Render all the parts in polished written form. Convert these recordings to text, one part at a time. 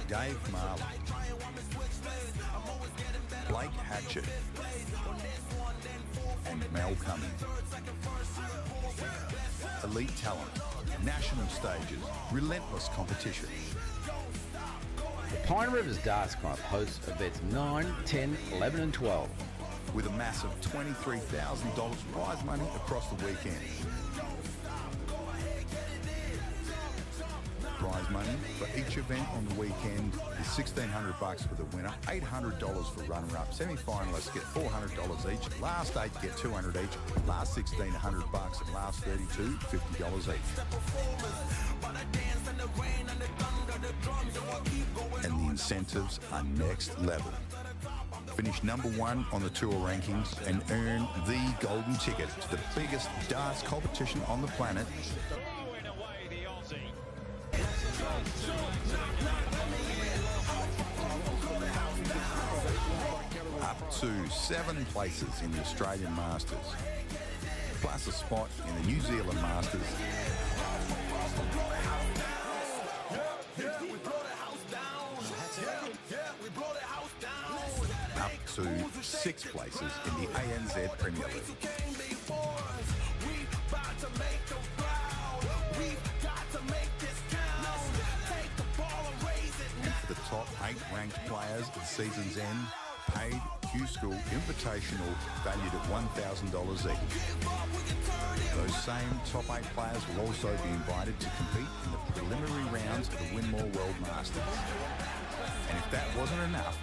Dave Marley, Blake Hatchett, and Mel Cummings. Elite talent, national stages, relentless competition. The Pine Rivers Darts Club hosts events 9, 10, 11 and 12. With a massive $23,000 prize money across the weekend. Prize money for each event on the weekend is $1,600 for the winner, $800 for runner-up. Semi-finalists get $400 each. Last 8 get $200 each. Last 16, $100, and last 32, $50 each. And the incentives are next level. Finish number 1 on the tour rankings and earn the golden ticket to the biggest darts competition on the planet. Throwing away the Aussie. Up to 7 places in the Australian Masters, plus a spot in the New Zealand Masters. Up to 6 places in the ANZ Premier League. The top 8 ranked players at the season's end, paid Q-School Invitational valued at $1,000 each. Those same top 8 players will also be invited to compete in the preliminary rounds of the Winmore World Masters. And if that wasn't enough,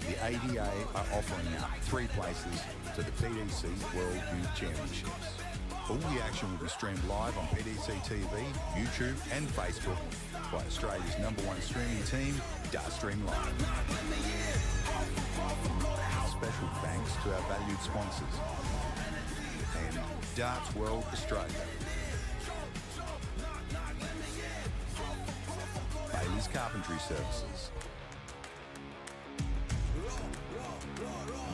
the ADA are offering up 3 places to the PDC World Youth Championships. All the action will be streamed live on PDC TV, YouTube and Facebook by Australia's #1 streaming team, Dartstream Live. Special thanks to our valued sponsors and Darts World Australia. Bailey's Carpentry Services.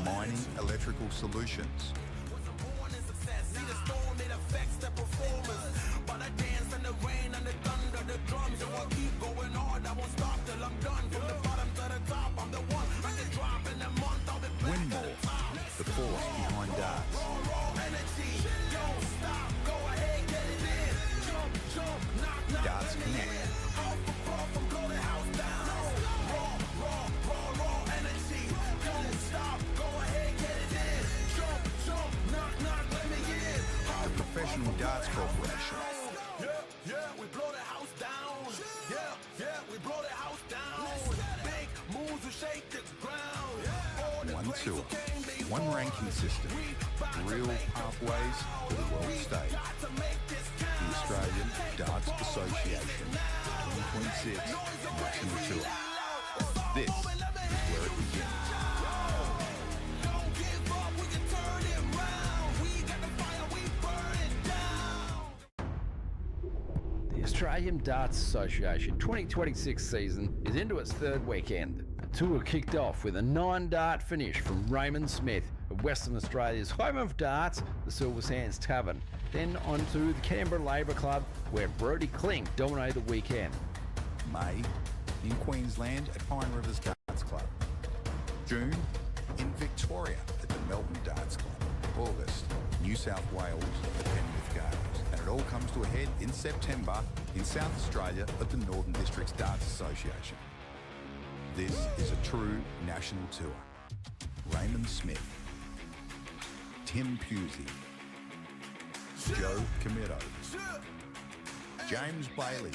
Mining Electrical Solutions. Winmore, the force behind darts. Darts Connect. The Professional Darts Corporation. We blow the house down. We blow the house down. Big moves will shake the ground. One tour, one ranking system, real pathways to the world stage. The Australian Darts Association 2026 National Tour. This is where it begins. The Australian Darts Association 2026 season is into its 3rd weekend. The tour kicked off with a 9-dart finish from Raymond Smith of Western Australia's home of darts, the Silver Sands Tavern. Then on to the Canberra Labour Club, where Brodie Klink dominated the weekend. May in Queensland at Pine Rivers Darts Club. June in Victoria at the Melbourne Darts Club. August, New South Wales at Penrith Gales. And it all comes to a head in September in South Australia at the Northern Districts Darts Association. This is a true national tour. Raymond Smith, Tim Pusey, Joe Comito, James Bailey,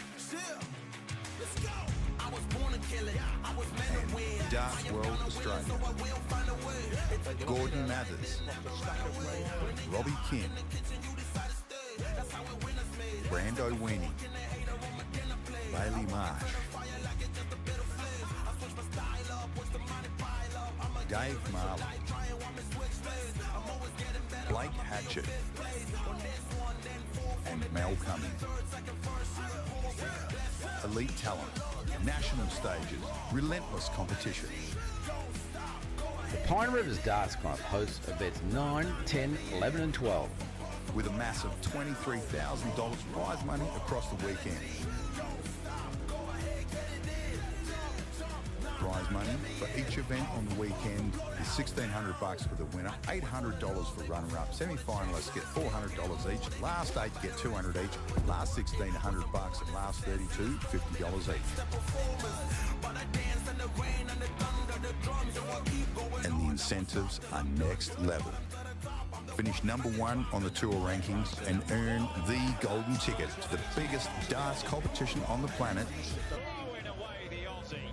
and Darts World Australia, Gordon Mathers, Robbie Kim, Brando Weenie, Bailey Marsh, Dave Marley, Blake Hatchett, and Mel Cummings. Elite talent, national stages, relentless competition. The Pine Rivers Darts Club hosts events 9, 10, 11 and 12. With a massive $23,000 prize money across the weekend. Prize money for each event on the weekend is $1,600 for the winner, $800 for runner-up. Semi-finalists get $400 each. Last 8 get $200 each. Last 16, $100, and last 32, $50 each. And the incentives are next level. Finish number 1 on the tour rankings and earn the golden ticket to the biggest darts competition on the planet. Throwing away the Aussie.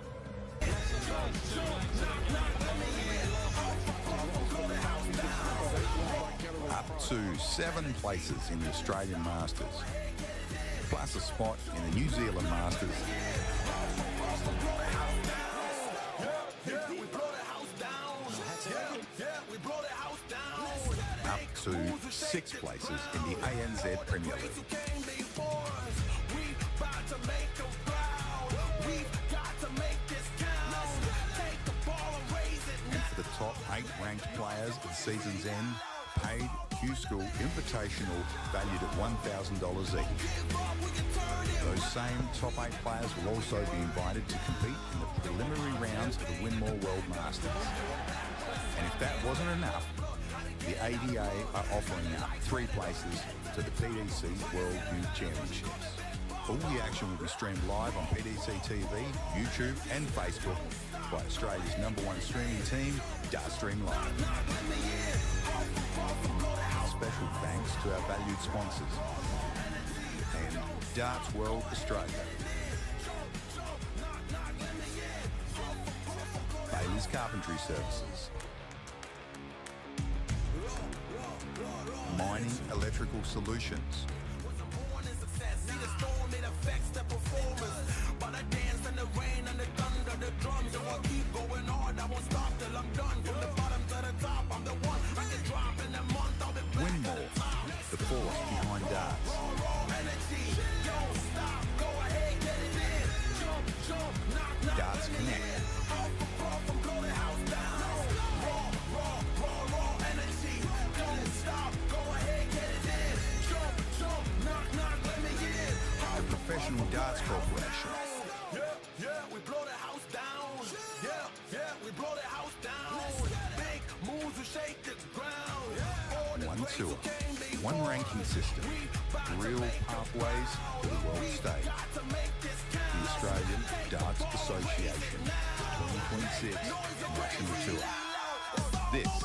Up to 7 places in the Australian Masters, plus a spot in the New Zealand Masters. Up to 6 places in the ANZ Premier League. And for the top 8 ranked players at the season's end, paid Q-School Invitational valued at $1,000 each. Those same top 8 players will also be invited to compete in the preliminary rounds of the Winmore World Masters. And if that wasn't enough, the ADA are offering 3 places to the PDC World Youth Championships. All the action will be streamed live on PDC TV, YouTube and Facebook by Australia's #1 streaming team, Dartstream Live. Special thanks to our valued sponsors and Darts World Australia. Bailey's Carpentry Services. Mining Electrical Solutions. Winmore, the force behind darts. Darts Connect. The Professional Darts Corporation. We blow the house down. We blow the house down. Big moves will shake the ground. One tour, one ranking system, real pathways to the world stage. The Australian Darts Association 2026 National Tour. This is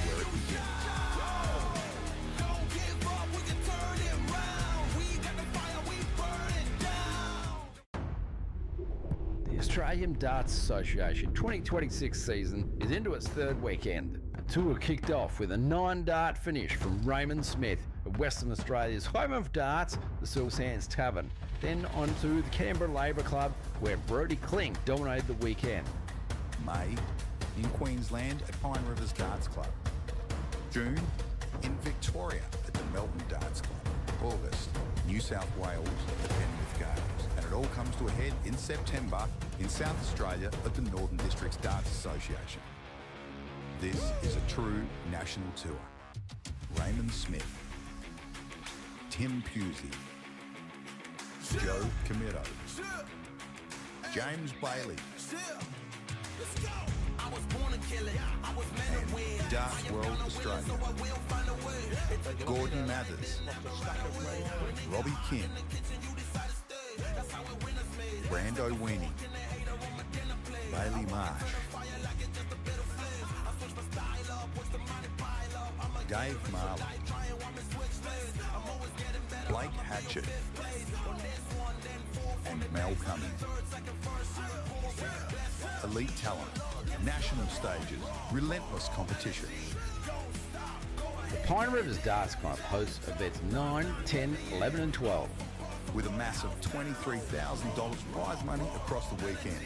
where it begins. The Australian Darts Association 2026 season is into its 3rd weekend. The tour kicked off with a 9-dart finish from Raymond Smith of Western Australia's home of darts, the Silver Sands Tavern. Then on to the Canberra Labour Club, where Brodie Klink dominated the weekend. May in Queensland at Pine Rivers Darts Club. June in Victoria at the Melbourne Darts Club. August, New South Wales at the Penrith Games. And it all comes to a head in September in South Australia at the Northern Districts Darts Association. This is a true national tour. Raymond Smith, Tim Pusey, Joe Camito, James Bailey, and Darts World Australia, Gordon Mathers, Robbie Kim, Brando Weenie, Bailey Marsh, Dave Marley, Blake Hatchett, and Mel Cummings. Elite talent, national stages, relentless competition. The Pine Rivers Darts Club hosts events 9, 10, 11 and 12. With a massive $23,000 prize money across the weekend.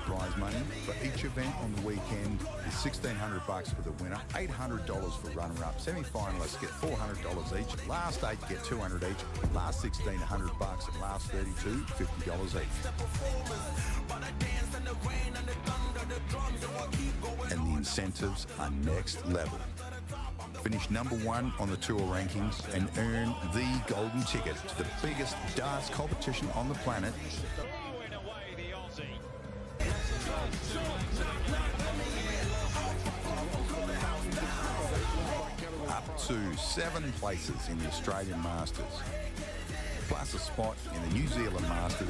Prize money for each event on the weekend is $1,600 for the winner, $800 for runner-up. Semi-finalists get $400 each. Last 8 get $200 each. Last 16, $100, and last 32, $50 each. And the incentives are next level. finish #1 on the tour rankings and earn the golden ticket to the biggest darts competition on the planet. Throwing away the Aussie. Up to 7 places in the Australian Masters, plus a spot in the New Zealand Masters.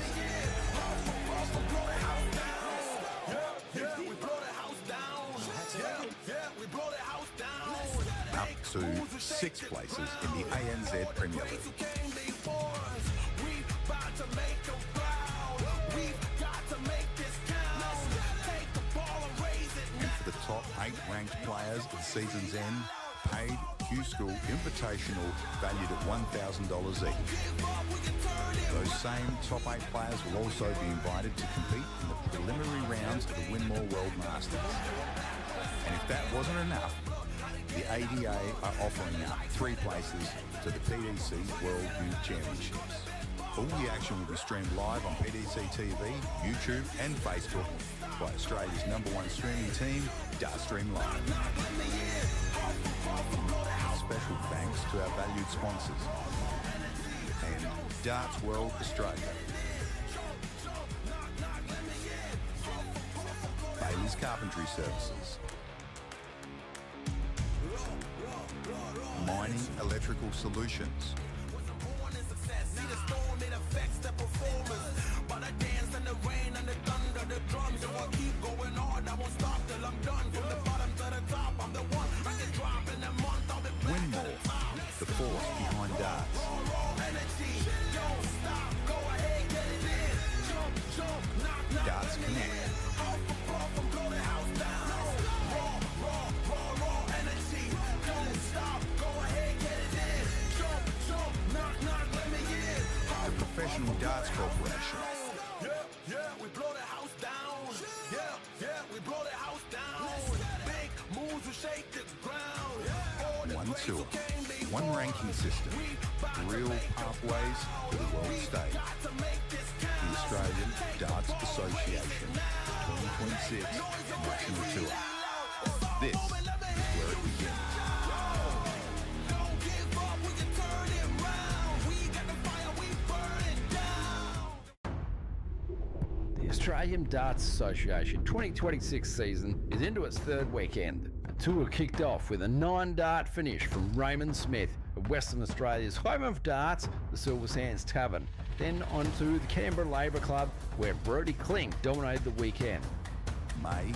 Up to 6 places in the ANZ Premier League. And for the top 8 ranked players at the season's end, paid Q-School Invitational valued at $1,000 each. Those same top 8 players will also be invited to compete in the preliminary rounds of the Winmore World Masters. And if that wasn't enough, the ADA are offering up 3 places to the PDC World Youth Championships. All the action will be streamed live on PDC TV, YouTube and Facebook by Australia's #1 streaming team, Dartstream Live. Special thanks to our valued sponsors and Darts World Australia. Bailey's Carpentry Services. Mining Electrical Solutions. Winmore, the force behind darts. Darts Connect. The Professional Darts Corporation. We blow the house down. We blow the house down. Big moves will shake the ground. One tour, one ranking system, real pathways to the world stage. The Australian Darts Association 2026 National Tour. This is where it begins. The Australian Darts Association 2026 season is into its 3rd weekend. The tour kicked off with a 9-dart finish from Raymond Smith of Western Australia's home of darts, the Silver Sands Tavern. Then on to the Canberra Labour Club, where Brodie Klink dominated the weekend. May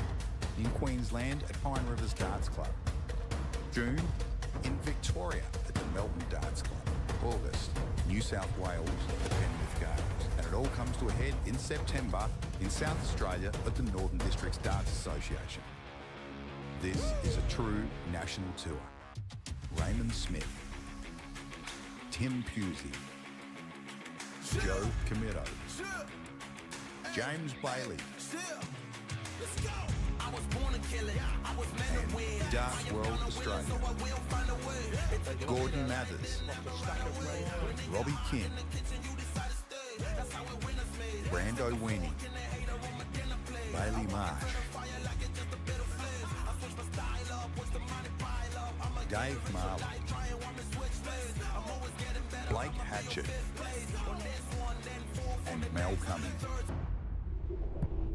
in Queensland at Pine Rivers Darts Club. June in Victoria at the Melbourne Darts Club. August, New South Wales at Penrith Gardens. And it all comes to a head in September in South Australia at the Northern Districts Darts Association. This is a true national tour. Raymond Smith, Tim Pusey, Joe Camillo, James Bailey, and Darts World Australia, Gordon Mathers, Robbie Kim, Brando Weenie, Bailey Marsh, Dave Marley, Blake Hatchett, and Mel Cummings.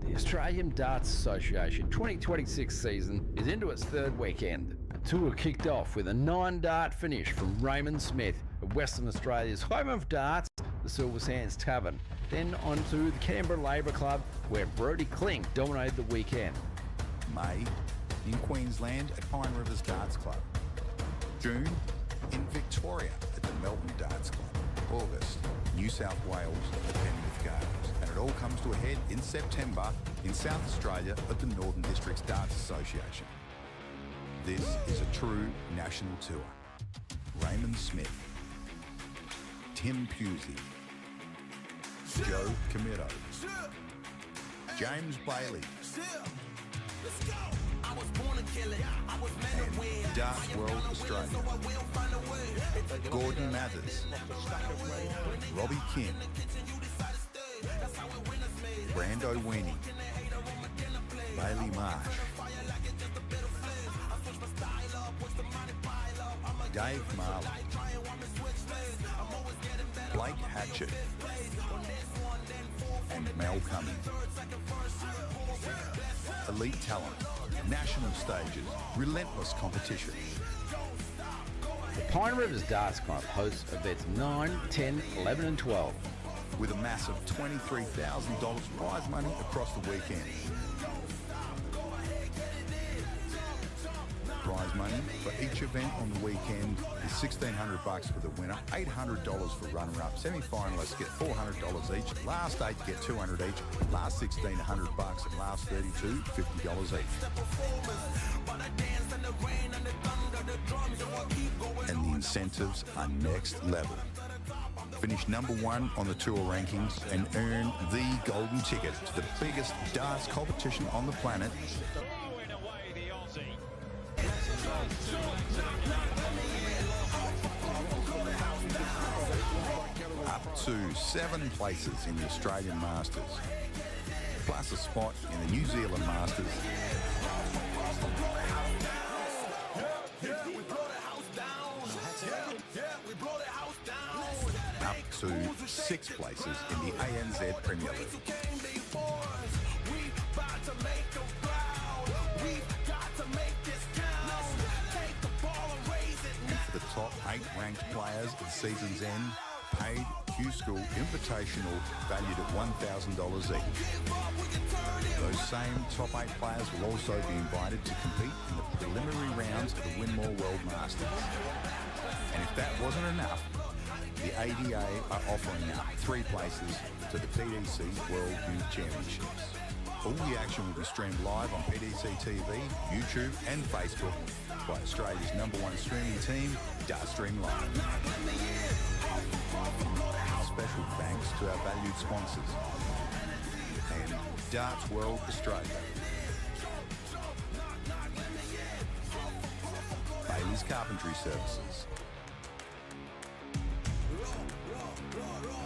The Australian Darts Association 2026 season is into its 3rd weekend. The tour kicked off with a 9-dart finish from Raymond Smith of Western Australia's home of darts, the Silver Sands Tavern. Then on to the Canberra Labour Club, where Brodie Klink dominated the weekend. May in Queensland at Pine Rivers Darts Club. June in Victoria at the Melbourne Darts Club. August, New South Wales at Penrith Gardens. And it all comes to a head in September in South Australia at the Northern Districts Darts Association. This is a true national tour. Raymond Smith, Tim Pusey, Joe Camillo, James Bailey, and Darts World Australia, Gordon Mathers, Robbie Kim, Brando Weenie, Bailey Marsh, Dave Marley, Blake Hatchett, and Mel Cummings. Elite talent, national stages, relentless competition. The Pine Rivers Darts Club hosts events 9, 10, 11 and 12. With a massive $23,000 prize money across the weekend. Prize money for each event on the weekend is $1,600 for the winner, $800 for runner-up, semi-finalists get $400 each, last 8 get $200 each, last 16 $100, and last 32 $50 each. And the incentives are next level. Finish number 1 on the tour rankings and earn the golden ticket to the biggest darts competition on the planet. Throwing away the Aussie. Up to 7 places in the Australian Masters, plus a spot in the New Zealand Masters. Up to 6 places in the ANZ Premier League. And for the top 8 ranked players at season's end, paid Q-School Invitational valued at $1,000 each. Those same top 8 players will also be invited to compete in the preliminary rounds of the Winmore World Masters. And if that wasn't enough, the ADA are offering up 3 places to the PDC World Youth Championships. All the action will be streamed live on PDC TV, YouTube and Facebook by Australia's #1 streaming team, Dartstream Live. Special thanks to our valued sponsors and Darts World Australia. Bailey's Carpentry Services.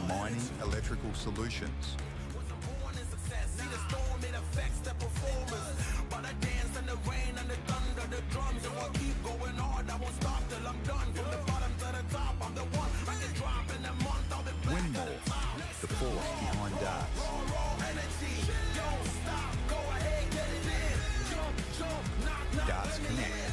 Mining Electrical Solutions. Winmore, the force behind darts. Darts Connect.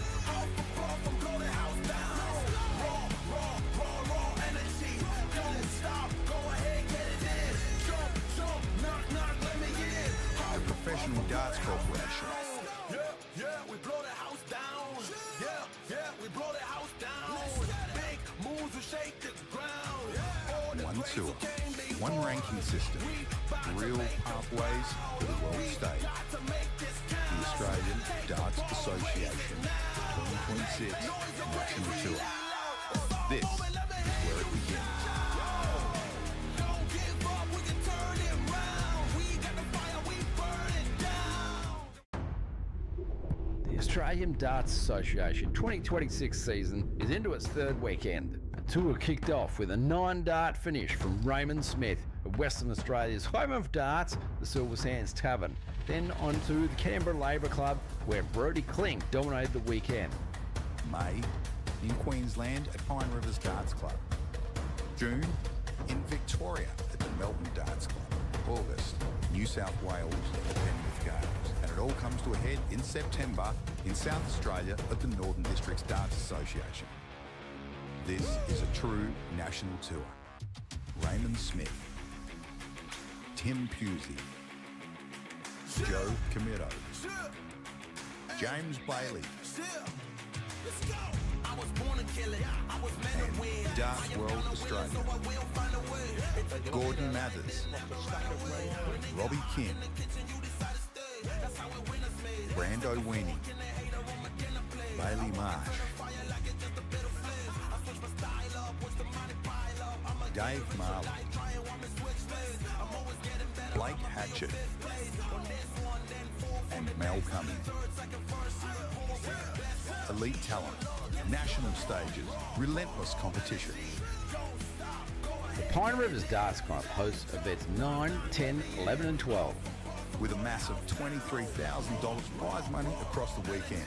The Professional Darts Corporation. We blow the house down. We blow the house down. Big moves will shake the ground. One tour, one ranking system, real pathways to the world stage. The Australian Darts Association 2026 National Tour. This is where it begins. The Australian Darts Association 2026 season is into its 3rd weekend. The tour kicked off with a 9-dart finish from Raymond Smith of Western Australia's home of darts, the Silver Sands Tavern. Then on to the Canberra Labour Club, where Brodie Klink dominated the weekend. May in Queensland at Pine Rivers Darts Club. June in Victoria at the Melbourne Darts Club. August, New South Wales at Penrith Gales. And it all comes to a head in September in South Australia at the Northern Districts Darts Association. This is a true national tour. Raymond Smith, Tim Pusey, Joe Comito, James Bailey, and Darts World Australia, Gordon Mathers, Robbie Kim, Brando Weenie, Bailey Marsh, Dave Marley, Blake Hatchett, and Mel Cummings. Elite talent, national stages, relentless competition. The Pine Rivers Darts Club hosts events 9, 10, 11 and 12. With a massive $23,000 prize money across the weekend.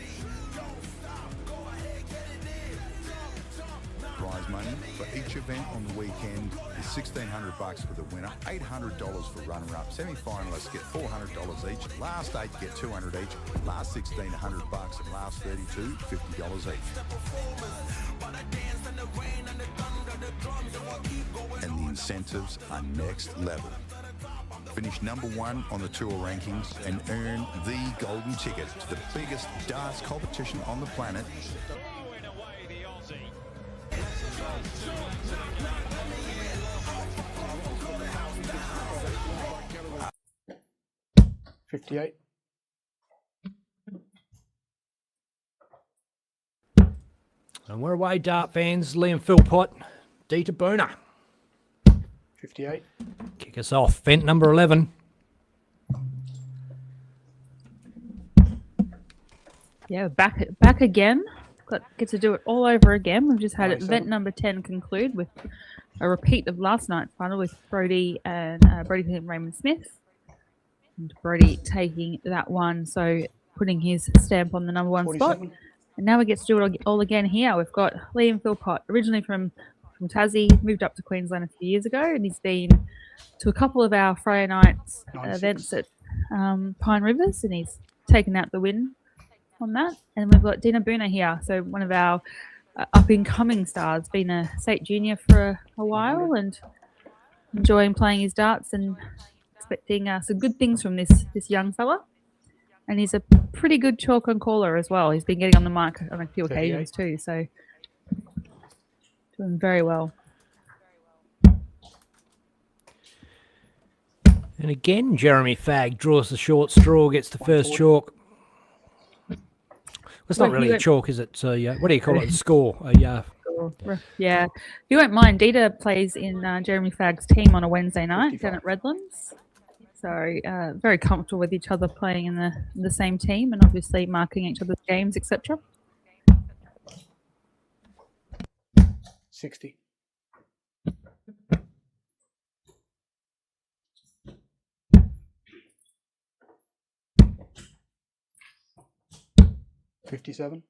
money for each event on the weekend is $1,600 for the winner, $800 for runner-up. Semi-finalists get $400 each. Last 8 get $200 each. Last 16, $100, and last 32, $50 each. And the incentives are next level. Finish number 1 on the tour rankings and earn the golden ticket to the biggest darts competition on the planet. Throwing away the Aussie. 58. And we're away, dart fans. Liam Philpott, Dita Booner. 58. Kick us off. Vent number 11. Yeah, back again. Get to do it all over again. We've just had event number 10 conclude with a repeat of last night's final with Brody and Raymond Smith. And Brody taking that one, so putting his stamp on the number 1 spot. 47. And now we get to do it all again here. We've got Liam Philpott, originally from Tassie, moved up to Queensland a few years ago, and he's been to a couple of our Friday nights 96. events at Pine Rivers, and he's taken out the win on that. And we've got Dina Booner here, so one of our up-and-coming stars, been a state junior for a while and enjoying playing his darts and expecting some good things from this young fella. And he's a pretty good chalk and caller as well. He's been getting on the mic on a few occasions too, so doing very well. And again, Jeremy Fagg draws the short straw, gets the first chalk. It's not really a chalk, is it? So, what do you call it? A score. Yeah. If you won't mind, Dita plays in Jeremy Fagg's team on a Wednesday night 55. down at Redlands. So very comfortable with each other playing in the same team and obviously marking each other's games, etc. 60. 57.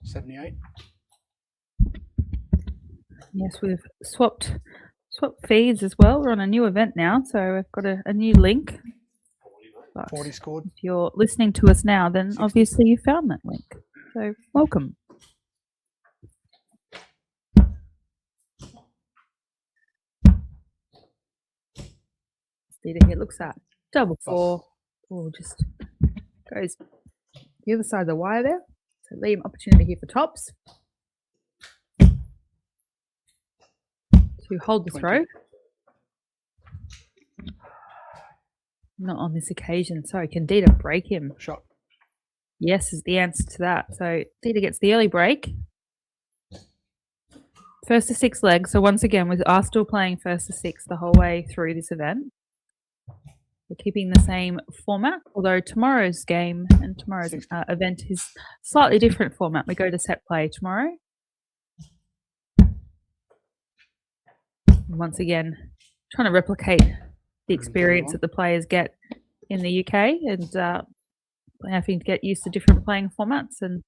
78. Yes, we've swapped feeds as well. We're on a new event now, so we've got a new link. But 40 scored. if you're listening to us now, then obviously you found that link. So welcome. Dita here looks at double 4. Oh, just goes the other side of the wire there. So Liam, opportunity here for tops to hold the 20. throw. Not on this occasion. Sorry, can Dita break him? Shot. Yes is the answer to that. So Dita gets the early break. First to 6 legs. So once again, we are still playing first to 6 the whole way through this event. We're keeping the same format, although tomorrow's game and tomorrow's event is slightly different format. We go to set play tomorrow. And once again, trying to replicate the experience that the players get in the UK and having to get used to different playing formats. And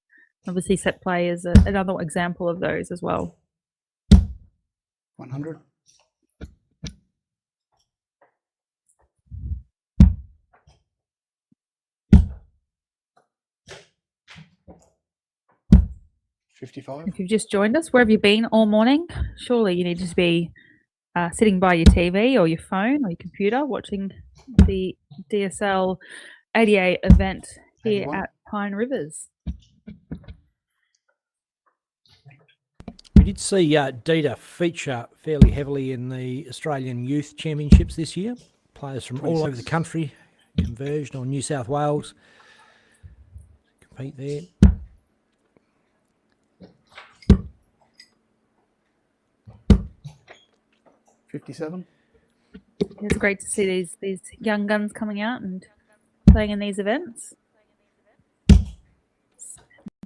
obviously set play is another example of those as well. 100. 55. If you've just joined us, where have you been all morning? Surely you need to be sitting by your TV or your phone or your computer watching the DSL ADA event here 81. at Pine Rivers. We did see Dita feature fairly heavily in the Australian Youth Championships this year. Players from all over the country converged on New South Wales. Compete there. 57. It's great to see these young guns coming out and playing in these events.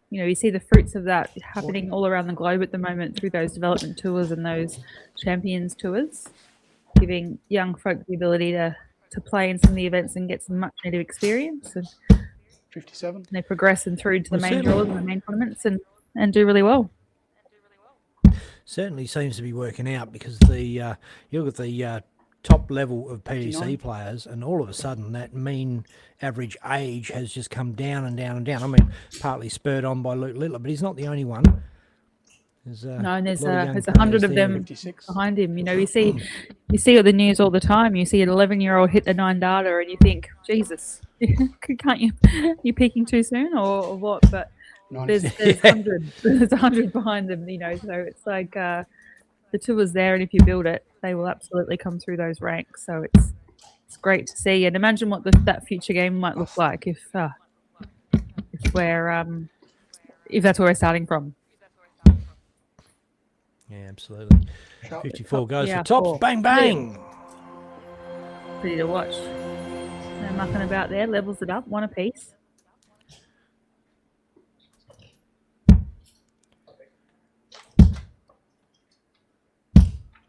You know, you see the fruits of that happening all around the globe at the moment through those development tours and those champions tours. giving young folk the ability to play in some of the events and get some much needed experience. And 57. they progress and through to the Well, main certainly. draws and the main tournaments and do really well. Certainly seems to be working out because you look at the top level of PDC 59. players, and all of a sudden that mean average age has just come down and down and down. I mean, partly spurred on by Luke Littler, but he's not the only one. There's No, and there's a lot of young 100 of players there. them 56. behind him. You know, you see on the news all the time. You see an 11-year-old hit the 9 data, and you think, Jesus, can't you peaking too soon or what? But there's 100 there's 100 behind them. You know, so it's like the tour's there, and if you build it, they will absolutely come through those ranks. So it's great to see, and imagine what that future game might look like if that's where we're starting from. Yeah, absolutely. Sharp. 54 goes Yeah, for tops. four. Bang, bang. Pretty to watch. No mucking about there. Levels it up, one apiece.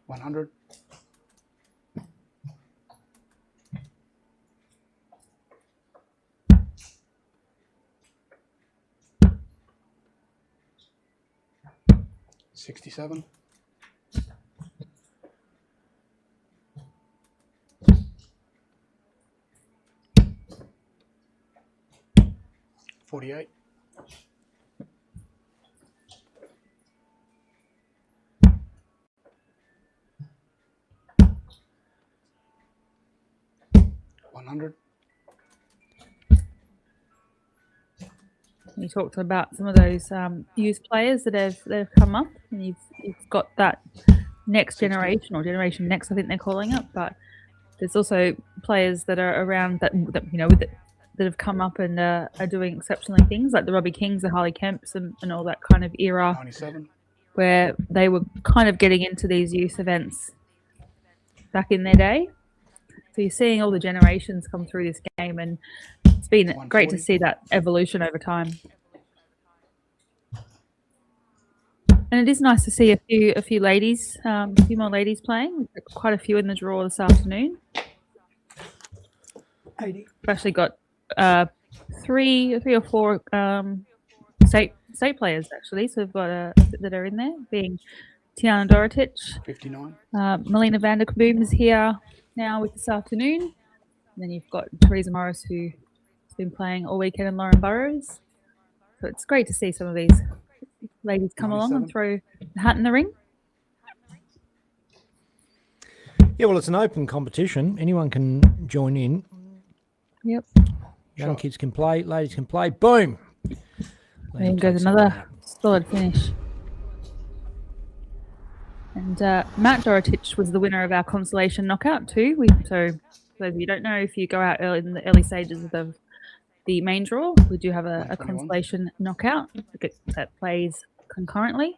$100. $67. $48. $100. You talked about some of those youth players that have come up, and you've got that next generation or generation next, I think they're calling it. But there's also players that are around that you know that have come up and are doing exceptionally things, like the Robbie Kings, the Harley Kemps, and all that kind of era 97. where they were kind of getting into these youth events back in their day. So you're seeing all the generations come through this game, and it's been great to 140. see that evolution over time. And it is nice to see a few ladies, a few more ladies playing. Quite a few in the draw this afternoon. 80. We've actually got three or four state players actually. So we've got that are in there, being Tiana Dorotich, 59. Melina van der Kaboom is here now with this afternoon. And then you've got Teresa Morris, who's been playing all weekend, and Lauren Burrows. So it's great to see some of these ladies come along and 97. throw the hat in the ring. Yeah, well, it's an open competition. Anyone can join in. Yep. Young kids can play, ladies can play. Boom. There goes another solid finish. And Matt Dorotich was the winner of our consolation knockout too. So for those of you who don't know, if you go out early in the early stages of the main draw, we do have a 121. consolation knockout that plays concurrently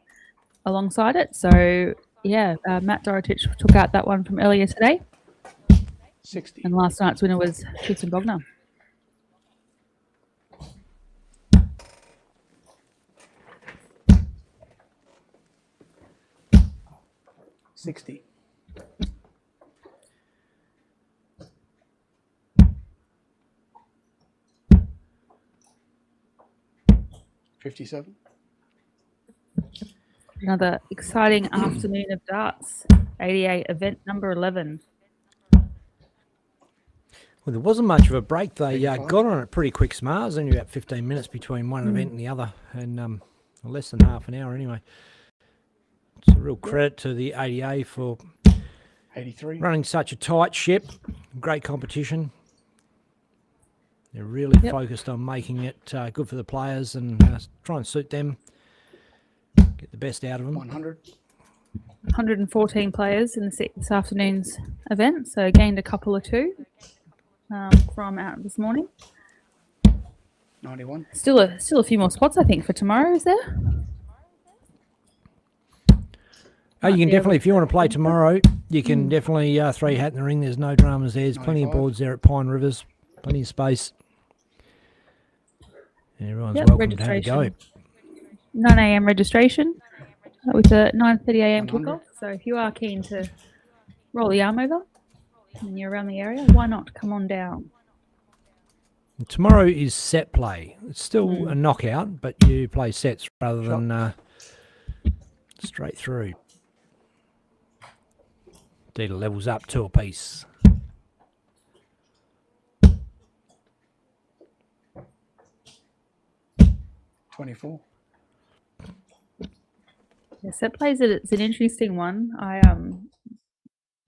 alongside it. So yeah, Matt Dorotich took out that one from earlier today. 60. And last night's winner was Tristan Bogner. $60. $57. Another exciting afternoon of darts. 88 event number 11. Well, there wasn't much of a break. They 85. got on it pretty quick, Smars. Only about 15 minutes between one event and the other, and less than half an hour anyway. It's a real credit to the ADA for 83. running such a tight ship. Great competition. They're really focused on making it good for the players and try and suit them, get the best out of them. 100. 114 players in this afternoon's event, so gained a couple or two from out this morning. 91. Still a few more spots, I think, for tomorrow. Is there? Oh, you can be definitely, able if you want to play tomorrow, you can definitely throw your hat in the ring. There's no dramas there. There's plenty of 95. boards there at Pine Rivers, plenty of space. And everyone's Yep, welcome to have a go. registration. 9 a.m. registration with a 9:30 a.m. 100. kickoff. So if you are keen to roll the arm over when you're around the area. Why not? Come on down. And tomorrow is set play. It's still a knockout, but you play sets rather than straight through. Dita levels up 2 apiece. $24. Yeah, set plays it's an interesting one.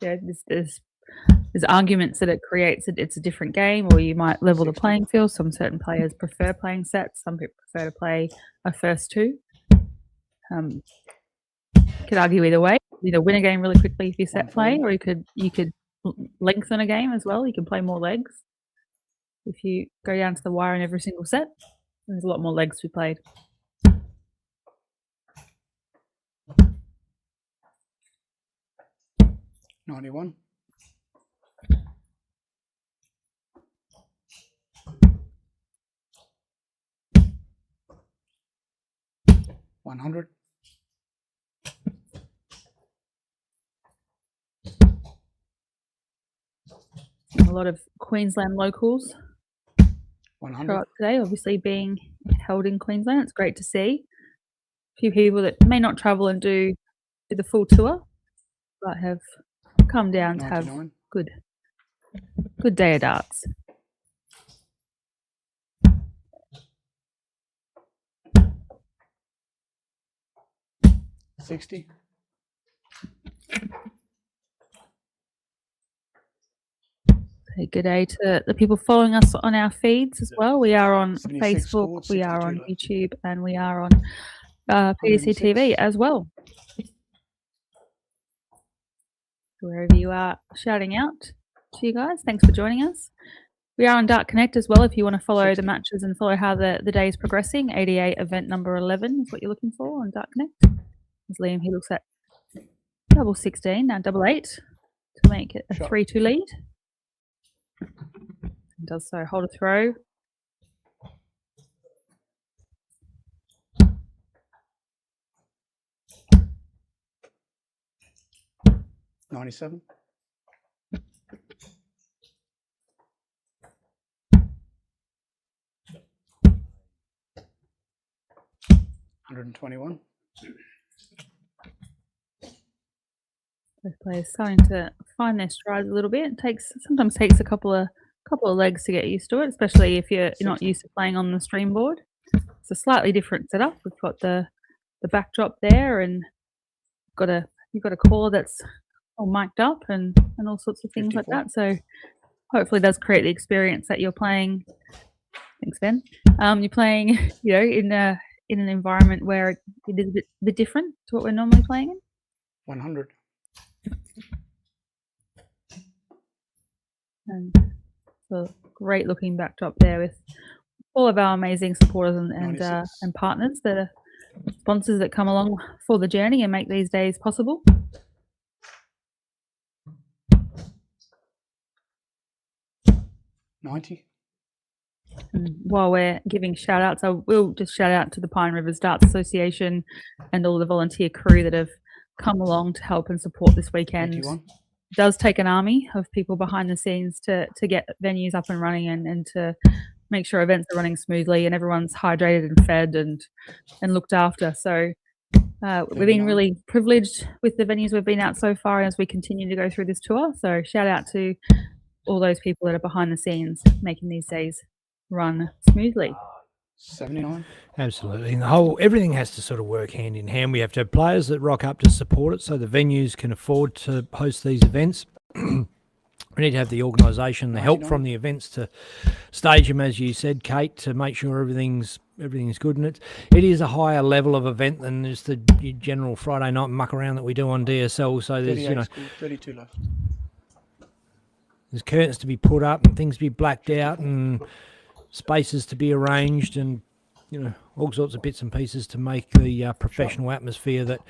There's arguments that it creates it's a different game, or you might level the playing field. Some certain players prefer playing sets. Some people prefer to play a first two. Could argue either way. Either win a game really quickly if you set play, or you could lengthen a game as well. You can play more legs if you go down to the wire in every single set. There's a lot more legs to be played. $91. $100. A lot of Queensland locals $100. show up today, obviously being held in Queensland. It's great to see. A few people that may not travel and do the full tour, but have come down to have 99. good day of darts. $60. Okay, good day to the people following us on our feeds as well. We are on 76 Facebook, scored, we are 62 on left. YouTube, and we are on PDC TV as well. Wherever you are shouting out to you guys, thanks for joining us. We are on Dart Connect as well if you want to follow 60. the matches and follow how the day is progressing. 88 event number 11 is what you're looking for on Dart Connect. As Liam, he looks at double 16, now double 8 to make it a Shot. 3-2 lead. He does so, hold a throw. $97. $121. Both players starting to find their strides a little bit. It sometimes takes a couple of legs to get used to it, especially if you're not used to playing on the stream board. It's a slightly different setup. We've got the backdrop there, and you've got a caller that's all mic'd up and all sorts of things 54. like that. So hopefully it does create the experience that you're playing. Thanks, Ben. You're playing, in an environment where it is a bit different to what we're normally playing in. 100. And so great looking backdrop there with all of our amazing supporters and 96. and partners that are sponsors that come along for the journey and make these days possible. $90. And while we're giving shout outs, I will just shout out to the Pine Rivers Darts Association and all the volunteer crew that have come along to help and support this weekend. 81. It does take an army of people behind the scenes to get venues up and running and to make sure events are running smoothly and everyone's hydrated and fed and looked after. So we've been really privileged with the venues we've been out so far as we continue to go through this tour. So shout out to all those people that are behind the scenes making these days run smoothly. 79. Absolutely. And everything has to sort of work hand in hand. We have to have players that rock up to support it so the venues can afford to host these events. We need to have the organisation, the help from the events to stage them, as you said, Kate, to make sure everything's good. And it is a higher level of event than just the general Friday night muck around that we do on DSL. So there's 32 left. There's curtains to be put up and things to be blacked out and spaces to be arranged and all sorts of bits and pieces to make the professional atmosphere that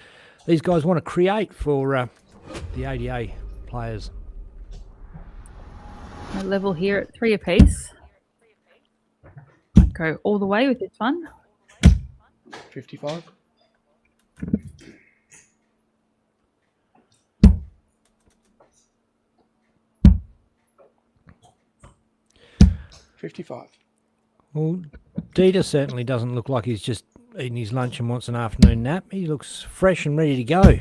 these guys want to create for the ADA players. A level here at 3 apiece. Might go all the way with this one. 55. 55. Well, Dieter certainly doesn't look like he's just eating his lunch and wants an afternoon nap. He looks fresh and ready to go.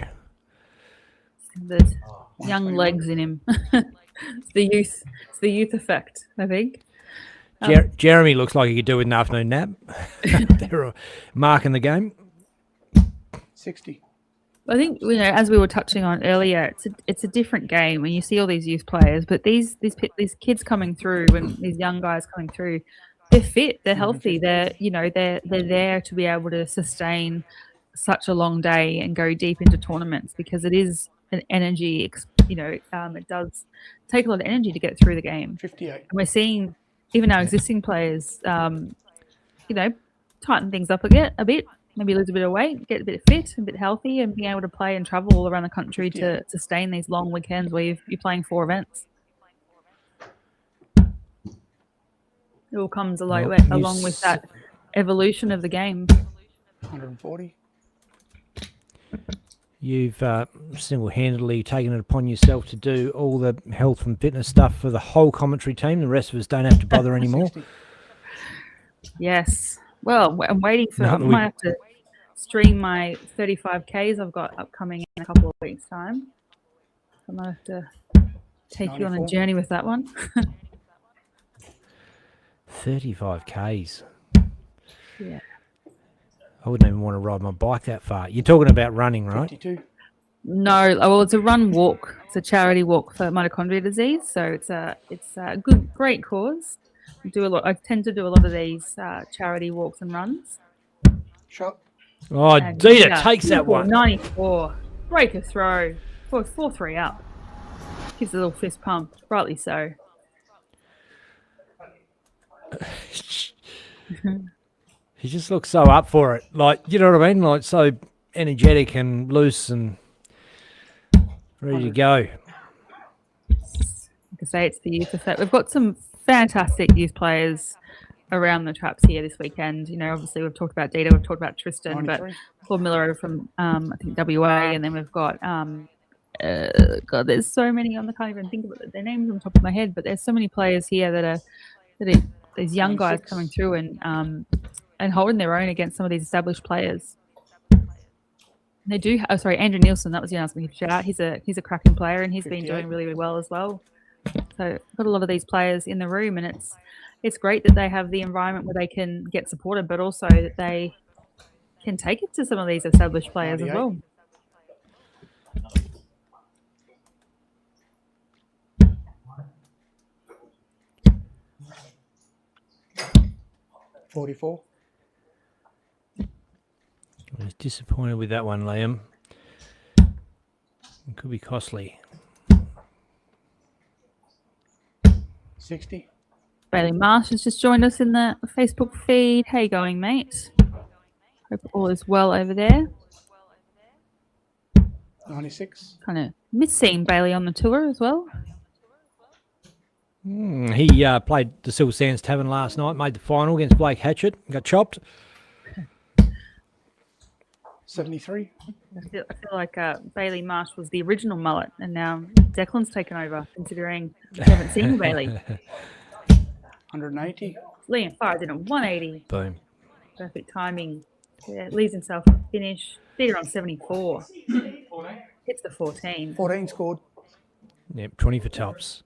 There's young legs in him. It's the youth. It's the youth effect, I think. Jeremy looks like he could do with an afternoon nap. They're marking the game. 60. I think, as we were touching on earlier, it's a different game when you see all these youth players, but these kids coming through, when these young guys coming through, they're fit, they're healthy, they're there to be able to sustain such a long day and go deep into tournaments, because it is an energy, it does take a lot of energy to get through the game. 58. And we're seeing even our existing players, tighten things up a bit. Maybe lose a bit of weight, get a bit fit, a bit healthy, and being able to play and travel all around the country to sustain these long weekends where you're playing 4 events. It all comes along with that evolution of the game. 140. You've single-handedly taken it upon yourself to do all the health and fitness stuff for the whole commentary team. The rest of us don't have to bother anymore. 60. Yes. Well, I'm waiting for. I might have to stream my 35Ks I've got upcoming in a couple of weeks' time. I might have to take you on a 94. journey with that one. 35 Ks. Yeah. I wouldn't even want to ride my bike that far. You're talking about running, right? 52. No, well, it's a run walk. It's a charity walk for mitochondria disease. So it's a great cause. I tend to do a lot of these charity walks and runs. Shot. Oh, And Dieter takes that one. 94. Break a throw. 4-3 up. Gives a little fist pump. Rightly so. He just looks so up for it. Like, you know what I mean? Like, so energetic and loose and ready to go. Like I say, it's the youth effect. We've got some fantastic youth players around the traps here this weekend. Obviously we've talked about Dieter, we've talked about Tristan, 93. but Claude Miller over from I think WA, and then we've got God, there's so many I can't even think of their names on the top of my head, but there's so many players here that are these young guys 96. coming through and holding their own against some of these established players. They do. Oh, sorry, Andrew Nielsen. That was the announcement to shout out. He's a cracking player, and he's been 58. doing really, really well as well. So got a lot of these players in the room, and it's great that they have the environment where they can get supported, but also that they can take it to some of these established players 98. as well. $44. I was disappointed with that one, Liam. It could be costly. 60. Bailey Marsh has just joined us in the Facebook feed. How you going, mate? Hope all is well over there. 96. Kind of miss seeing Bailey on the tour as well. He played the Silver Sands Tavern last night, made the final against Blake Hatchett, got chopped. 73. I feel like Bailey Marsh was the original mullet, and now Declan's taken over, considering we haven't seen Bailey. 180. Liam fires in at 180. Boom. Perfect timing. Yeah, leaves himself a finish. Dieter on 74. Hits the 14. 14 scored. Yep, 20 for tops.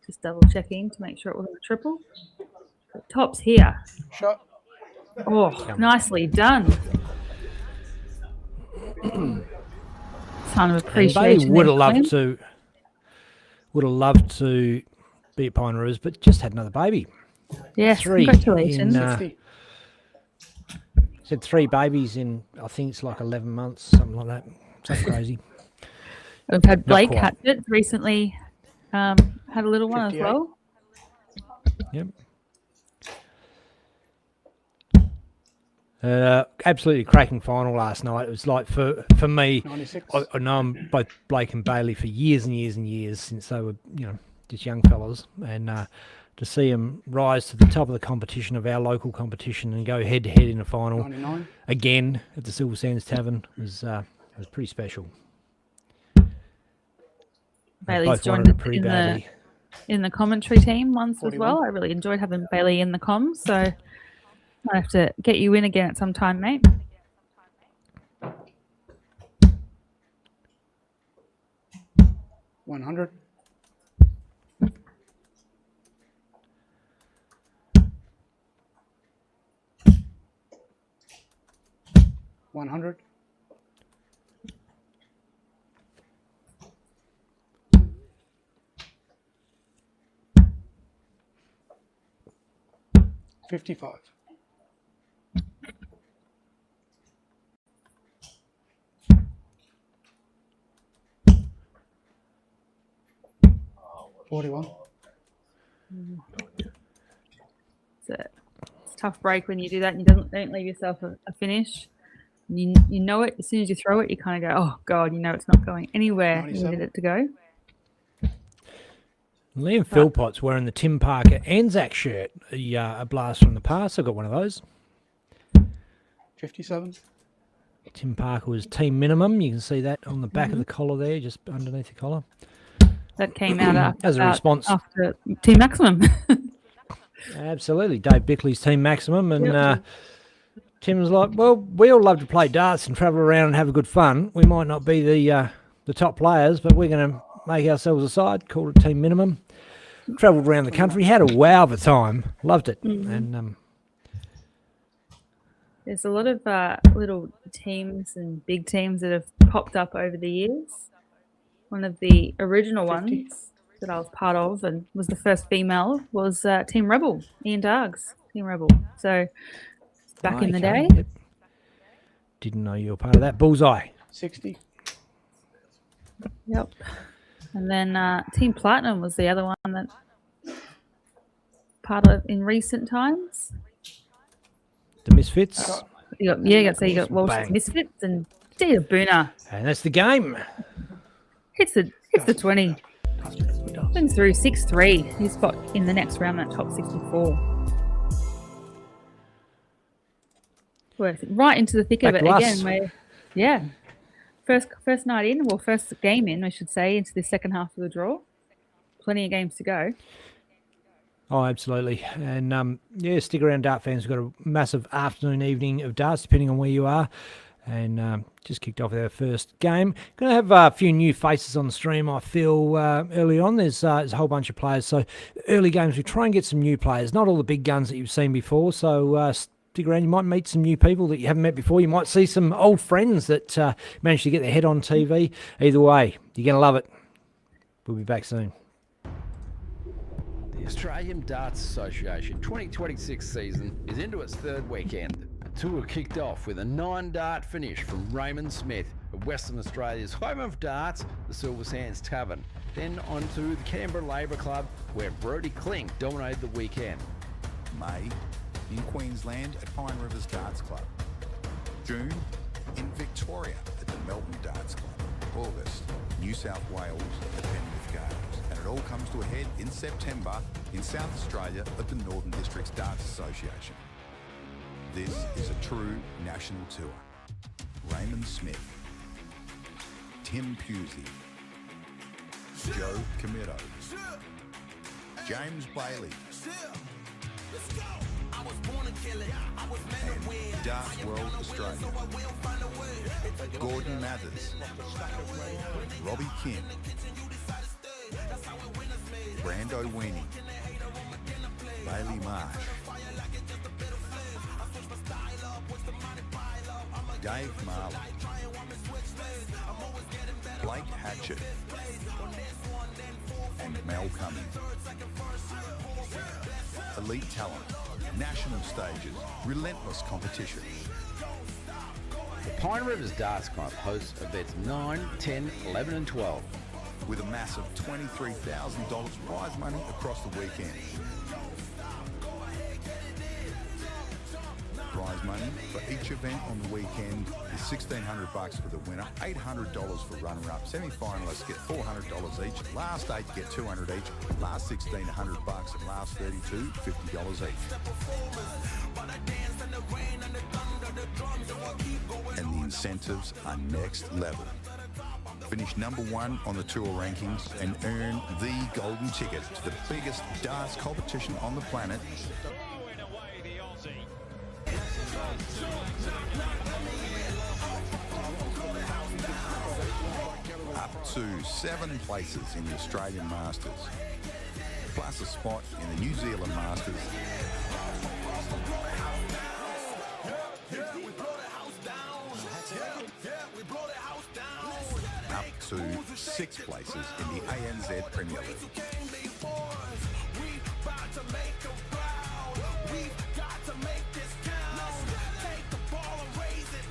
Just double checking to make sure it wasn't a triple. But tops here. Shot. Oh, nicely done. Sign of appreciation. Would have loved to be at Pine Rivers, but just had another baby. Yes, 3 congratulations. in, 60. said 3 babies in, I think it's like 11 months, something like that. Something crazy. We've had Blake quite. Hatchett recently had a little one as 58. well. Yep. Absolutely cracking final last night. It was like for me, 96. I know I'm both Blake and Bailey for years and years and years since they were, just young fellas, and to see them rise to the top of the competition, of our local competition, and go head to head in a final 99. again at the Silver Sands Tavern was pretty special. Bailey's Both joined wanted it us pretty in badly. in the commentary team once 41. as well. I really enjoyed having Bailey in the comms, so I have to get you in again at some time, mate. $100. $100. $55. $41. It's a tough break when you do that and you don't leave yourself a finish. You know it as soon as you throw it, you kind of go, oh God, you know it's not going anywhere you 97. needed it to go. Liam Philpott's wearing the Tim Parker Anzac shirt, a blast from the past. I got one of those. 57. Tim Parker was team minimum. You can see that on the back of the collar there, just underneath the collar. That came out As a response. after Team Maximum. Absolutely. Dave Bickley's team maximum. And Tim was like, well, we all love to play darts and travel around and have a good fun. We might not be the top players, but we're going to make ourselves a side, called it team minimum. Travelled around the country, had a wow of a time. Loved it. And There's a lot of little teams and big teams that have popped up over the years. One of the original 50. ones that I was part of and was the first female was Team Rebel, Ian Dargs, Team Rebel. So back in the day. Yep. Didn't know you were part of that. Bullseye. 60. Yep. And then Team Platinum was the other one that part of in recent times. The Misfits. You got Walsh's Bang. Misfits and Dita Booner. And that's the game. Hits the 20. Wins through 6-3. He's got in the next round that top 64. We're right into the thick of Back it to again. us. First night in, well, first game in, I should say, into the second half of the draw. Plenty of games to go. Oh, absolutely. And, stick around, dart fans. We've got a massive afternoon, evening of darts, depending on where you are. And just kicked off our first game. Going to have a few new faces on the stream, I feel, early on. There's a whole bunch of players. So early games, we try and get some new players. Not all the big guns that you've seen before. So stick around. You might meet some new people that you haven't met before. You might see some old friends that managed to get their head on TV. Either way, you're going to love it. We'll be back soon. The Australian Darts Association 2026 season is into its third weekend. The tour kicked off with a 9-dart finish from Raymond Smith of Western Australia's home of darts, the Silver Sands Tavern. Then on to the Canberra Labour Club, where Brodie Klink dominated the weekend. May, in Queensland at Pine Rivers Darts Club. June, in Victoria at the Melbourne Darts Club. August, New South Wales at Penrith Gardens. And it all comes to a head in September in South Australia at the Northern Districts Darts Association. This is a true national tour. Raymond Smith, Tim Pusey, Joe Camito, James Bailey, and Darts World Australia. Gordon Mathers, Robbie Kim, Brando Weenie, Bailey Marsh, Dave Marley, Blake Hatchett, and Mel Cumming. Elite talent, national stages, relentless competition. The Pine Rivers Darts Club hosts events 9, 10, 11 and 12. With a massive $23,000 prize money across the weekend. Prize money for each event on the weekend is $1,600 for the winner, $800 for runner-up. Semi-finalists get $400 each. Last 8 get $200 each. Last 16, $100, and last 32, $50 each. And the incentives are next level. finish #1 on the tour rankings and earn the golden ticket to the biggest darts competition on the planet. Throwing away the Aussie. Up to 7 places in the Australian Masters, plus a spot in the New Zealand Masters. Up to 6 places in the ANZ Premier League.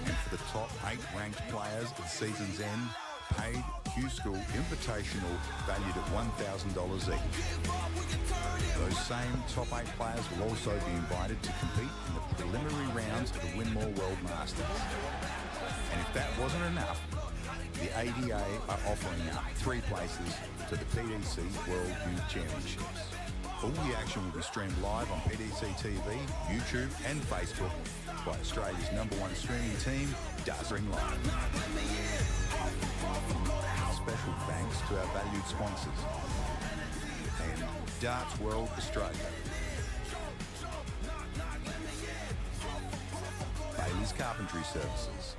And for the top 8 ranked players at the season's end, paid Q-School Invitational valued at $1,000 each. Those same top 8 players will also be invited to compete in the preliminary rounds of the Winmore World Masters. And if that wasn't enough, the ADA are offering up 3 places to the PDC World Youth Championships. All the action will be streamed live on PDC TV, YouTube and Facebook by Australia's #1 streaming team, Dazzling Live. Special thanks to our valued sponsors and Darts World Australia, Bailey's Carpentry Services,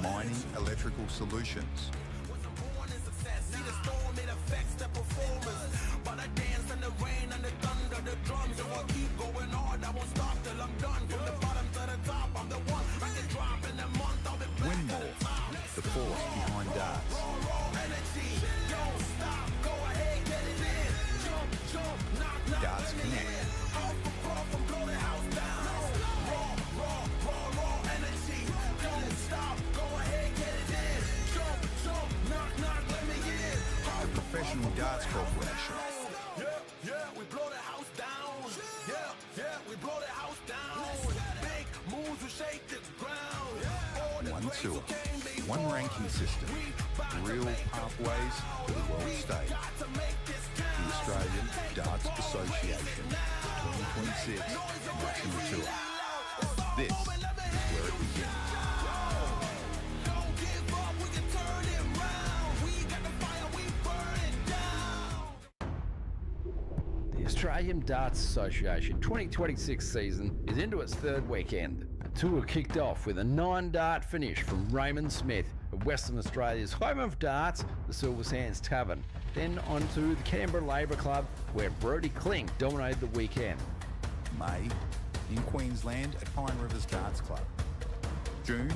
Mining Electrical Solutions, Winmore, the force behind darts. Darts Connect. The Professional Darts Corporation. We blow the house down. We blow the house down. Big moves will shake the ground. One tour, one ranking system, real pathways to the world stage. The Australian Darts Association 2026 National Tour. This is where it begins. The Australian Darts Association 2026 season is into its 3rd weekend. The tour kicked off with a 9-dart finish from Raymond Smith of Western Australia's home of darts, the Silver Sands Tavern. Then on to the Canberra Labour Club, where Brodie Klink dominated the weekend. May in Queensland at Pine Rivers Darts Club. June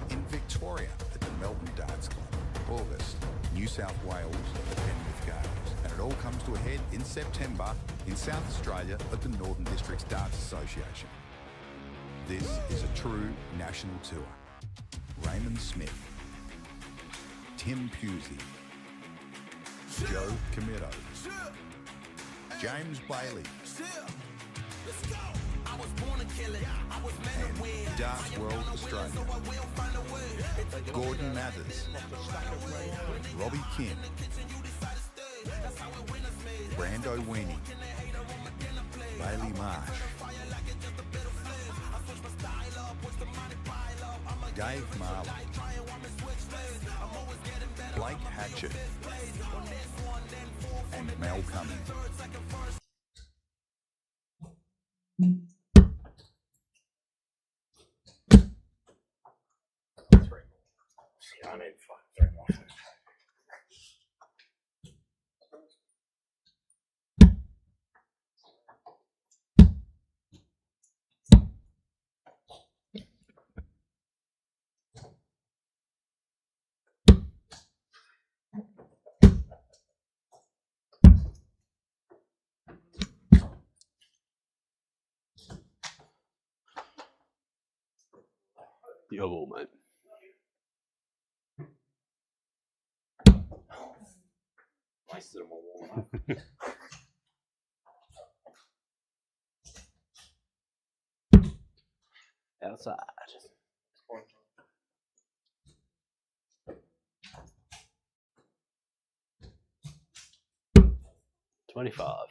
in Victoria at the Melbourne Darts Club. August, New South Wales at the Penrith Gardens. And it all comes to a head in September in South Australia at the Northern Districts Darts Association. This is a true national tour. Raymond Smith, Tim Pusey, Joe Comito, James Bailey, and Darts World Australia, Gordon Mathers, Robbie Kim, Brando Weenie, Bailey Marsh, Dave Marley, Blake Hatchett, and Mel Cummings. I need 3 more. Your ball, mate. Wasted them all. Outside. 25.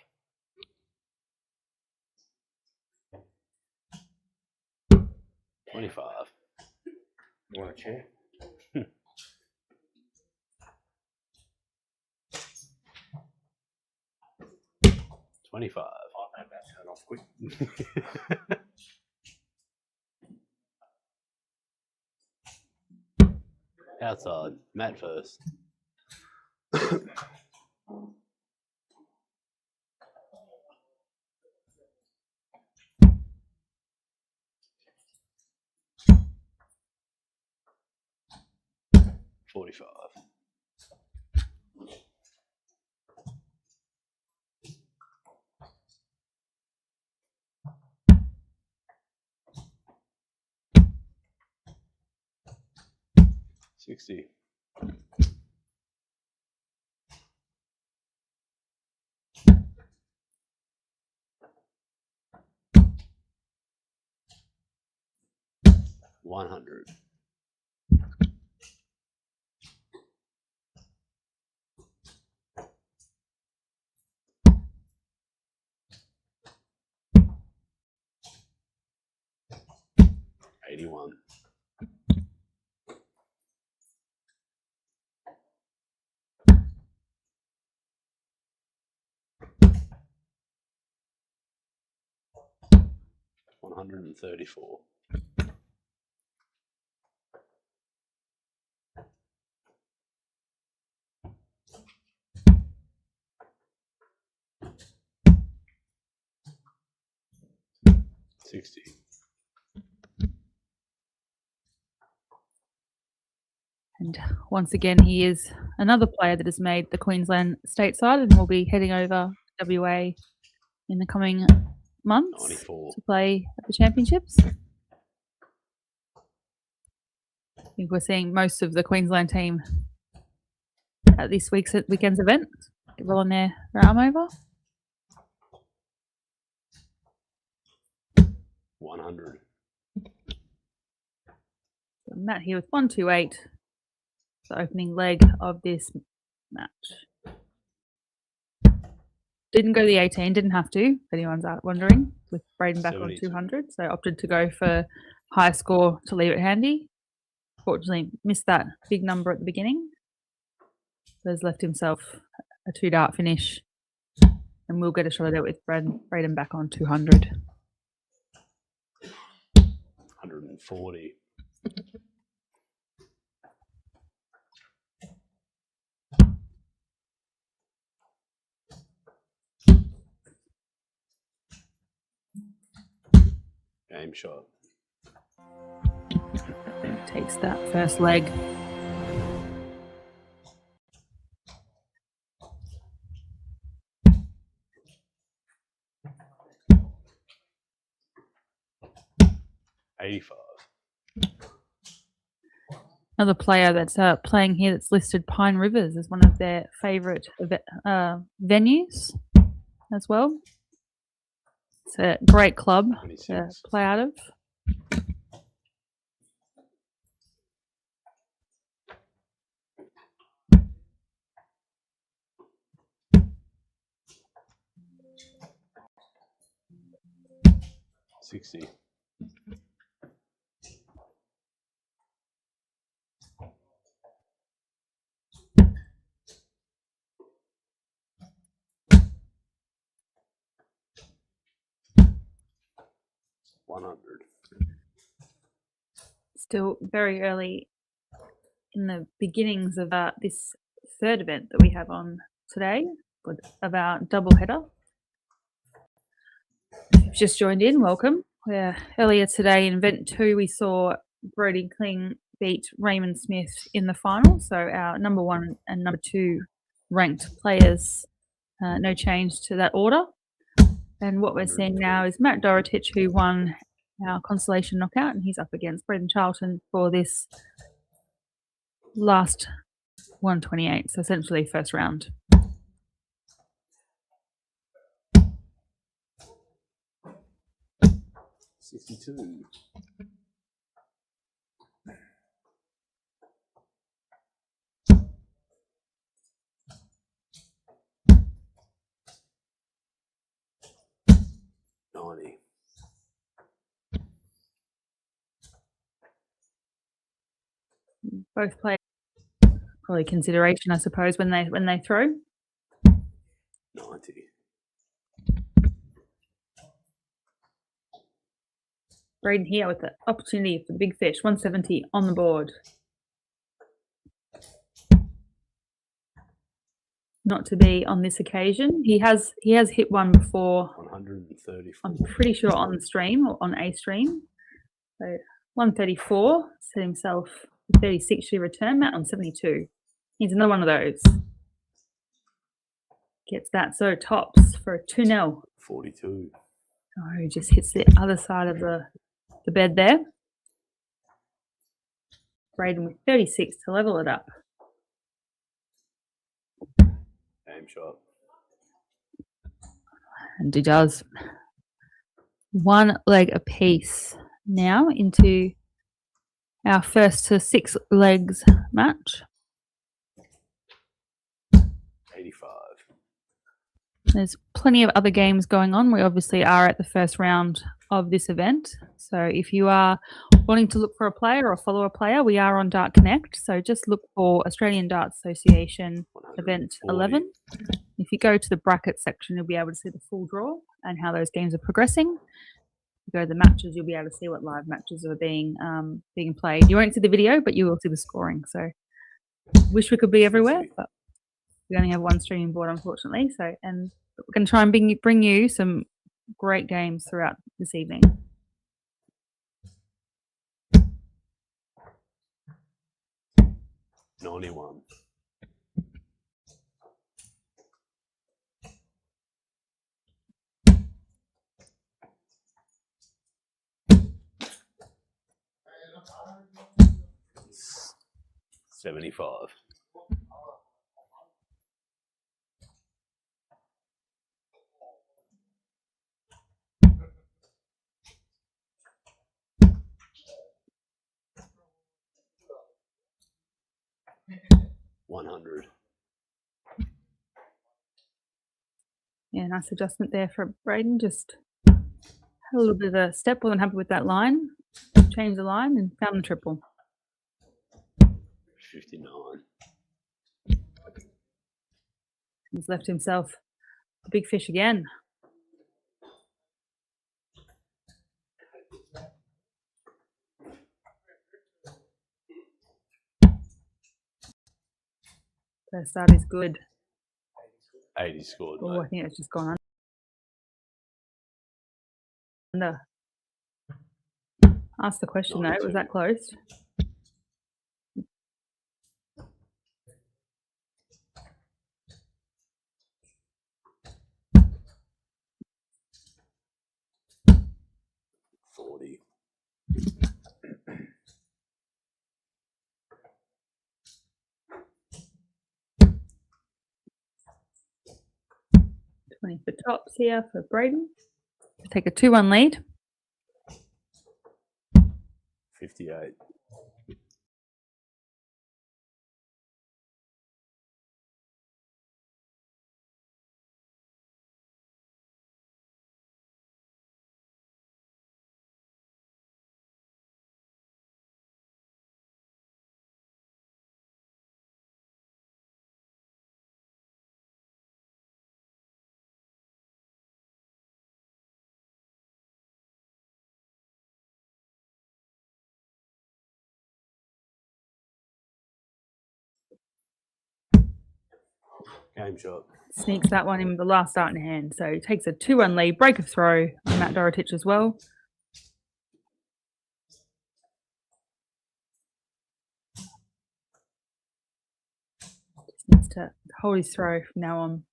You want a chair? 25. I'll make that turn off quick. Outside. Matt first. $45. $60. $100. $81. $134. $60. And once again, he is another player that has made the Queensland stateside and will be heading over to WA in the coming months 94. to play at the championships. I think we're seeing most of the Queensland team at this weekend's event, rolling their arm over. 100. So Matt here with 128, the opening leg of this match. Didn't go the 18, didn't have to, if anyone's out wondering, with Braden back on 72. 200. So opted to go for high score to leave it handy. Fortunately, missed that big number at the beginning. So has left himself a 2-dart finish. And we'll get a shot at it with Braden back on 200. 140. Game shot. Takes that first leg. $85. Another player that's playing here that's listed Pine Rivers as one of their favourite venues as well. It's a great club to 26. play out of. $60. $100. Still very early in the beginnings of this third event that we have on today, of our double header. If you've just joined in, welcome. Earlier today in event 2, we saw Brody Kling beat Raymond Smith in the final. So our number 1 and number 2 ranked players, no change to that order. And what we're seeing now is Matt Dorotich, who won our consolation knockout, and he's up against Brendan Charlton for this last 128, so essentially first round. $62. $90. Both players probably consideration, I suppose, when they throw. 90. Braden here with the opportunity for the big fish. 170 on the board. Not to be on this occasion. He has hit one before. 134. I'm pretty sure on the stream or on a stream. So 134. Set himself a 36 year return mat on 72. He's another one of those. Gets that, so tops for a 2-0. 42. Oh, he just hits the other side of the bed there. Braden with 36 to level it up. Game shot. And he does. One leg apiece now into our first to 6 legs match. 85. There's plenty of other games going on. We obviously are at the first round of this event. So if you are wanting to look for a player or follow a player, we are on Dart Connect. So just look for Australian Darts Association Event 11. If you go to the bracket section, you'll be able to see the full draw and how those games are progressing. If you go to the matches, you'll be able to see what live matches are being played. You won't see the video, but you will see the scoring. So wish we could be everywhere, but we only have one streaming board, unfortunately. So, and we're going to try and bring you some great games throughout this evening. $91. $75. $100. Yeah, nice adjustment there for Braden. Just had a little bit of a step. Wasn't happy with that line. Changed the line and found the triple. 59. He's left himself a big fish again. First start is good. 80 scored. Oh, I think it's just gone under. Ask the question though, was that close? $40. $20 for tops here for Braden. Take a 2-1 lead. 58. Game shot. Sneaks that one in with the last dart in hand. So he takes a 2-1 lead, break of throw on Matt Dorotich as well. Just needs to hold his throw from now on.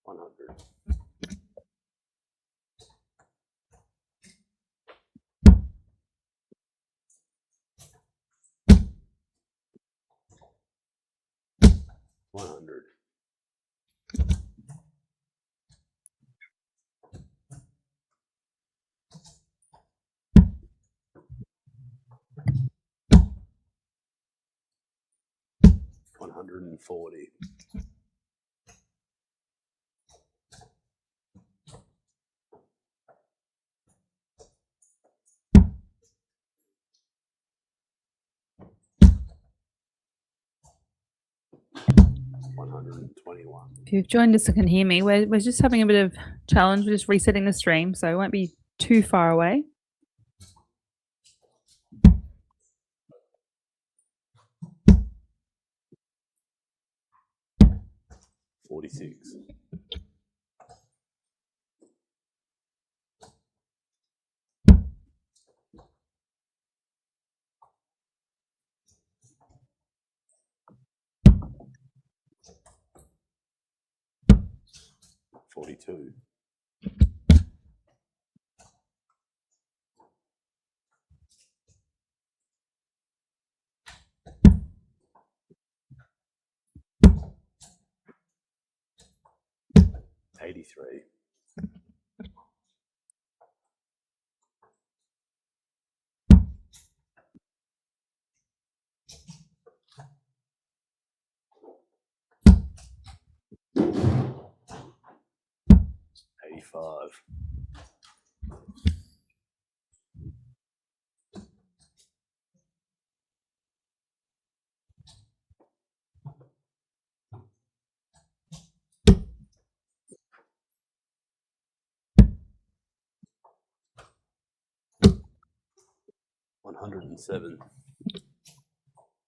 100. $100. $140. 121. If you've joined us and can hear me, we're just having a bit of challenge. We're just resetting the stream, so it won't be too far away. $46. $42. $83. $85. $107.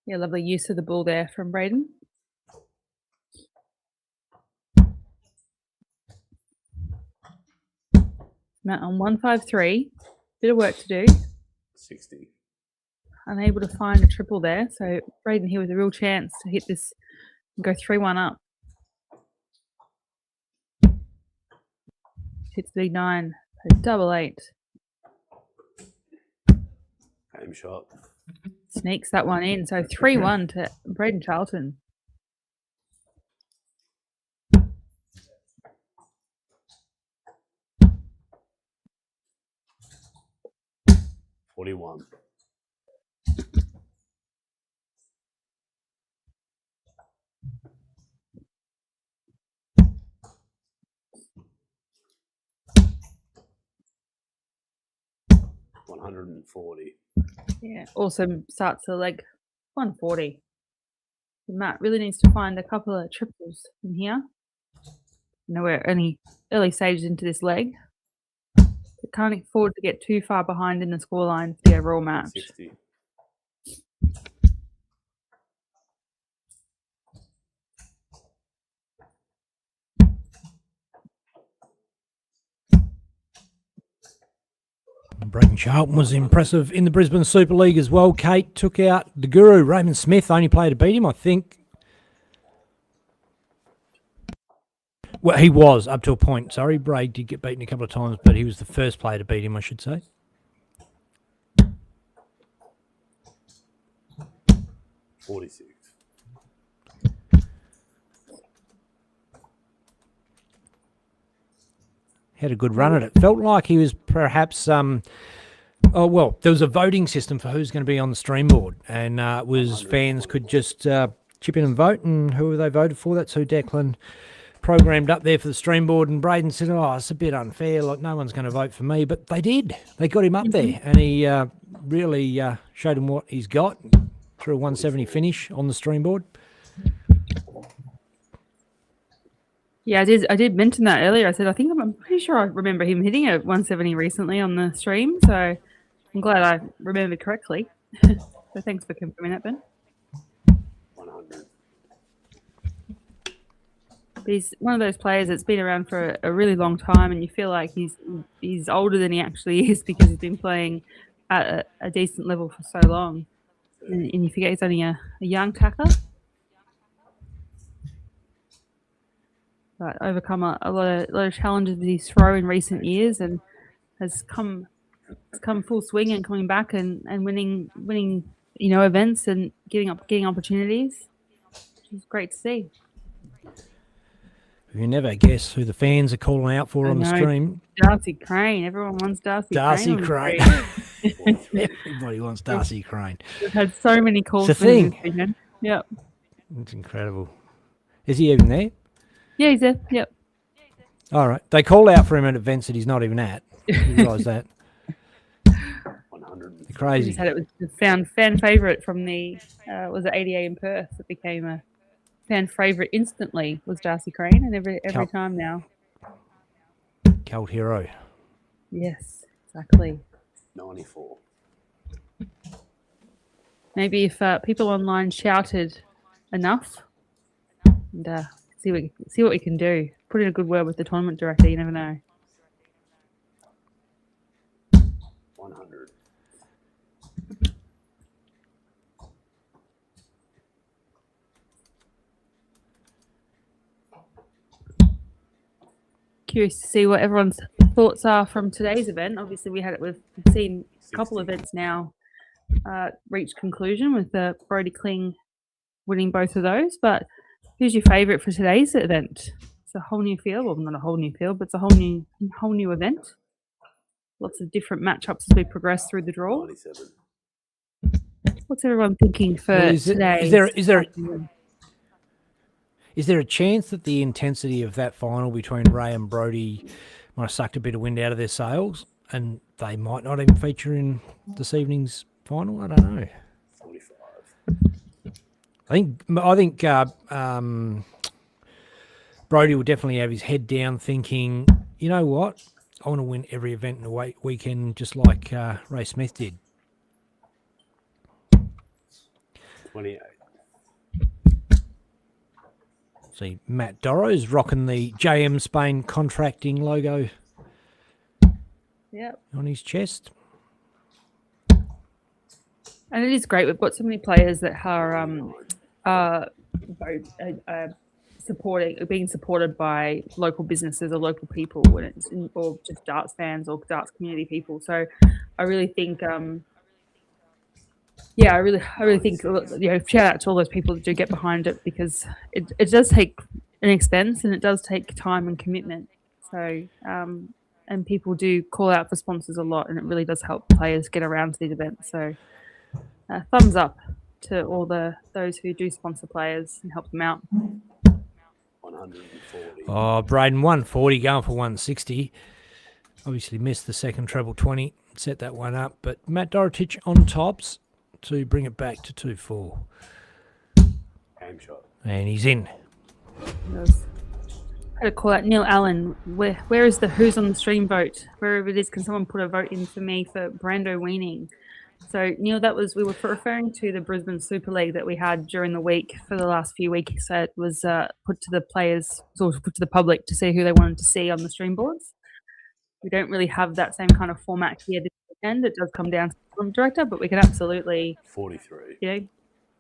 Yeah, lovely use of the ball there from Braden. Matt on 153. Bit of work to do. 60. Unable to find a triple there. So Braden here with a real chance to hit this and go 3-1 up. Hits the 9. Double 8. Game shot. Sneaks that one in. So 3-1 to Braden Charlton. $41. $140. Yeah, awesome start to the leg. 140. Matt really needs to find a couple of triples in here. You know, we're only early stages into this leg. We can't afford to get too far behind in the scoreline for the overall match. 60. Braden Charlton was impressive in the Brisbane Super League as well. Kate took out the guru, Raymond Smith, only player to beat him, I think. Well, he was up to a point. Sorry, Braid did get beaten a couple of times, but he was the first player to beat him, I should say. $46. Had a good run at it. Felt like he was perhaps there was a voting system for who's going to be on the stream board, and it was fans could just chip in and vote, and whoever they voted for, that's who Declan programmed up there for the stream board. And Braden said, "Oh, it's a bit unfair. Like no one's going to vote for me," but they did. They got him up there, and he really showed him what he's got through a 170 finish on the stream board. Yeah, I did mention that earlier. I said, I'm pretty sure I remember him hitting a 170 recently on the stream. So I'm glad I remembered correctly. So thanks for confirming that, Ben. 100. But he's one of those players that's been around for a really long time, and you feel like he's older than he actually is because he's been playing at a decent level for so long. And you forget he's only a young tacker. But overcome a lot of challenges with his throw in recent years, and has come full swing and coming back and winning events and getting opportunities, which is great to see. You never guess who the fans are calling out for on the stream. Darcy Crane. Everyone wants Darcy Crane. Everybody wants Darcy Crane. We've had so many calls. It's a thing. Yep. It's incredible. Is he even there? Yeah, he's there. Yep. All right. They call out for him at events that he's not even at. You realise that? 100. We Crazy. just had it was fan favourite from the was it ADA in Perth that became a fan favourite instantly was Darcy Crane, and every Cal- time now. Cult hero. Yes, exactly. 94. Maybe if people online shouted enough, and see what we can do. Put in a good word with the tournament director. You never know. 100. Curious to see what everyone's thoughts are from today's event. Obviously, we've seen a couple of events now reach conclusion with Brody Kling winning both of those. But who's your favourite for today's event? It's a whole new field. Well, not a whole new field, but it's a whole new event. Lots of different matchups as we progress through the draw. 97. What's everyone thinking for today? Is there a chance that the intensity of that final between Ray and Brody might have sucked a bit of wind out of their sails, and they might not even feature in this evening's final? I don't know. 45. I think Brody will definitely have his head down, thinking, you know what, I want to win every event in the weekend, just like Ray Smith did. 28. See, Matt Dorro's rocking the JM Spain contracting logo on his chest. And it is great. We've got so many players that are being supported by local businesses or local people, or just darts fans or darts community people. So I really think, I really think, shout out to all those people that do get behind it, because it does take an expense and it does take time and commitment. So, and people do call out for sponsors a lot, and it really does help players get around to these events. So, thumbs up to all those who do sponsor players and help them out. 140. Oh, Braden, 140 going for 160. Obviously missed the second treble 20, set that one up, but Matt Dorotich on tops to bring it back to 2-4. Game shot. And he's in. I had to call out Neil Allen. Where is the who's on the stream vote? Wherever it is, can someone put a vote in for me for Brando Weaning? So Neil, we were referring to the Brisbane Super League that we had during the week for the last few weeks. So it was put to the players, or put to the public to see who they wanted to see on the stream boards. We don't really have that same kind of format here this weekend. It does come down to the director, but we can absolutely 43.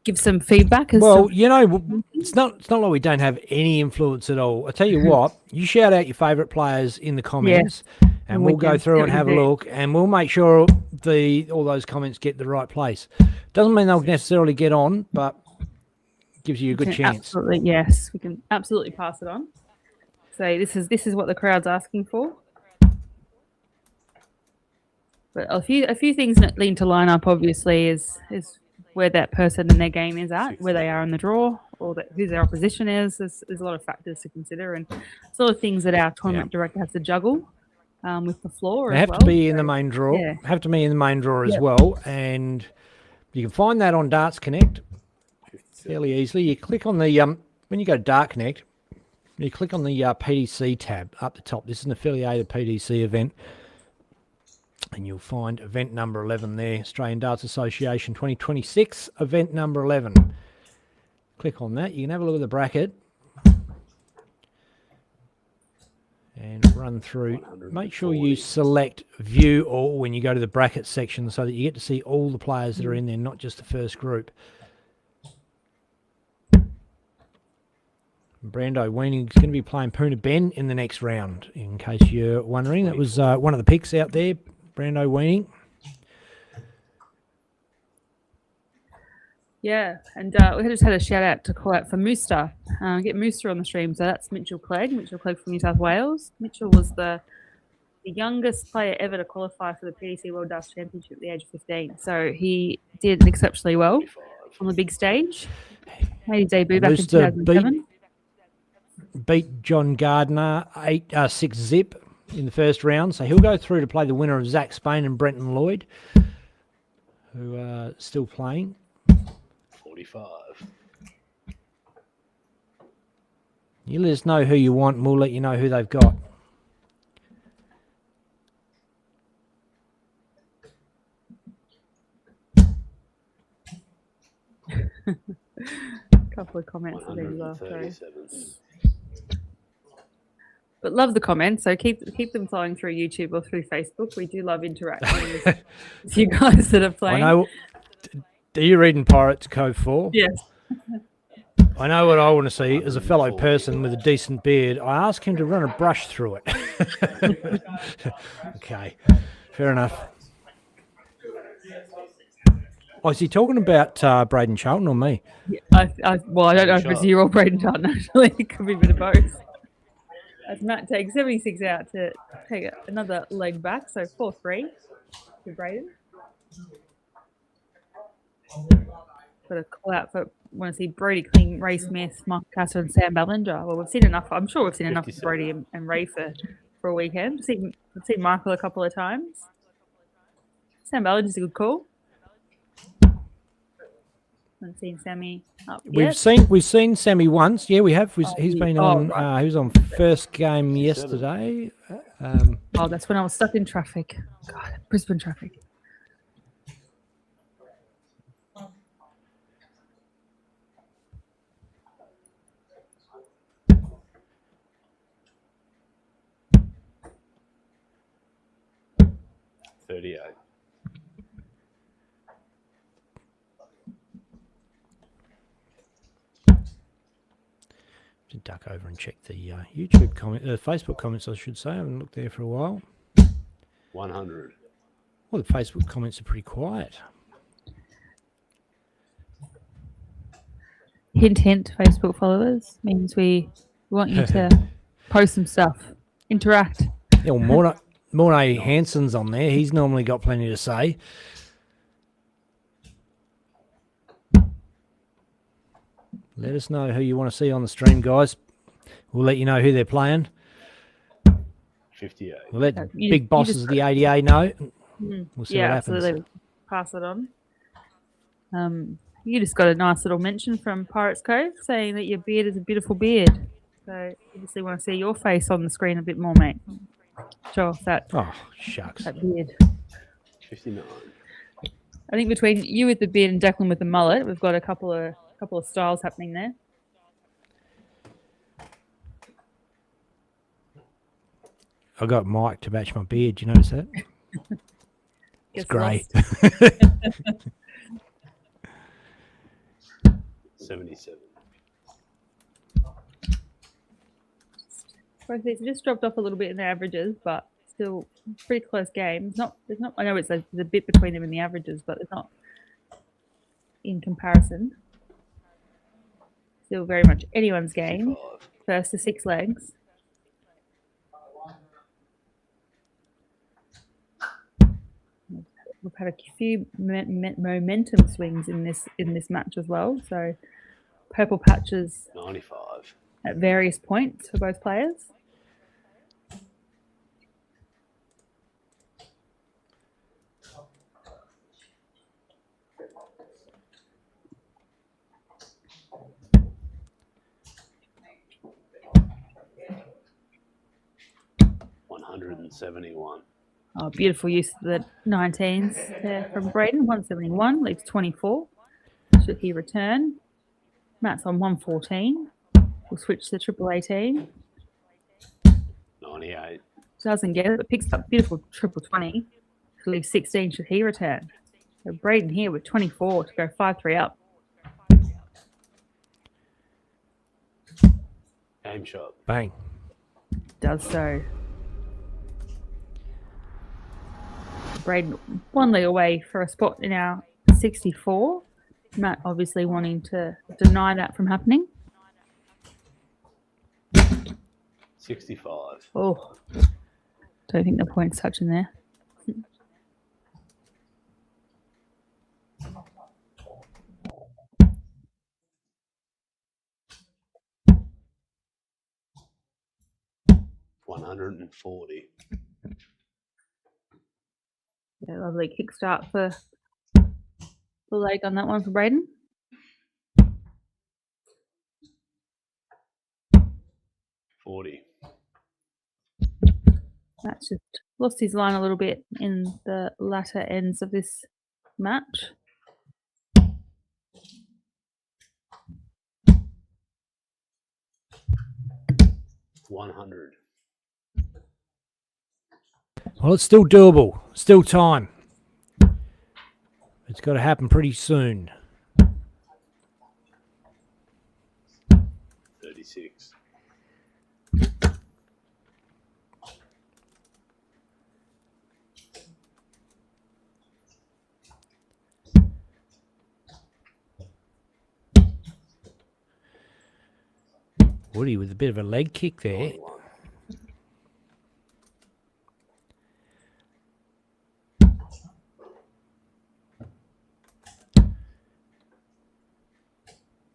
Give some feedback. It's not like we don't have any influence at all. I tell you what, you shout out your favourite players in the comments, and we'll go through and have a look, and we'll make sure all those comments get the right place. Doesn't mean they'll necessarily get on, but gives you a good chance. Absolutely, yes, we can absolutely pass it on. So this is what the crowd's asking for. But a few things that need to line up, obviously, is where that person in their game is at, where they are in the draw, or who their opposition is. There's a lot of factors to consider, and it's a lot of things that our tournament director has to juggle with the floor. They have to be in the main draw. Yeah. Have to be in the main draw as well, and you can find that on Darts Connect fairly easily. You click on the when you go to Dart Connect, you click on the PDC tab up the top. This is an affiliated PDC event. And you'll find event number 11 there, Australian Darts Association 2026, event number 11. Click on that. You can have a look at the bracket and run through. Make sure you select view all when you go to the bracket section so that you get to see all the players that are in there, not just the first group. Brando Weaning's going to be playing Poona Ben in the next round, in case you're wondering. That was one of the picks out there. Brando Weaning. Yeah, and we just had a shout out to call out for Mooster. Get Mooster on the stream. So that's Mitchell Clegg from New South Wales. Mitchell was the youngest player ever to qualify for the PDC World Darts Championship at the age of 15. So he did exceptionally well on the big stage. Made his debut back in 2007. Beat John Gardner 6-0 in the first round, so he'll go through to play the winner of Zach Spain and Brenton Lloyd, who are still playing. 45. You let us know who you want, and we'll let you know who they've got. Couple of comments there as well. Sorry. 137. But love the comments, so keep them flowing through YouTube or through Facebook. We do love interacting with you guys that are playing. I know. Are you reading Pirates Cove 4? Yes. I know what I want to see as a fellow person with a decent beard. I ask him to run a brush through it. Okay, fair enough. Oh, is he talking about Braden Charlton or me? Yeah, I don't know if it's you or Braden Charlton, actually. It could be a bit of both. As Matt takes 76 out to take another leg back, so 4-3 to Braden. Got a call out for, want to see Brody Kling, Ray Smith, Mark Casser, and Sam Ballinger. Well, we've seen enough. I'm sure we've seen enough of Brody and Ray for a weekend. We've seen Michael a couple of times. Sam Ballinger's a good call. Haven't seen Sammy up yet. We've seen Sammy once. Yeah, we have. He's been on. Right. He was on first game yesterday. That's when I was stuck in traffic. God, Brisbane traffic. To duck over and check the YouTube comment, Facebook comments, I should say. I haven't looked there for a while. 100. Well, the Facebook comments are pretty quiet. Hint, hint, Facebook followers means we want you to post some stuff, interact. Yeah, well, Mornay Hansen's on there. He's normally got plenty to say. Let us know who you want to see on the stream, guys. We'll let you know who they're playing. 58. We'll let big bosses of the ADA know. We'll see what happens. Absolutely. Pass it on. You just got a nice little mention from Pirates Cove saying that your beard is a beautiful beard. So obviously want to see your face on the screen a bit more, mate. Show off that. Oh, shucks. That beard. 59. I think between you with the beard and Declan with the mullet, we've got a couple of styles happening there. I got Mike to match my beard. You notice that? It's grey. 77. Both these just dropped off a little bit in the averages, but still pretty close games. There's not. I know there's a bit between them in the averages, but it's not in comparison. Still very much anyone's game. 55. First to 6 legs. We've had a few momentum swings in this match as well. So purple patches 95. at various points for both players. $171. Oh, beautiful use of the 19s there from Braden. 171 leaves 24. Should he return? Matt's on 114. We'll switch to triple 18. 98. Doesn't get it, but picks up beautiful triple 20. To leave 16 should he return. So Braden here with 24 to go 5-3 up. Aim shot. Bang. Does so. Braden 1 leg away for a spot in our 64. Matt obviously wanting to deny that from happening. 65. Oh, don't think the point's touching there. $140. Yeah, lovely kickstart for the leg on that one for Braden. 40. Matt's just lost his line a little bit in the latter ends of this match. 100. Well, it's still doable. Still time. It's got to happen pretty soon. 36. Woody with a bit of a leg kick there. 91.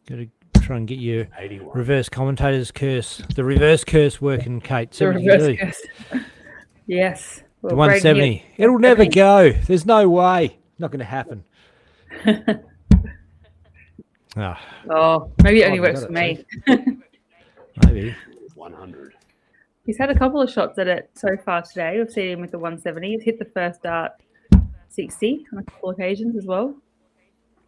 Got to try and get your 81. reverse commentator's curse. The reverse curse working, Kate. See The what you reverse do. curse. Yes. The Well, Braden 170. hit It'll never 70. go. There's no way. Not going to happen. Ah, Oh, maybe it only I've works got for it, me. maybe. 100. He's had a couple of shots at it so far today. We've seen him with the 170. He's hit the first dart 60 on a couple of occasions as well.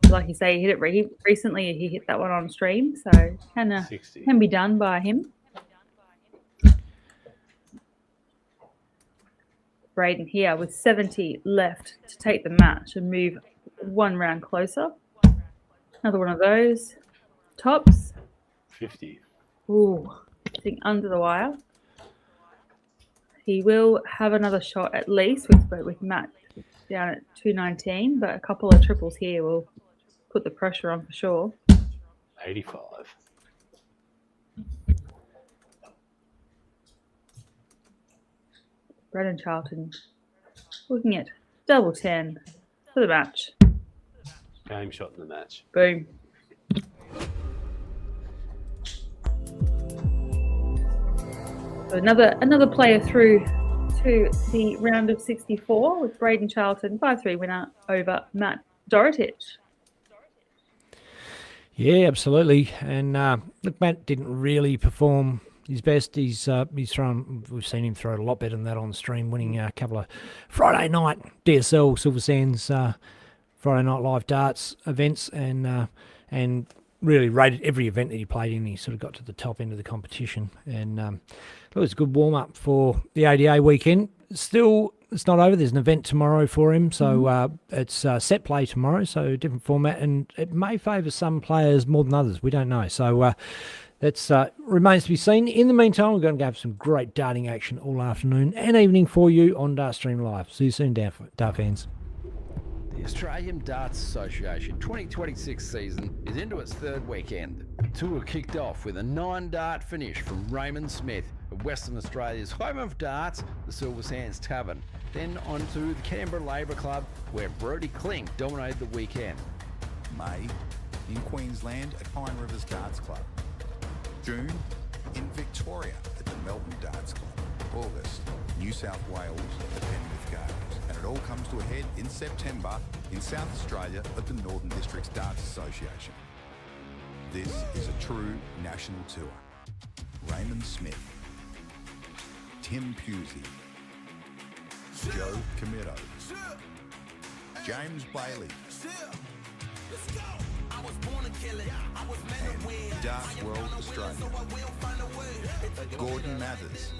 Like you say, he hit it recently. He hit that one on stream, so 60. can be done by him. Braden here with 70 left to take the match and move one round closer. Another one of those tops. 50. Ooh, I think under the wire. He will have another shot at least with Matt down at 219, but a couple of triples here will put the pressure on for sure. 85. Brendan Charlton looking at double 10 for the match. Game shot in the match. Boom. So another player through to the round of 64 with Braden Charlton, 5-3 winner over Matt Dorotich. Yeah, absolutely. And look, Matt didn't really perform his best. He's thrown. We've seen him throw it a lot better than that on stream, winning a couple of Friday night DSL Silver Sands Friday Night Live Darts events, and really rated every event that he played in. He sort of got to the top end of the competition, and it was a good warm up for the ADA weekend. Still, it's not over. There's an event tomorrow for him, so it's set play tomorrow, so different format, and it may favour some players more than others. We don't know, so that's remains to be seen. In the meantime, we're going to have some great darting action all afternoon and evening for you on Dartstream Live. See you soon, Dart fans. The Australian Darts Association 2026 season is into its third weekend. The tour kicked off with a 9-dart finish from Raymond Smith of Western Australia's home of darts, the Silver Sands Tavern. Then on to the Canberra Labour Club, where Brodie Klink dominated the weekend. May, in Queensland at Pine Rivers Darts Club. June, in Victoria at the Melbourne Darts Club. August, New South Wales at Penrith Gardens. And it all comes to a head in September in South Australia at the Northern Districts Darts Association. This is a true national tour. Raymond Smith, Tim Pusey, Joe Camito, James Bailey, and Darts World Australia, Gordon Mathers,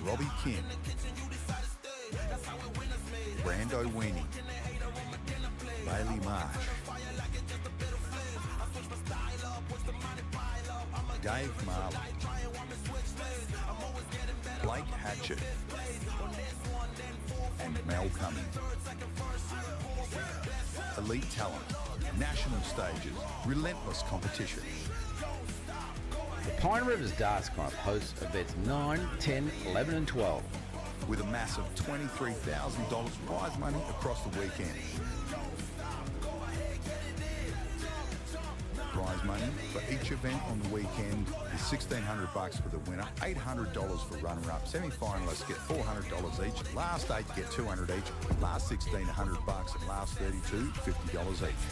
Robbie Kim, Brando Weenie, Bailey Marsh, Dave Marley, Blake Hatchett, and Mel Cummings. Elite talent, national stages, relentless competition. The Pine Rivers Darts Club hosts events 9, 10, 11 and 12. With a massive $23,000 prize money across the weekend. Prize money for each event on the weekend is $1,600 for the winner, $800 for runner-up. Semi-finalists get $400 each. Last 8 get $200 each. Last 16, $100, and last 32, $50 each.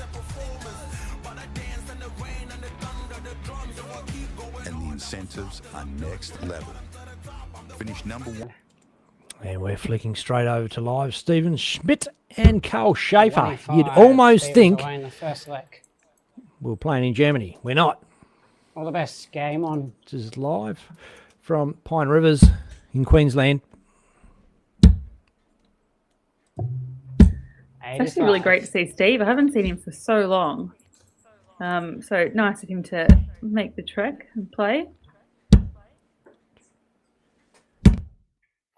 And the incentives are next level. Finish number 1. And we're flicking straight over to live. Stephen Schmidt and Carl Schaefer. 25, You'd almost Stevens think away in the first leg. we're playing in Germany. We're not. All the best. Game on. This is live from Pine Rivers in Queensland. It's actually really great to see Steve. I haven't seen him for so long. So nice of him to make the trek and play.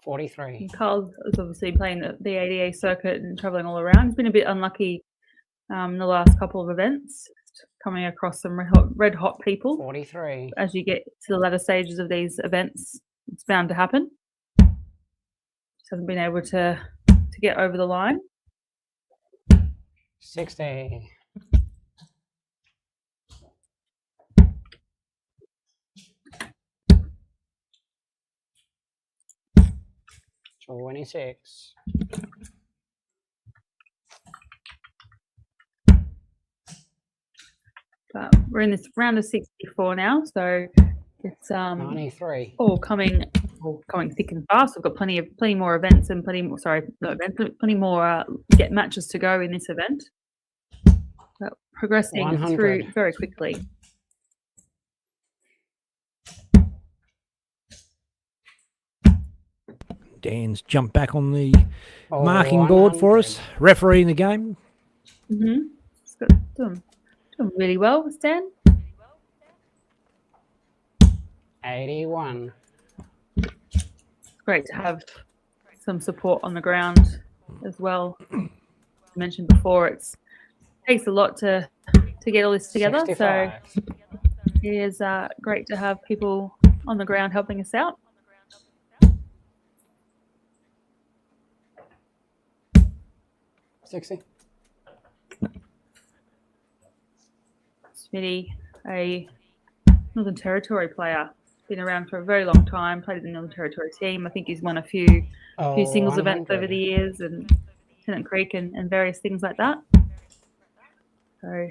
43. And Carl is obviously playing the ADA circuit and travelling all around. He's been a bit unlucky in the last couple of events, coming across some red hot people. 43. As you get to the latter stages of these events, it's bound to happen. Just hasn't been able to get over the line. 60. 26. But we're in this round of 64 now, so it's 93. all coming thick and fast. We've got plenty more events and plenty more get matches to go in this event. But progressing 100. through very quickly. Dan's jumped back on the Oh, marking board for us. Refereeing the game. Doing really well, Stan. 81. It's great to have some support on the ground as well. I mentioned before, it takes a lot to get all this together. 65. So it is great to have people on the ground helping us out. 60. Smitty, a Northern Territory player, been around for a very long time, played in the Northern Territory team. I think he's won a few singles events over the years and Tennant Creek and various things like that. So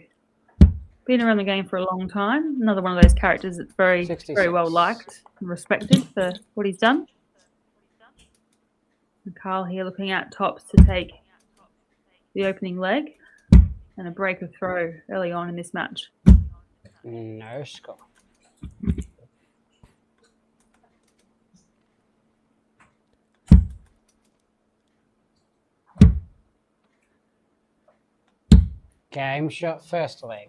been around the game for a long time. Another one of those characters that's very well liked and respected for what he's done. And Carl here looking at tops to take the opening leg and a break of throw early on in this match. No score. Game shot first leg.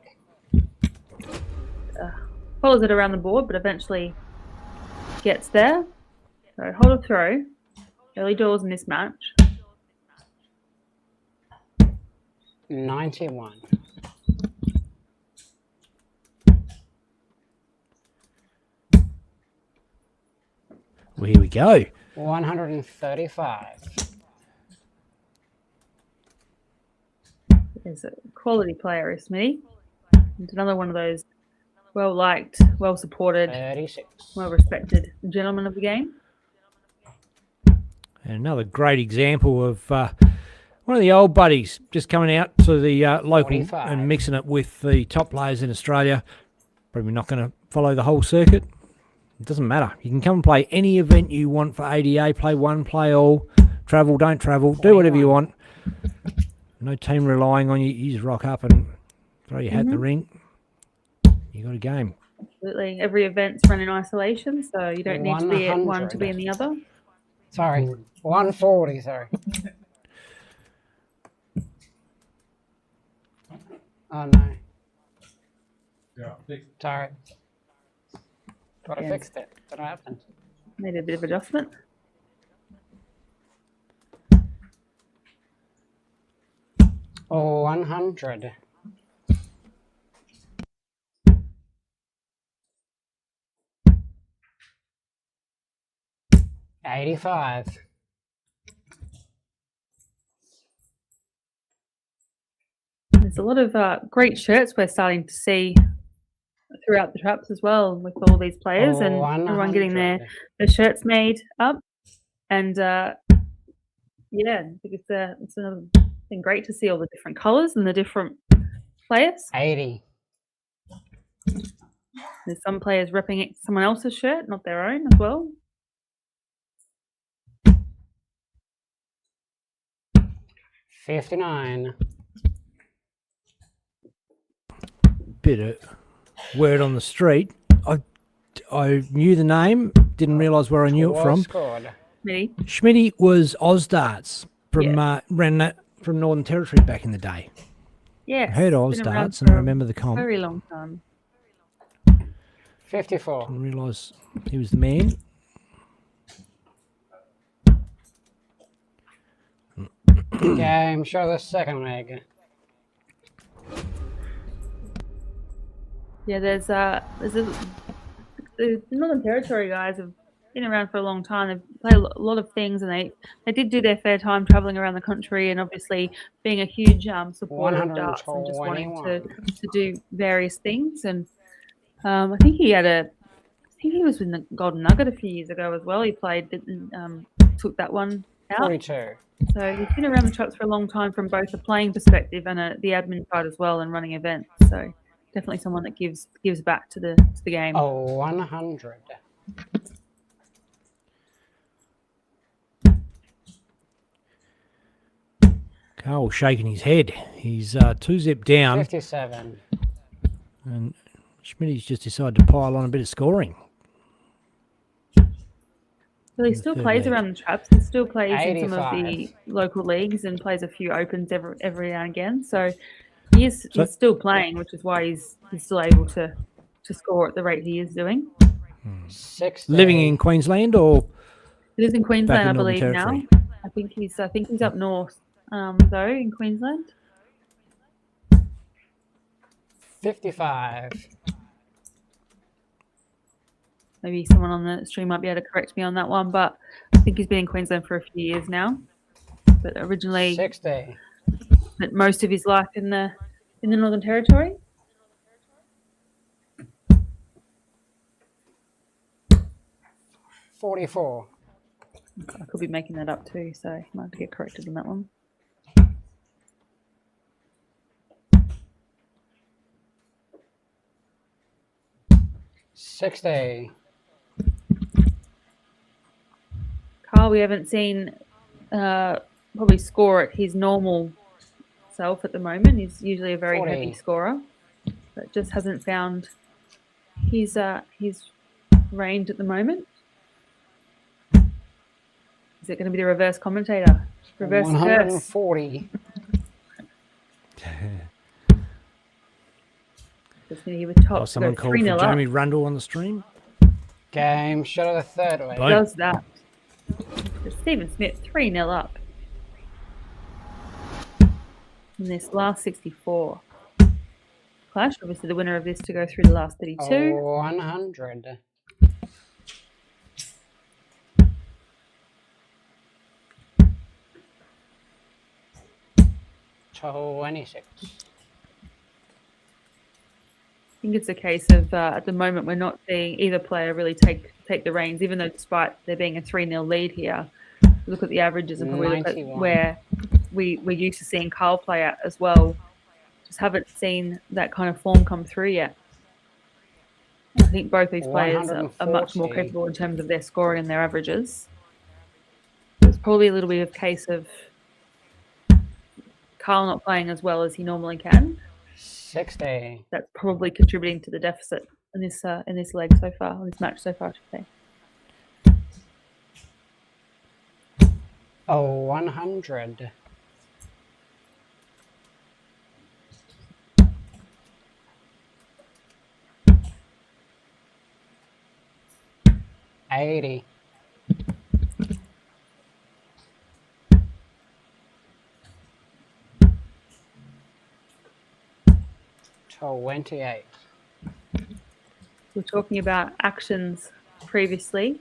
Follows it around the board, but eventually gets there. So hold a throw. Early doors in this match. 91. Well, here we go. 135. Is a quality player, is Smitty. And another one of those well-liked, well-supported, 36. well-respected gentlemen of the game. And another great example of one of the old buddies just coming out to the local 45. and mixing it with the top players in Australia. Probably not going to follow the whole circuit. It doesn't matter. You can come and play any event you want for ADA. Play one, play all. Travel, don't travel. Do whatever you want. No team relying on you. You just rock up and throw your hat in the ring. You got a game. Absolutely. Every event's run in isolation, so you don't need to be at one to be in the other. Sorry. 140, sorry. Oh no. Yeah. Sorry. Got to Yes. fix it. What happened? Made a bit of adjustment. Oh, 100. $85. There's a lot of great shirts we're starting to see throughout the traps as well with all these players and everyone getting their shirts made up. And yeah, I think it's another thing great to see all the different colours and the different players. 80. There's some players repping someone else's shirt, not their own as well. 59. Bit of word on the street. I knew the name, didn't realise where I knew it from. Scored. Smitty. Schmitty was Ausdarts from Yeah. ran that from Northern Territory back in the day. Yes. I heard been around Ausdarts and I for a remember the comp. Very long time. 54. Didn't realise he was the man. Game, show the second leg. Yeah, the Northern Territory guys have been around for a long time. They've played a lot of things, and they did do their fair time traveling around the country, and obviously being a huge supporter of darts and just wanting to do various things. And I think he was in the Golden Nugget a few years ago as well. He played, took that one out. 42. So he's been around the traps for a long time from both a playing perspective and the admin side as well, and running events. So definitely someone that gives back to the game. Oh, 100. Carl shaking his head. He's 2-zip down, 57. and Schmitty's just decided to pile on a bit of scoring. So he still third plays leg. around the traps. He still plays in some of 85. the local leagues and plays a few opens every now and again. So he's still playing, which is why he's still able to score at the rate he is doing. 60. Living in Queensland or He lives in Queensland, in I Northern believe now. Territory? I think he's up north, though, in Queensland. 55. Maybe someone on the stream might be able to correct me on that one, but I think he's been in Queensland for a few years now. But originally 60. spent most of his life in the Northern Territory. 44. I could be making that up too, so I might have to get corrected on that one. $60. Carl, we haven't seen probably score at his normal self at the moment. He's usually a very 40. heavy scorer, but just hasn't found his range at the moment. Is it going to be the reverse commentator? Reverse curse. 140. Just going to give a top. Oh, someone go called for 3-0 up. Jamie Rundle on the stream. Game, show the third leg. Boom. Does that. So Stephen Smith 3-0 up in this last 64. Clash, obviously the winner of this to go through the last 32. Oh, 100. $26. I think it's a case of at the moment we're not seeing either player really take the reins, even though despite there being a 3-0 lead here. Look at the averages and probably look at 91. where we're used to seeing Carl play at as well. Just haven't seen that kind of form come through yet. I think both these players are much more 140. capable in terms of their scoring and their averages. It's probably a little bit of case of Carl not playing as well as he normally can. 60. That's probably contributing to the deficit in this leg so far, in this match so far, I should say. Oh, 100. $80. $28. We were talking about actions previously.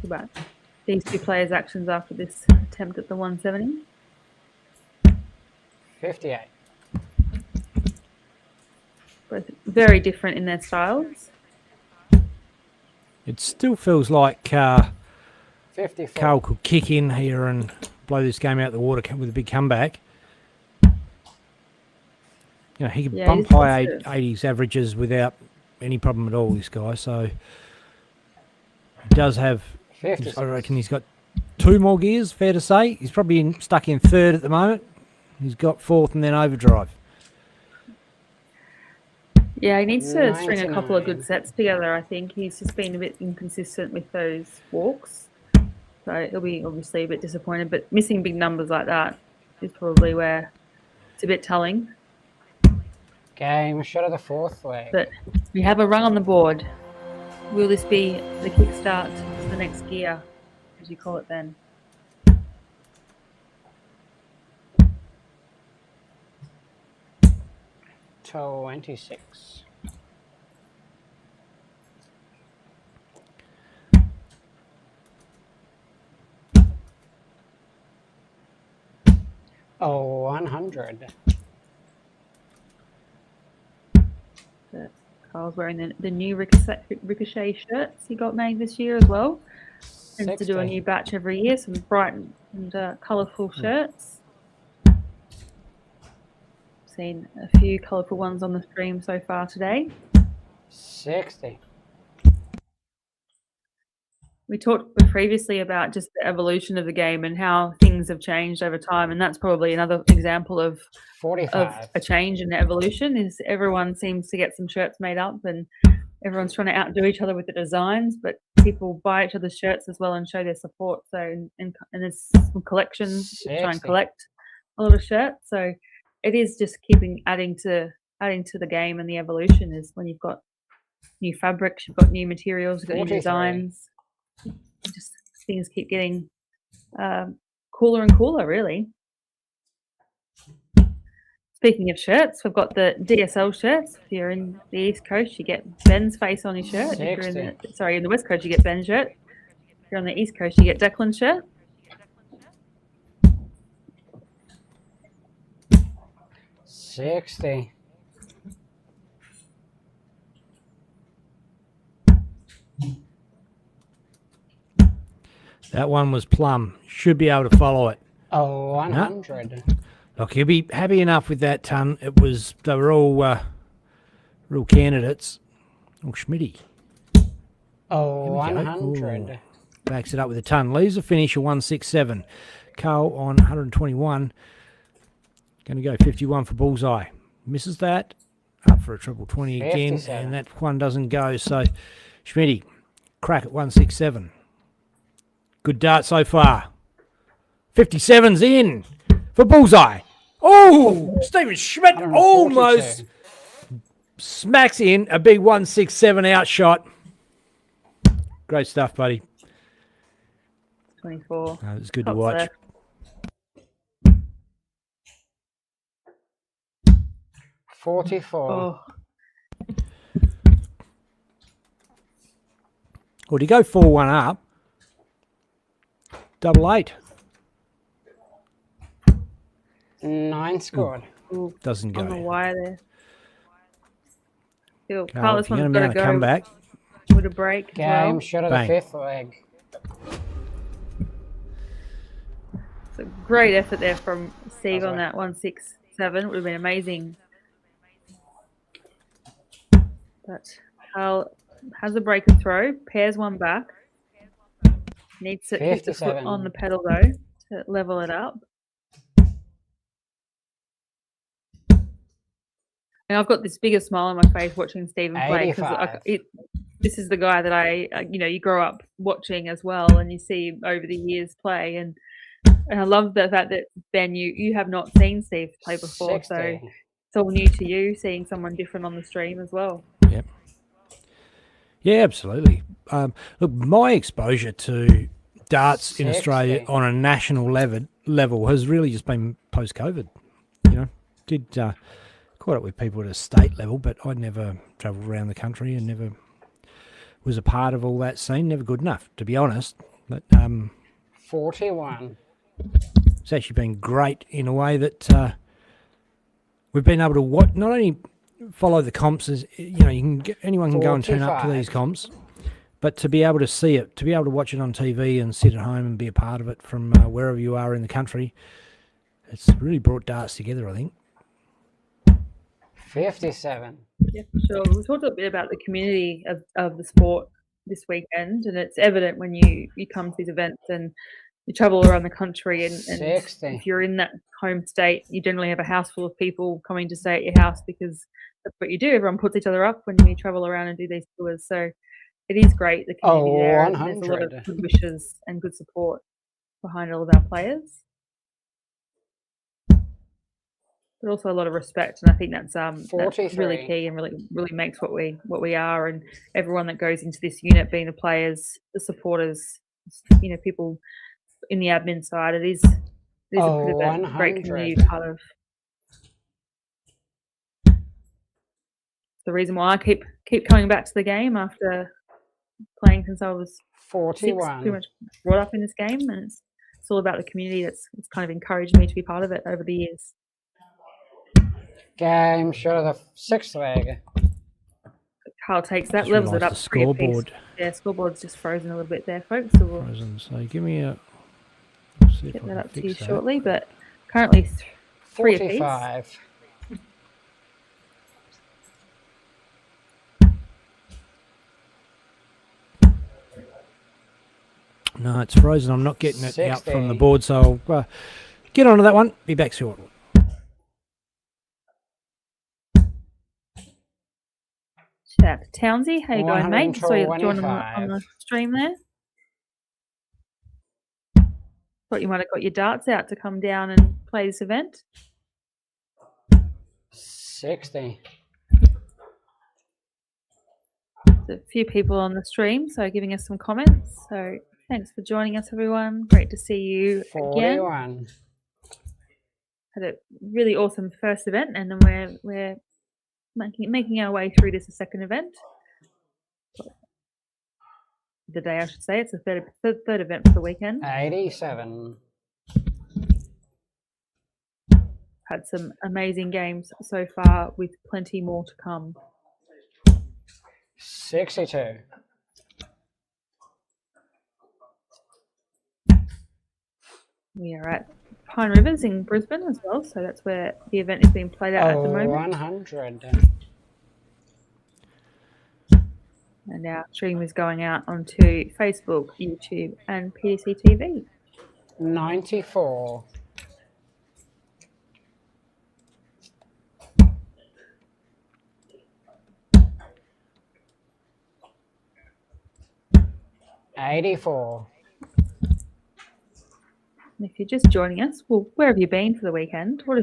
About these two players' actions after this attempt at the 170. 58. Both very different in their styles. It still feels like 54. Carl could kick in here and blow this game out the water with a big comeback. You know, he could Yeah, bump he's high positive. 80s averages without any problem at all, this guy. So he does have, 56. I reckon he's got 2 more gears, fair to say. He's probably stuck in 3rd at the moment. He's got 4th and then overdrive. Yeah, he needs to string a couple of 99. good sets together. I think he's just been a bit inconsistent with those walks. So he'll be obviously a bit disappointed, but missing big numbers like that is probably where it's a bit telling. Game shot of the 4th leg. But we have a rung on the board. Will this be the kickstart to the next gear, as you call it then? $26. Oh, 100. But Carl's wearing the new Ricochet shirts he got made this year as well. Tends to do a 60. new batch every year, some bright and colourful shirts. Seen a few colourful ones on the stream so far today. 60. We talked previously about just the evolution of the game and how things have changed over time, and that's probably another example of 45. a change in evolution. Is everyone seems to get some shirts made up, and everyone's trying to outdo each other with the designs, but people buy each other's shirts as well and show their support. So and there's some collections that try and 60. collect a lot of shirts. So it is just keeping adding to the game, and the evolution is when you've got new fabrics, you've got new materials, you've got new 43. designs. Just things keep getting cooler and cooler, really. Speaking of shirts, we've got the DSL shirts. If you're in the East Coast, you get Ben's face on your shirt. If you're in the West Coast, you get Ben's shirt. If you're on the East Coast, you get Declan's shirt. 60. That one was plum. Should be able to follow it. Oh, 100. Look, he'll be happy enough with that ton. They were all real candidates. Oh, Schmitty. Oh, Here we go. 100. Ooh. Backs it up with a ton. Leaves a finish of 167. Carl on 121. Going to go 51 for bullseye. Misses that. Up for a triple 20 again. 57. And that one doesn't go. So, Schmitty, crack at 167. Good dart so far. 57's in for bullseye. Oh, Stephen Schmidt 142. almost smacks in a big 167 outshot. Great stuff, buddy. 24. It was good to Tops watch. there. 44. Oh, Well, to go 4-1 up, 88. 9 scored. ooh, Doesn't on the go. wire there. Feel Carl, Carlos if you're one's going to be got to able to come go back, with a break as Game well. shot of Bang. the 5th leg. It's a great effort there from Steve That's on right. that 167. It would have been amazing. But Carl has a break and throw, pairs one back. Needs to keep the foot 57. on the pedal though to level it up. And I've got this bigger smile on my face watching Stephen play because 85. this is the guy that you grow up watching as well, and you see him over the years play, and I love the fact that Ben, you have not seen Steve play before, 60. so it's all new to you, seeing someone different on the stream as well. Yep. Yeah, absolutely. Look, my exposure to darts in 60. Australia on a national level has really just been post-COVID. You know, did caught up with people at a state level, but I never travelled around the country and never was a part of all that scene. Never good enough, to be honest. But 41. it's actually been great in a way that we've been able to watch, not only follow the comps as anyone can go and turn up to 45. these comps, but to be able to see it, to be able to watch it on TV and sit at home and be a part of it from wherever you are in the country, it's really brought darts together, I think. 57. Yeah, for sure. We talked a bit about the community of the sport this weekend, and it's evident when you come to these events and you travel around the country, and 60. if you're in that home state, you generally have a house full of people coming to stay at your house because that's what you do. Everyone puts each other up when we travel around and do these tours. So it is great, the community there. And there's a lot of 100. good wishes and good support behind all of our players. But also a lot of respect, and I think that's really key and really makes what we are, and everyone that goes into this unit, being the players, the supporters, people in the admin side. It is a bit of a great community part of. The reason why I keep coming back to the game after playing since I was 41. 6, pretty much brought up in this game, and it's all about the community. It's kind of encouraged me to be part of it over the years. Game shot of the 6th leg. Carl takes that, Just levels it realised up. the 3 apiece. scoreboard. Yeah, scoreboard's just frozen a little bit there, folks. So we'll Frozen. So give me a. See if get I that can up to you fix that. shortly. But currently 3 apiece. 45. No, it's frozen. I'm not getting it out from the 60. board, so I'll get onto that one. Be back shortly. Shout out to Townsy. How you going, mate? Saw you join on the stream there. Thought you might have got your darts out to come down and play this event. 60. There's a few people on the stream, so giving us some comments. So thanks for joining us, everyone. Great to see you again. 41. Had a really awesome first event, and then we're making our way through this second event. The day, I should say. It's the third event for the weekend. 87. Had some amazing games so far, with plenty more to come. 62. We are at Pine Rivers in Brisbane as well, so that's where the event is being played out at the moment. 100. And our stream is going out onto Facebook, YouTube, and PDC TV. 94. $84. And if you're just joining us, well, where have you been for the weekend? What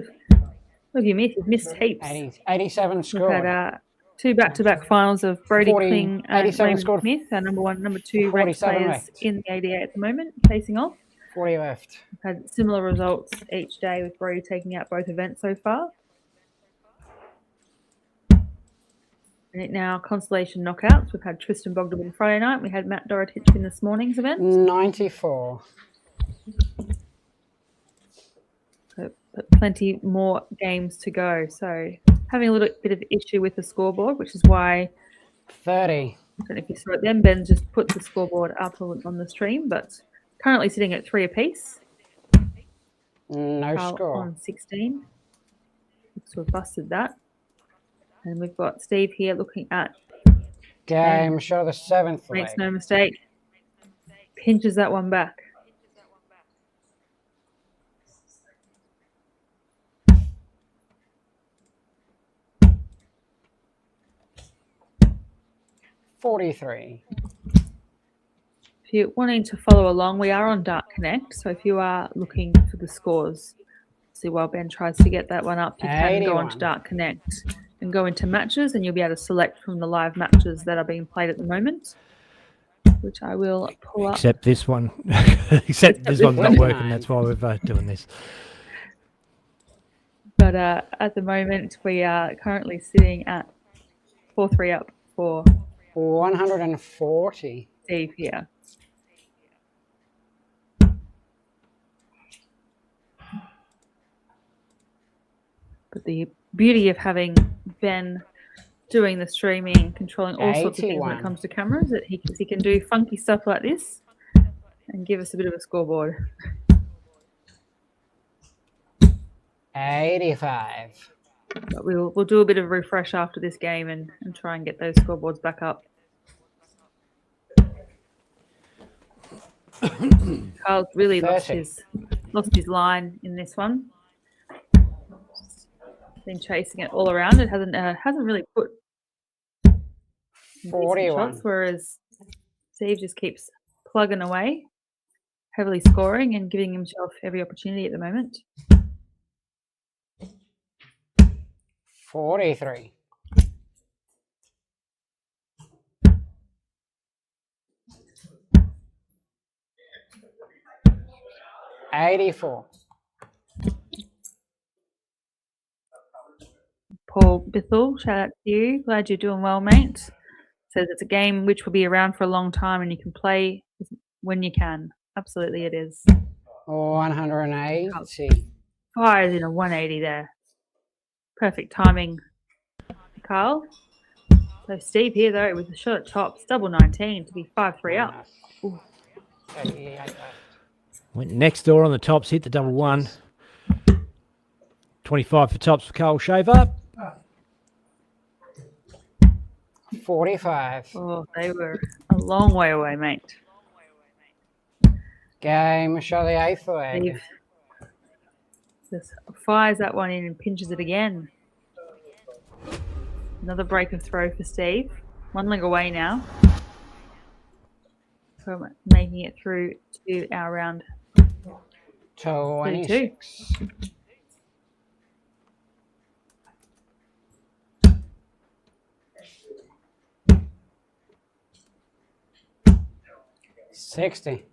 have you missed? You've missed heaps. 87 We've scored. had 2 back-to-back finals of Brody 40, Kling and 87 Raymond scored. Smith, our number 1, number 2 ranked 47 players left. in the ADA at the moment, facing off. 40 left. We've had similar results each day, with Brody taking out both events so far. And it now consolation knockouts. We've had Tristan Bogdan Friday night. We had Matt Dorotich in this morning's event. 94. But plenty more games to go. So having a little bit of issue with the scoreboard, which is why 30. I don't know if you saw it then. Ben just put the scoreboard up on the stream, but currently sitting at 3 apiece. No Carl score. on 16. Looks to have busted that. And we've got Steve here looking at Game shot of the 7th leg. makes no mistake. Pinches that one back. $43. If you're wanting to follow along, we are on Dart Connect. So if you are looking for the scores, see while Ben tries to get that one up, you can go onto 81. Dart Connect and go into matches, and you'll be able to select from the live matches that are being played at the moment, which I will pull up. Except this one. Except this one's not working. That's why we're doing this. But at the moment, we are currently sitting at 4-3 up for 140. Steve here. But the beauty of having Ben doing the streaming, controlling all sorts of things when it 81. comes to cameras, that he can do funky stuff like this and give us a bit of a scoreboard. 85. But we'll do a bit of a refresh after this game and try and get those scoreboards back up. Carl's really lost 30. his line in this one. Been chasing it all around. It hasn't really put decent 41. shots, whereas Steve just keeps plugging away, heavily scoring and giving himself every opportunity at the moment. 43. 84. Paul Bithell, shout out to you. Glad you're doing well, mate. Says it's a game which will be around for a long time and you can play when you can. Absolutely it is. 180. Fires in a 180 there. Perfect timing, Carl. So Steve here though with the shot at tops, double 19 to be 5-3 up. Ooh. 88. Went next door on the tops, hit the double one. 25 for tops for Carl Shaver. 45. Oh, they were a long way away, mate. Game, show the eighth leg. Steve just fires that one in and pinches it again. Another break of throw for Steve. One leg away now from making it through to our round 32. 26. 60.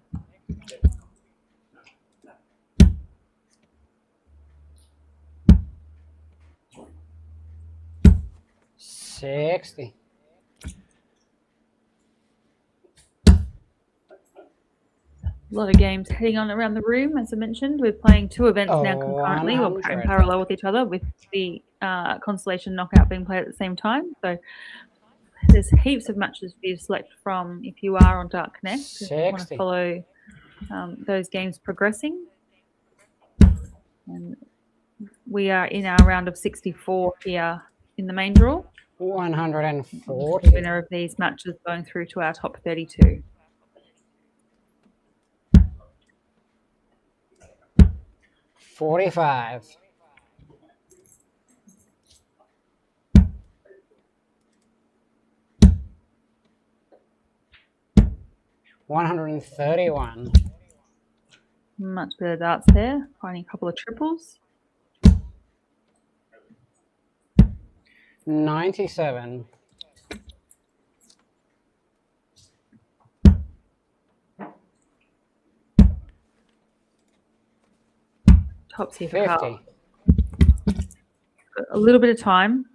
60. A lot of games heading on around the room, as I mentioned. We're playing two events now concurrently, or in 100. parallel with each other, with the Constellation Knockout being played at the same time. So there's heaps of matches for you to select from if you are on Dark Connect. If you want to 60. follow those games progressing. And we are in our round of 64 here in the main draw. 140. The winner of these matches going through to our top 32. 45. 131. Much better darts there. Finding a couple of triples. 97. 'Tops here for Carl. 50. A little bit of time.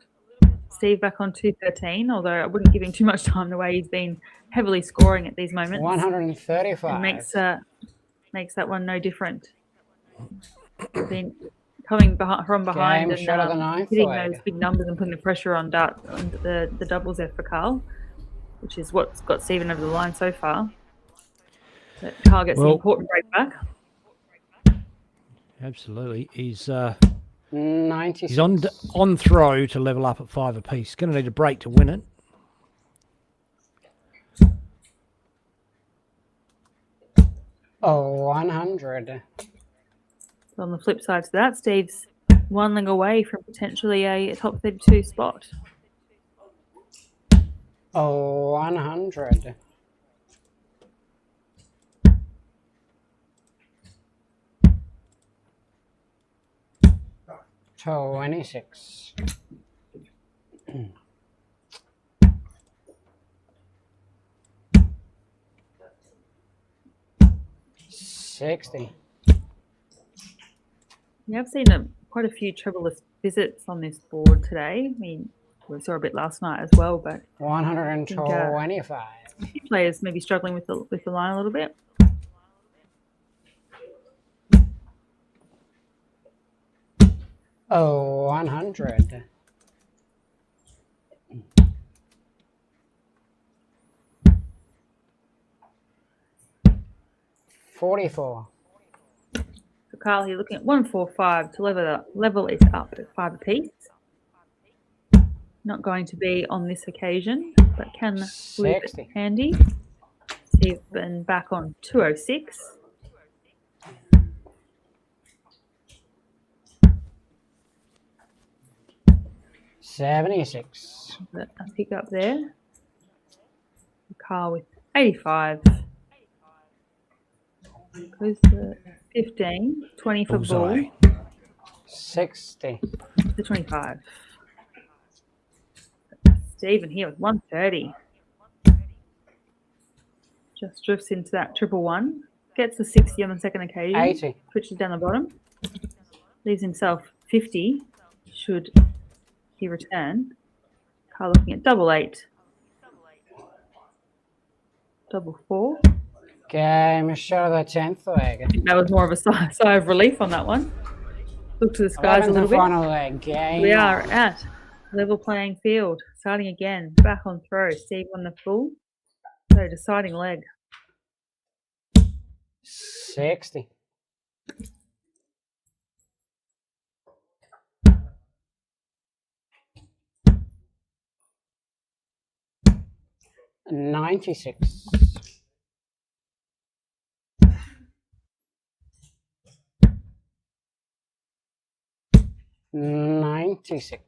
Steve back on 213, although I wouldn't give him too much time the way he's been heavily scoring at these moments. 135. It makes that one no different. Been coming from behind Game shot of the and ninth hitting leg. those big numbers and putting the pressure on the doubles there for Carl, which is what's got Stephen over the line so far. So Carl gets the important break back. Absolutely. He's 96. he's on throw to level up at 5 apiece. Going to need a break to win it. Oh, 100. So on the flip side to that, Steve's one leg away from potentially a top 32 spot. Oh, 100. 26. 60. Yeah, I've seen quite a few troubleless visits on this board today. I mean, we saw a bit last night as well, but 125. a few players maybe struggling with the line a little bit. Oh, 100. 44. So Carl, you're looking at 145 to level it up at 5 apiece. Not going to be on this occasion, but can live 60. handy. Stephen back on 206. $76. A pick up there. Carl with 85. Goes to 15. 20 for Bullseye. Bull. 60. To 25. Stephen here with 130. Just drifts into that 111. Gets the 60 on the second occasion. 80. Switches down the bottom. Leaves himself 50. Should he return? Carl looking at 88. 4. Game shot of the 10th leg. I think that was more of a sigh of relief on that one. Look to the skies a 11th little and bit. final leg. Game We are on. at level playing field. Starting again. Back on throw. Steve on the full. So deciding leg. 60. $96. $96.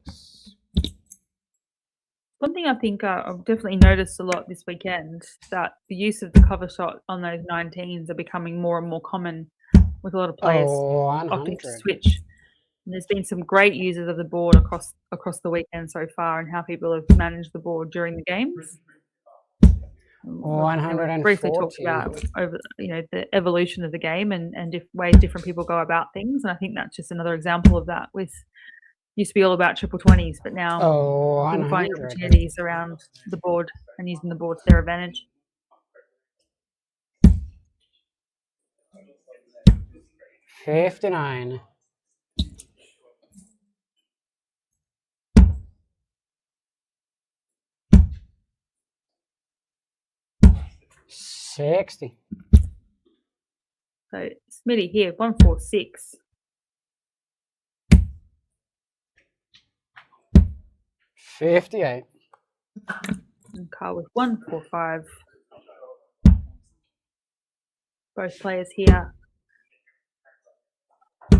One thing I think I've definitely noticed a lot this weekend, that the use of the cover shot on those 19s are becoming more and more common with a lot of players opting 100. to switch. And there's been some great users of the board across the weekend so far, and how people have managed the board during the games. We briefly talked about the evolution of the game and ways different people go about things, and I think that's just another example of that. With used to be all about triple 20s, but now people finding 100. opportunities around the board and using the board to their advantage. $59. $60. So Smitty here, 146. $58. And Carl with 145. Both players here.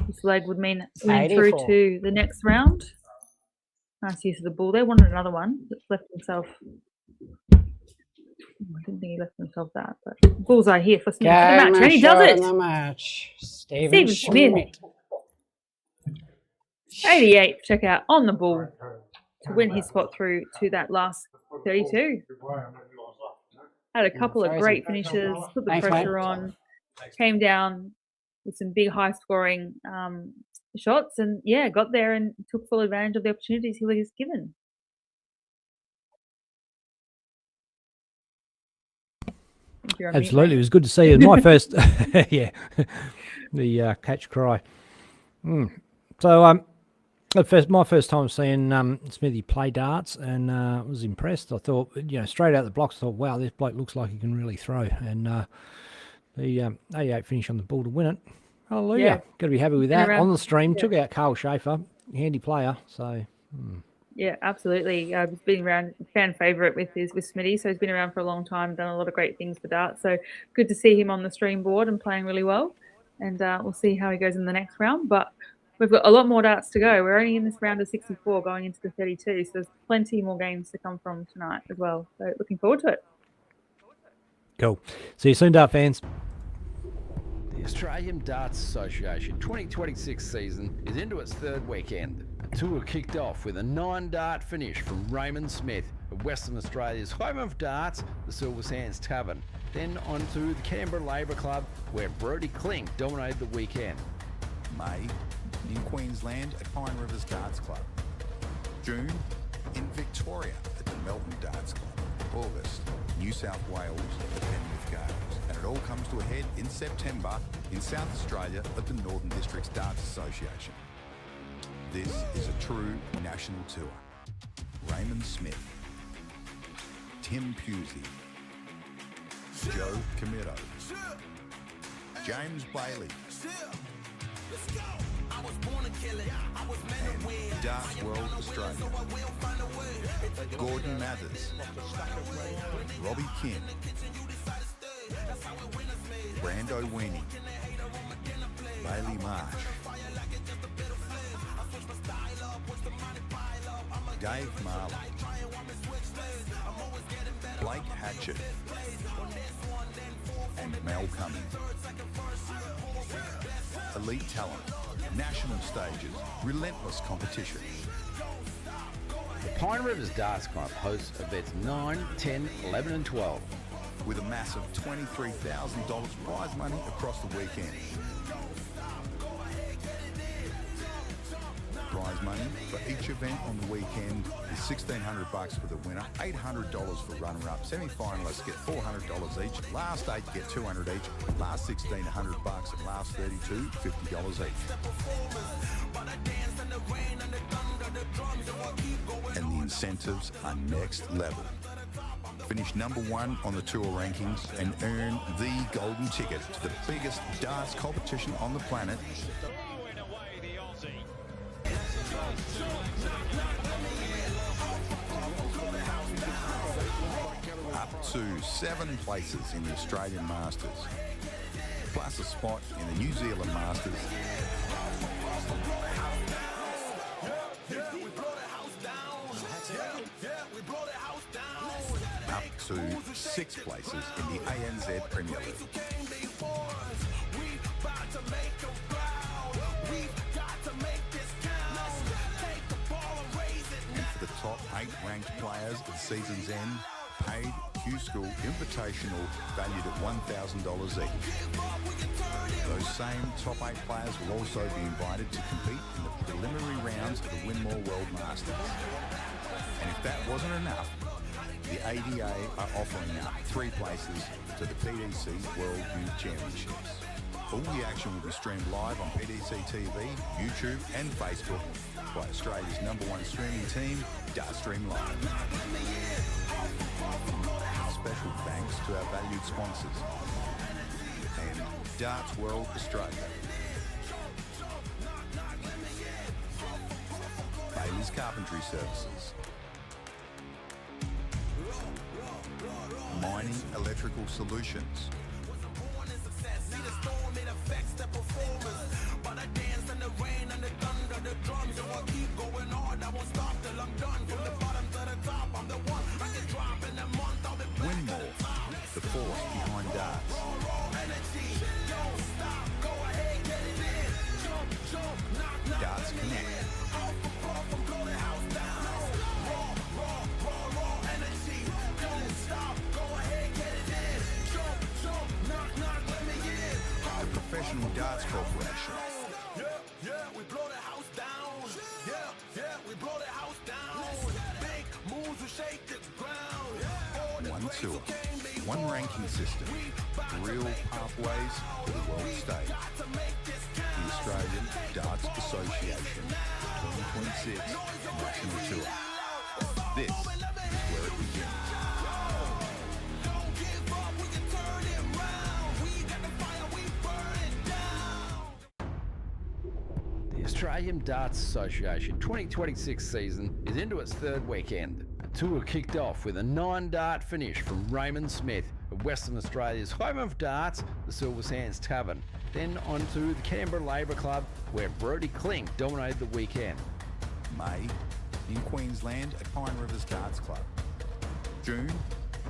This leg would mean winning through 84. to the next round. Nice use of the ball there. Wanted another one. That's left himself. I didn't think he left himself that, but bullseye here for Smith. The match, and he does it. The match. Stephen Smith. 88 checkout on the ball to win his spot through to that last 32. Had a couple of great finishes, put the Thanks, pressure mate. on, came down with some big high scoring shots, and got there and took full advantage of the opportunities he was given. Absolutely, it was good to see it. My first, the catch cry. So, my first time seeing Smithy play darts, and was impressed. I thought, straight out the blocks, I thought, wow, this bloke looks like he can really throw. And the 88 finish on the ball to win it. Hallelujah! Yeah. Got to be happy with that. On the stream, took out Carl Schaefer, handy player. So. Yeah, absolutely. He's been around, fan favourite with Smitty, so he's been around for a long time, done a lot of great things for darts. So good to see him on the stream board and playing really well. And we'll see how he goes in the next round. But we've got a lot more darts to go. We're only in this round of 64 going into the 32, so there's plenty more games to come from tonight as well. So looking forward to it. Cool. See you soon, dart fans. The Australian Darts Association 2026 season is into its third weekend. The tour kicked off with a 9-dart finish from Raymond Smith of Western Australia's home of darts, the Silver Sands Tavern. Then on to the Canberra Labour Club, where Brodie Klink dominated the weekend. May, in Queensland at Pine Rivers Darts Club. June, in Victoria at the Melbourne Darts Club. August, New South Wales at Penrith Gales. And it all comes to a head in September in South Australia at the Northern Districts Darts Association. This is a true national tour. Raymond Smith, Tim Pusey, Joe Camito, James Bailey, And Darts World Australia. Gordon Mathers, Robbie Kim, Brando Weenie, Bailey Marsh, Dave Marley, Blake Hatchett, and Mel Cummings. Elite talent, national stages, relentless competition. The Pine Rivers Darts Club hosts events 9, 10, 11 and 12. With a massive $23,000 prize money across the weekend. Prize money for each event on the weekend is $1,600 for the winner, $800 for runner-up. Semi-finalists get $400 each. Last 8 get $200 each. Last 16, $100, and last 32, $50 each. And the incentives are next level. Finish number 1 on the tour rankings and earn the golden ticket to the biggest darts competition on the planet. Throwing away the Aussie. Up to 7 places in the Australian Masters, plus a spot in the New Zealand Masters. Up to 6 places in the ANZ Premier League. And for the top 8 ranked players at season's end, paid Q-School Invitational valued at $1,000 each. Those same top 8 players will also be invited to compete in the preliminary rounds of the Winmore World Masters. And if that wasn't enough, the ADA are offering up 3 places to the PDC World Youth Championships. All the action will be streamed live on PDC TV, YouTube and Facebook by Australia's #1 streaming team, Dartstream Live. Special thanks to our valued sponsors and Darts World Australia. Bailey's Carpentry Services. Mining Electrical Solutions. Winmore, the force behind darts. Darts Connect. The Professional Darts Corporation. We blow the house down. We blow the house down. Big moves will shake the ground. One tour, one ranking system, real pathways to the world stage. The Australian Darts Association 2026 National Tour. This is where it begins. The Australian Darts Association 2026 season is into its 3rd weekend. The tour kicked off with a 9-dart finish from Raymond Smith of Western Australia's home of darts, the Silver Sands Tavern. Then on to the Canberra Labour Club, where Brodie Klink dominated the weekend. May, in Queensland at Pine Rivers Darts Club. June,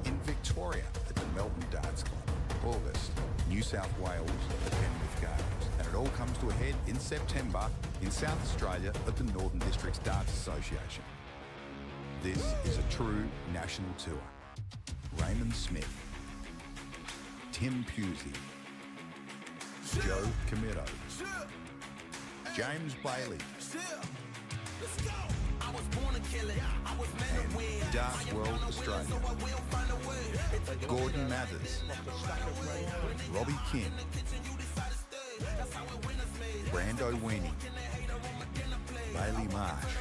in Victoria at the Melbourne Darts Club. August, New South Wales at Penrith Gardens. And it all comes to a head in September in South Australia at the Northern Districts Darts Association. This is a true national tour. Raymond Smith, Tim Pusey, Joe Camito, James Bailey, and Darts World Australia. Gordon Mathers, Robbie Kim, Brando Weenie, Bailey Marsh,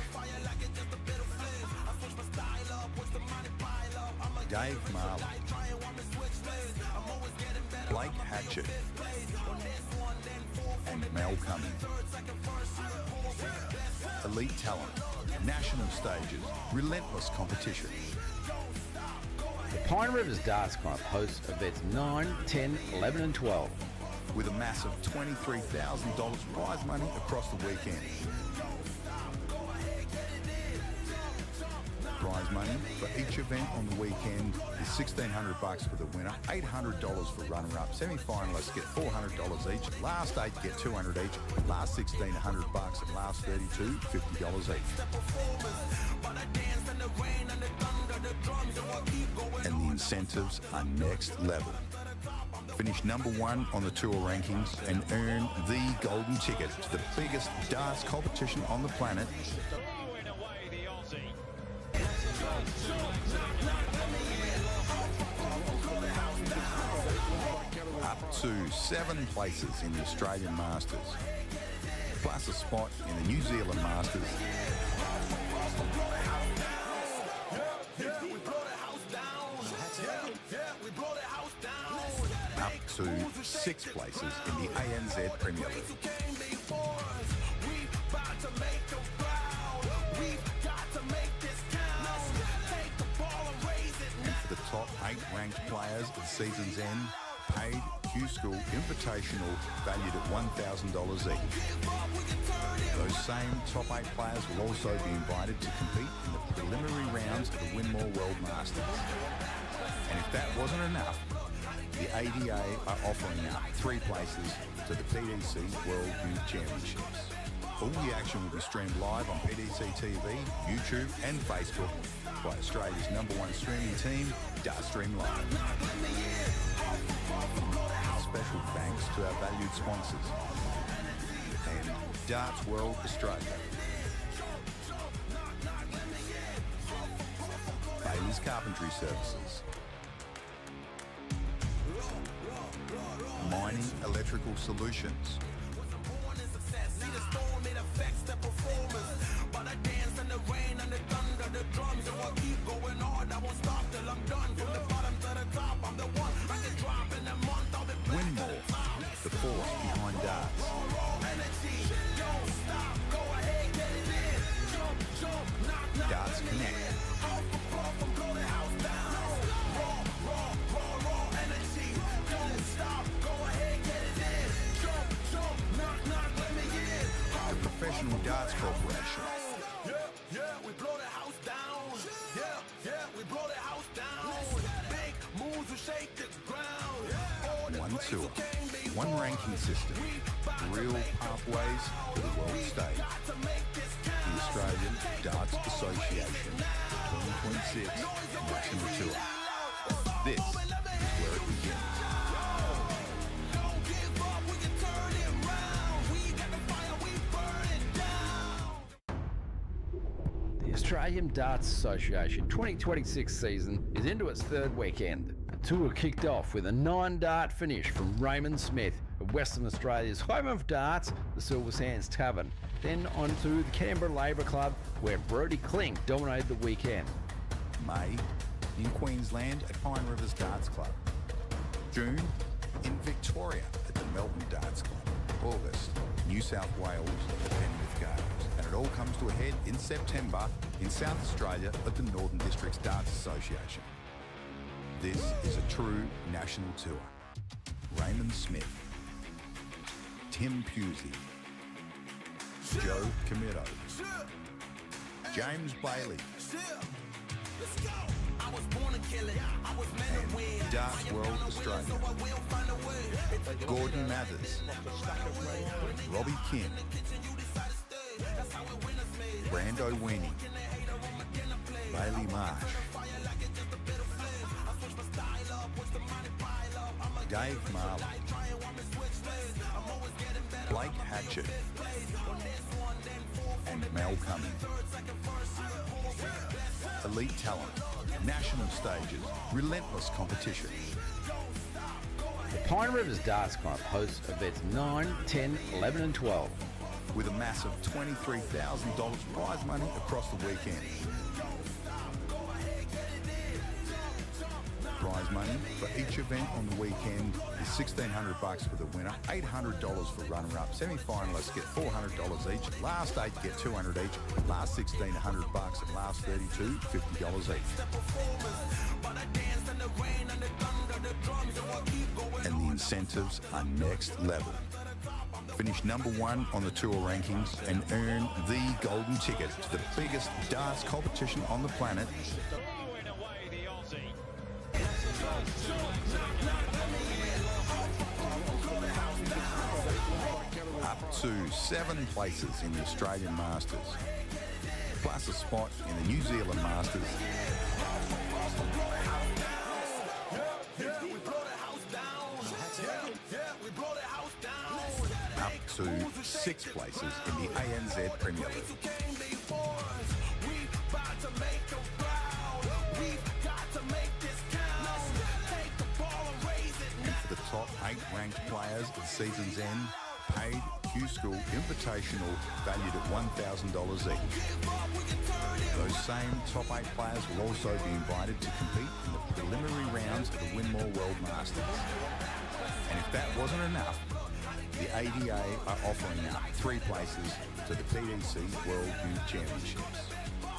Dave Marley, Blake Hatchett, and Mel Cumming. Elite talent, national stages, relentless competition. The Pine Rivers Darts Club hosts events 9, 10, 11 and 12. With a massive $23,000 prize money across the weekend. Prize money for each event on the weekend is $1,600 for the winner, $800 for runner-up. Semi-finalists get $400 each. Last 8 get $200 each. Last 16, $100, and last 32, $50 each. And the incentives are next level. Finish number 1 on the tour rankings and earn the golden ticket to the biggest darts competition on the planet. Throwing away the Aussie. Up to 7 places in the Australian Masters, plus a spot in the New Zealand Masters. Up to 6 places in the ANZ Premier League. And for the top 8 ranked players at season's end, paid Q-School Invitational valued at $1,000 each. Those same top 8 players will also be invited to compete in the preliminary rounds of the Winmore World Masters. And if that wasn't enough, the ADA are offering up 3 places to the PDC World Youth Championships. All the action will be streamed live on PDC TV, YouTube and Facebook by Australia's #1 streaming team, Dartstream Live. Special thanks to our valued sponsors and Darts World Australia. Bailey's Carpentry Services. Mining Electrical Solutions. Winmore, the force behind darts. Darts Connect. The Professional Darts Corporation. We blow the house down. We blow the house down. Big moves will shake the ground. One tour, one ranking system, real pathways to the world stage. The Australian Darts Association 2026 National Tour. This is where it begins. The Australian Darts Association 2026 season is into its 3rd weekend. The tour kicked off with a 9-dart finish from Raymond Smith of Western Australia's home of darts, the Silver Sands Tavern. Then on to the Canberra Labour Club, where Brodie Klink dominated the weekend. May in Queensland at Pine Rivers Darts Club. June in Victoria at the Melbourne Darts Club. August, New South Wales at Penrith Gales. And it all comes to a head in September in South Australia at the Northern Districts Darts Association. This is a true national tour. Raymond Smith, Tim Pusey, Joe Comito, James Bailey, and Darts World Australia, Gordon Mathers, Robbie Kim, Brando Weenie, Bailey Marsh, Dave Marley, Blake Hatchett, and Mel Cumming. Elite talent, national stages, relentless competition. The Pine Rivers Darts Club hosts events 9, 10, 11 and 12. With a massive $23,000 prize money across the weekend. Prize Prize money for each event on the weekend is $1,600 for the winner, $800 for runner-up. Semi-finalists get $400 each. Last 8 get $200 each. Last 16, $100, and last 32, $50 each. And the incentives are next level. Finish number 1 on the tour rankings and earn the golden ticket to the biggest darts competition on the planet. Throwing away the Aussie. Up to 7 places in the Australian Masters, plus a spot in the New Zealand Masters. Up to 6 places in the ANZ Premier League. And for the top 8 ranked players at season's end, paid Q-School Invitational valued at $1,000 each. Those same top 8 players will also be invited to compete in the preliminary rounds of the Winmore World Masters. And if that wasn't enough, the ADA are offering up 3 places to the PDC World Youth Championships.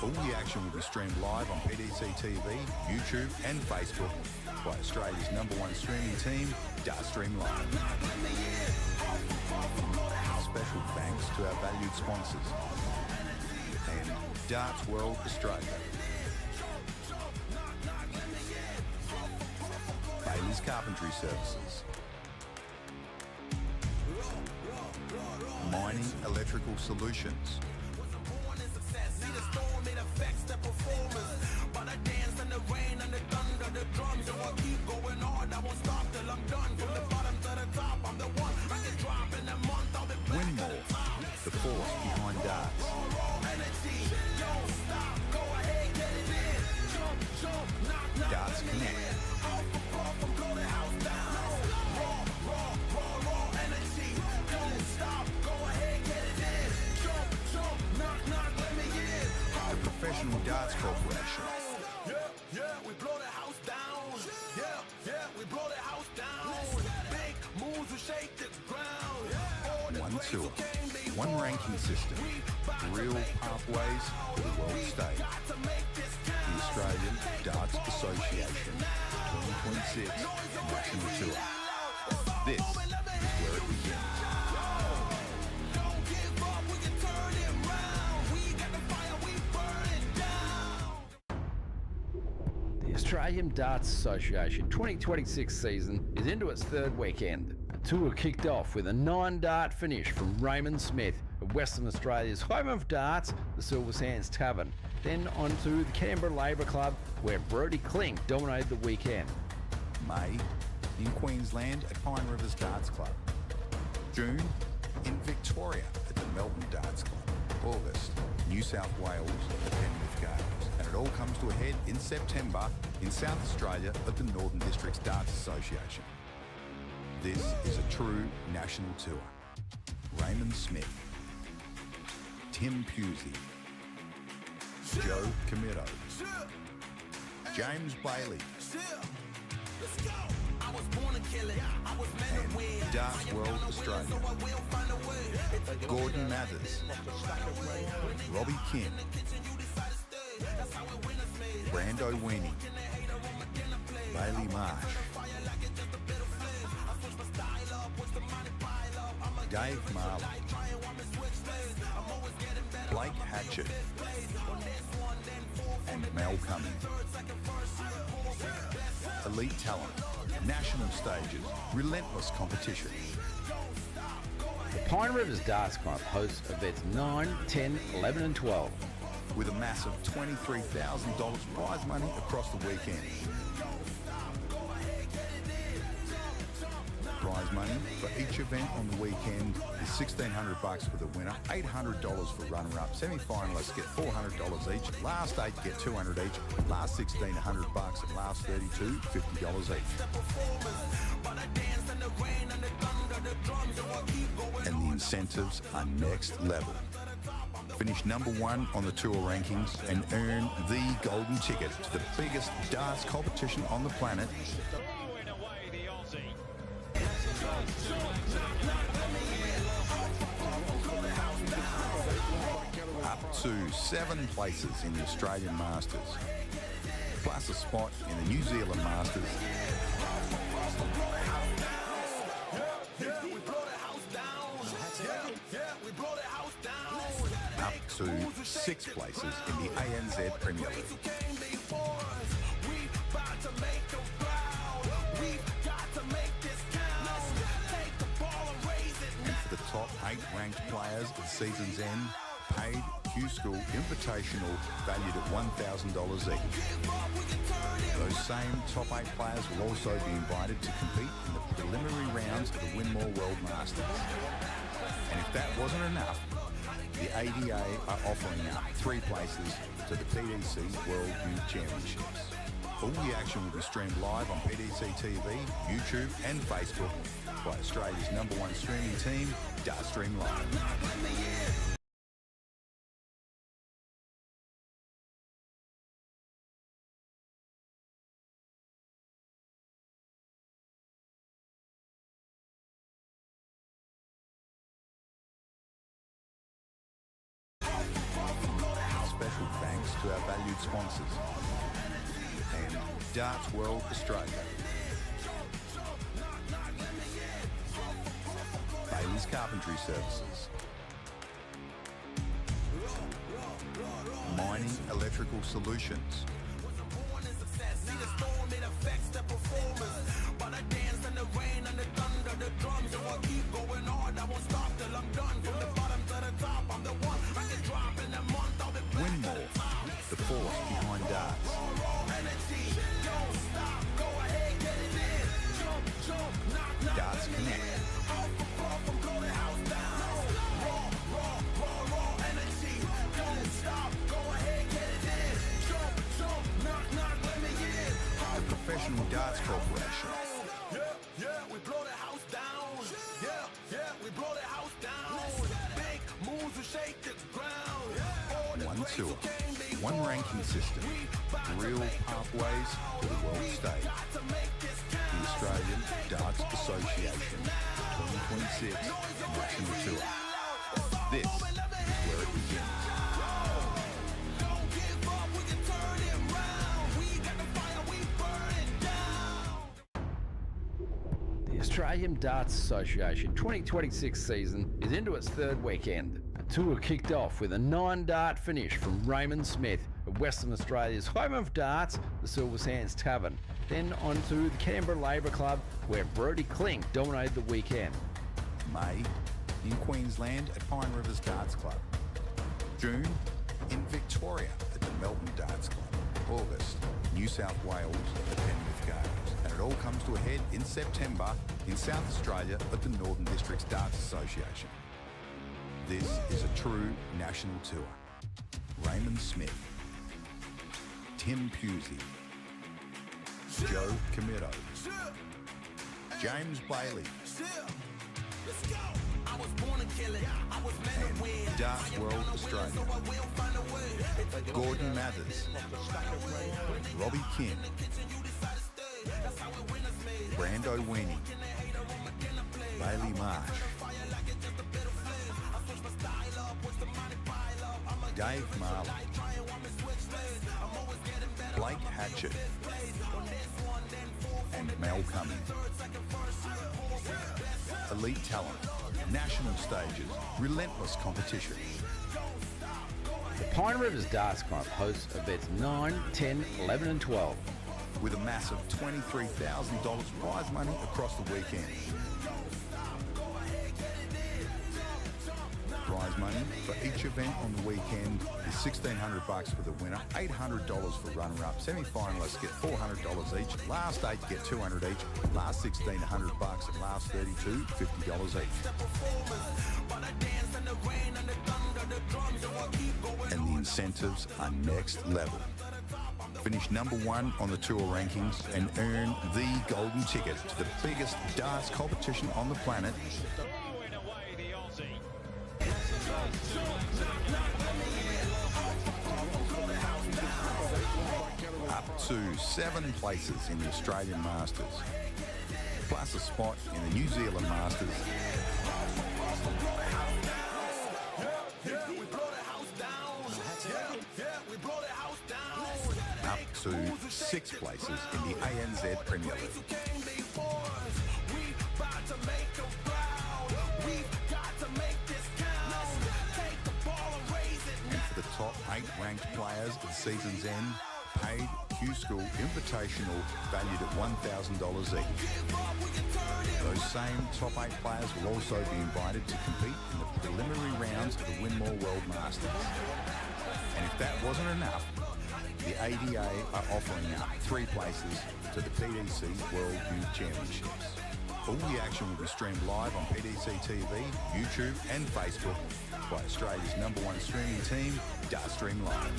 All the action will be streamed live on PDC TV, YouTube and Facebook by Australia's #1 streaming team, Dartstream Live. Special thanks to our valued sponsors and Darts World Australia. Bailey's Carpentry Services. Mining Electrical Solutions. Winmore, the force behind darts. Darts Connect. The Professional Darts Corporation. We blow the house down. We blow the house down. Big moves will shake the ground. One tour, one ranking system, real pathways to the world stage. The Australian Darts Association 2026 National Tour. This is where it begins. The Australian Darts Association 2026 season is into its 3rd weekend. The tour kicked off with a 9-dart finish from Raymond Smith of Western Australia's home of darts, the Silver Sands Tavern. Then on to the Canberra Labour Club, where Brodie Klink dominated the weekend. May in Queensland at Pine Rivers Darts Club. June in Victoria at the Melbourne Darts Club. August, New South Wales at Penrith Games. And it all comes to a head in September in South Australia at the Northern Districts Darts Association. This is a true national tour. Raymond Smith, Tim Pusey, Joe Comito, James Bailey, and Darts World Australia, Gordon Mathers, Robbie Kim, Brando Weenie, Bailey Marsh, Dave Marley, Blake Hatchett, and Mel Cummings. Elite talent, national stages, relentless competition. The Pine Rivers Darts Club hosts events 9, 10, 11 and 12. With a massive $23,000 prize money across the weekend. Prize money for each event on the weekend is $1,600 for the winner, $800 for runner-up. Semi-finalists get $400 each. Last 8 get $200 each. Last 16, $100, and last 32, $50 each. And the incentives are next level. Finish number 1 on the tour rankings and earn the golden ticket to the biggest darts competition on the planet. Throwing away the Aussie. Up to 7 places in the Australian Masters, plus a spot in the New Zealand Masters. Up to 6 places in the ANZ Premier League. And for the top 8 ranked players at season's end, paid Q-School Invitational valued at $1,000 each. Those same top 8 players will also be invited to compete in the preliminary rounds of the Winmore World Masters. And if that wasn't enough, the ADA are offering up 3 places to the PDC World Youth Championships. All the action will be streamed live on PDC TV, YouTube and Facebook by Australia's #1 streaming team, Dartstream Live. Special thanks to our valued sponsors and Darts World Australia, Bailey's Carpentry Services, Mining Electrical Solutions, Winmore, the force behind darts. Darts Connect. The Professional Darts Corporation. We blow the house down. We blow the house down. Big moves will shake the ground. One tour, one ranking system, real pathways to the world stage. The Australian Darts Association 2026 National Tour. This is where it begins. The Australian Darts Association 2026 season is into its 3rd weekend. The tour kicked off with a 9-dart finish from Raymond Smith of Western Australia's home of darts, the Silver Sands Tavern. Then on to the Canberra Labour Club, where Brodie Klink dominated the weekend. May in Queensland at Pine Rivers Darts Club. June in Victoria at the Melbourne Darts Club. August, New South Wales at Penrith Gardens. And it all comes to a head in September in South Australia at the Northern Districts Darts Association. This is a true national tour. Raymond Smith, Tim Pusey, Joe Camito, James Bailey, and Darts World Australia. Gordon Mathers, Robbie King, Brando Weenie, Bailey Marsh, Dave Marley, Blake Hatchett, and Mel Cumming. Elite talent, national stages, relentless competition. The Pine Rivers Darts Club hosts events 9, 10, 11 and 12. With a massive $23,000 prize money across the weekend. Prize money for each event on the weekend is $1,600 for the winner, $800 for runner-up. Semi-finalists get $400 each. Last 8 get $200 each. Last 1,600 bucks, and last 32, $50 each. And the incentives are next level. Finish #1 on the tour rankings and earn the golden ticket to the biggest darts competition on the planet. Throwing away the Aussie. to 7 places in the Australian Masters, plus a spot in the New Zealand Masters, up to 6 places in the ANZ Premier League. And for the top 8 ranked players at the season's end, paid Q-School Invitational valued at $1,000 each. Those same top 8 players will also be invited to compete in the preliminary rounds of the Winmore World Masters. And if that wasn't enough, the ADA are offering up 3 places to the PDC World Youth Championships. All the action will be streamed live on PDC TV, YouTube and Facebook by Australia's #1 streaming team, Dartstream Live.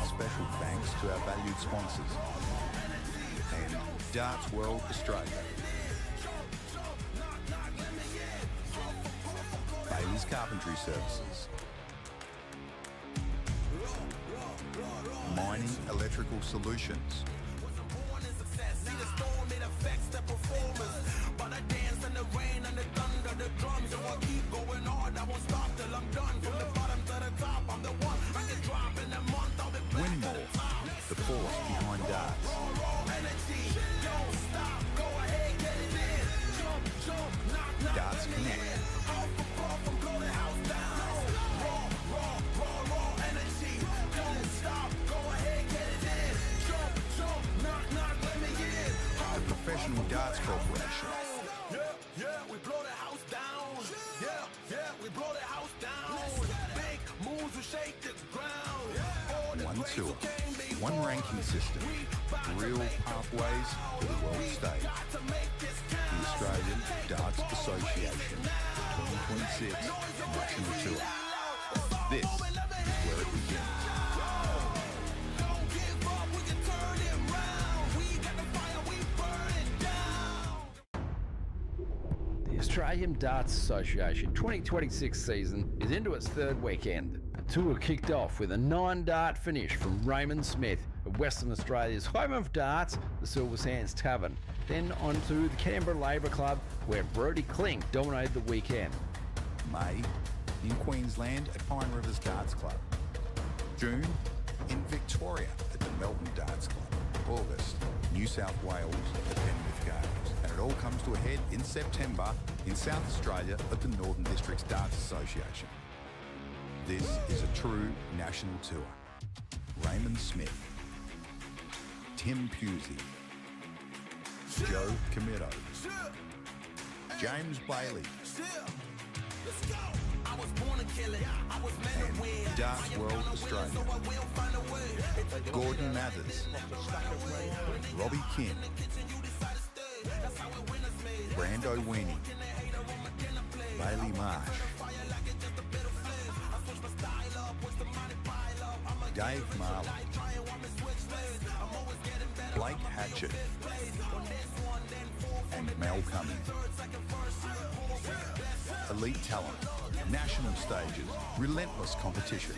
Special thanks to our valued sponsors and Darts World Australia. Bailey's Carpentry Services. Mining Electrical Solutions. Winmore, the force behind darts. Darts Connect. The Professional Darts Corporation. We blow the house down. We blow the house down. Big moves will shake the ground. One tour, one ranking system, real pathways to the world stage. The Australian Darts Association 2026 National Tour. This is where it begins. The Australian Darts Association 2026 season is into its 3rd weekend. The tour kicked off with a 9-dart finish from Raymond Smith of Western Australia's home of darts, the Silver Sands Tavern. Then on to the Canberra Labour Club, where Brodie Klink dominated the weekend. May in Queensland at Pine Rivers Darts Club. June in Victoria at the Melbourne Darts Club. August, New South Wales at Penrith Gardens. And it all comes to a head in September in South Australia at the Northern Districts Darts Association. This is a true national tour. Raymond Smith, Tim Pusey, Joe Comito, James Bailey, and Darts World Australia. Gordon Mathers, Robbie Kim, Brando Weenie, Bailey Marsh, Dave Marley, Blake Hatchett, and Mel Cummings. Elite talent, national stages, relentless competition.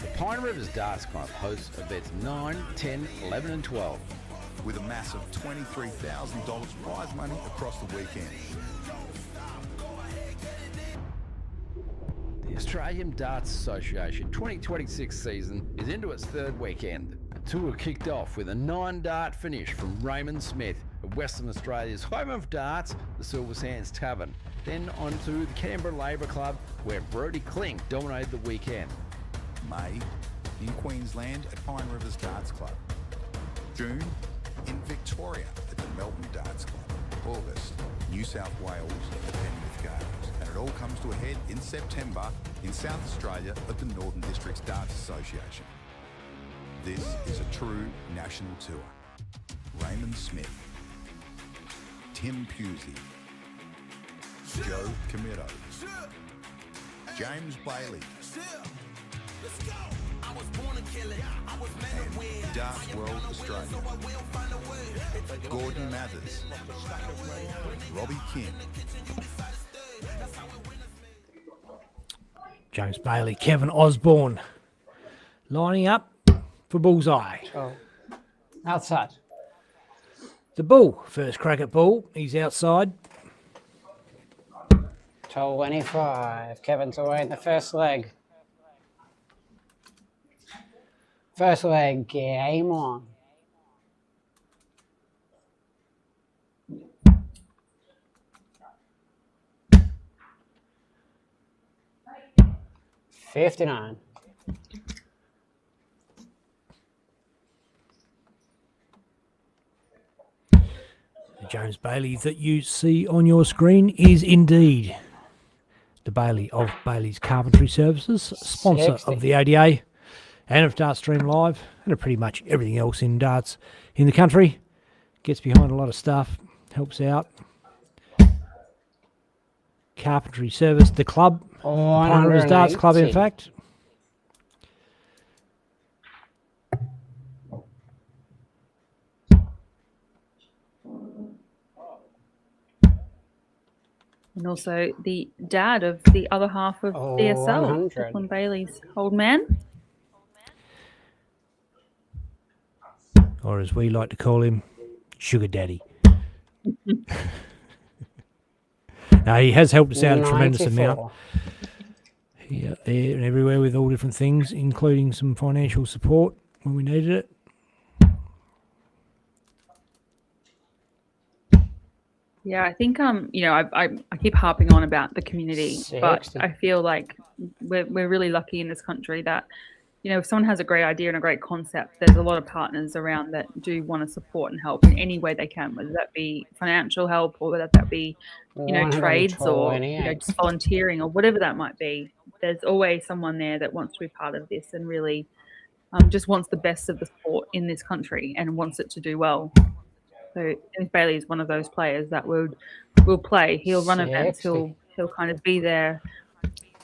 The Pine Rivers Darts Club hosts events 9, 10, 11 and 12. With a massive $23,000 prize money across the weekend. The Australian Darts Association 2026 season is into its 3rd weekend. The tour kicked off with a 9-dart finish from Raymond Smith of Western Australia's home of darts, the Silver Sands Tavern. Then on to the Canberra Labour Club, where Brodie Klink dominated the weekend. May in Queensland at Pine Rivers Darts Club. June in Victoria at the Melbourne Darts Club. August, New South Wales at Penrith Gardens. And it all comes to a head in September in South Australia at the Northern Districts Darts Association. This is a true national tour. Raymond Smith, Tim Pusey, Joe Comito, James Bailey, and Darts World Australia. Gordon Mathers, Robbie Kim, James Bailey, Kevin Osborne, lining up for bullseye. 12. Outside. The bull, first crack at ball. He's outside. 25. Kevin's away in the first leg. First leg, game on. $59. The James Bailey that you see on your screen is indeed the Bailey of Bailey's Carpentry Services, sponsor 60. of the ADA and of Dart Stream Live and of pretty much everything else in darts in the country. Gets behind a lot of stuff, helps out. Carpentry Service, the club, Pine Rivers Darts Club, in 180. fact. And also the dad of the other half of DSL, 100. Declan Bailey's old man. Or as we like to call him, Sugar Daddy. No, he has helped us out a tremendous 94. amount. Here, there, and everywhere with all different things, including some financial support when we needed it. Yeah, I think I keep harping on about the community, but 60. I feel like we're really lucky in this country that, if someone has a great idea and a great concept, there's a lot of partners around that do want to support and help in any way they can, whether that be financial help or whether that be, trades or 128. just volunteering or whatever that might be. There's always someone there that wants to be part of this and really just wants the best of the sport in this country and wants it to do well. So James Bailey is one of those players that will play. He'll run events. 60. He'll kind of be there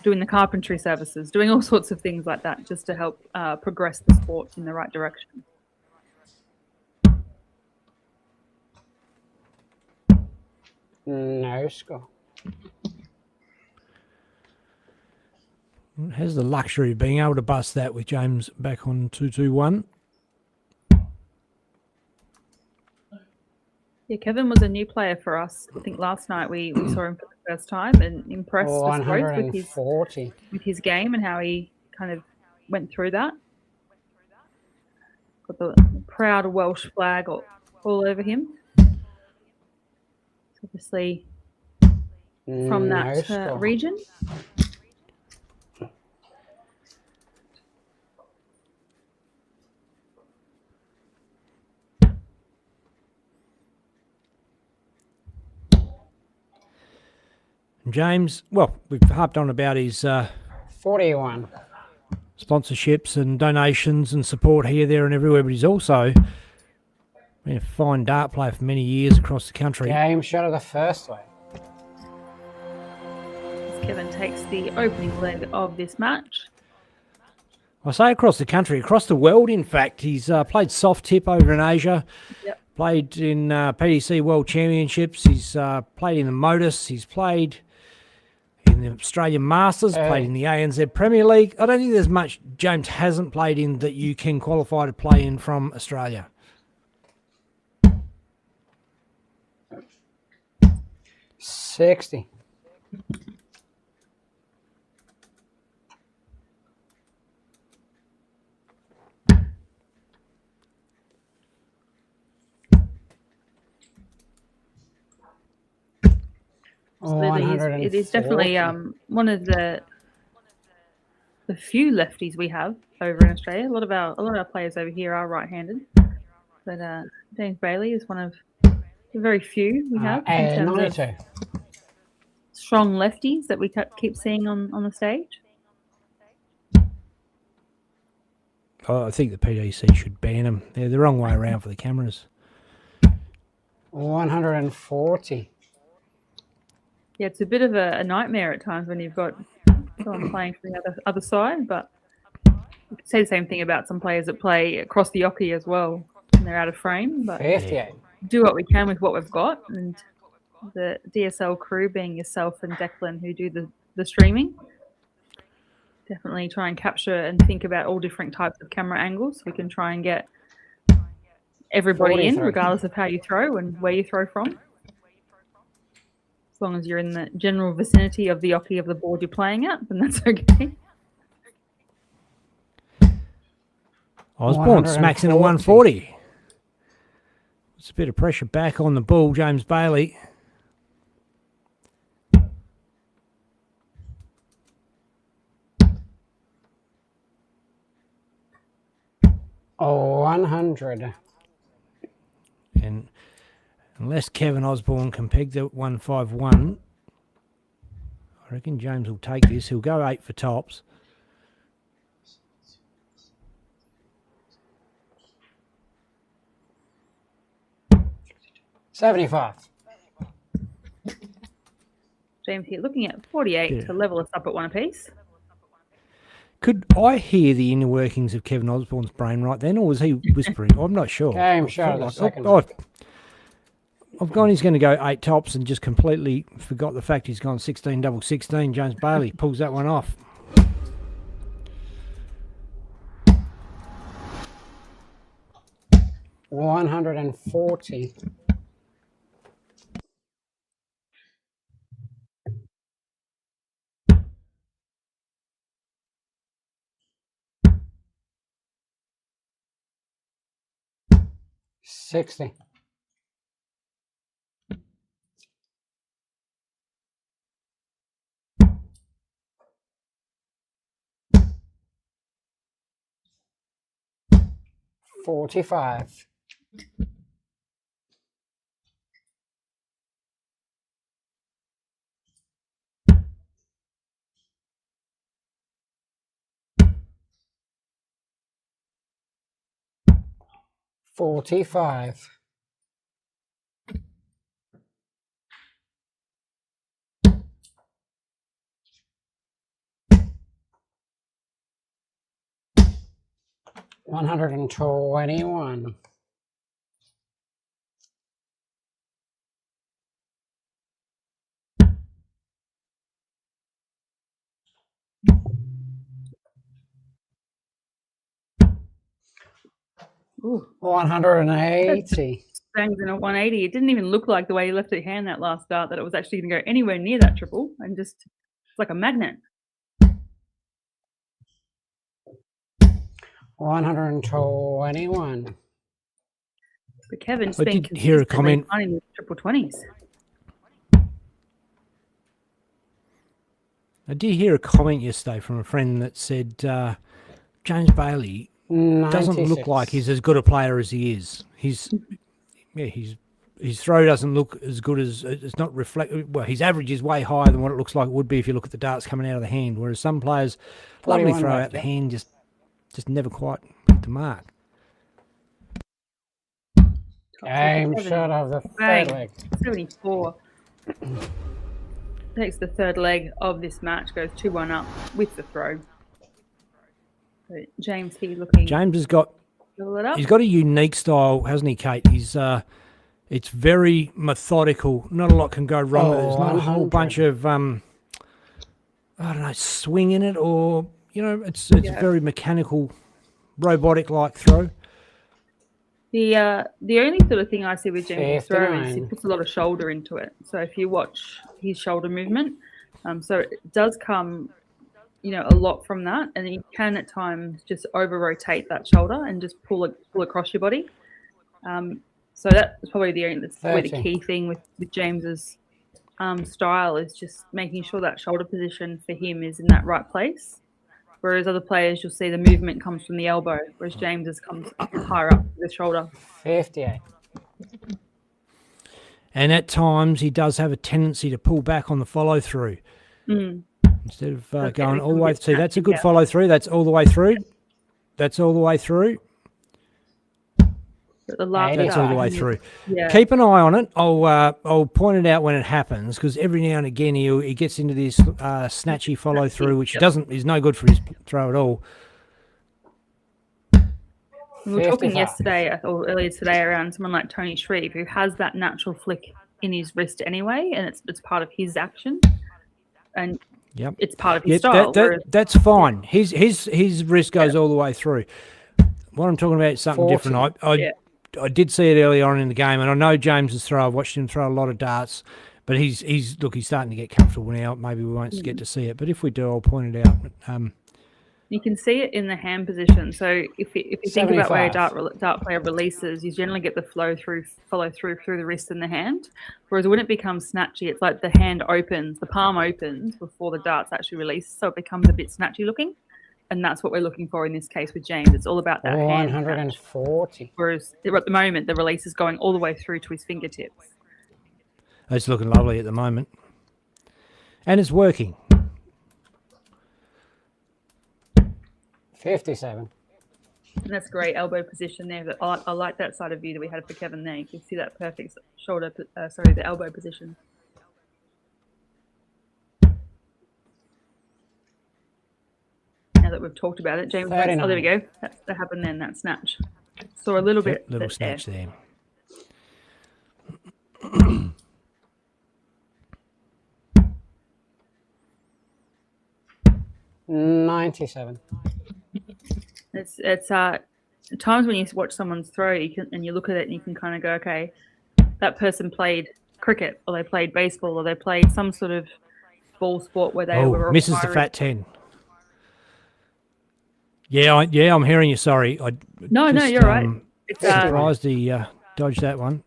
doing the carpentry services, doing all sorts of things like that just to help progress the sport in the right direction. No score. Has the luxury of being able to bust that with James back on 2-2-1. Yeah, Kevin was a new player for us. I think last night we saw him for the first time and impressed us both with his game and how he kind of went through that. Got the proud Welsh flag all over him. Obviously from that region. James, well, we've harped on about his 41. Sponsorships and donations and support here, there and everywhere, but he's also been a fine dart player for many years across the country. Game shot of the first leg. Kevin takes the opening leg of this match. I say across the country, across the world, in fact. He's played soft tip over in Asia, played in PDC World Championships, he's played in the Modus, he's played in the Australian Masters, played in the ANZ Premier League. I don't think there's much James hasn't played in that you can qualify to play in from Australia. $60. It is definitely one of the few lefties we have over in Australia. A lot of our players over here are right-handed, but James Bailey is one of the very few we have in terms of strong lefties that we keep seeing on the stage. I think the PDC should ban them. They're the wrong way around for the cameras. 140. Yeah, it's a bit of a nightmare at times when you've got someone playing from the other side, but you could say the same thing about some players that play across the oche as well, and they're out of frame. But 58. Do what we can with what we've got, and the DSL crew being yourself and Declan who do the streaming, definitely try and capture and think about all different types of camera angles so we can try and get everybody in, 43. regardless of how you throw and where you throw from. As long as you're in the general vicinity of the oche of the board you're playing at, then that's okay. Osborne smacks in a 140. It's a bit of pressure back on the ball, James Bailey. Oh, 100. And unless Kevin Osborne can peg the 151, I reckon James will take this. He'll go 8 for tops. $75. James here looking at 48 to level us up at one apiece. Could I hear the inner workings of Kevin Osborne's brain right then, or was he whispering? I'm not sure. Game I shot felt of the like- second. I've gone he's going to go 8 tops and just completely forgot the fact he's gone 16 double 16. James Bailey pulls that one off. $140. $60. $45. $45. $121. Ooh. 180. Bangs in a 180. It didn't even look like the way he left it hand that last start that it was actually going to go anywhere near that triple, and just it's like a magnet. 121. But Kevin's I been did hear a comment. finding the triple 20s. I did hear a comment yesterday from a friend that said James Bailey doesn't look 96. like he's as good a player as he is. His throw doesn't look as good as it's not reflect. Well, his average is way higher than what it looks like it would be if you look at the darts coming out of the hand. Whereas some players lovely 41 throw left, out the yeah. hand, just never quite hit the mark. Game shot of the Bang. third leg. 74. Takes the third leg of this match, goes 2-1 up with the throw. So James here looking. James has got Fill it up. he's got a unique style, hasn't he, Kate? He's it's very methodical. Not a lot can go wrong. There's not a whole 100. bunch of I don't know, swing in it, or it's very mechanical, robotic like throw. The only sort of thing I see with James' throw is he 59. puts a lot of shoulder into it. So if you watch his shoulder movement, so it does come, a lot from that, and you can at times just over rotate that shoulder and just pull across your body. So that's probably that's probably the 30. key thing with James's style is just making sure that shoulder position for him is in that right place. Whereas other players, you'll see the movement comes from the elbow, whereas James's comes higher up the shoulder. 58. And at times he does have a tendency to pull back on the follow through instead of going all the way. See, that's a good follow through. That's all the way through. That's all the way through. But the last That's all the start, way through. Yeah. Keep an eye on it. I'll point it out when it happens, because every now and again he gets into this snatchy follow through, which is no good for his throw at all. We were talking 55. yesterday or earlier today around someone like Tony Shreve, who has that natural flick in his wrist anyway, and it's part of his action. And Yep. it's part of his style. That's fine. His wrist goes all the way through. What I'm talking about is something 40. different. I did see it early on in the game, and I know James's throw. I've watched him throw a lot of darts, but he's starting to get comfortable now. Maybe we won't get to see it, but if we do, I'll point it out. You can see it in the hand position. So if you think about where a 75. dart player releases, you generally get the follow through through the wrist and the hand. Whereas when it becomes snatchy, it's like the hand opens, the palm opens before the dart's actually released, so it becomes a bit snatchy looking. And that's what we're looking for in this case with James. It's all about that hand snatch. 140. Whereas at the moment, the release is going all the way through to his fingertips. It's looking lovely at the moment, and it's working. 57. And that's great elbow position there. But I like that side of view that we had for Kevin there. You can see that perfect shoulder, the elbow position. Now that we've talked about it, James. 39. Oh, there we go. That happened then. That snatch. Saw a little bit. Little snatch there. 97. It's times when you watch someone's throw, and you look at it and you can kind of go, okay, that person played cricket, or they played baseball, or they played some sort of ball sport where they were misses the fat 10. Yeah, I'm hearing you. Sorry, No, you're right. It's surprised he dodged that one.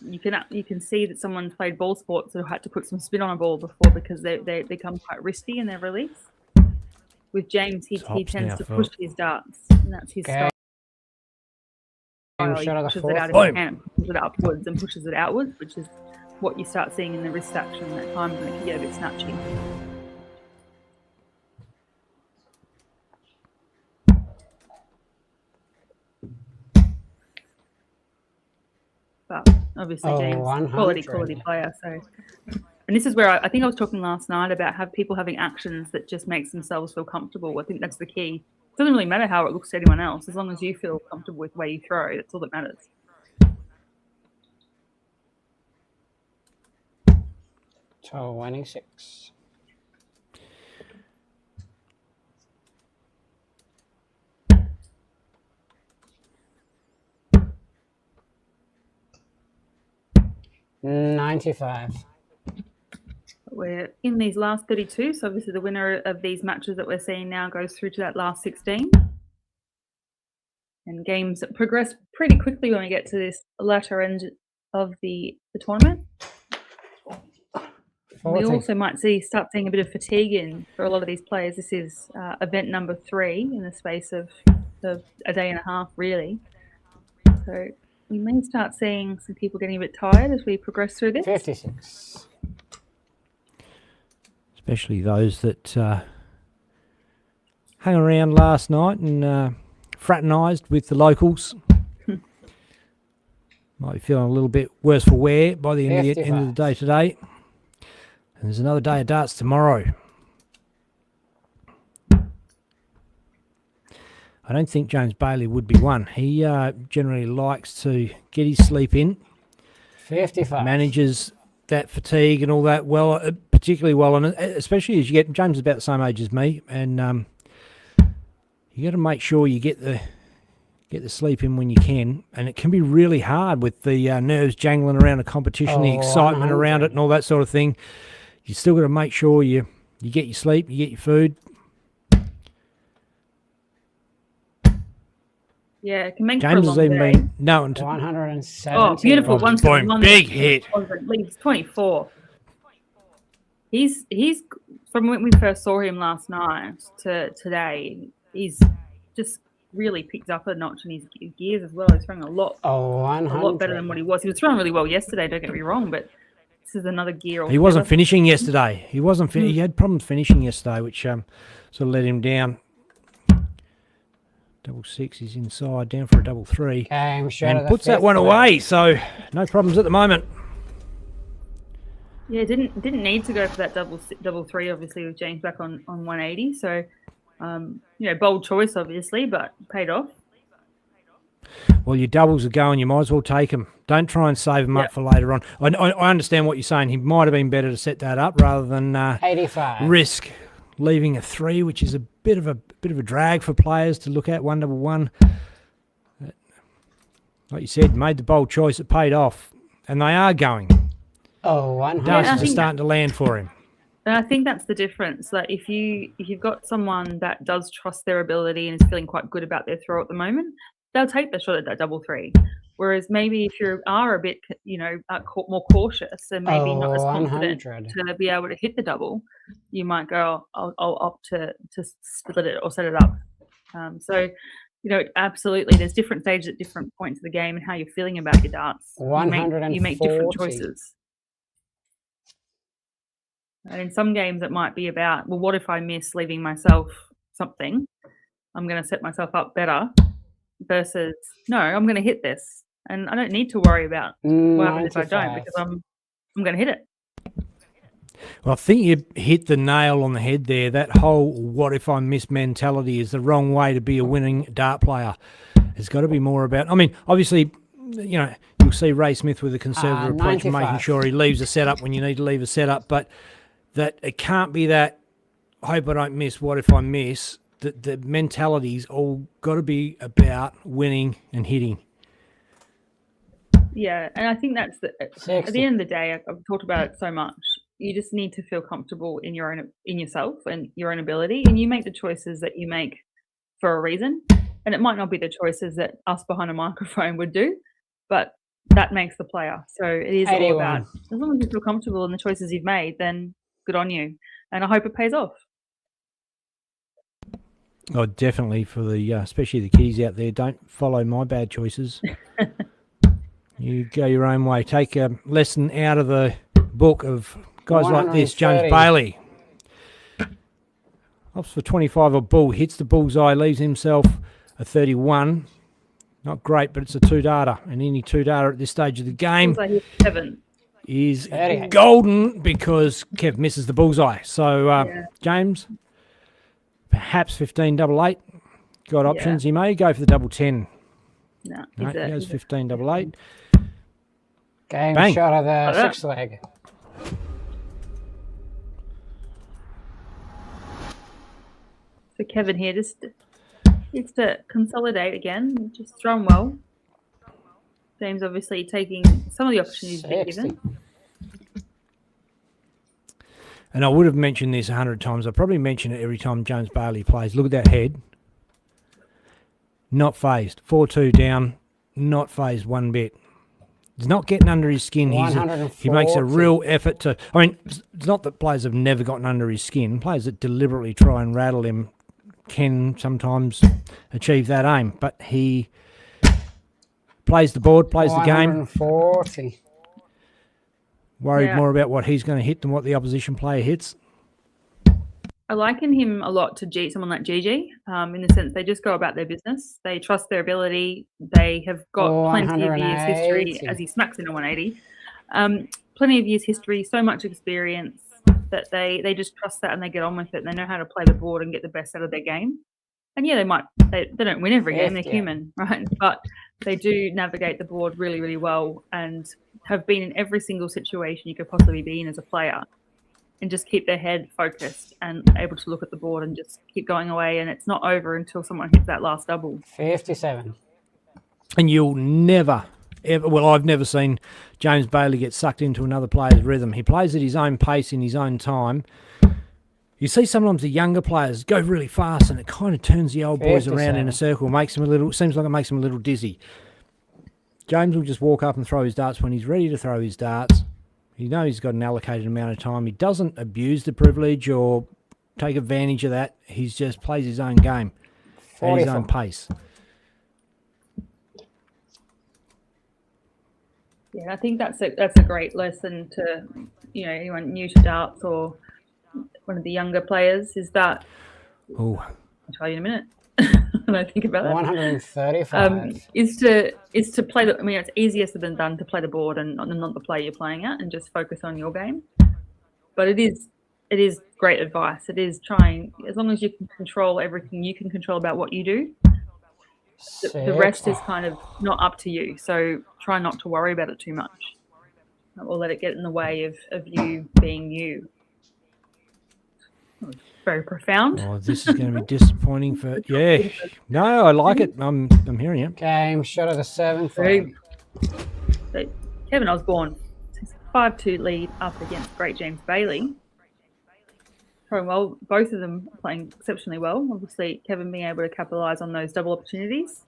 You can see that someone's played ball sports who had to put some spin on a ball before because they become quite risky in their release. With James, he tends to push his darts, and that's his style. He pushes it out of his hand, pushes it upwards and pushes it outwards, which is what you start seeing in the wrist action at times when it can get a bit snatchy. But obviously, James, quality player. So, and this is where I think I was talking last night about people having actions that just makes themselves feel comfortable. I think that's the key. It doesn't really matter how it looks to anyone else, as long as you feel comfortable with the way you throw. That's all that matters. So 26. $95. We're in these last 32, so obviously the winner of these matches that we're seeing now goes through to that last 16. And games progress pretty quickly when we get to this latter end of the tournament. 40. We also might start seeing a bit of fatigue for a lot of these players. This is event number 3 in the space of a day and a half, really. So we may start seeing some people getting a bit tired as we progress through this. 56. Especially those that hung around last night and fraternised with the locals. Might be feeling a little bit worse for wear by the end of the day today. And there's another day of darts tomorrow. I don't think James Bailey would be one. He generally likes to get his sleep in. 55. Manages that fatigue and all that well, particularly well, and especially as you get, James is about the same age as me, and you got to make sure you get the sleep in when you can, and it can be really hard with the nerves jangling around a competition, the excitement around it and all that sort of thing. You still got to make sure you get your sleep, you get your food. Yeah, it can make James has even been known to 170. Oh, beautiful. Boom, big hit. Leads 24. He's from when we first saw him last night to today, he's just really picked up a notch in his gears as well. He's throwing a lot better than what he was. He was throwing really well yesterday, don't get me wrong, but this is another gear. He wasn't finishing yesterday. He had problems finishing yesterday, which sort of let him down. 6-6, he's inside, down for a 3-3, and puts that one away. So no problems at the moment. Yeah, didn't need to go for that 3-3. Obviously, with James back on 180. So bold choice, obviously, but paid off. Well, your doubles are going. You might as well take them. Don't try and save them up for later on. I understand what you're saying. He might have been better to set that up rather than 85. risk leaving a 3, which is a bit of a drag for players to look at. 111. Like you said, made the bold choice. It paid off, and they are going. Oh, 100. Darts are starting to land for him. And I think that's the difference. Like if you've got someone that does trust their ability and is feeling quite good about their throw at the moment, they'll take the shot at that double 3. Whereas maybe if you are a bit, more cautious and maybe not as confident 100. to be able to hit the double, you might go, I'll opt to split it or set it up. So, absolutely, there's different stages at different points of the game and how you're feeling about your darts. You make different 140. choices. And in some games, it might be about, well, what if I miss leaving myself something? I'm going to set myself up better versus, no, I'm going to hit this. And I don't need to worry about what happens if I don't, 95. because I'm going to hit it. Well, I think you hit the nail on the head there. That whole what if I miss mentality is the wrong way to be a winning dart player. It's got to be more about, I mean, obviously, you'll see Ray Smith with a conservative approach, 95. making sure he leaves a setup when you need to leave a setup, but that it can't be that, I hope I don't miss, what if I miss? The mentality's all got to be about winning and hitting. Yeah, and I think that's at the end of the day, I've talked about it so much. You just need to feel comfortable in yourself and your own ability, and you make the choices that you make for a reason. And it might not be the choices that us behind a microphone would do, but that makes the player. So it is 81. all about, as long as you feel comfortable in the choices you've made, then good on you. And I hope it pays off. Oh, definitely for the, especially the kiddies out there, don't follow my bad choices. You go your own way. Take a lesson out of the book of guys like this. James 130. Bailey opts for 25 a bull, hits the bullseye, leaves himself a 31. Not great, but it's a 2-darter, and any 2-darter at this stage of the game is 38. golden because Kev misses the bullseye. So James, perhaps 15 double 8. Got options. He may go for the double 10. No, he goes 15 double 8. Game Bang. shot of the 6th leg. So Kevin here just needs to consolidate again, just throw him well. James obviously taking some of the opportunities being given. And I would have mentioned this 100 times. I probably mention it every time James Bailey plays. Look at that head. Not phased. 4-2 down. Not phased one bit. He's not getting under his skin. He makes a real effort to... I mean, it's not that players have never gotten under his skin. Players that deliberately try and rattle him can sometimes achieve that aim. But he plays the board, plays the game. 140. Worried more about what he's going to hit than what the opposition player hits. I liken him a lot to someone like Gigi, in the sense they just go about their business. They trust their ability. They have got plenty of years history, as he smacks in a 180. Plenty of years history, so much experience that they just trust that and they get on with it. And they know how to play the board and get the best out of their game. And yeah, they don't win every game. They're human, right? But they do navigate the board really, really well and have been in every single situation you could possibly be in as a player. And just keep their head focused and able to look at the board and just keep going away. And it's not over until someone hits that last double. 57. And you'll never, ever, well, I've never seen James Bailey get sucked into another player's rhythm. He plays at his own pace in his own time. You see sometimes the younger players go really fast and it kind of turns the old boys around in a circle, seems like it makes them a little dizzy. James will just walk up and throw his darts when he's ready to throw his darts. You know he's got an allocated amount of time. He doesn't abuse the privilege or take advantage of that. He just plays his own game at his own pace. Yeah, I think that's a great lesson to anyone new to darts or one of the younger players is that. Oh, I'll tell you in a minute. When I think about that, 135 is to play the. I mean, it's easier said than done to play the board and not the play you're playing at, and just focus on your game. But it is great advice. It is trying, as long as you can control everything you can control about what you do, The rest is kind of not up to you. So try not to worry about it too much, or let it get in the way of you being you. Very profound. Oh, this is going to be disappointing for. Yeah, no, I like it. I'm hearing you. Game shot of the 7th. So Kevin Osborne, 5-2 lead up against Great James Bailey. Throwing well, both of them playing exceptionally well. Obviously, Kevin being able to capitalise on those double opportunities,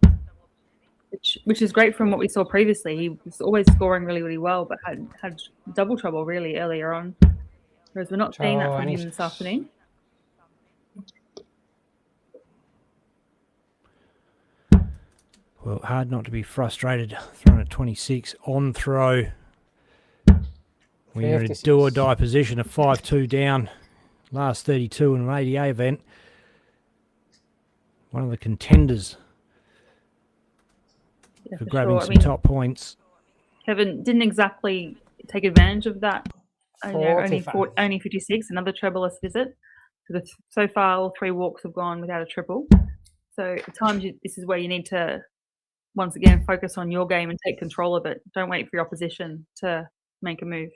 which is great from what we saw previously. He was always scoring really, really well, but had double trouble really earlier on. Whereas we're not seeing that from him this afternoon. Well, hard not to be frustrated. Throwing at 26 on throw. We're in a do or die position of 5-2 down. Last 32 in an ADA event. One of the contenders for grabbing some top points. Kevin didn't exactly take advantage of that. Only 56, another treble-less visit. So far, all 3 walks have gone without a triple. So at times, this is where you need to, once again, focus on your game and take control of it. Don't wait for your opposition to make a move.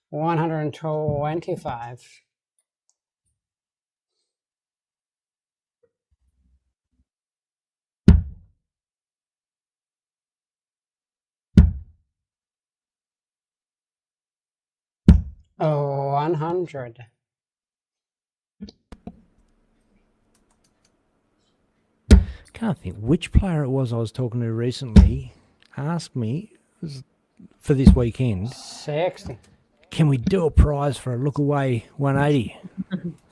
125. Oh, 100. Can't think which player it was I was talking to recently. Asked me for this weekend. 60. Can we do a prize for a look away 180?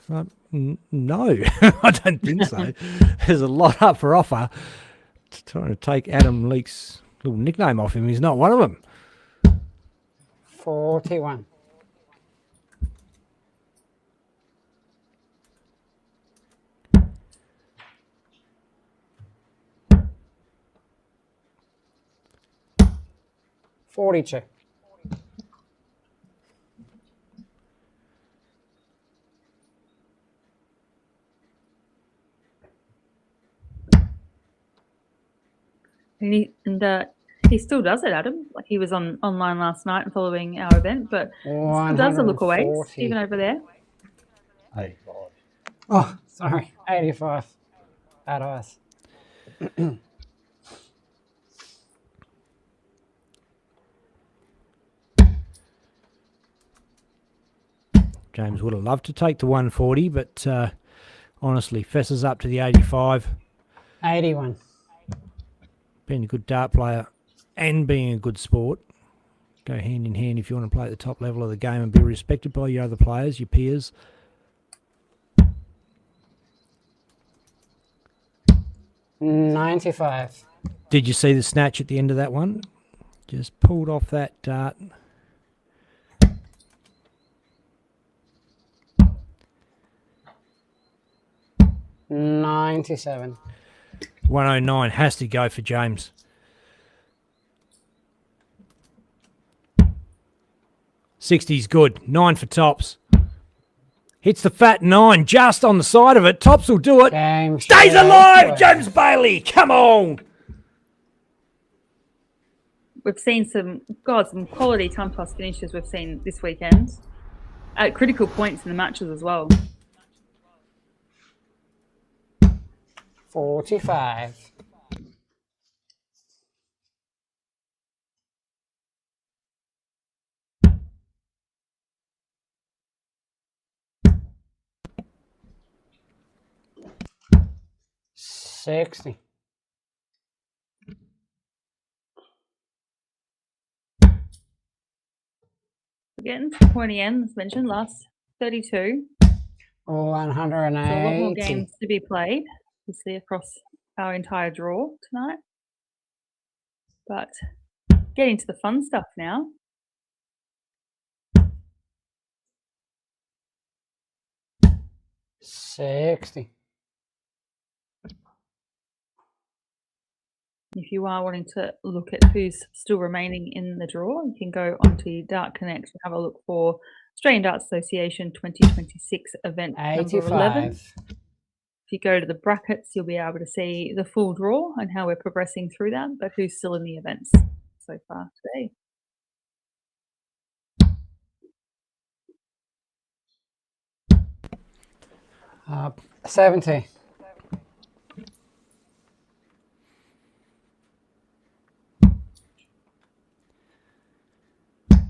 So, no, I don't think so. There's a lot up for offer. Trying to take Adam Leake's little nickname off him. He's not one of them. 41. $42. He still does it, Adam. Like he was online last night and following our event, but still does the look away, even over there. 85. Oh, sorry. 85. Bad eyes. James would have loved to take the 140, but honestly, fesses up to the 85. 81. Being a good dart player and being a good sport go hand in hand if you want to play at the top level of the game and be respected by your other players, your peers. $95. Did you see the snatch at the end of that one? Just pulled off that dart. $97. 109 has to go for James. $60's good. 9 for tops. Hits the fat 9 just on the side of it. Tops will do it. Stays alive, James Bailey. Come on. We've seen some quality time toss finishes we've seen this weekend at critical points in the matches as well. 45. $60. Again, pointy end, as mentioned, last 32. 180. So a lot more games to be played, obviously, across our entire draw tonight. But getting to the fun stuff now. $60. If you are wanting to look at who's still remaining in the draw, you can go onto Dart Connect and have a look for Australian Darts Association 2026 event number 11. If you go to the brackets, you'll be able to see the full draw and how we're progressing through that, but who's still in the events so far today. Uh, 70. Well,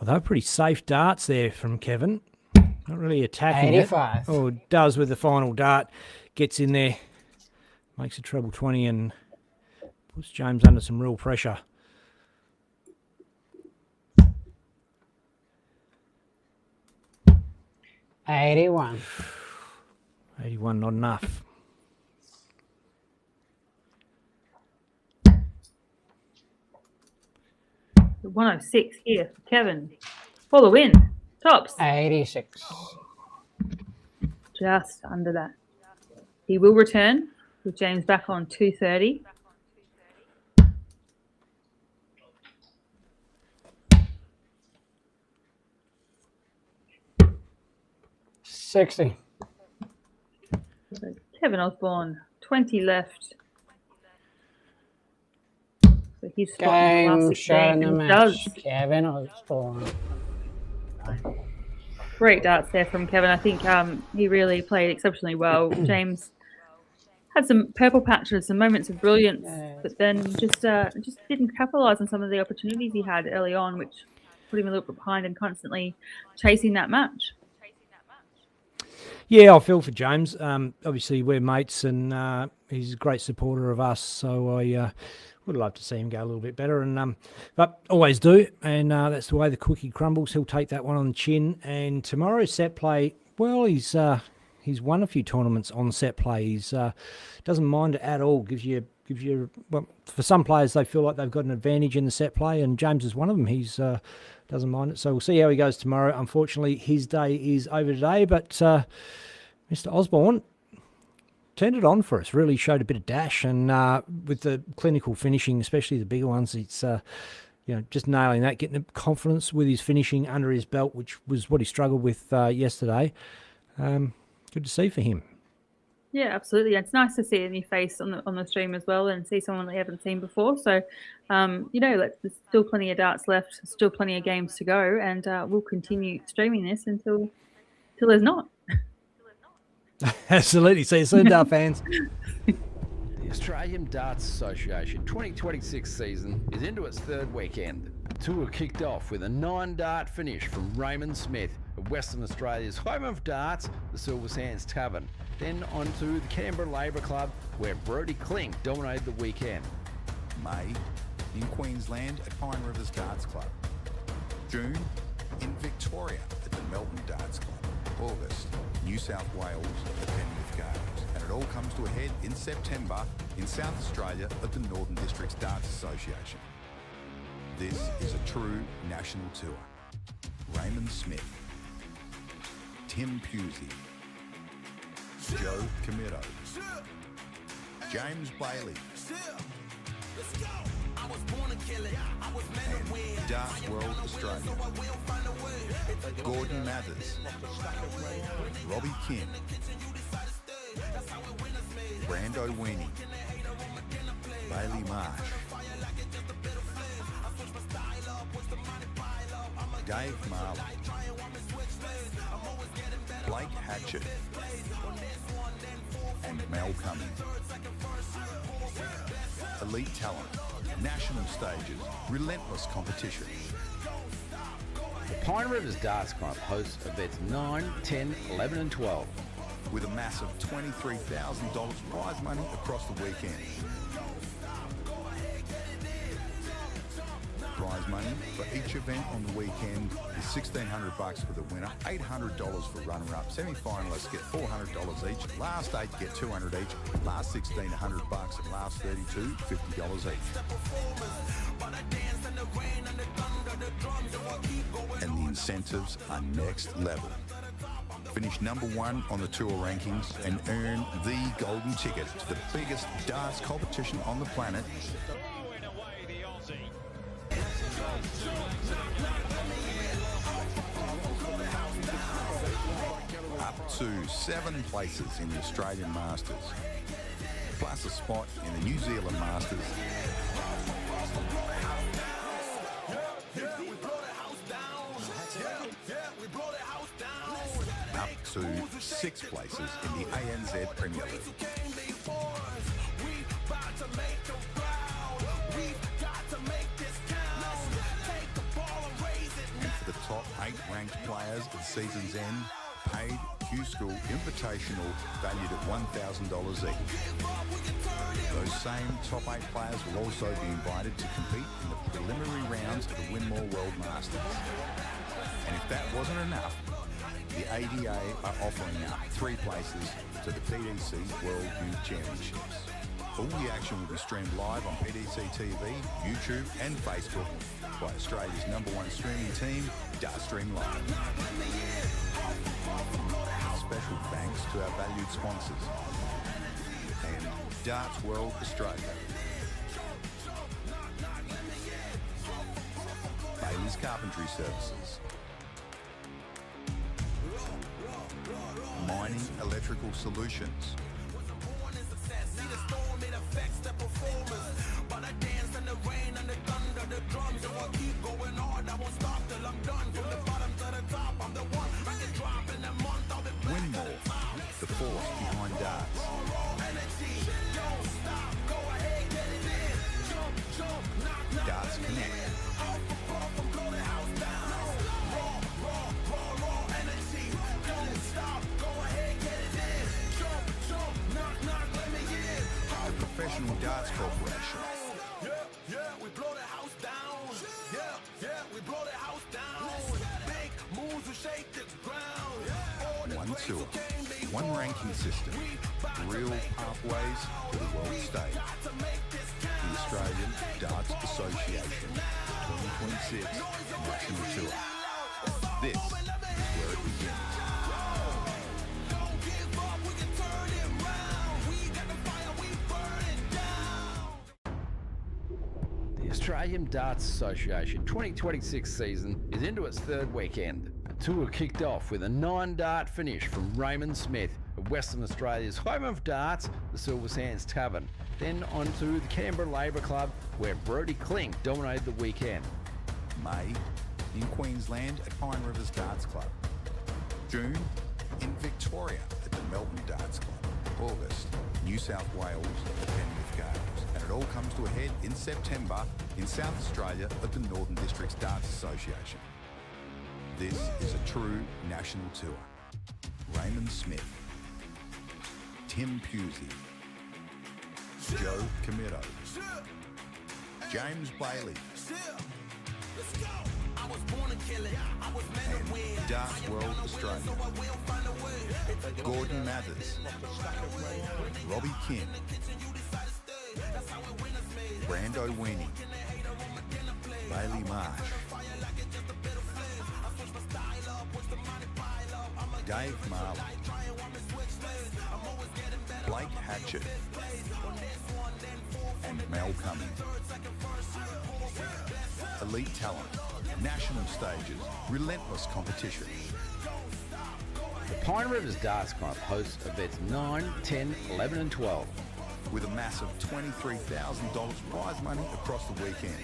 they're pretty safe darts there from Kevin. Not really attacking 85. it. Oh, it does with the final dart. Gets in there, makes a treble 20 and puts James under some real pressure. $81. 81, not enough. The 106 here for Kevin. For the win. Tops. 86. Just under that. He will return with James back on 230. $60. So Kevin Osborne, 20 left. So he's spotting the last Game 16 showing the and match. does. Kevin Osborne. Great darts there from Kevin. I think he really played exceptionally well. James had some purple patches, some moments of brilliance, but then just didn't capitalise on some of the opportunities he had early on, which put him a little bit behind and constantly chasing that match. Yeah, I feel for James. Obviously, we're mates and he's a great supporter of us, so I would love to see him go a little bit better, and but always do, and that's the way the cookie crumbles. He'll take that one on the chin, and tomorrow's set play, well, he's won a few tournaments on set play. He's doesn't mind it at all. Gives you well, for some players they feel like they've got an advantage in the set play, and James is one of them. He's doesn't mind it, so we'll see how he goes tomorrow. Unfortunately, his day is over today, but Mr. Osborne turned it on for us, really showed a bit of dash, and with the clinical finishing, especially the bigger ones, it's just nailing that, getting the confidence with his finishing under his belt, which was what he struggled with yesterday. Good to see for him. Yeah, absolutely. It's nice to see a new face on the stream as well, and see someone that you haven't seen before. So, there's still plenty of darts left, still plenty of games to go, and we'll continue streaming this until there's not. Absolutely. See you soon, dart fans. The Australian Darts Association 2026 season is into its third weekend. The tour kicked off with a 9-dart finish from Raymond Smith of Western Australia's home of darts, the Silver Sands Tavern. Then on to the Canberra Labour Club, where Brodie Klink dominated the weekend. May, in Queensland at Pine Rivers Darts Club. June, in Victoria at the Melbourne Darts Club. August, New South Wales at Penrith Gardens. And it all comes to a head in September in South Australia at the Northern Districts Darts Association. This is a true national tour. Raymond Smith, Tim Pusey, Joe Camito, James Bailey, and Darts World Australia. Gordon Mathers, Robbie Kim, Brando Weenie, Bailey Marsh, Dave Marley, Blake Hatchett, and Mel Cummings. Elite talent, national stages, relentless competition. The Pine Rivers Darts Club hosts events 9, 10, 11 and 12. With a massive $23,000 prize money across the weekend. Prize money for each event on the weekend is $1,600 for the winner, $800 for runner-up. Semi-finalists get $400 each. Last 8 get $200 each. Last 16, $100. And last 32, $50 each. And the incentives are next level. Finish number 1 on the tour rankings and earn the golden ticket to the biggest darts competition on the planet. Throwing away the Aussie. Up to 7 places in the Australian Masters, plus a spot in the New Zealand Masters, up to 6 places in the ANZ Premier League. And for the top 8 ranked players at season's end, paid Q School Invitational valued at $1,000 each. Those same top 8 players will also be invited to compete in the preliminary rounds of the Winmore World Masters. And if that wasn't enough, the ADA are offering up 3 places to the PDC World Youth Championships. All the action will be streamed live on PDC TV, YouTube and Facebook by Australia's #1 streaming team, Dartstream Live. Special thanks to our valued sponsors and Darts World Australia, Bailey's Carpentry Services, Mining Electrical Solutions, Winmore, the force behind darts. Darts Connect. The Professional Darts Corporation. We blow the house down. We blow the house down. Big moves will shake the ground. One tour, one ranking system, real pathways to the world stage. The Australian Darts Association 2026 National Tour. This is where it begins. The Australian Darts Association 2026 season is into its 3rd weekend. The tour kicked off with a 9-dart finish from Raymond Smith of Western Australia's home of darts, the Silver Sands Tavern. Then on to the Canberra Labour Club, where Brodie Klink dominated the weekend. May in Queensland at Pine Rivers Darts Club. June in Victoria at the Melbourne Darts Club. August, New South Wales at the Penrith Games. And it all comes to a head in September in South Australia at the Northern Districts Darts Association. This is a true national tour. Raymond Smith, Tim Pusey, Joe Camito, James Bailey, and Darts World Australia, Gordon Mathers, Robbie King, Brando Weenie, Bailey Marsh, Dave Marley, Blake Hatchett, and Mel Cummings. Elite talent, national stages, relentless competition. The Pine Rivers Darts Club hosts events 9, 10, 11 and 12. With a massive $23,000 prize money across the weekend.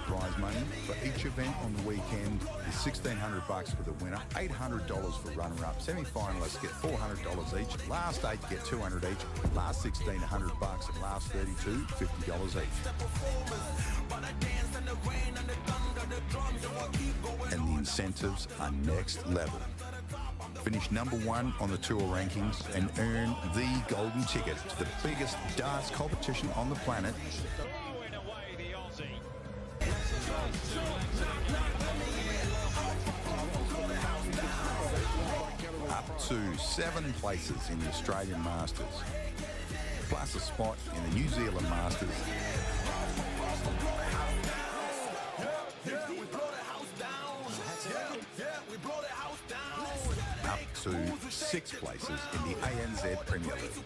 Prize money for each event on the weekend is $1,600 for the winner, $800 for runner-up. Semi-finalists get $400 each. Last 8 get $200 each. Last 16, $100, and last 32, $50 each. And the incentives are next level. Finish #1 on the tour rankings and earn the golden ticket to the biggest darts competition on the planet. Throwing away the Aussie. Up to 7 places in the Australian Masters, plus a spot in the New Zealand Masters, up to 6 places in the ANZ Premier League.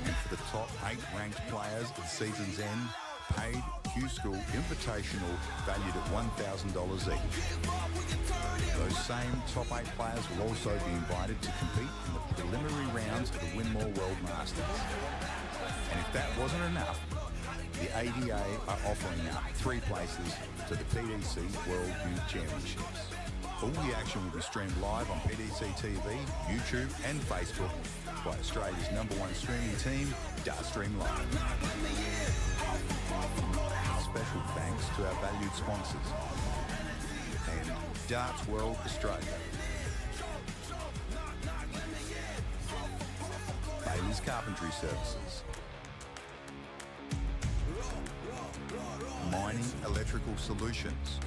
And for the top 8 ranked players at season's end, paid Q School Invitational valued at $1,000 each. Those same top 8 players will also be invited to compete in the preliminary rounds of the Winmore World Masters. And if that wasn't enough, the ADA are offering up 3 places to the PDC World Youth Championships. All the action will be streamed live on PDC TV, YouTube and Facebook by Australia's #1 streaming team, Dartstream Live. Special thanks to our valued sponsors and Darts World Australia. Bailey's Carpentry Services. Mining Electrical Solutions.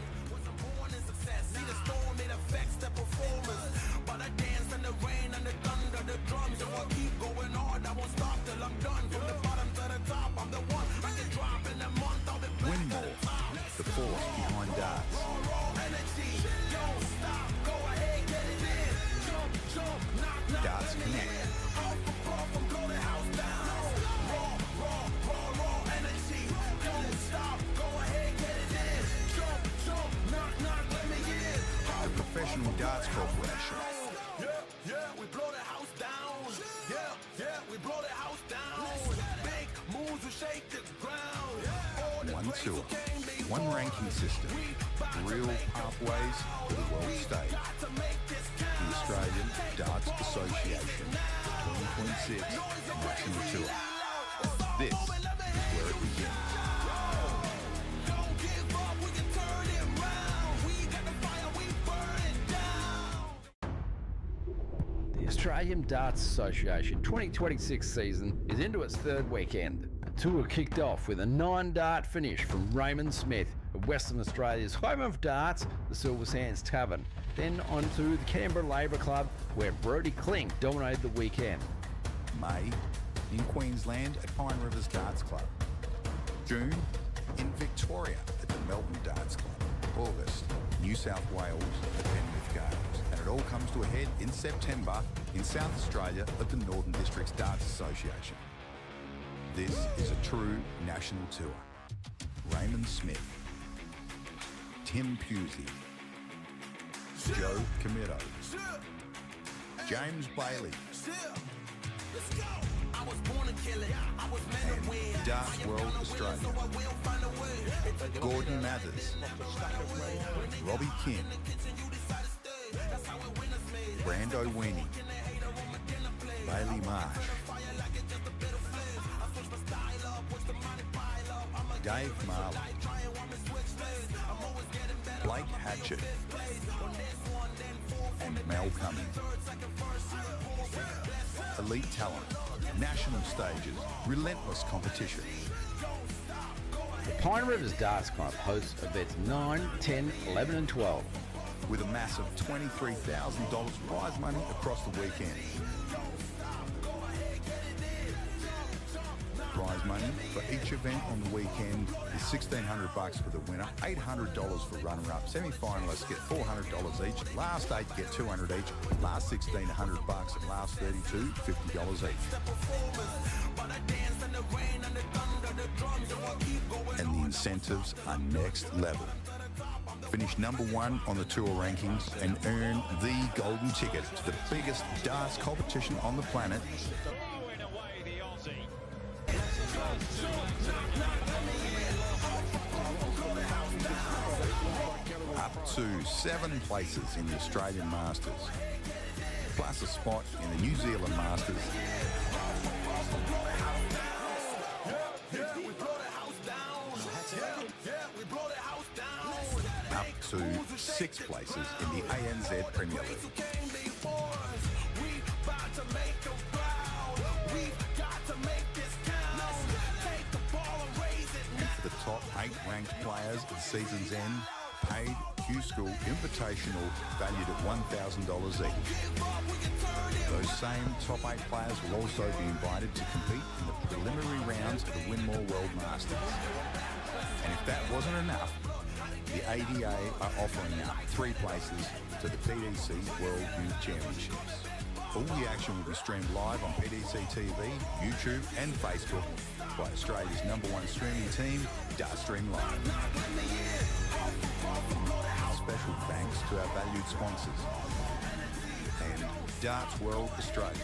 Winmore, the force behind darts. Darts Connect. The Professional Darts Corporation. We blow the house down. We blow the house down. Big moves will shake the ground. One tour, one ranking system, real pathways to the world stage. The Australian Darts Association 2026 National Tour. This is where it begins. The Australian Darts Association 2026 season is into its 3rd weekend. The tour kicked off with a 9-dart finish from Raymond Smith of Western Australia's home of darts, the Silver Sands Tavern. Then on to the Canberra Labour Club, where Brodie Klink dominated the weekend. May in Queensland at Pine Rivers Darts Club. June in Victoria at the Melbourne Darts Club. August, New South Wales at Penrith Gardens. And it all comes to a head in September in South Australia at the Northern Districts Darts Association. This is a true national tour. Raymond Smith, Tim Pusey, Joe Comito, James Bailey, and Darts World Australia. Gordon Mathers, Robbie King, Brando Weenie, Bailey Marsh, Dave Marley, Blake Hatchett, and Mel Cummings. Elite talent, national stages, relentless competition. The Pine Rivers Darts Club hosts events 9, 10, 11 and 12. With a massive $23,000 prize money across the weekend. Prize money for each event on the weekend is $1,600 for the winner, $800 for runner-up. Semi-finalists get $400 each. Last 8 get $200 each. Last 16, $100, and last 32, $50 each. And the incentives are next level. Finish #1 on the tour rankings and earn the golden ticket to the biggest darts competition on the planet. Throwing away the Aussie. Up to 7 places in the Australian Masters, plus a spot in the New Zealand Masters. Up to 6 places in the ANZ Premier League. And for the top 8 ranked players at the season's end, paid Q School Invitational valued at $1,000 each. Those same top 8 players will also be invited to compete in the preliminary rounds of the Winmore World Masters. And if that wasn't enough, the ADA are offering up 3 places to the PDC World Youth Championships. All the action will be streamed live on PDC TV, YouTube and Facebook by Australia's #1 streaming team, Dartstream Live. Special thanks to our valued sponsors and Darts World Australia.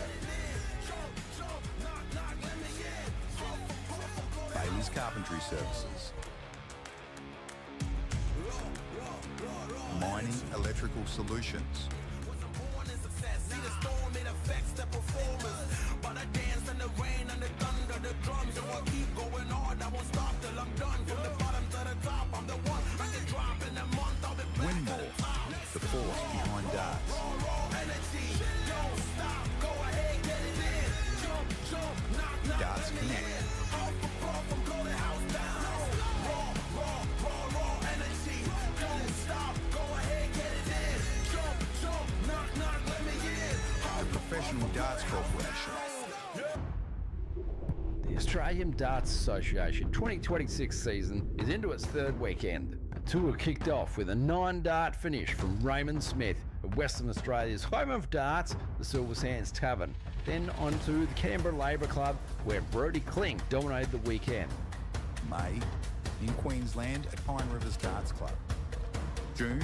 Bailey's Carpentry Services. Mining Electrical Solutions. Win more, the force behind darts. Darts Connect. The Professional Darts Corporation. The Australian Darts Association 2026 season is into its third weekend. The tour kicked off with a 9-dart finish from Raymond Smith of Western Australia's home of darts, the Silver Sands Tavern. Then on to the Canberra Labour Club, where Brodie Kling dominated the weekend. May, in Queensland at Pine Rivers Darts Club. June,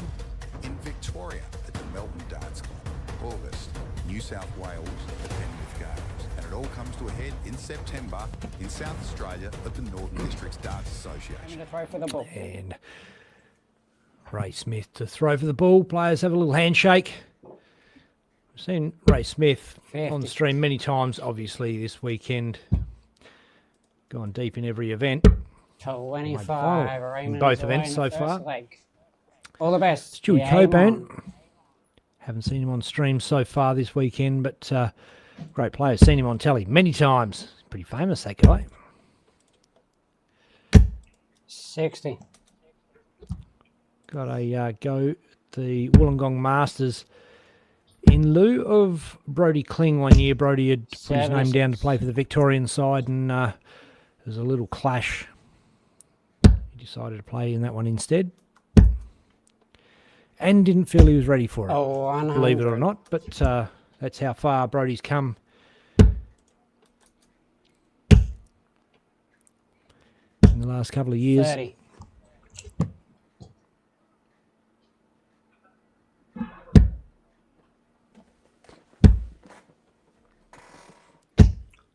in Victoria at the Melbourne Darts Club. August, New South Wales at Penrith Gardens. And it all comes to a head in September in South Australia at the Northern Districts Darts Association. To throw for the ball. And Ray Smith to throw for the ball. Players have a little handshake. We've seen Ray Smith 50. on the stream many times, obviously, this weekend. Gone deep in every event. 25. In Raymond both is away events in so the first far. leg. All the best. Stewie Game Coburn. on. Haven't seen him on stream so far this weekend, but great player. Seen him on telly many times. Pretty famous, that guy. 60. Got a go at the Wollongong Masters. In lieu of Brodie Kling one year, Brodie had put his name down to play for the Victorian side, and there was a little clash. He decided to play in that one instead. And didn't feel he was ready for it, Oh, 100. believe it or not. But that's how far Brodie's come. In the last couple of years. 30.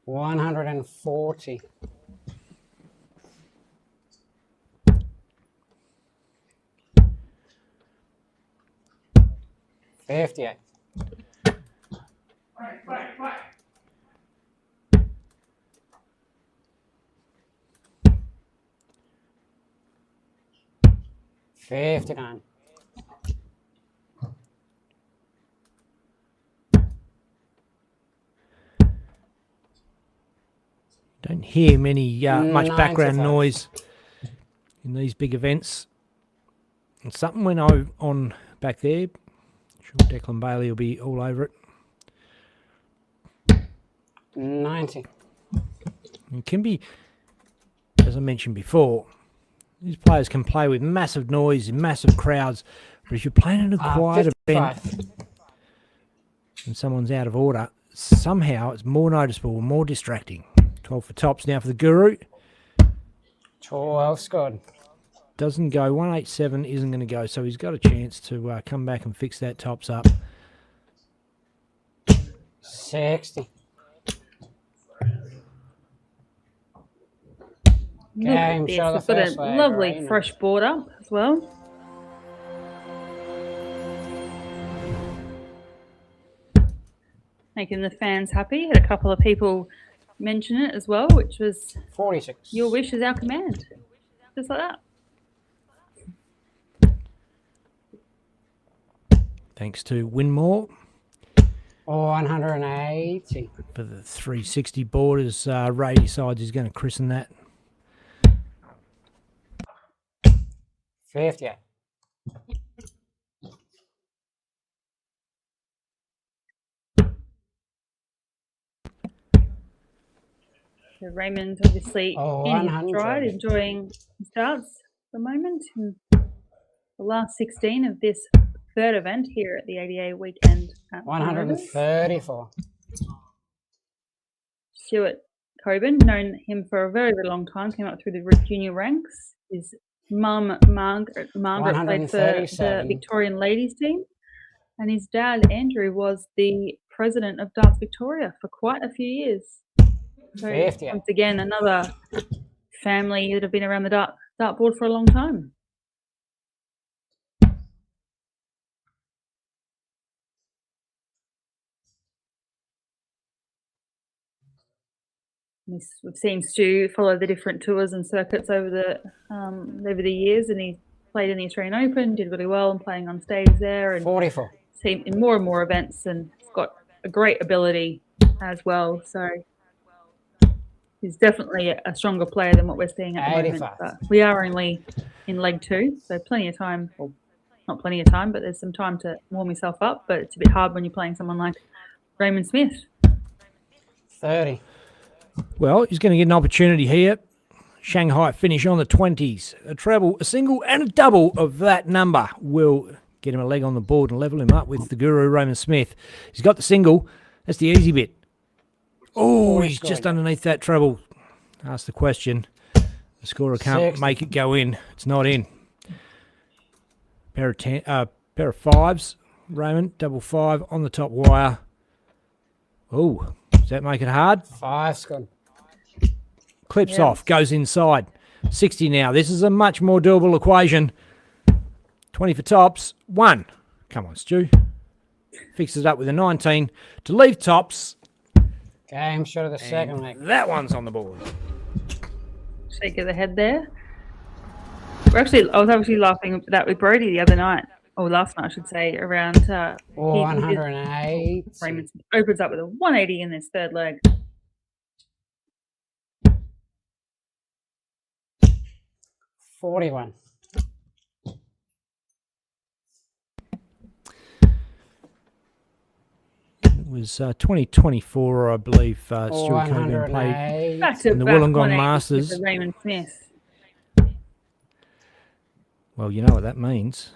$140. $58. $59. Don't hear many much background 95. noise in these big events. And something went on back there. Sure, Declan Bailey will be all over it. 90. It can be, as I mentioned before, these players can play with massive noise in massive crowds, but if you're playing in a quiet 55. event and someone's out of order, somehow it's more noticeable and more distracting. 12 for tops now for the Guru. 12 scored. Doesn't go. 187 isn't going to go, so he's got a chance to come back and fix that tops up. 60. Look at Game this. show the It's got a first leg, lovely Raymond. fresh board up as well. Making the fans happy. Had a couple of people mention it as well, which was 46. your wish is our command. Just like that. Thanks to Winmore 180. for the 360 board, as Ray decides he's going to christen that. 58. So Raymond obviously in his 100. stride, enjoying his darts at the moment. In the last 16 of this third event here at the ADA weekend at Pine Rivers. 134. Stuart Coburn. Known him for a very, very long time. Came up through the junior ranks. His mum, Margaret, played for the 137. Victorian ladies team. And his dad, Andrew, was the president of Darts Victoria for quite a few years. So 50. once again, another family that have been around the dartboard for a long time. We've seen Stu follow the different tours and circuits over the years, and he played in the Australian Open, did really well, and playing on stage there, and 44. seen in more and more events, and he's got a great ability as well. So he's definitely a stronger player than what we're seeing at the moment. 85. But we are only in leg 2, so plenty of time. Well, not plenty of time, but there's some time to warm yourself up. But it's a bit hard when you're playing someone like Raymond Smith. 30. Well, he's going to get an opportunity here. Shanghai finish on the 20s. A treble, a single, and a double of that number will get him a leg on the board and level him up with the guru, Raymond Smith. He's got the single. That's the easy bit. Oh, he's just underneath that treble. Ask the question. The scorer can't 60. make it go in. It's not in. Pair of fives. Raymond, double 5 on the top wire. Oh, does that make it hard? 5's good. Clips off, goes inside. 60 now. This is a much more doable equation. 20 for tops. 1. Come on, Stu. Fixes it up with a 19 to leave tops. Game shot of the second leg. That one's on the board. Shake of the head there. I was actually laughing at that with Brody the other night, or last night, I should say, around 108. Raymond opens up with a 180 in this third leg. $41. It was 2024, I believe, Stuart Coburn played in the Wollongong Masters. With Raymond Smith. Well, you know what that means.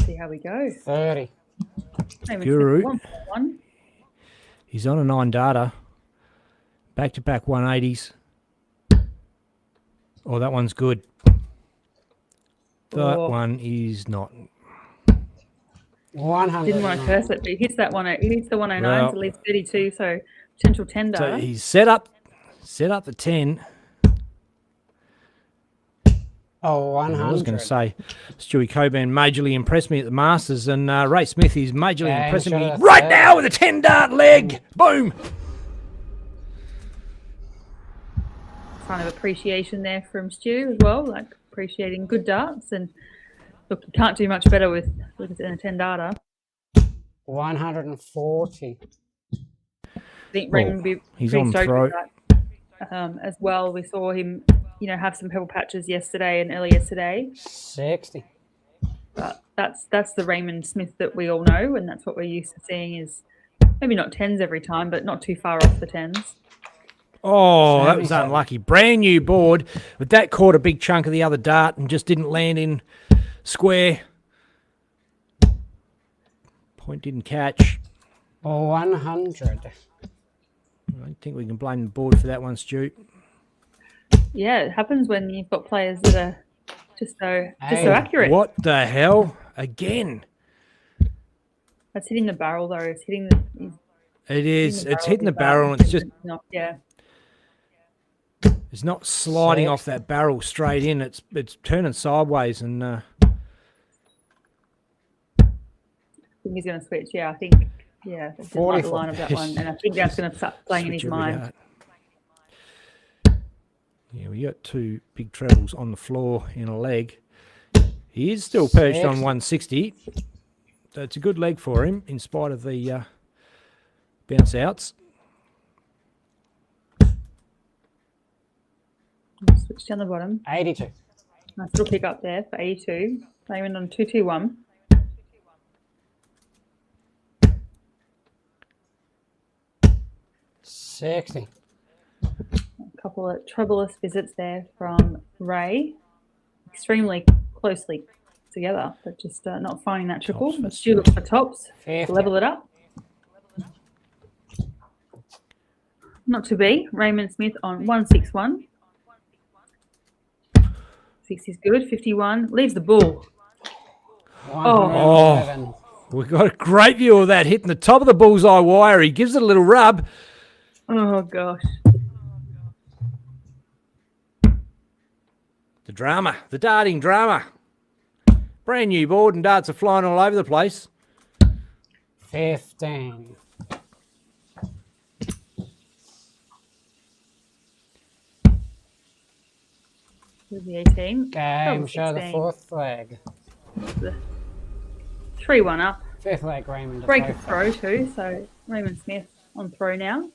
See how we go. 30. Raymond Guru. Smith, 1-1. He's on a 9 data. Back-to-back 180s. Oh, that one's good. That one is not. 100. Didn't want to curse it, but he hits that one. He hits the 109s, Well, at least 32, so potential 10 So data. he's set up the 10. Oh, 100. I was going to say, Stewie Coburn majorly impressed me at the Masters, and Ray Smith is majorly impressing me right now with a 10-dart leg. Boom! Kind of appreciation there from Stu as well, like appreciating good darts. And look, you can't do much better with a 10 data. 140. I think Raymond would be he's pretty on stoked throw. with that as well. We saw him, have some purple patches yesterday and earlier today. 60. But that's the Raymond Smith that we all know, and that's what we're used to seeing is maybe not 10s every time, but not too far off the 10s. Oh, that was unlucky. Brand new board, but that caught a big chunk of the other dart and just didn't land in square. Point didn't catch. 100. I don't think we can blame the board for that one, Stu. Yeah, it happens when you've got players that are just so accurate. What the hell? Again. That's hitting the barrel though. It's hitting the. It is. It's hitting the barrel, and it's just. Yeah. It's not sliding off that barrel straight in. It's turning sideways, and. I think he's going to switch. Yeah, I think. Yeah, I didn't like the line of that one, and I think that's going to start playing in his mind. Yeah, we got 2 big trebles on the floor in a leg. He is still perched on 160. So it's a good leg for him, in spite of the bounce outs. Switch down the bottom. 82. Nice little pick up there for 82. Raymond on 221. $60. A couple of troublous visits there from Ray. Extremely closely together, but just not finding that triple. Stu looks for tops to level it up. Not to be. Raymond Smith on 161. 60 is good. 51. Leaves the bull. 111. We've got a great view of that hitting the top of the bullseye wire. He gives it a little rub. Oh, gosh. The drama, the darting drama. Brand new board and darts are flying all over the place. 15. With the 18. Game, Oh, show the 16. fourth leg. 3-1 up. Fifth leg, Raymond. to Break a throw throw too, so Raymond Smith on throw now.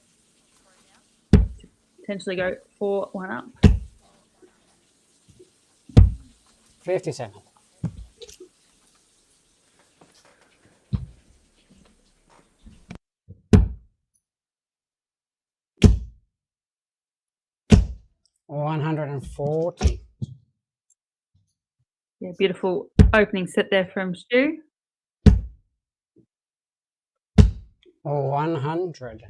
Potentially go 4-1 up. 57. $140. Yeah, beautiful opening set there from Stu. 100.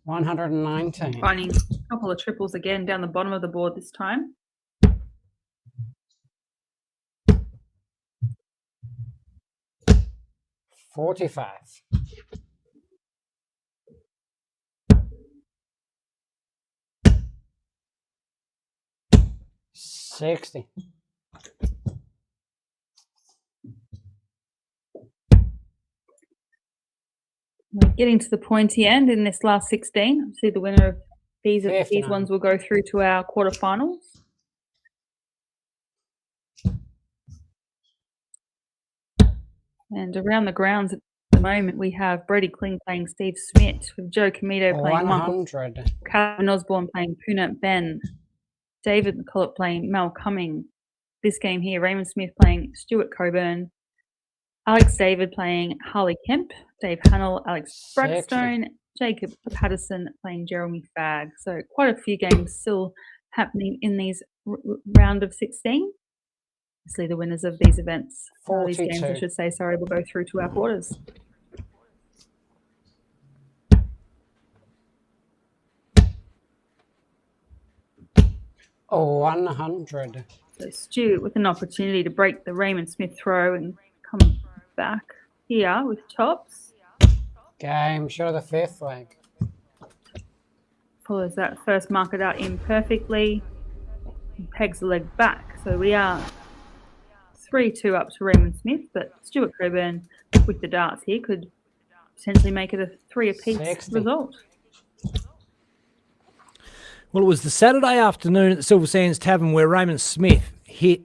$119. Finding a couple of triples again down the bottom of the board this time. $45. $60. We're getting to the pointy end in this last 16. Obviously, the winner of these 59. ones will go through to our quarterfinals. And around the grounds at the moment, we have Brody Kling playing Steve Smith, with Joe Comito playing Michael 100. Calvin Osborne playing Poonat Ben, David McCulloch playing Mel Cumming. This game here, Raymond Smith playing Stuart Coburn, Alex David playing Harley Kemp, Dave Hannell, Alex Brackstone, Jacob Patterson playing Jeremy Fagg. So quite a few games still happening in these round of 16. Obviously, the winners of these events, these games, I 42. should say, sorry, will go through to our quarters. $100. So Stu with an opportunity to break the Raymond Smith throw and come back here with tops. Game, show the fifth leg. Follows that first market out imperfectly. And pegs the leg back. So we are 3-2 up to Raymond Smith, but Stuart Coburn with the darts here could potentially make it a 3 apiece 60. result. Well, it was the Saturday afternoon at the Silver Sands Tavern where Raymond Smith hit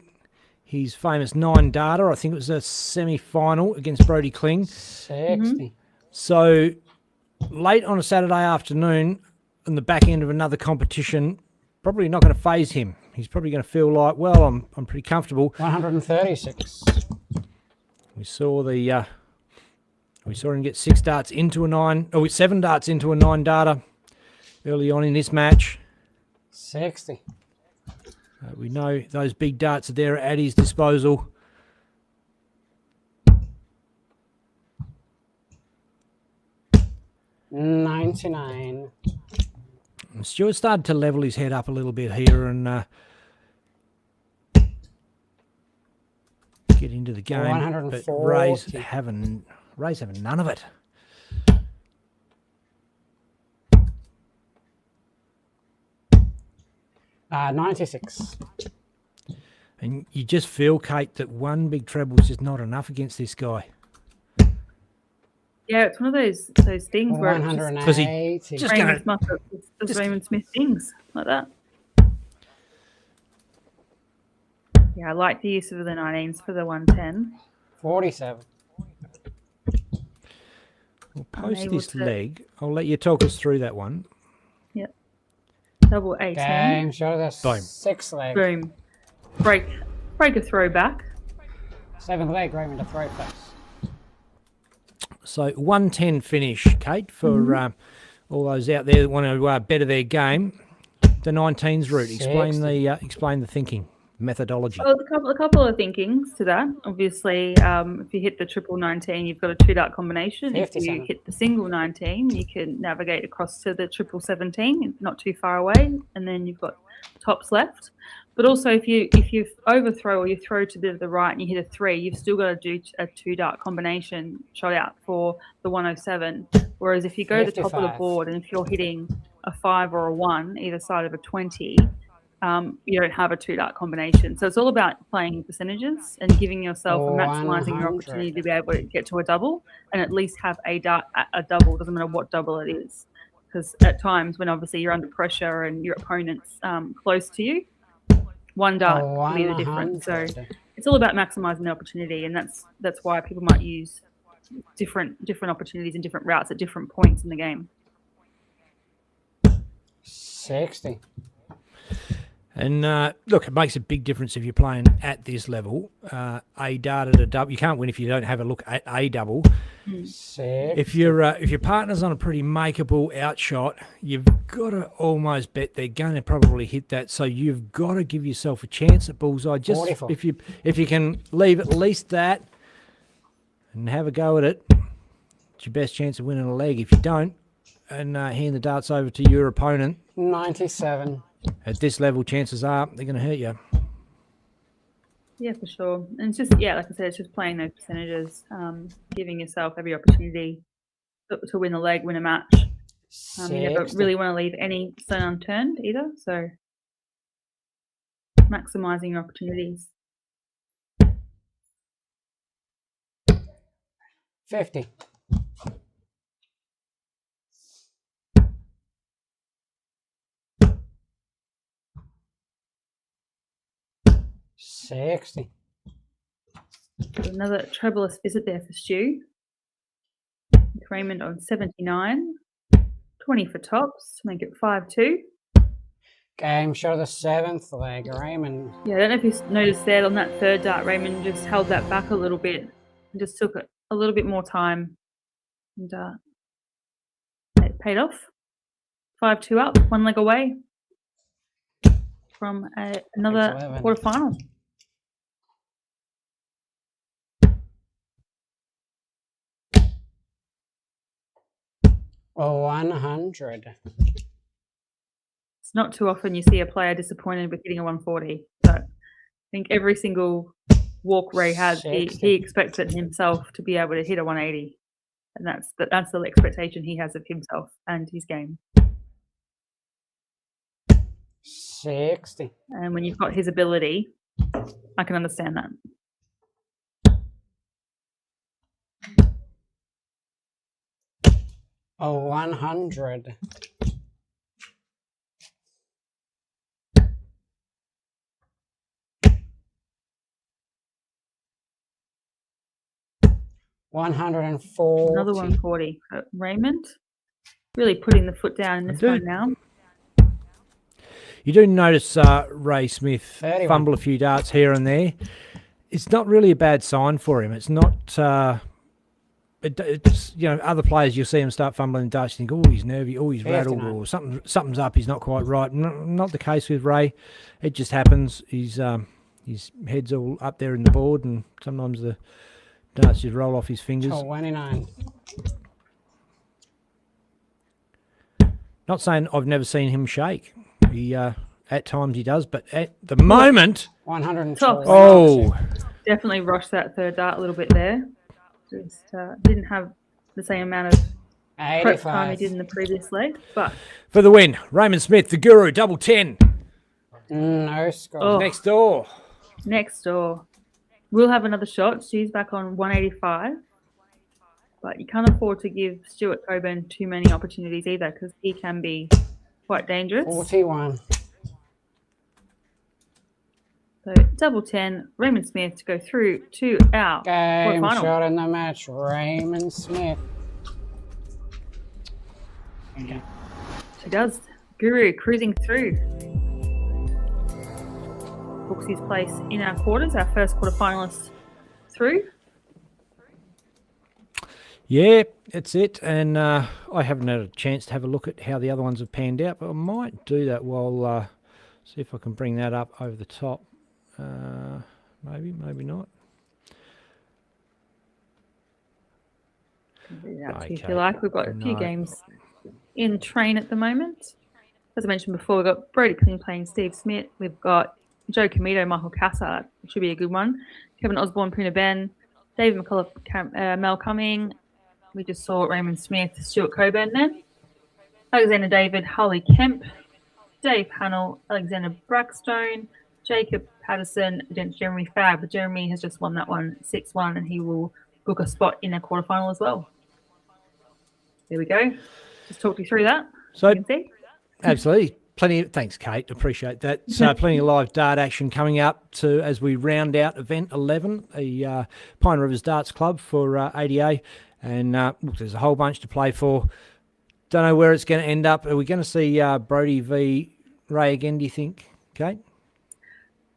his famous 9-darter. I think it was a semi-final against Brody Kling. 60. So late on a Saturday afternoon in the back end of another competition, probably not going to faze him. He's probably going to feel like, well, I'm pretty comfortable. 136. We saw him get 6 darts into a 9, or 7 darts into a 9-darter early on in this match. 60. We know those big darts are there at his disposal. $99. And Stuart started to level his head up a little bit here and get into the game. But 140. Ray's having none of it. $96. And you just feel, Kate, that one big treble is just not enough against this guy. Yeah, it's one of those things where it's 180. Just Raymond gonna, Smith does Raymond Smith things like that. Yeah, I like the use of the 19s for the 110. 47. we'll post Unable this to- leg. I'll let you talk us through that one. Yep. Double 18. Game, show the Boom. sixth leg. Boom. Break a throw back. Seventh leg, Raymond to throw first. So 110 finish, Kate, for all those out there that want to better their game. The 19s route. Explain 60. the thinking. methodology? Well, a couple of thinkings to that. Obviously, if you hit the triple 19, you've got a 2-dart combination. If you 57. hit the single 19, you can navigate across to the triple 17, not too far away, and then you've got tops left. But also, if you overthrow or you throw to the right and you hit a 3, you've still got to do a 2-dart combination shot out for the 107. Whereas if you go to the top of the 55. board and if you're hitting a 5 or a 1 either side of a 20, you don't have a 2-dart combination. So it's all about playing percentages and giving yourself and maximising your 100. opportunity to be able to get to a double and at least have a double. Doesn't matter what double it is, because at times when obviously you're under pressure and your opponent's close to you, one dart can be the difference. So 100. it's all about maximising the opportunity, and that's why people might use different opportunities and different routes at different points in the game. 60. And look, it makes a big difference if you're playing at this level. A dart at a double, you can't win if you don't have a look at a double. 60. If your partner's on a pretty makeable outshot, you've got to almost bet they're going to probably hit that. So you've got to give yourself a chance at bullseye. Just 44. if you can leave at least that and have a go at it, it's your best chance of winning a leg. If you don't, and hand the darts over to your opponent 97. at this level, chances are they're going to hurt you. Yeah, for sure. And it's just, like I said, it's just playing those percentages, giving yourself every opportunity to win a leg, win a match. You never 60. really want to leave any stone unturned either. So maximising your opportunities. 50. 60. Another troublous visit there for Stu. With Raymond on 79. 20 for tops to make it 5-2. Game show the 7th leg. Raymond. Yeah, I don't know if you noticed there on that third dart, Raymond just held that back a little bit and just took a little bit more time. And it paid off. 5-2 up, one leg away from another 11. quarterfinal. Oh, 100. It's not too often you see a player disappointed with hitting a 140. So I think every single walk Ray has, he expects it himself to be able to hit a 180. And that's the expectation he has of himself and his game. 60. And when you've got his ability, I can understand that. Oh, 100. $140. Another 140. Raymond really putting the foot down in this one now. You do notice Ray Smith 31. fumble a few darts here and there. It's not really a bad sign for him. It's not. It's other players you'll see him start fumbling darts. You think, oh, he's nervy, oh, he's rattled, or something's up. He's not quite right. Not the case with Ray. It just happens. His head's all up there in the board, and sometimes the darts just roll off his fingers. 29. Not saying I've never seen him shake. He at times he does, but at the moment, 112. oh, Definitely rushed that third dart a little bit there. Just didn't have the same amount of prep time he 85. did in the previous leg. But for the win, Raymond Smith, the Guru, double 10. No score. Oh. Next door. next door, we'll have another shot. Stu's back on 185. But you can't afford to give Stuart Coburn too many opportunities either, because he can be quite dangerous. 41. So double 10, Raymond Smith to go through to our Game quarterfinal. shot in the match, Raymond Smith. She does. Guru cruising through. Books his place in our quarters, our first quarterfinalist through. Yeah, that's it. And I haven't had a chance to have a look at how the other ones have panned out, but I might do that while see if I can bring that up over the top. Maybe, maybe not. If you like, we've got a few games in train at the moment. As I mentioned before, we've got Brody Kling playing Steve Smith. We've got Joe Comito, Michael Casa, which should be a good one. Kevin Osborne, Puna Ben, David McCullough, Mel Cumming. We just saw Raymond Smith, Stuart Coburn then. Alexander David, Harley Kemp, Dave Hannell, Alexander Brackstone, Jacob Patterson against Jeremy Fab. Jeremy has just won that one 6-1, and he will book a spot in a quarterfinal as well. There we go. Just talked you through that. So, you can see. Absolutely. Thanks, Kate. Appreciate that. So plenty of live dart action coming up as we round out event 11, the Pine Rivers Darts Club for ADA. And look, there's a whole bunch to play for. Don't know where it's going to end up. Are we going to see Brody v Ray again, do you think, Kate?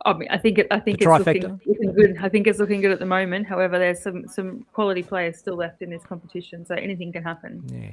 I mean, I think it's looking good. I think it's looking good at the moment. However, there's some quality players still left in this competition, so anything can happen. Yeah.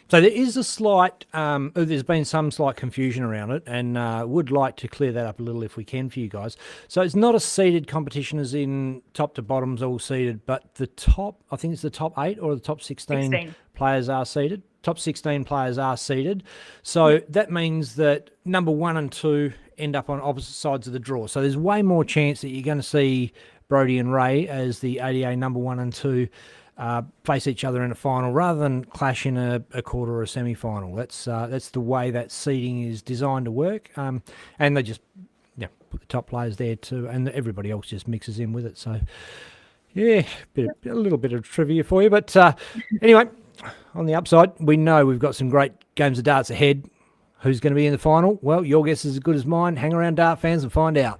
So there is a slight, there's been some slight confusion around it, and would like to clear that up a little if we can for you guys. So it's not a seeded competition as in top to bottom's all seeded, but the top, I think it's the top 8 or the top 16 players are seeded. Top 16 players are seeded. So that means that number 1 and 2 end up on opposite sides of the draw. So there's way more chance that you're going to see Brody and Ray as the ADA number 1 and 2 face each other in a final rather than clash in a quarter or a semi-final. That's the way that seeding is designed to work. And they just put the top players there too, and everybody else just mixes in with it. So, yeah, a little bit of trivia for you. But anyway, on the upside, we know we've got some great games of darts ahead. Who's going to be in the final? Well, your guess is as good as mine. Hang around, dart fans, and find out.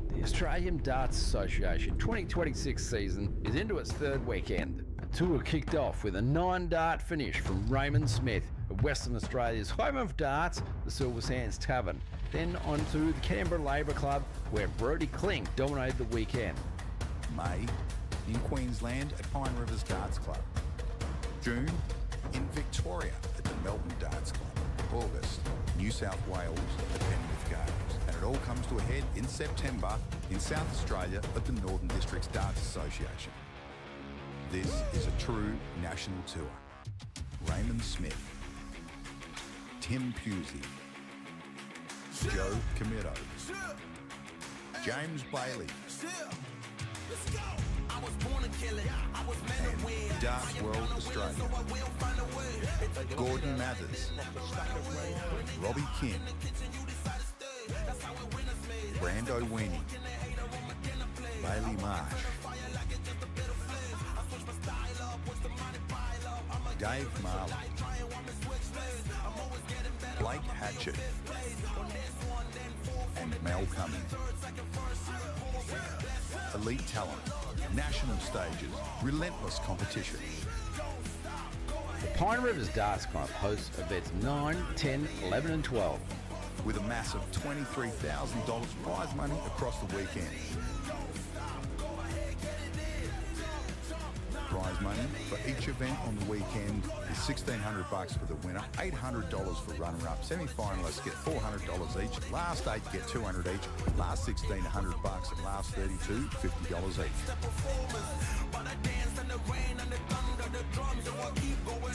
The Australian Darts Association 2026 season is into its 3rd weekend. The tour kicked off with a 9-dart finish from Raymond Smith of Western Australia's home of darts, the Silver Sands Tavern. Then on to the Canberra Labour Club, where Brody Kling dominated the weekend. May, in Queensland at Pine Rivers Darts Club. June, in Victoria at the Melbourne Darts Club. August, New South Wales at Penrith Gardens. And it all comes to a head in September in South Australia at the Northern Districts Darts Association. This is a true national tour. Raymond Smith, Tim Pusey, Joe Comito, James Bailey, and Darts World Australia. Gordon Mathers, Robbie Kim, Brando Weenie, Bailey Marsh, Dave Marley, Blake Hatchett, and Mel Cumming. Elite talent, national stages, relentless competition. The Pine Rivers Darts Club hosts events 9, 10, 11 and 12. With a massive $23,000 prize money across the weekend. Prize money for each event on the weekend is $1,600 for the winner, $800 for runner-up. Semi-finalists get $400 each. Last 8 get $200 each. Last 16, $100, and last 32, $50 each.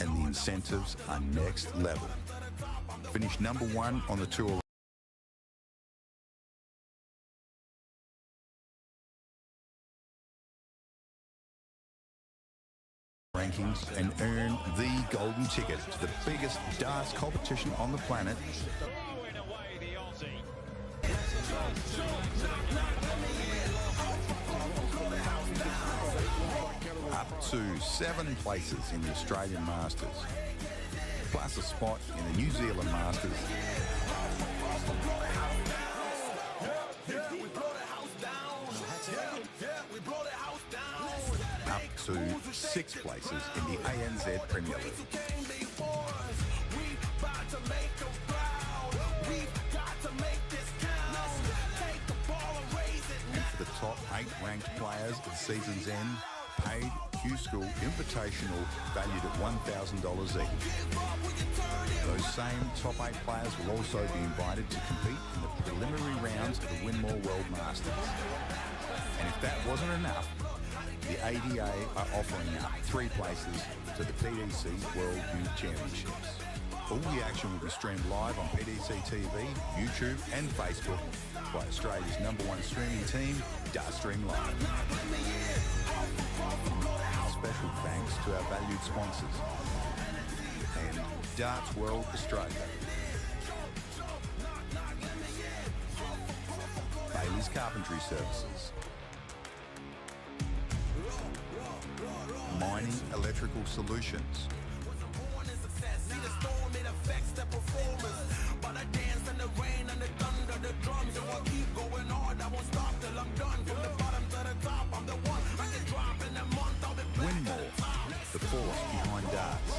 And the incentives are next level. Finish number 1 on the tour rankings and earn the golden ticket to the biggest darts competition on the planet. Throwing away the Aussie. Up to 7 places in the Australian Masters, plus a spot in the New Zealand Masters. Up to 6 places in the ANZ Premier League. And for the top 8 ranked players at season's end, paid Q School Invitational valued at $1,000 each. Those same top 8 players will also be invited to compete in the preliminary rounds of the Winmore World Masters. And if that wasn't enough, the ADA are offering up 3 places to the PDC World Youth Championships. All the action will be streamed live on PDC TV, YouTube and Facebook by Australia's #1 streaming team, Dartstream Live. Special thanks to our valued sponsors and Darts World Australia. Bailey's Carpentry Services. Mining Electrical Solutions. Winmore, the force behind darts.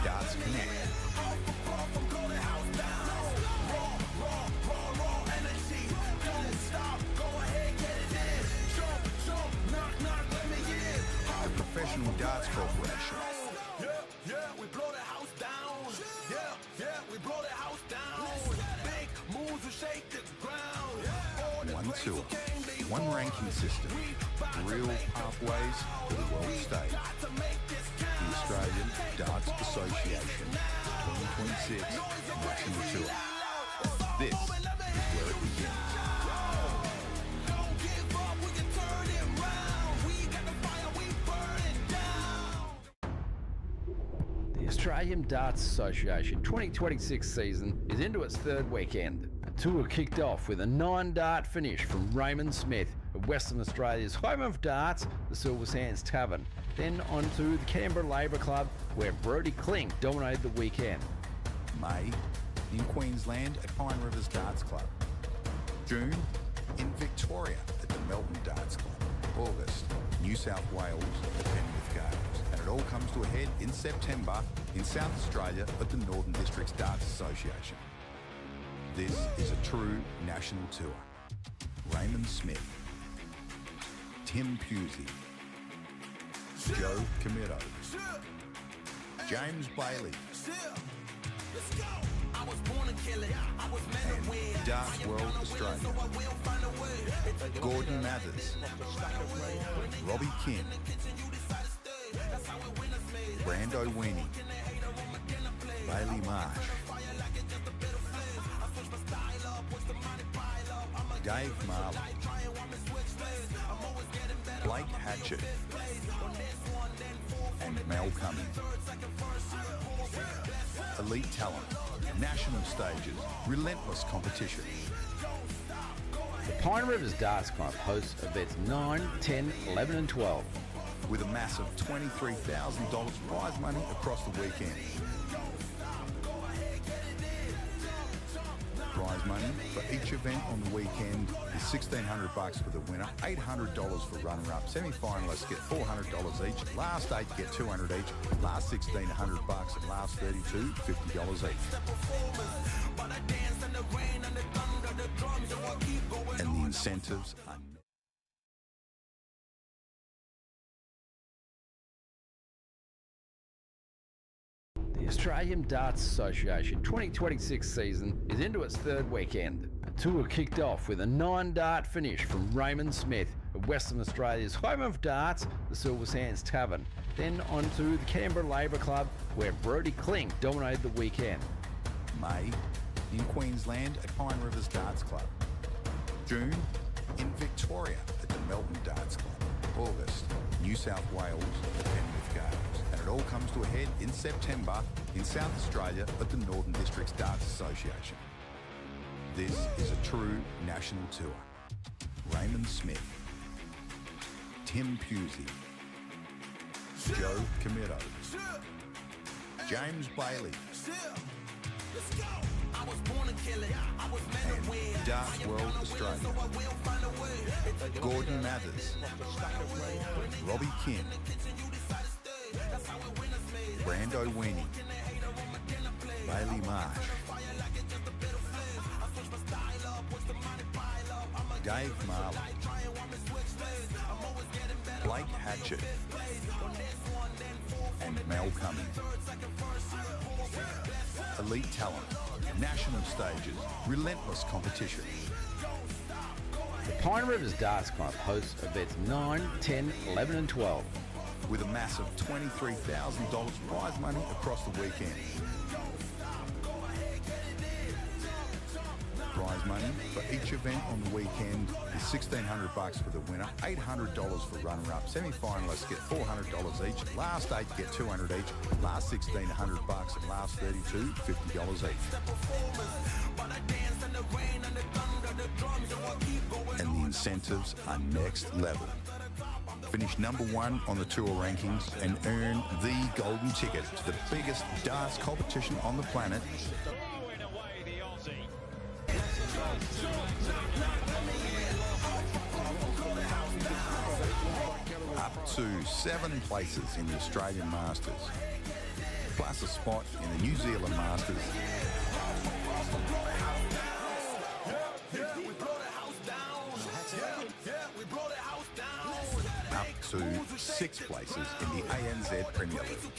Darts Connect. The Professional Darts Corporation. Yeah, we blow the house down. Yeah, we blow the house down. Big moves will shake the ground. One tour, one ranking system, real pathways to the world stage. The Australian Darts Association 2026 National Tour. This is where it begins. The Australian Darts Association 2026 season is into its 3rd weekend. The tour kicked off with a 9-dart finish from Raymond Smith of Western Australia's home of darts, the Silver Sands Tavern. Then on to the Canberra Labour Club, where Brodie Klink dominated the weekend. May in Queensland at Pine Rivers Darts Club. June in Victoria at the Melbourne Darts Club. August, New South Wales at the Penrith Games. And it all comes to a head in September in South Australia at the Northern Districts Darts Association. This is a true national tour. Raymond Smith, Tim Pusey, Joe Comito, James Bailey, and Darts World Australia. Gordon Mathers, Robbie King, Brando Weenie, Bailey Marsh, Dave Marley, Blake Hatchett, and Mel Cummings. Elite talent, national stages, relentless competition. The Pine Rivers Darts Club hosts events 9, 10, 11 and 12. With a massive $23,000 prize money across the weekend. Prize money for each event on the weekend is $1,600 for the winner, $800 for runner-up. Semi-finalists get $400 each. Last 8 get $200 each. Last 16, $100, and last 32, $50 each. And the incentives are The Australian Darts Association 2026 season is into its 3rd weekend. The tour kicked off with a 9-dart finish from Raymond Smith of Western Australia's home of darts, the Silver Sands Tavern. Then on to the Canberra Labour Club, where Brodie Klink dominated the weekend. May in Queensland at Pine Rivers Darts Club. June in Victoria at the Melbourne Darts Club. August, New South Wales at the Penrith Games. And it all comes to a head in September in South Australia at the Northern Districts Darts Association. This is a true national tour. Raymond Smith, Tim Pusey, Joe Comito, James Bailey, and Darts World Australia. Gordon Mathers, Robbie King, Brando Weenie, Bailey Marsh, Dave Marley, Blake Blake Hatchett and Mel Cummings. Elite talent, national stages, relentless competition. The Pine Rivers Darts Club hosts events 9, 10, 11 and 12. With a massive $23,000 prize money across the weekend. Prize money for each event on the weekend is $1,600 for the winner, $800 for runner-up. Semi-finalists get $400 each. Last 8 get $200 each. Last 16, $100, and last 32, $50 each. And the incentives are next level. Finish number 1 on the tour rankings and earn the golden ticket to the biggest darts competition on the planet. Throwing away the Aussie. Up to 7 places in the Australian Masters, plus a spot in the New Zealand Masters. Up to 6 places in the ANZ Premier League.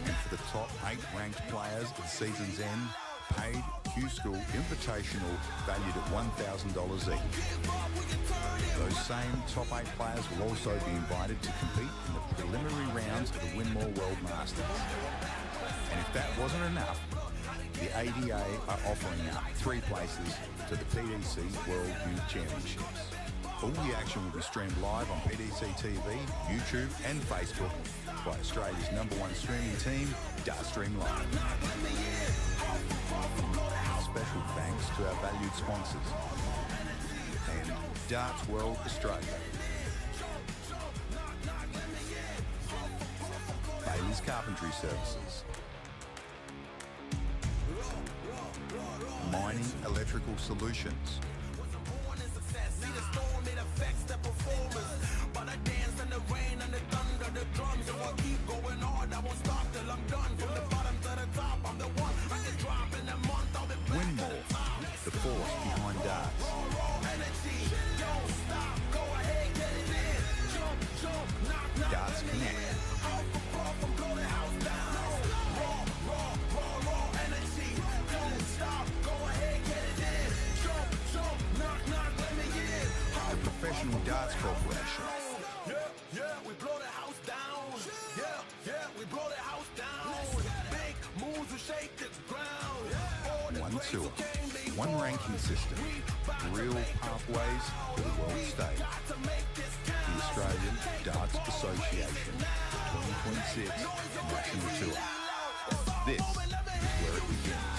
And for the top 8 ranked players at season's end, paid Q-School Invitational valued at $1,000 each. Those same top 8 players will also be invited to compete in the preliminary rounds of the Winmore World Masters. And if that wasn't enough, the ADA are offering up 3 places to the PDC World Youth Championships. All the action will be streamed live on PDC TV, YouTube and Facebook by Australia's #1 streaming team, Dartstream Live. Special thanks to our valued sponsors and Darts World Australia. Bailey's Carpentry Services. Mining Electrical Solutions. Winmore, the force behind darts. Darts Connect. The Professional Darts Corporation. We blow the house down. We blow the house down. Big moves will shake the ground. One tour, one ranking system, real pathways to the world stage. The Australian Darts Association 2026 National Tour. This is where it begins.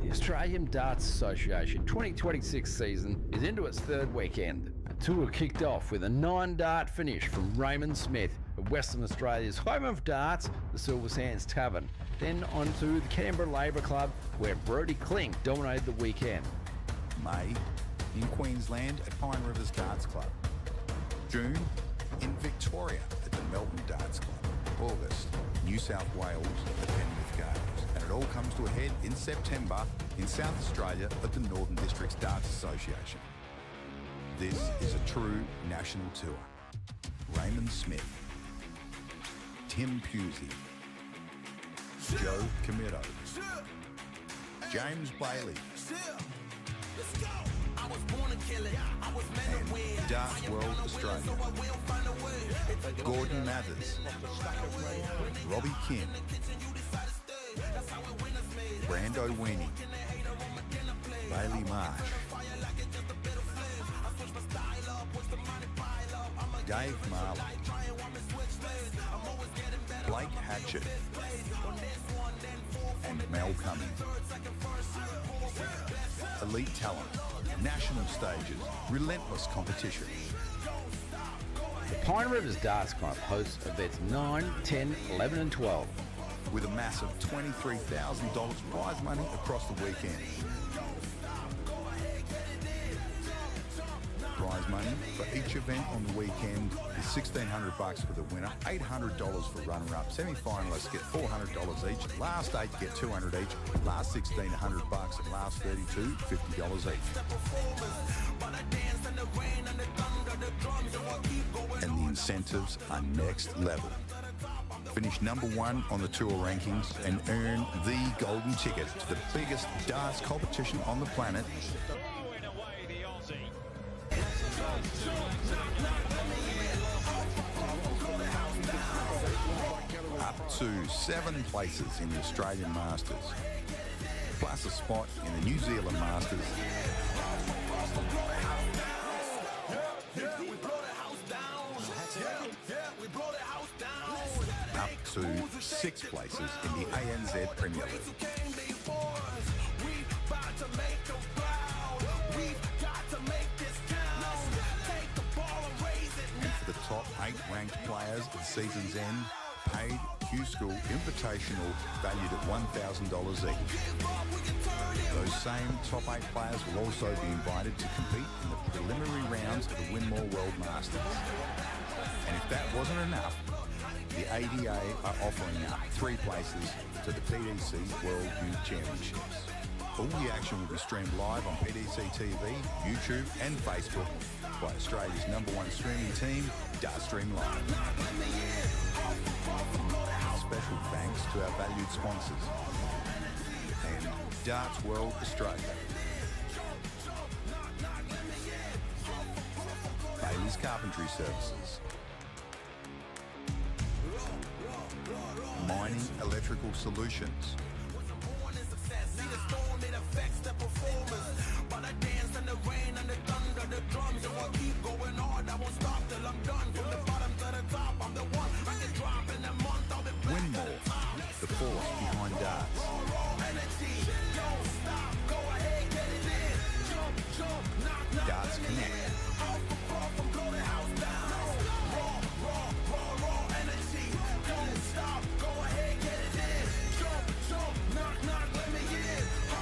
The Australian Darts Association 2026 season is into its 3rd weekend. The tour kicked off with a 9-dart finish from Raymond Smith of Western Australia's home of darts, the Silver Sands Tavern. Then on to the Canberra Labour Club, where Brodie Klink dominated the weekend. May in Queensland at Pine Rivers Darts Club. June in Victoria at the Melbourne Darts Club. August, New South Wales at the Penrith Games. And it all comes to a head in September in South Australia at the Northern Districts Darts Association. This is a true national tour. Raymond Smith, Tim Pusey, Joe Comito, James Bailey, and Darts World Australia. Gordon Mathers, Robbie Kim, Brando Weenie, Bailey Marsh, Dave Marley, Blake Hatchett, and Mel Cummings. Elite talent, national stages, relentless competition. The Pine Rivers Darts Club hosts events 9, 10, 11 and 12. With a massive $23,000 prize money across the weekend. Prize money for each event on the weekend is $1,600 for the winner, $800 for runner-up. Semi-finalists get $400 each. Last 8 get $200 each. Last 16, $100, and last 32, $50 each. And the incentives are next level. Finish number 1 on the tour rankings and earn the golden ticket to the biggest darts competition on the planet. Throwing away the Aussie. Up to 7 places in the Australian Masters, plus a spot in the New Zealand Masters. Up to 6 places in the ANZ Premier League. And for the top 8 ranked players at season's end, paid Q School Invitational valued at $1,000 each. Those same top 8 players will also be invited to compete in the preliminary rounds of the Winmore World Masters. And if that wasn't enough, the ADA are offering up 3 places to the PDC World Youth Championships. All the action will be streamed live on PDC TV, YouTube and Facebook by Australia's #1 streaming team, Dartstream Live. Special thanks to our valued sponsors and Darts World Australia. Bailey's Carpentry Services. Mining Electrical Solutions. Winmore, the force behind darts. Darts Connect.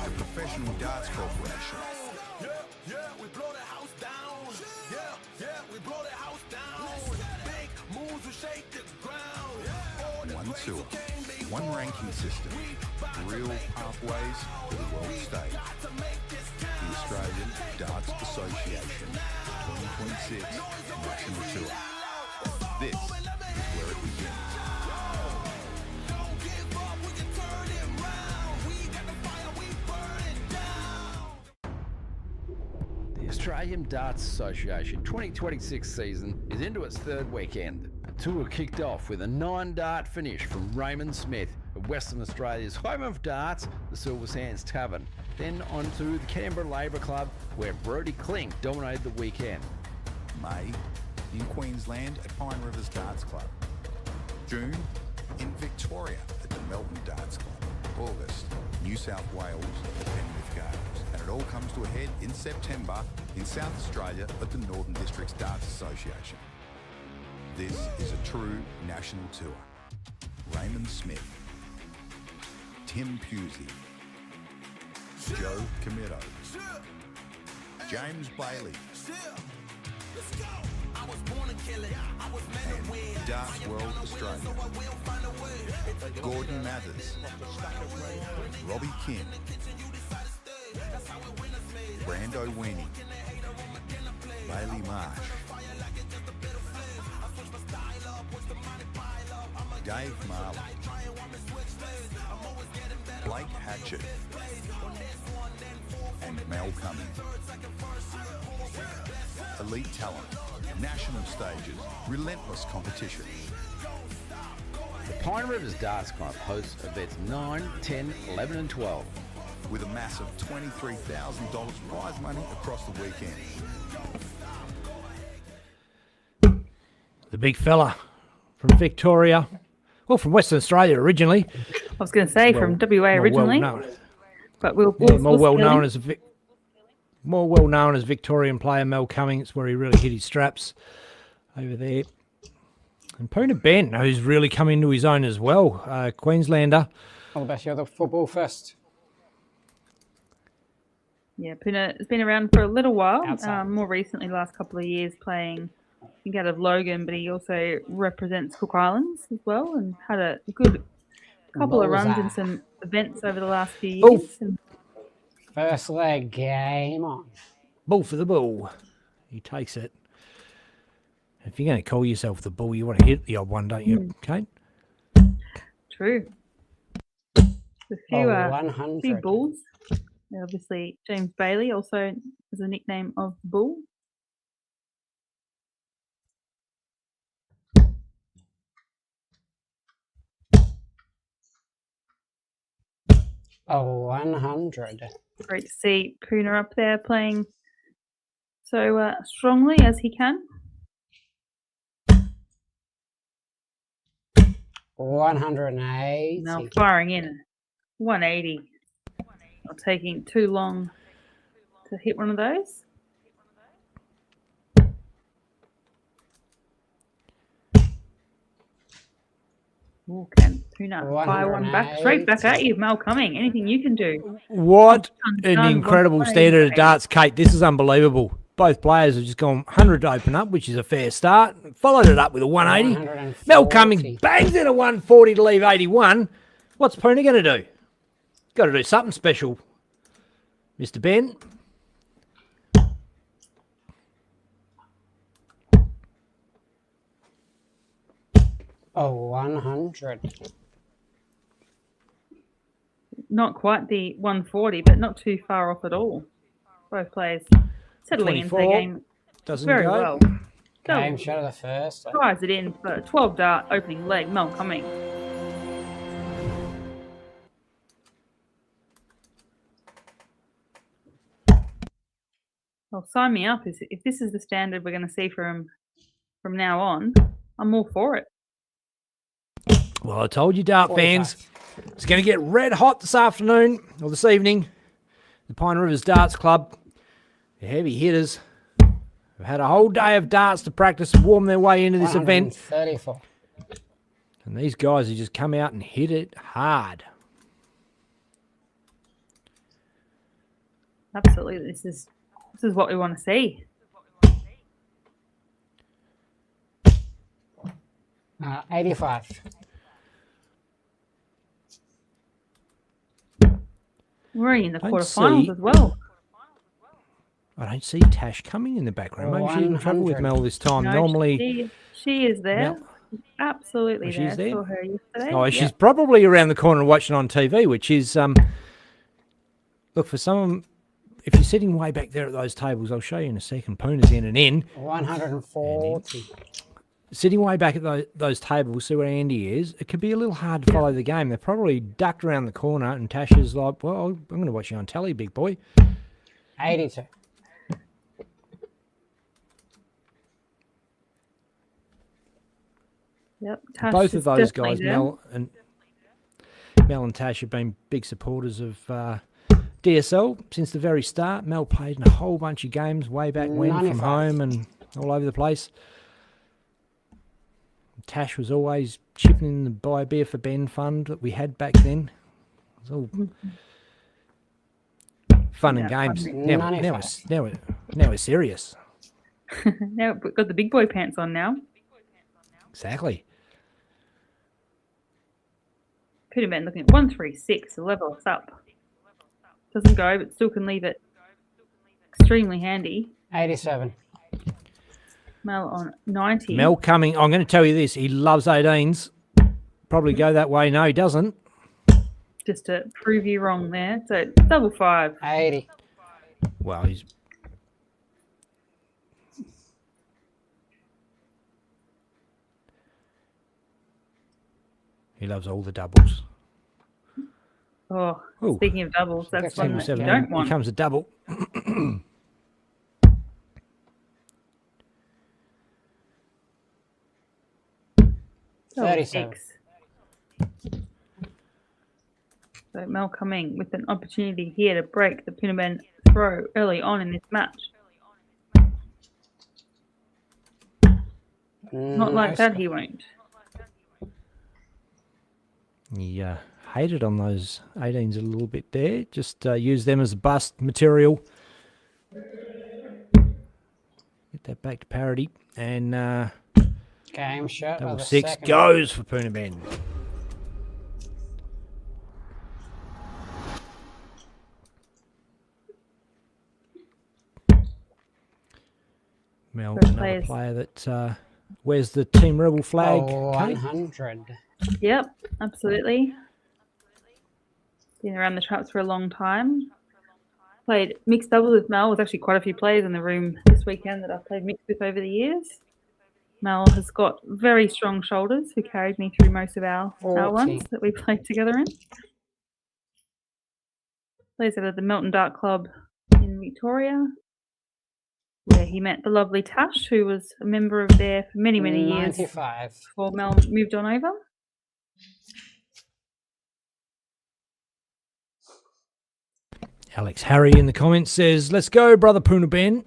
The Professional Darts Corporation. We blow the house down. We blow the house down. Big moves will shake the ground. One tour, one ranking system, real pathways to the world stage. The Australian Darts Association 2026 National Tour. This is where it begins. The Australian Darts Association 2026 season is into its 3rd weekend. The tour kicked off with a 9-dart finish from Raymond Smith of Western Australia's home of darts, the Silver Sands Tavern. Then on to the Canberra Labour Club, where Brodie Klink dominated the weekend. May in Queensland at Pine Rivers Darts Club. June in Victoria at the Melbourne Darts Club. August, New South Wales at the Penrith Games. And it all comes to a head in September in South Australia at the Northern Districts Darts Association. This is a true national tour. Raymond Smith, Tim Pusey, Joe Comito, James Bailey, and Darts World Australia. Gordon Mathers, Robbie Kim, Brando Weenie, Bailey Marsh, Dave Marley, Blake Hatchett, and Mel Cummings. Elite talent, national stages, relentless competition. The Pine Rivers Darts Club hosts events 9, 10, 11 and 12. With a massive $23,000 prize money across the weekend. The big fella from Victoria. Well, from Western Australia originally. I was going to say from WA originally, but more well known as Victorian player Mel Cummings, where he really hit his straps over there. And Poona Ben, who's really come into his own as well, Queenslander. All the best. You're the football first. Yeah, Puna has been around for a little while. Outside. More recently, last couple of years, playing I think out of Logan, but he also represents Cook Islands as well, and had a good couple of runs in Bullseye. some events over the last few Oh. years. And First leg, game on. Bull for the bull. He takes it. If you're going to call yourself the bull, you want to hit the odd one, don't you, Kate? true. A few, Oh, few 100. bulls. Obviously, James Bailey also has a nickname of Bull. Oh, 100. Great to see Puna up there playing so strongly as he can. 180. Now firing in 180. Not taking too long to hit one of those. Oh, can Puna fire one back? Straight back at you, Mel Cumming. Anything you can do. What an done, incredible 180. standard of darts, Kate. This is unbelievable. Both players have just gone 100 to open up, which is a fair start. Followed it up with a 180. 140. Mel Cummings bangs in a 140 to leave 81. What's Puna going to do? Got to do something special, Mr. Ben. Oh, 100. Not quite the 140, but not too far off at all. Both players settling into their 24. game Doesn't very go. well. Game So, shot of the first leg. tries it in for a 12 dart opening leg, Mel Cumming. Well, sign me up. If this is the standard we're going to see from now on, I'm all for it. Well, I told you, dart 45. fans, it's going to get red hot this afternoon or this evening. The Pine Rivers Darts Club, the heavy hitters, have had a whole day of darts to practice and warm their way into this event. 134. And these guys have just come out and hit it hard. Absolutely, this is what we want to see. 85. We're in the Don't quarterfinals see- as well. I don't see Tash coming in the background. Maybe she's in trouble with 100. Mel this time. No, Normally, she is there. Mel- Absolutely Oh, there. she's there? Saw her yesterday. oh, Yep. she's probably around the corner watching on TV, which is, look, for some, if you're sitting way back there at those tables, I'll show you in a second. Puna's in and in. 140. Sitting way back at those tables, see where Andy is, it could be a little hard to follow the game. They're probably ducked around the corner, and Tasha's like, well, I'm going to watch you on telly, big boy. 82. Yep. Tash Both is of those definitely guys, there. Mel and Tash, have been big supporters of DSL since the very start. Mel played in a whole bunch of games way back when from 95. home and all over the place. Tash was always chipping in the Buy a Beer for Ben fund that we had back then. It was all fun and Yeah, games. fun. Now we're serious. Now we've got the big boy pants on now. Exactly. Peterman looking at 136 to level us up. Doesn't go, but still can leave it extremely handy. 87. Mel on 90. Mel coming. I'm going to tell you this. He loves 18s. Probably go that way. No, he doesn't. Just to prove you wrong there. So double five. 80. Well, he's... He loves all the doubles. Oh, Ooh. speaking of doubles, that's one that you 17, don't want. becomes a double. Double 37. six. So Mel coming with an opportunity here to break the Peterman throw early on in this match. Not like that, he won't. He hated on those 18s a little bit there. Just use them as bust material. Get that back to parity. And Game shot. double of the six second. goes for Puna Ben. Mel, First another players. player that wears the Team Rebel flag. Oh, Kate. 100. Yep, absolutely. Been around the traps for a long time. Played mixed doubles with Mel. There's actually quite a few players in the room this weekend that I've played mixed with over the years. Mel has got very strong shoulders, who carried me through most of our 40. ones that we played together in. Plays out of the Melton Dart Club in Victoria, where he met the lovely Tash, who was a member of there for many, many years 95. before Mel moved on over. Alex Harry in the comments says, let's go, brother Puna Ben.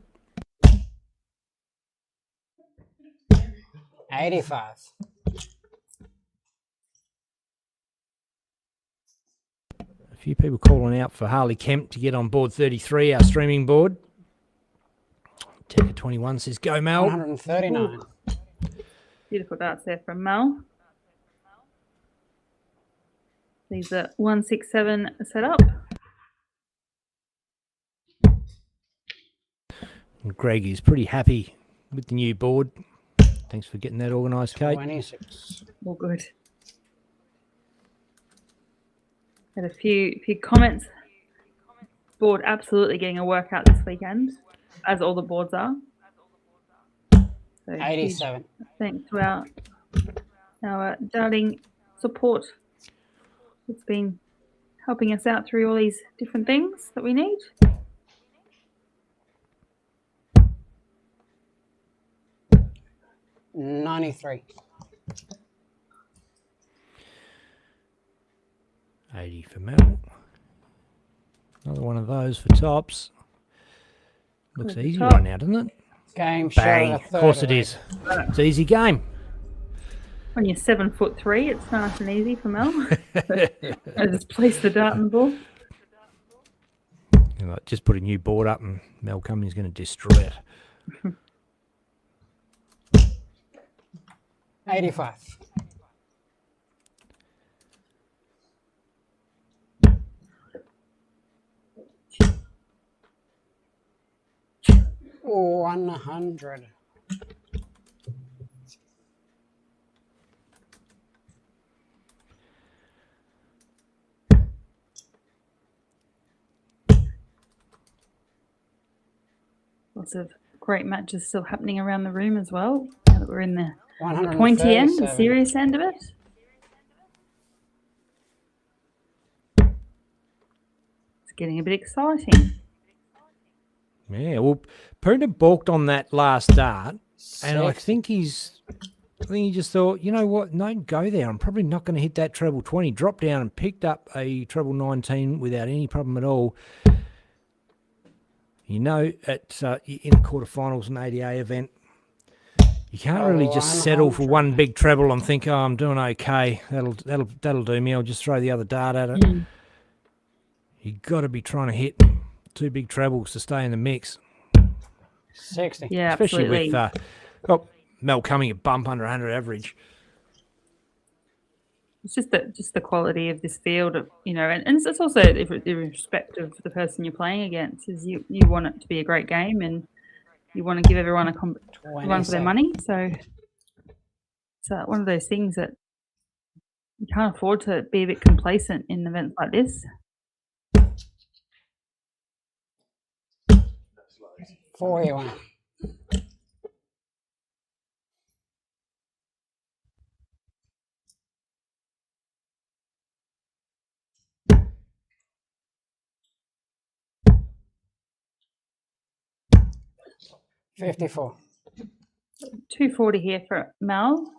85. A few people calling out for Harley Kemp to get on board 33, our streaming board. Tekka 21 says, go, Mel. 139. Beautiful darts there from Mel. These are 167 set up. And Greg is pretty happy with the new board. Thanks for getting that organised, Kate. 26. All good. Had a few comments. Board absolutely getting a workout this weekend, as all the boards are. So 87. thanks to our darling support. It's been helping us out through all these different things that we need. $93. 80 for Mel. Another one of those for tops. Looks Good easy top. right now, doesn't it? Game Bang. shot. Of course it is. It's an easy game. When you're 7'3", it's nice and easy for Mel. I just place the dart on the ball. You know, just put a new board up and Mel Cummings going to destroy it. 85. Oh, 100. Lots of great matches still happening around the room as well. Now that we're in the pointy end, the 137. serious end of it. It's getting a bit exciting. Yeah, well, Puna balked on that last dart, and I think he just thought, you know what, don't go there. I'm probably not going to hit that treble 20. Dropped down and picked up a treble 19 without any problem at all. You know, at in the quarterfinals and ADA event, you can't really just settle for one big treble and think, oh, I'm doing okay. That'll do me. I'll just throw the other dart at it. You got to be trying to hit two big trebles to stay in the mix. 60. Yeah, Especially absolutely. with Mel coming a bump under 100 average. It's just the quality of this field, you know, and it's also the respect of the person you're playing against. Is you want it to be a great game, and you want to give everyone a run for their money. So it's one of those things that you can't afford to be a bit complacent in events like this. 41. $54. 240 here for Mel.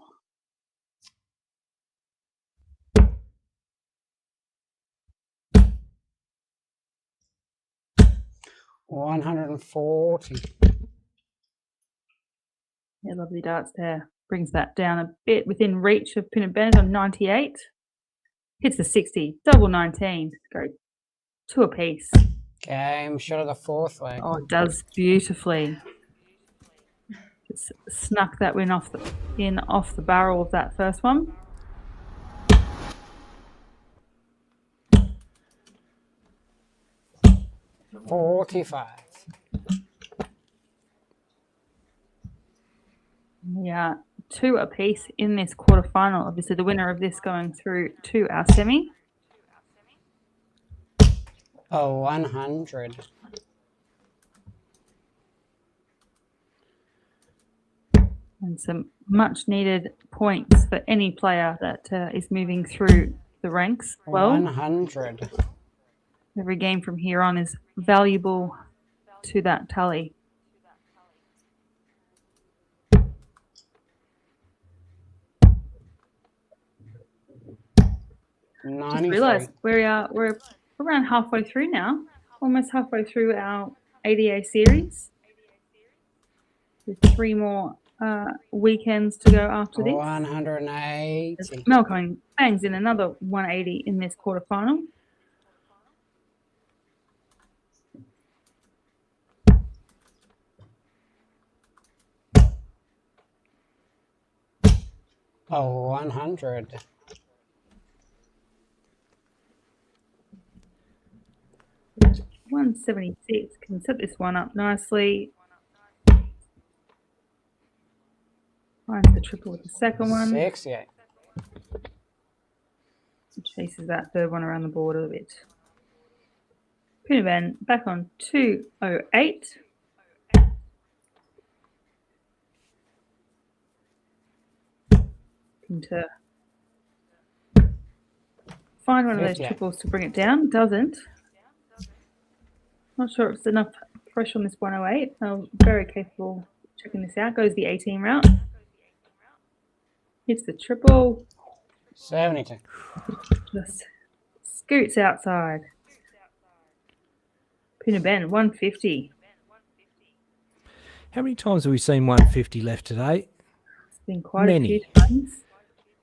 $140. Yeah, lovely darts there. Brings that down a bit within reach of Puna Ben on 98. Hits the 60. Double 19. Go 2 apiece. Game shot of the fourth leg. Oh, it does beautifully. Just snuck that win off the barrel of that first one. $45. Yeah, 2 apiece in this quarterfinal. Obviously, the winner of this going through to our semi. Oh, 100. And some much needed points for any player that is moving through the ranks. Well, 100. every game from here on is valuable to that tally. Just realised we're around halfway through now, almost halfway through our ADA series. With 3 more weekends to go after this. 180. Mel Cohen bangs in another 180 in this quarterfinal. Oh, 100. $176 can set this one up nicely. Finds the triple with the second one. 68. Chases that third one around the board a little bit. Puna Ben back on 208. To find one of those triples to bring it down. Doesn't. Not sure if it's enough pressure on this 108. I'm very capable of checking this out. Goes the 18 route. Hits the triple. 72. Just scoots outside. Puna Ben, 150. How many times have we seen 150 left today? It's been quite a few times.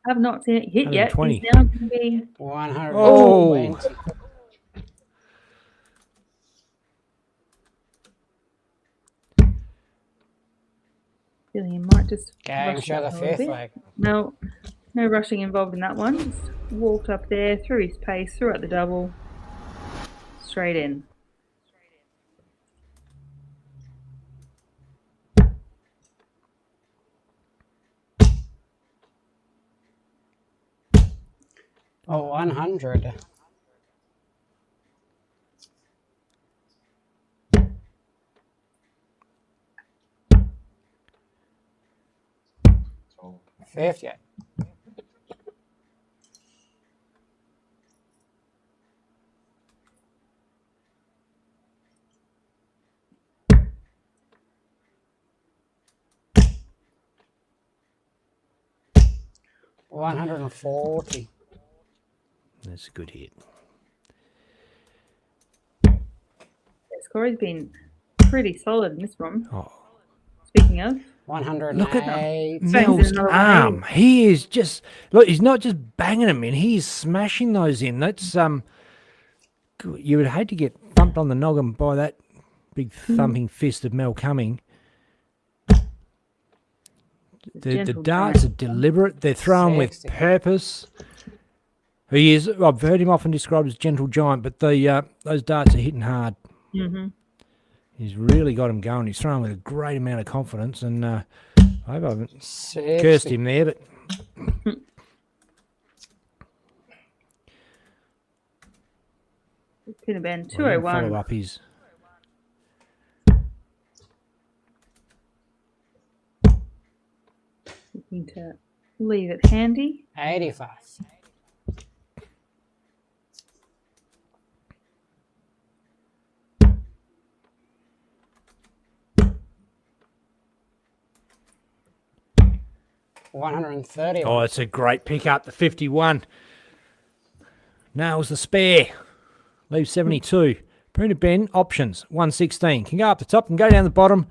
I have not seen it hit yet. He's now going to be 100. Oh! Feeling he might just Game shot the fifth leg. No rushing involved in that one. Just walked up there, threw his pace, threw out the double, straight in. Oh, 100. $50. $140. That's a good hit. Score's been pretty solid in this one. Oh. Speaking of, 108. Look at Mel's arm. He is just he's not just banging them in, he's smashing those in. That's you would hate to get thumped on the noggin by that big thumping fist of Mel Cumming. The darts are deliberate, they're thrown with purpose. He is. I've heard him often described as gentle giant, but those darts are hitting hard. Mm-hmm. He's really got him going. He's throwing with a great amount of confidence, and I hope I haven't cursed him there, but. Puna Ben 201. Follow up his. Looking to leave it handy. 85. $130. Oh, it's a great pickup. The 51 nails the spare. Leaves 72. Puna Ben options 116. Can go up the top and go down the bottom.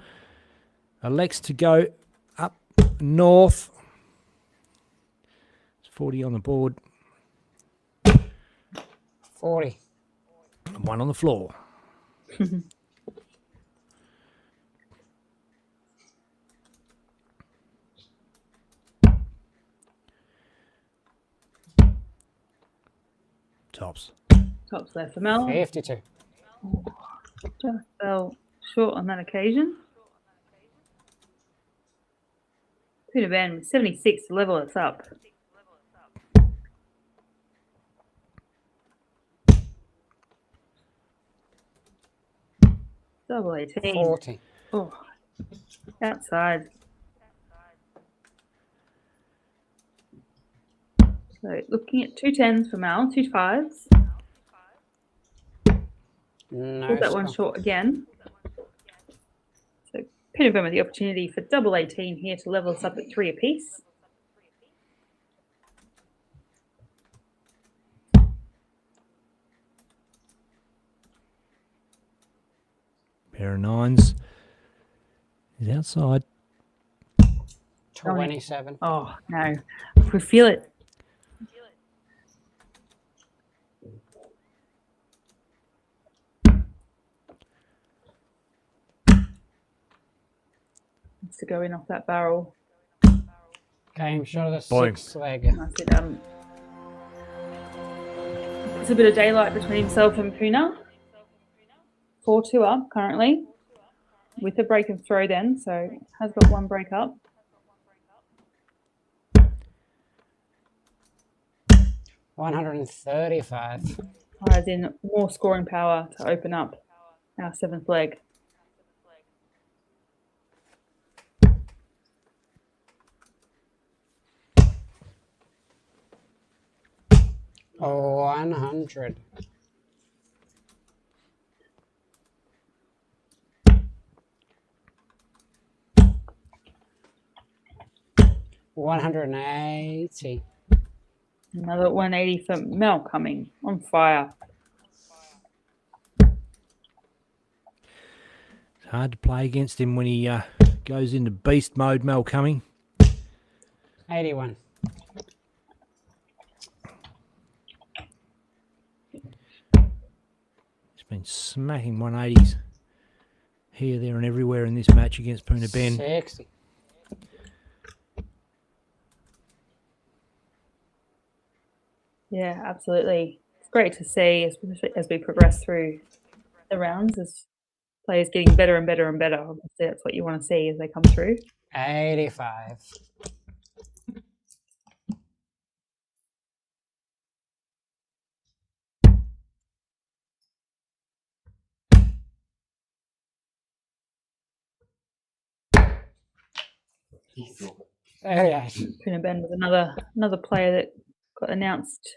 Elects to go up north. It's 40 on the board. 40. One on the floor. Tops. Tops there for Mel. 52. Just fell short on that occasion. Puna Ben with 76 to level us up. Double 18. 40. Oh, outside. So looking at 2 10s for Mal, 2 5s. No Pulled that one score. short again. So Puna Ben with the opportunity for double 18 here to level us up at 3 apiece. Pair of 9s. He's outside. 27. Oh, no. We feel it. Needs to go in off that barrel. Game shot of the Boom. 6th leg. That's it. There's a bit of daylight between himself and Puna. 4-2 up currently. With a break and throw then, so has got one break up. 135. As in more scoring power to open up our 7th leg. Oh, 100. $180. Another 180 for Mel coming on fire. It's hard to play against him when he goes into beast mode, Mel coming. 81. He's been smacking 180s here, there and everywhere in this match against Puna Ben. 60. Yeah, absolutely. It's great to see as we progress through the rounds, as players getting better and better and better. Obviously, that's what you want to see as they come through. 85. Puna Ben was another player that got announced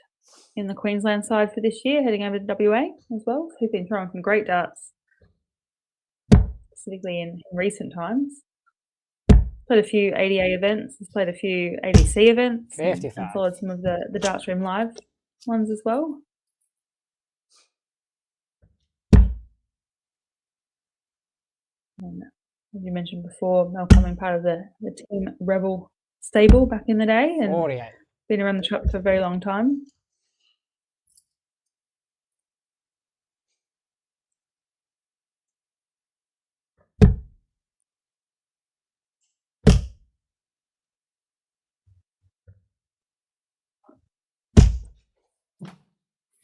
in the Queensland side for this year, heading over to WA as well. So he's been throwing some great darts, specifically in recent times. Played a few ADA events, he's played a few ADC events, and 55. followed some of the Dartstream Live ones as well. And as you mentioned before, Mel coming part of the Team Rebel stable back in the day, and 48. been around the shop for a very long time.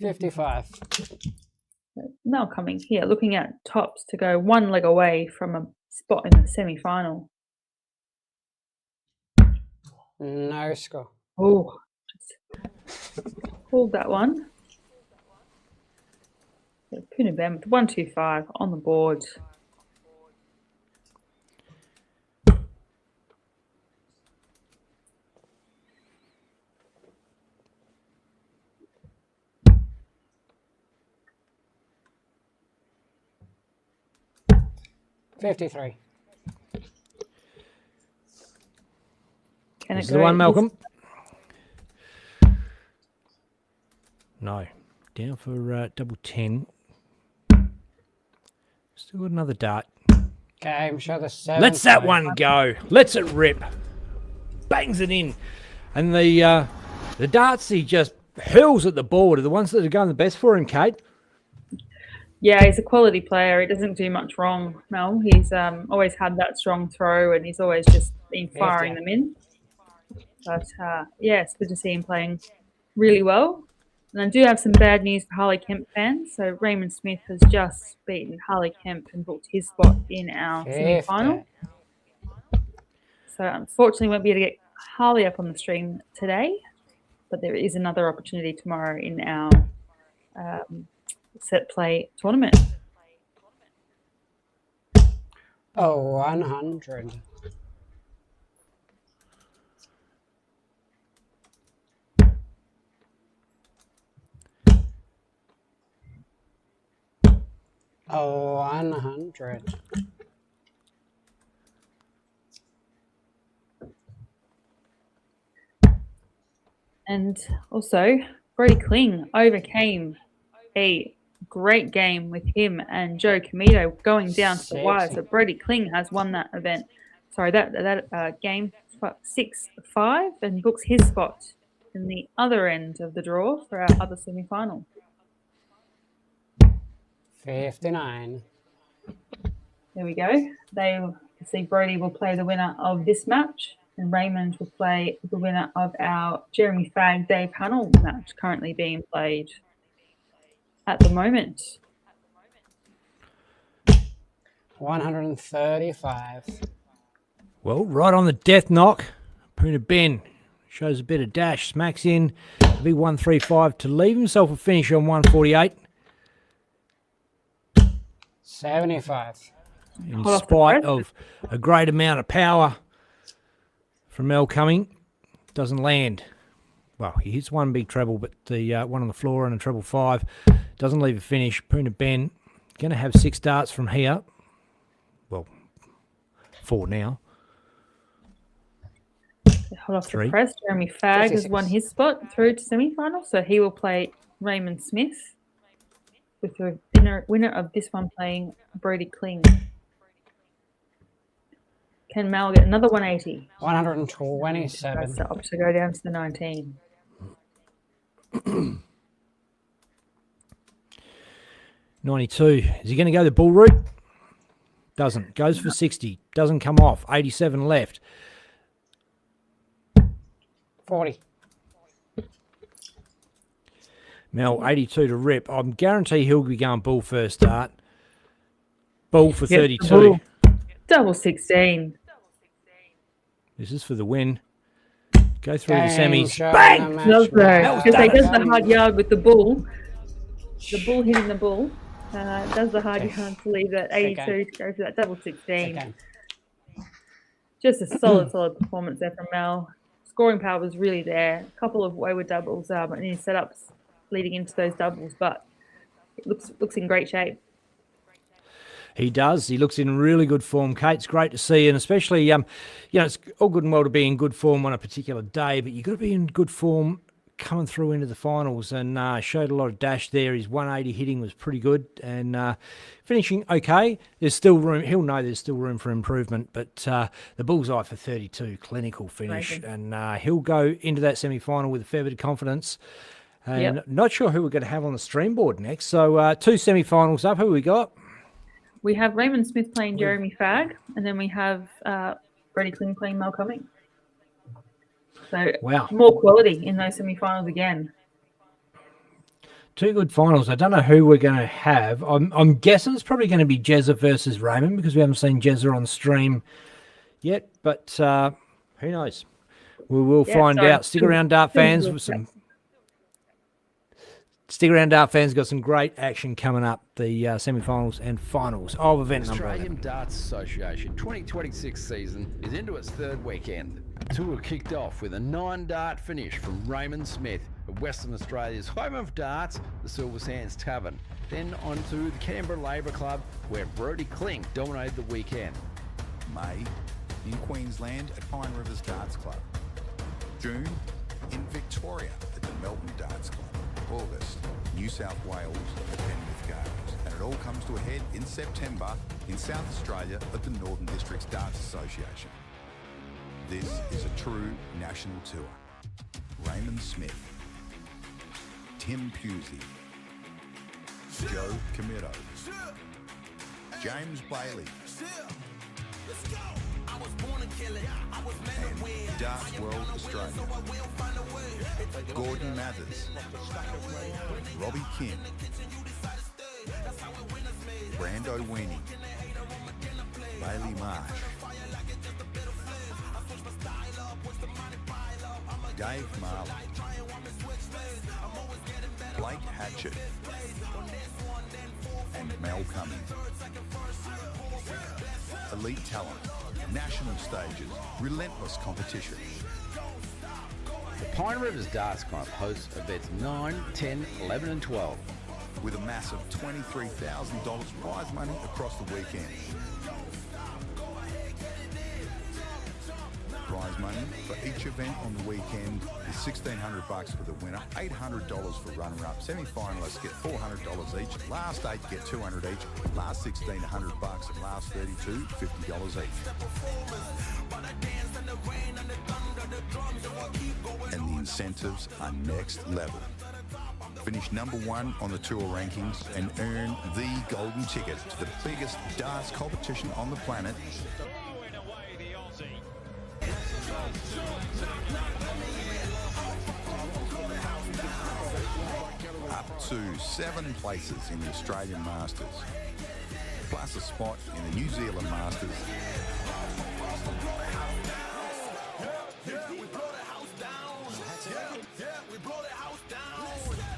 $55. Mel coming here, looking at tops to go one leg away from a spot in the semi-final. No score. Oh, pulled that one. So Puna Ben with 125 on the board. $53. Can This it is the go? one, Malcolm. No. Down for double 10. Still got another dart. Game show the 7th. Let's that one go. Let's it rip. Bangs it in. And the darts he just hurls at the board are the ones that are going the best for him, Kate. Yeah, he's a quality player. He doesn't do much wrong, Mel. He's always had that strong throw, and he's always just been firing them in. But yeah, it's good to see him playing really well. And I do have some bad news for Harley Kemp fans. So Raymond Smith has just beaten Harley Kemp and booked his spot in our semi-final. So unfortunately, won't be able to get Harley up on the stream today, but there is another opportunity tomorrow in our set play tournament. Oh, 100. Oh, 100. And also, Brody Kling overcame a great game with him and Joe Comito going down to the wire. So Brody Kling has won that event. Sorry, that game 6-5 and books his spot in the other end of the draw for our other semi-final. 59. There we go. Brody will play the winner of this match, and Raymond will play the winner of our Jeremy Fagg Dave Hunnell match currently being played at the moment. 135. Well, right on the death knock. Poona Ben shows a bit of dash, smacks in a big 135 to leave himself a finish on 148. 75. In spite of a great amount of power from Mel coming, doesn't land. Well, he hits one big treble, but the one on the floor and a treble 5 doesn't leave a finish. Poona Ben going to have 6 darts from here. Well, 4 now. Hot off 3. the press, Jeremy Fagg has won his spot through to semi-final, so he will play Raymond Smith, with the winner of this one playing Brody Kling. Can Mal get another 180? 127. That's the option to go down to the 19. 92. Is he going to go the bull route? Doesn't. Goes for 60. Doesn't come off. 87 left. 40. Mel, 82 to rip. I guarantee he'll be going bull first start. Bull for 32. Bull. Double 16. This is for the win. Go through the semis. Bang! Love that. Because they does the hard yard with the bull. The bull hitting the bull. Does the hard yard to leave that 82 to go for that double 16. Just a solid performance there from Mel. Scoring power was really there. A couple of wayward doubles in his setups leading into those doubles, but it looks in great shape. He does. He looks in really good form, Kate. It's great to see, and especially, it's all good and well to be in good form on a particular day, but you've got to be in good form coming through into the finals, and showed a lot of dash there. His 180 hitting was pretty good, and finishing okay. There's still room. He'll know there's still room for improvement, but the bullseye for 32, clinical finish, and he'll go into that semi-final with a fair bit of confidence. And not sure who we're going to have on the stream board next. So 2 semi-finals up. Who we got? We have Raymond Smith playing Jeremy Fagg, and then we have Brody Kling playing Mel Cumming. So more quality in those semi-finals again. 2 good finals. I don't know who we're going to have. I'm guessing it's probably going to be Jezza versus Raymond because we haven't seen Jezza on stream yet, but who knows? We will find out. Stick around, Dart fans, with some... Stick around, Dart fans. Got some great action coming up. The semi-finals and finals of event number 11. Australian Darts Association 2026 season is into its 3rd weekend. The tour kicked off with a 9-dart finish from Raymond Smith of Western Australia's home of darts, the Silver Sands Tavern. Then on to the Canberra Labour Club, where Brody Kling dominated the weekend. May, in Queensland at Pine Rivers Darts Club. June, in Victoria at the Melbourne Darts Club. August, New South Wales at Penrith Gardens. And it all comes to a head in September in South Australia at the Northern Districts Darts Association. This is a true national tour. Raymond Smith, Tim Pusey, Joe Camito, James Bailey, and Darts World Australia, Gordon Mathers, Robbie Kim, Brando Weenie, Bailey Marsh, Dave Marley, Blake Hatchett, and Mel Cummings. Elite talent, national stages, relentless competition. The Pine Rivers Darts Club hosts events 9, 10, 11 and 12. With a massive $23,000 prize money across the weekend. Prize money for each event on the weekend is $1,600 for the winner, $800 for runner-up, semi-finalists get $400 each, last 8 get $200 each, last 16 $100, and last 32 $50 each. And the incentives are next level. Finish number 1 on the tour rankings and earn the golden ticket to the biggest darts competition on the planet. Throwing away the Aussie. Up to 7 places in the Australian Masters, plus a spot in the New Zealand Masters.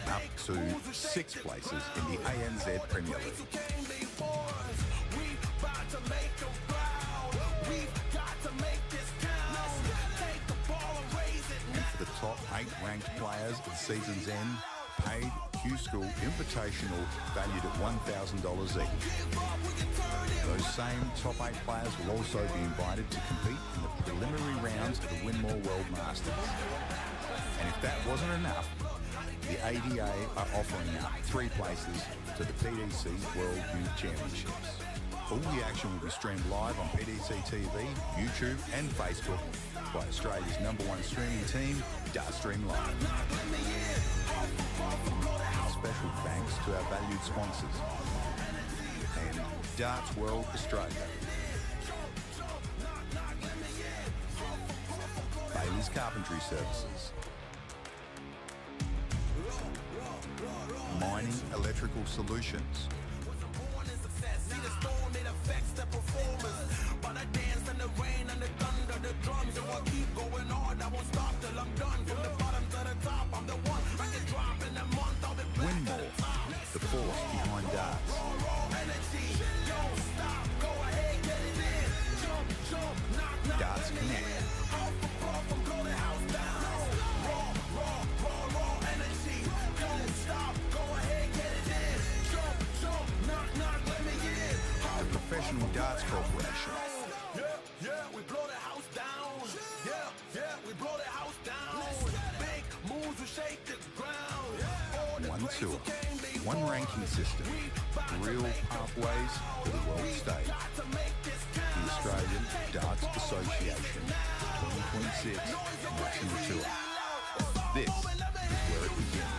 Up to 6 places in the ANZ Premier League. And for the top 8 ranked players at the season's end, paid Q-School Invitational valued at $1,000 each. Those same top 8 players will also be invited to compete in the preliminary rounds of the Winmore World Masters. And if that wasn't enough, the ADA are offering up 3 places to the PDC World Youth Championships. All the action will be streamed live on PDC TV, YouTube and Facebook by Australia's #1 streaming team, Dartstream Live. Special thanks to our valued sponsors and Darts World Australia. Bailey's Carpentry Services. Mining Electrical Solutions. Winmore, the force behind darts. Darts Connect. The Professional Darts Corporation. We blow the house down. We blow the house down. Big moves will shake the ground. One tour, one ranking system, real pathways to the world stage. The Australian Darts Association 2026 National Tour. This is where it begins.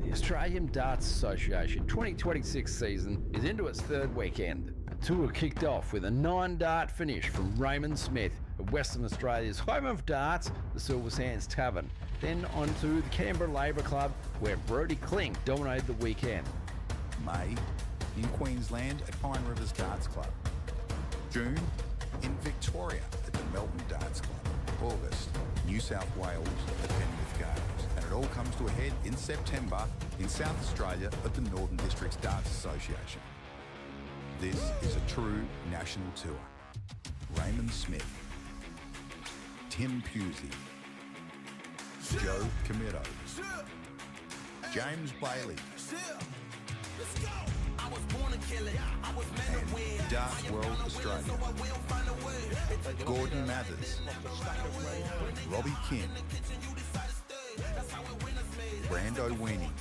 The Australian Darts Association 2026 season is into its 3rd weekend. The tour kicked off with a 9-dart finish from Raymond Smith of Western Australia's home of darts, the Silver Sands Tavern. Then on to the Canberra Labour Club, where Brodie Klink dominated the weekend. May in Queensland at Pine Rivers Darts Club. June in Victoria at the Melbourne Darts Club. August, New South Wales at Penrith Gales. And it all comes to a head in September in South Australia at the Northern Districts Darts Association. This is a true national tour. Raymond Smith, Tim Pusey, Joe Camito, James Bailey, and Darts World Australia, Gordon Mathers, Robbie Kim, Brando Weenie,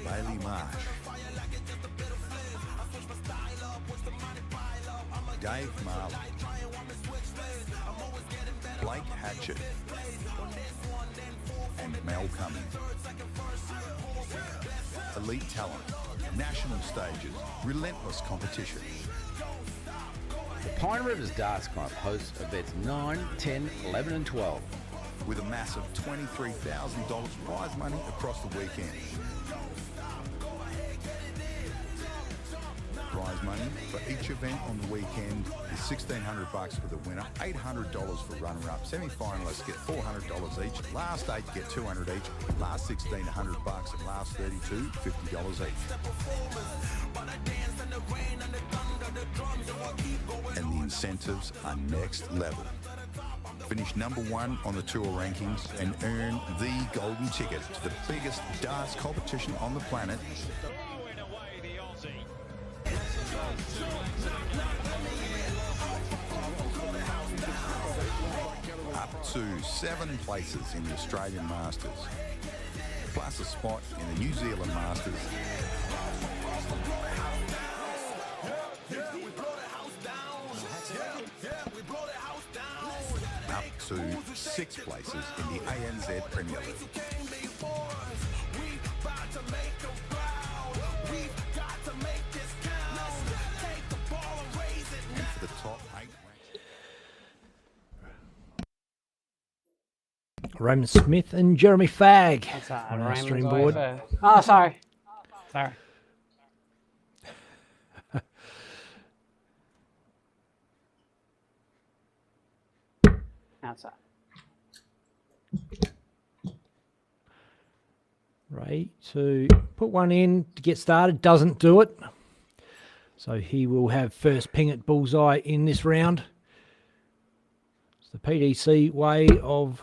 Bailey Marsh, Dave Marley, Blake Hatchett, and Mel Cummings. Elite talent, national stages, relentless competition. The Pine Rivers Darts Club hosts events 9, 10, 11 and 12. With a massive $23,000 prize money across the weekend. Prize money for each event on the weekend is $1,600 for the winner, $800 for runner-up. Semi-finalists get $400 each. Last 8 get $200 each. Last 16, $100, and last 32, $50 each. And the incentives are next level. Finish number 1 on the tour rankings and earn the golden ticket to the biggest darts competition on the planet. Throwing away the Aussie. Up to 7 places in the Australian Masters, plus a spot in the New Zealand Masters. Up to 6 places in the ANZ Premier League. And for the top 8 Raymond Smith and Jeremy Fagg That's on our Raymond's stream away board. first. Oh, sorry. Sorry. Outside. Ray to put one in to get started, doesn't do it. So he will have first ping at bullseye in this round. It's the PDC way of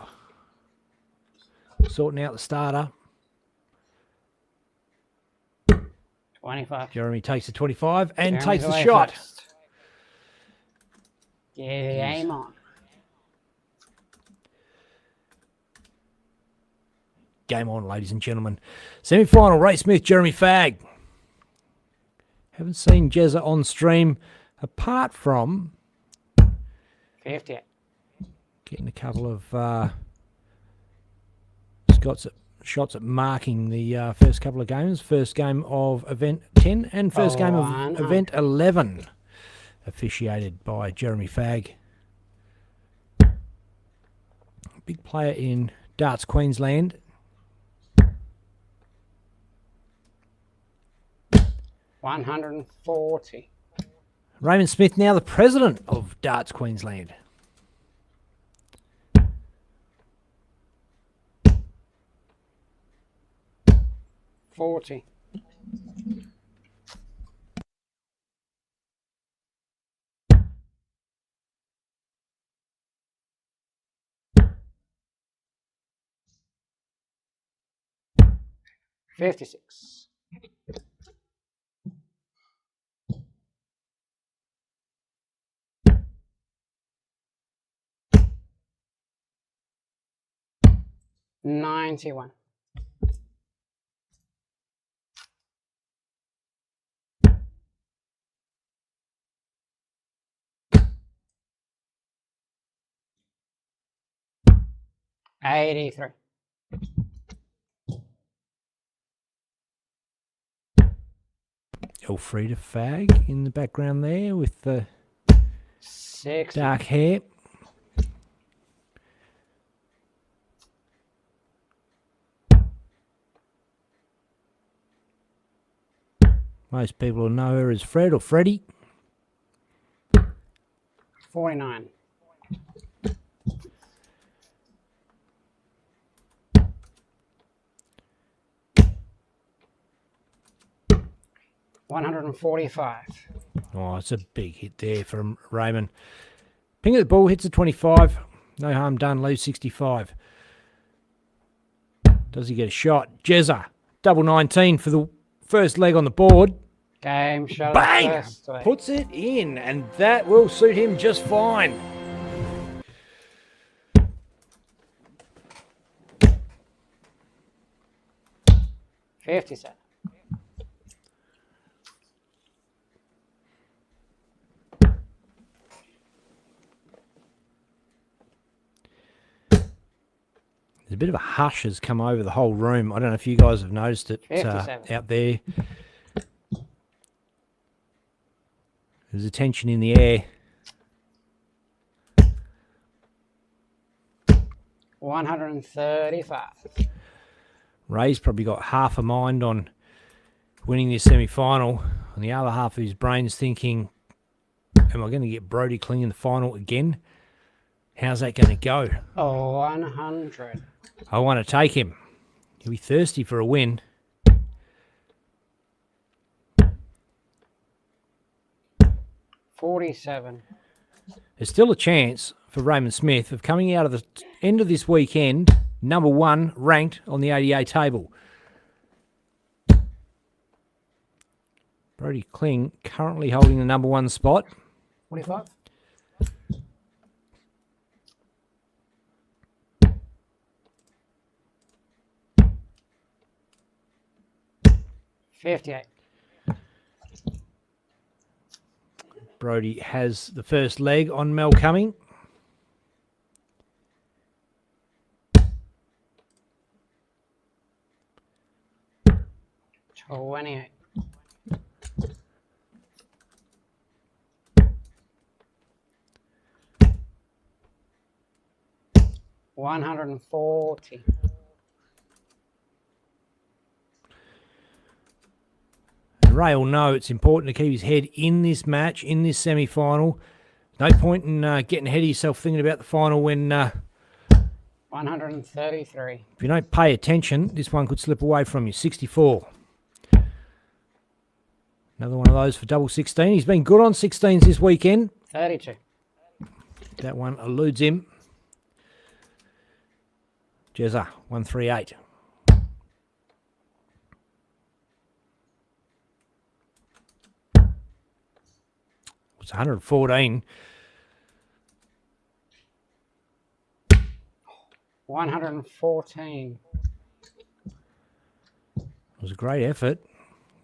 sorting out the starter. 25. Jeremy takes the 25 and Jeremy's takes the away shot. first. Get the aim on. Game on, ladies and gentlemen. Semi-final, Ray Smith, Jeremy Fagg. Haven't seen Jezza on stream apart from 50. getting a couple of shots at marking the first couple of games. First game of event 10 and first game of 100. event 11, officiated by Jeremy Fagg. Big player in Darts Queensland. 140. Raymond Smith, now the president of Darts Queensland. $40. $56. $91. $83. Elfrida Fagg in the background there with the 60. dark hair. Most people will know her as Fred or Freddie. 49. $145. Oh, it's a big hit there from Raymond. Ping at the ball, hits a 25. No harm done, leaves 65. Does he get a shot? Jezza, double 19 for the first leg on the board. Game shot. Bang! First way. Puts it in, and that will suit him just fine. $57. There's a bit of a hush has come over the whole room. I don't know if you guys have noticed it 57. out there. There's a tension in the air. 135. Ray's probably got half a mind on winning this semi-final, and the other half of his brain's thinking, am I going to get Brody Kling in the final again? How's that going to go? 100. I want to take him. He'll be thirsty for a win. $47. There's still a chance for Raymond Smith of coming out of the end of this weekend, number 1 ranked on the ADA table. Brody Kling currently holding the number 1 spot. 45. $58. Brody has the first leg on Mel Cumming. $28. $140. Ray will know it's important to keep his head in this match, in this semi-final. No point in getting ahead of yourself thinking about the final when 133. if you don't pay attention, this one could slip away from you. 64. Another one of those for double 16. He's been good on 16s this weekend. 32. That one eludes him. Jezza, 138. It's 114. 114. It was a great effort.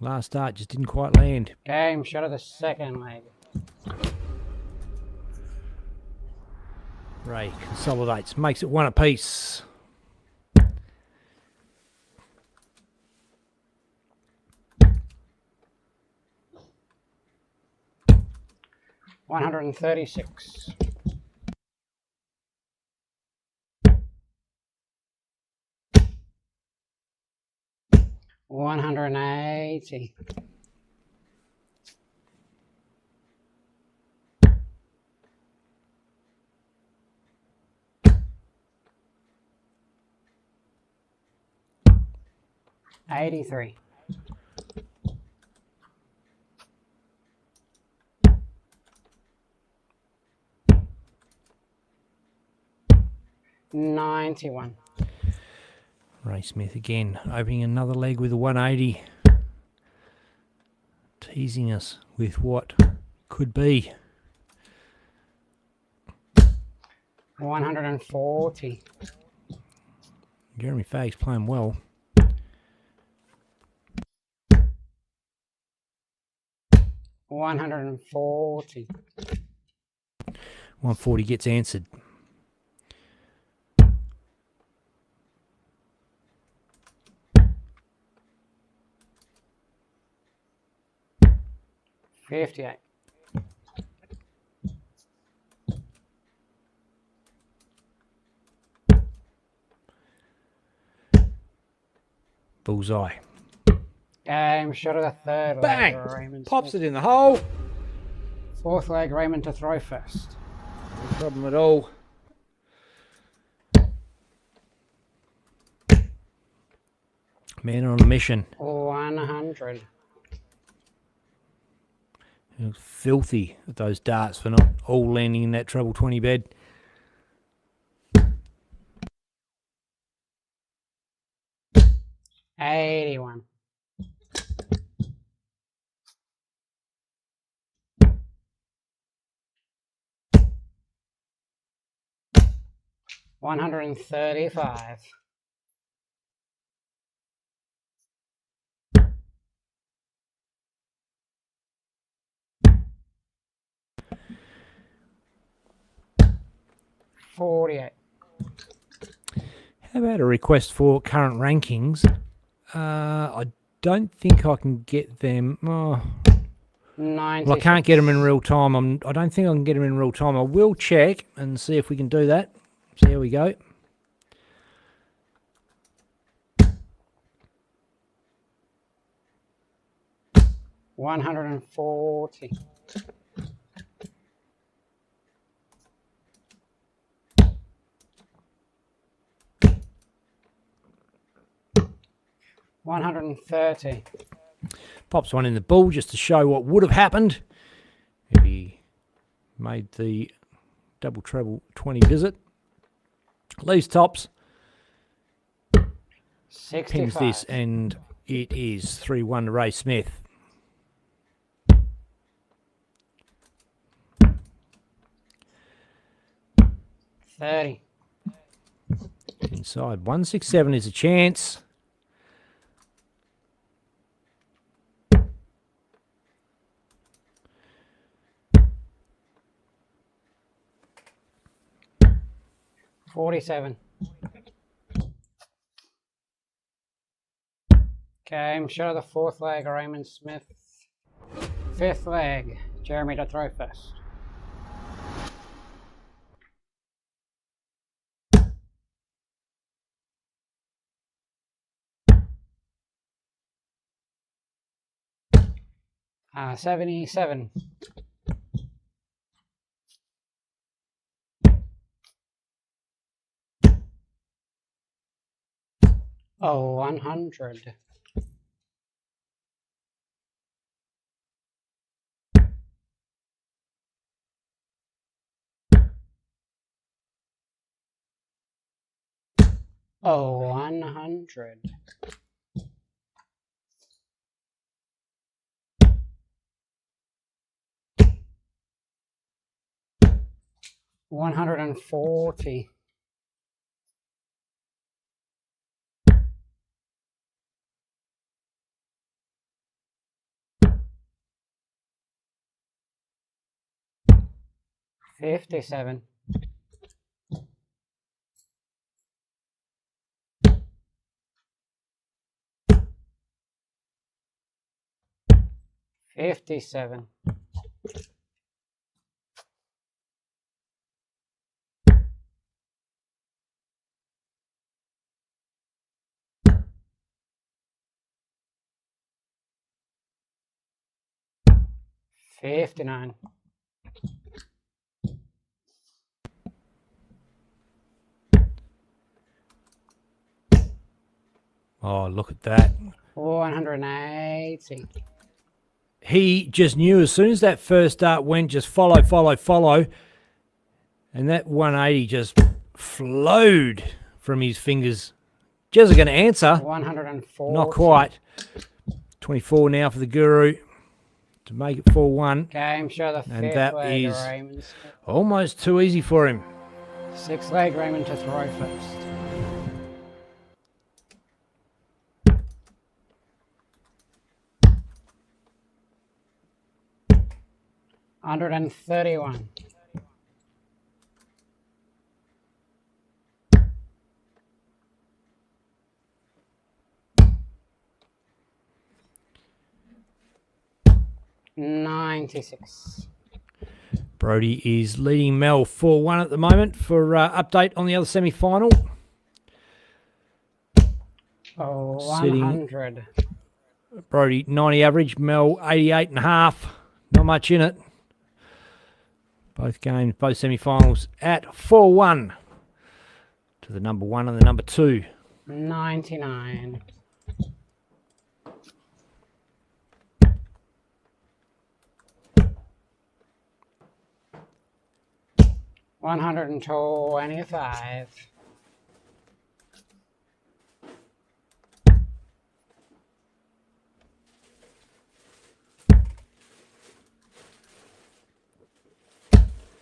Last start just didn't quite land. Game shot of the second leg. Ray consolidates, makes it 1 apiece. $136. $180. $83. $91. Ray Smith again, opening another leg with a 180. Teasing us with what could be. 140. Jeremy Fagg's playing well. $140. 140 gets answered. $58. Bullseye. Game shot of the third Bang! leg. Raymond Pops Smith. it in the hole. Fourth leg, Raymond to throw first. No problem at all. Man on a mission. 100. He was filthy at those darts for not all landing in that treble 20 bed. $81. $135. $48. How about a request for current rankings? I don't think I can get them. Oh, 90. well, I can't get them in real time. I don't think I can get them in real time. I will check and see if we can do that. So here we go. $140. $130. Pops one in the bull just to show what would have happened if he made the double treble 20 visit. Leaves tops. 65. Pins this, and it is 3-1 to Ray Smith. $30. Inside 167 is a chance. $47. Okay, I'm sure the fourth leg, Raymond Smith. Fifth leg, Jeremy to throw first. $77. Oh, 100. Oh, 100. $140. $57. $57. $59. Oh, look at that. 180. He just knew as soon as that first dart went, just follow, follow, follow. And that 180 just flowed from his fingers. Jezza going to answer. 140. Not quite. 24 now for the Guru to make it 4-1. Okay, I'm sure the And fifth that leg, is Raymond Smith. almost too easy for him. Sixth leg, Raymond to throw first. $131. $96. Brody is leading Mel 4-1 at the moment for update on the other semi-final. Oh, Sitting- 100. Brody 90 average, Mel 88.5. Not much in it. Both games, both semi-finals at 4-1 to the number 1 and the number 2. 99. $125.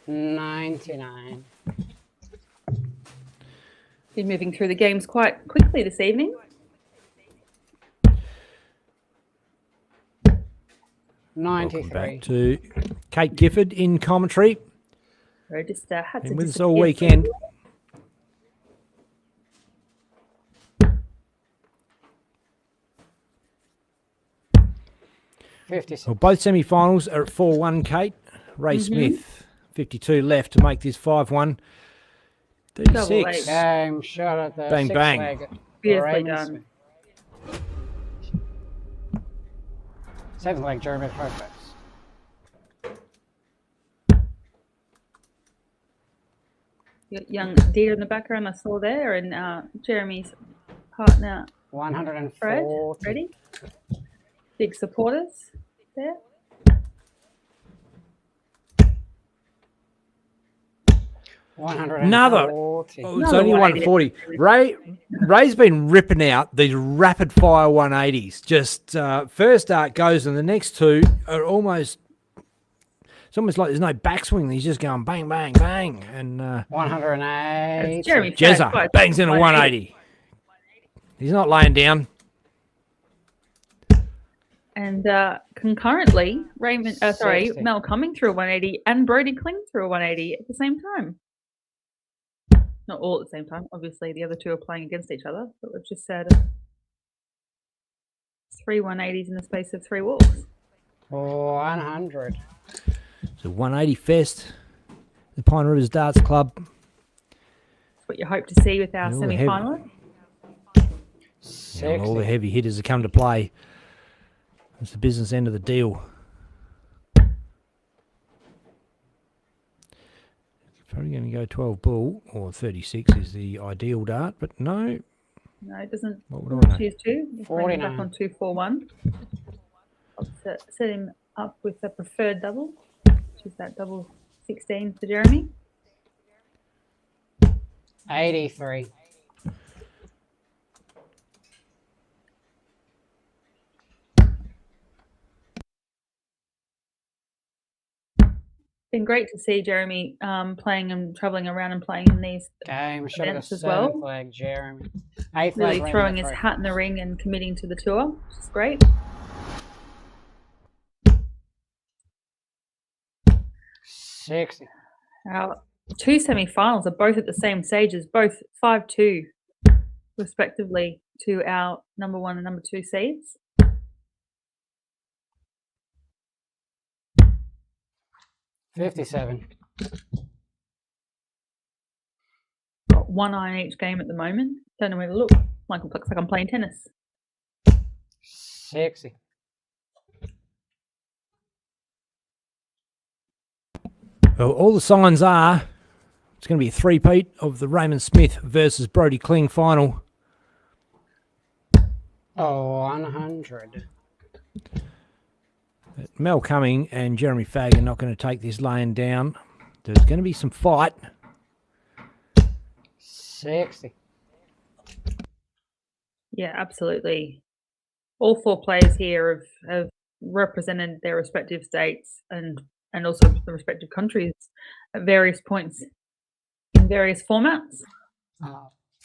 $99. Been moving through the games quite quickly this evening. Welcome 93. back to Kate Gifford in commentary. I just had to Been with us all disappear. weekend. 56. Well, both semi-finals are at 4-1, Kate. Ray Smith, 52 left to make this 5-1. 36. Game shot at the Bang, sixth bang. leg. Beautifully Raymond done. Smith. Seventh leg, Jeremy Perfect. Young Dita in the background I saw there, and Jeremy's partner 140. Fred. Ready? Big supporters there. Another. Oh, it's Another only 180. 140. Ray's been ripping out these rapid fire 180s. Just first dart goes, and the next two are almost. It's almost like there's no backswing. He's just going bang, bang, bang, and 108. Jeremy Jezza bangs in a 180. He's not laying down. And concurrently, Sixty. Mel Cumming through a 180 and Brody Kling through a 180 at the same time. Not all at the same time. Obviously, the other two are playing against each other, but we've just said 3 180s in the space of 3 walks. 100. So 180 fest. The Pine Rivers Darts Club. That's what you hope to see with our All the semi-finalists. Yeah, all the heavy hitters have come to play. It's the business end of the deal. Probably going to go 12 bull, or 36 is the ideal dart, but no. No, it doesn't. What would I know? Choose 2. We're playing back 49. on 2-4-1. I'll set him up with a preferred double, which is that double 16 for Jeremy. 83. Been great to see Jeremy playing and travelling around and playing in these Game shot at events the as well. seventh leg, Jeremy. Eighth Really leg, throwing Raymond his Trophy. hat in the ring and committing to the tour, which is great. 60. Our 2 semi-finals are both at the same stages, both 5-2 respectively to our number 1 and number 2 seeds. 57. Got 1 eye in each game at the moment. Don't know where to look. Looks like I'm playing tennis. 60. Well, all the signs are it's going to be a three-peat of the Raymond Smith versus Brody Kling final. 100. Mel Cumming and Jeremy Fagg are not going to take this laying down. There's going to be some fight. 60. Yeah, absolutely. All 4 players here have represented their respective states and also the respective countries at various points in various formats.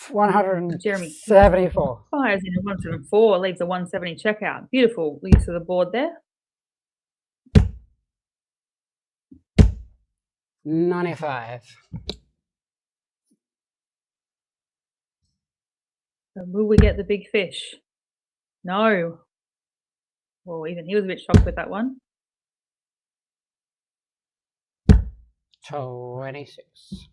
174. Fires in a 174, leaves a 170 checkout. Beautiful use of the board there. 95. So will we get the big fish? No. Well, even he was a bit shocked with that one. 26.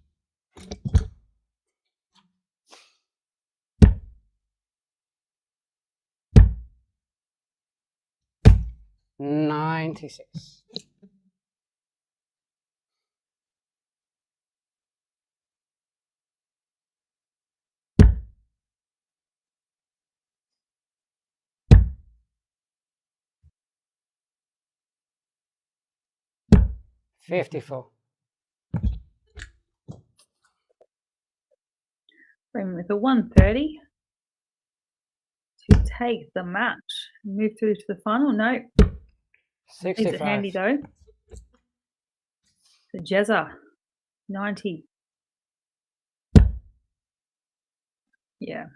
96. 54. Raymond with a 130 to take the match. Move through to the final. No. Leaves it handy 65. though. The Jezza, 90. Yeah,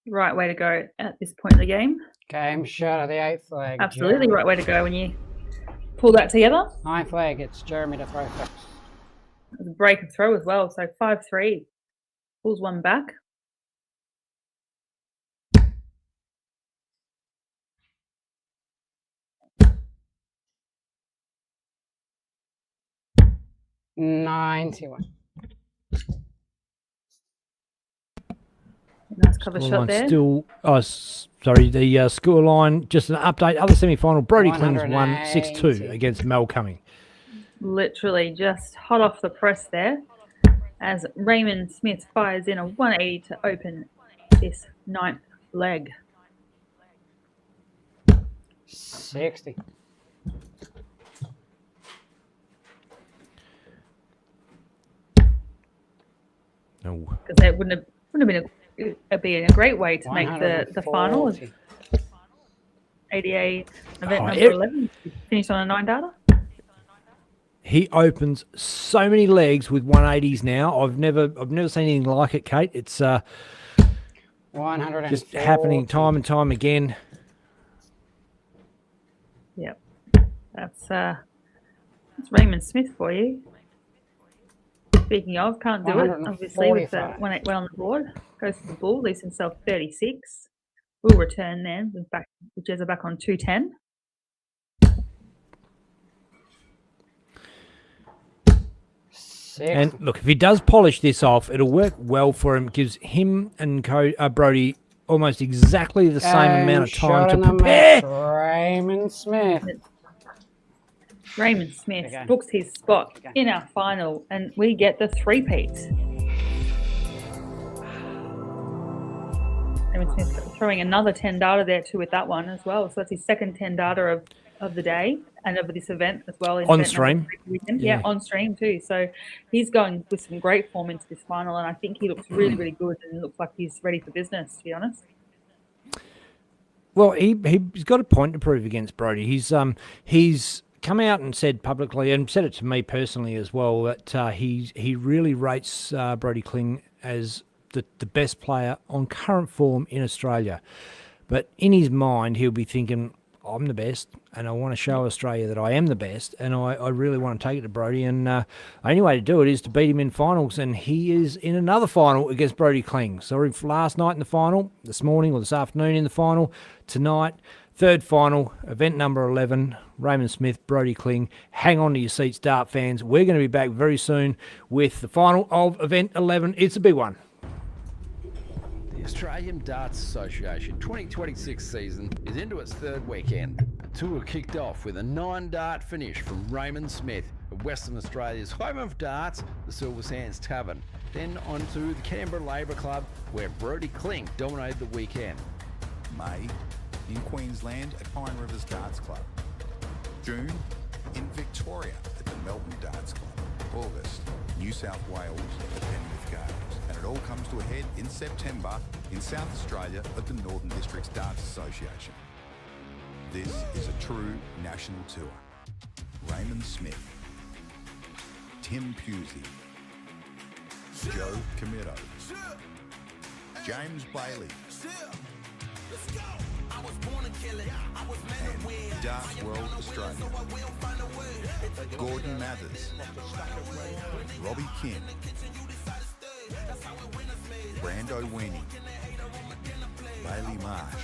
right way to go at this point in the game. Game shot of the 8th leg. Absolutely Jeremy. right way to go when you pull that together. 9th leg, it's Jeremy to throw first. It was a break and throw as well, so 5-3. Pulls one back. 91. Nice cover shot Scoreline there. still, sorry, the scoreline, just an update. Other semi-final, Brody Kling's won 6-2 180. against Mel Cumming. Literally just hot off the press there as Raymond Smith fires in a 180 to open this 9th leg. 60. No. Because it wouldn't have been it'd be a great way to make the final of 140. ADA event Oh, number it- 11. Finished on a 9 data. He opens so many legs with 180s now. I've never seen anything like it, Kate. It's 140. just happening time and time again. Yep. That's Raymond Smith for you. Speaking of, can't do it, obviously, with the 181 on the board. Goes to the bull, leaves himself 36. Will return then, with Jezza back on 210. And look, if he does polish this off, it'll work well for him. Gives him and Brody almost exactly the same amount of time to prepare. Raymond Smith. Raymond Smith Okay. books his spot in our final, and we get the three-peat. Raymond Smith throwing another 10 data there too with that one as well. So that's his second 10 data of the day and of this event as well. On stream. Yeah, on stream too. So he's going with some great form into this final, and I think he looks really, really good and looks like he's ready for business, to be honest. Well, he's got a point to prove against Brody. He's come out and said publicly, and said it to me personally as well, that he really rates Brody Kling as the best player on current form in Australia. But in his mind, he'll be thinking, I'm the best, and I want to show Australia that I am the best, and I really want to take it to Brody. And the only way to do it is to beat him in finals, and he is in another final against Brody Kling. So last night in the final, this morning or this afternoon in the final, tonight, third final, event number 11, Raymond Smith, Brody Kling. Hang on to your seats, dart fans. We're going to be back very soon with the final of event 11. It's a big one. The Australian Darts Association 2026 season is into its third weekend. The tour kicked off with a 9-dart finish from Raymond Smith of Western Australia's home of darts, the Silver Sands Tavern. Then on to the Canberra Labour Club, where Brody Kling dominated the weekend. May, in Queensland at Pine Rivers Darts Club. June, in Victoria at the Melbourne Darts Club. August, New South Wales at Penrith Gardens. And it all comes to a head in September in South Australia at the Northern Districts Darts Association. This is a true national tour. Raymond Smith, Tim Pusey, Joe Camito, James Bailey, and Darts World Australia. Gordon Mathers, Robbie Kim, Brando Weenie, Bailey Marsh,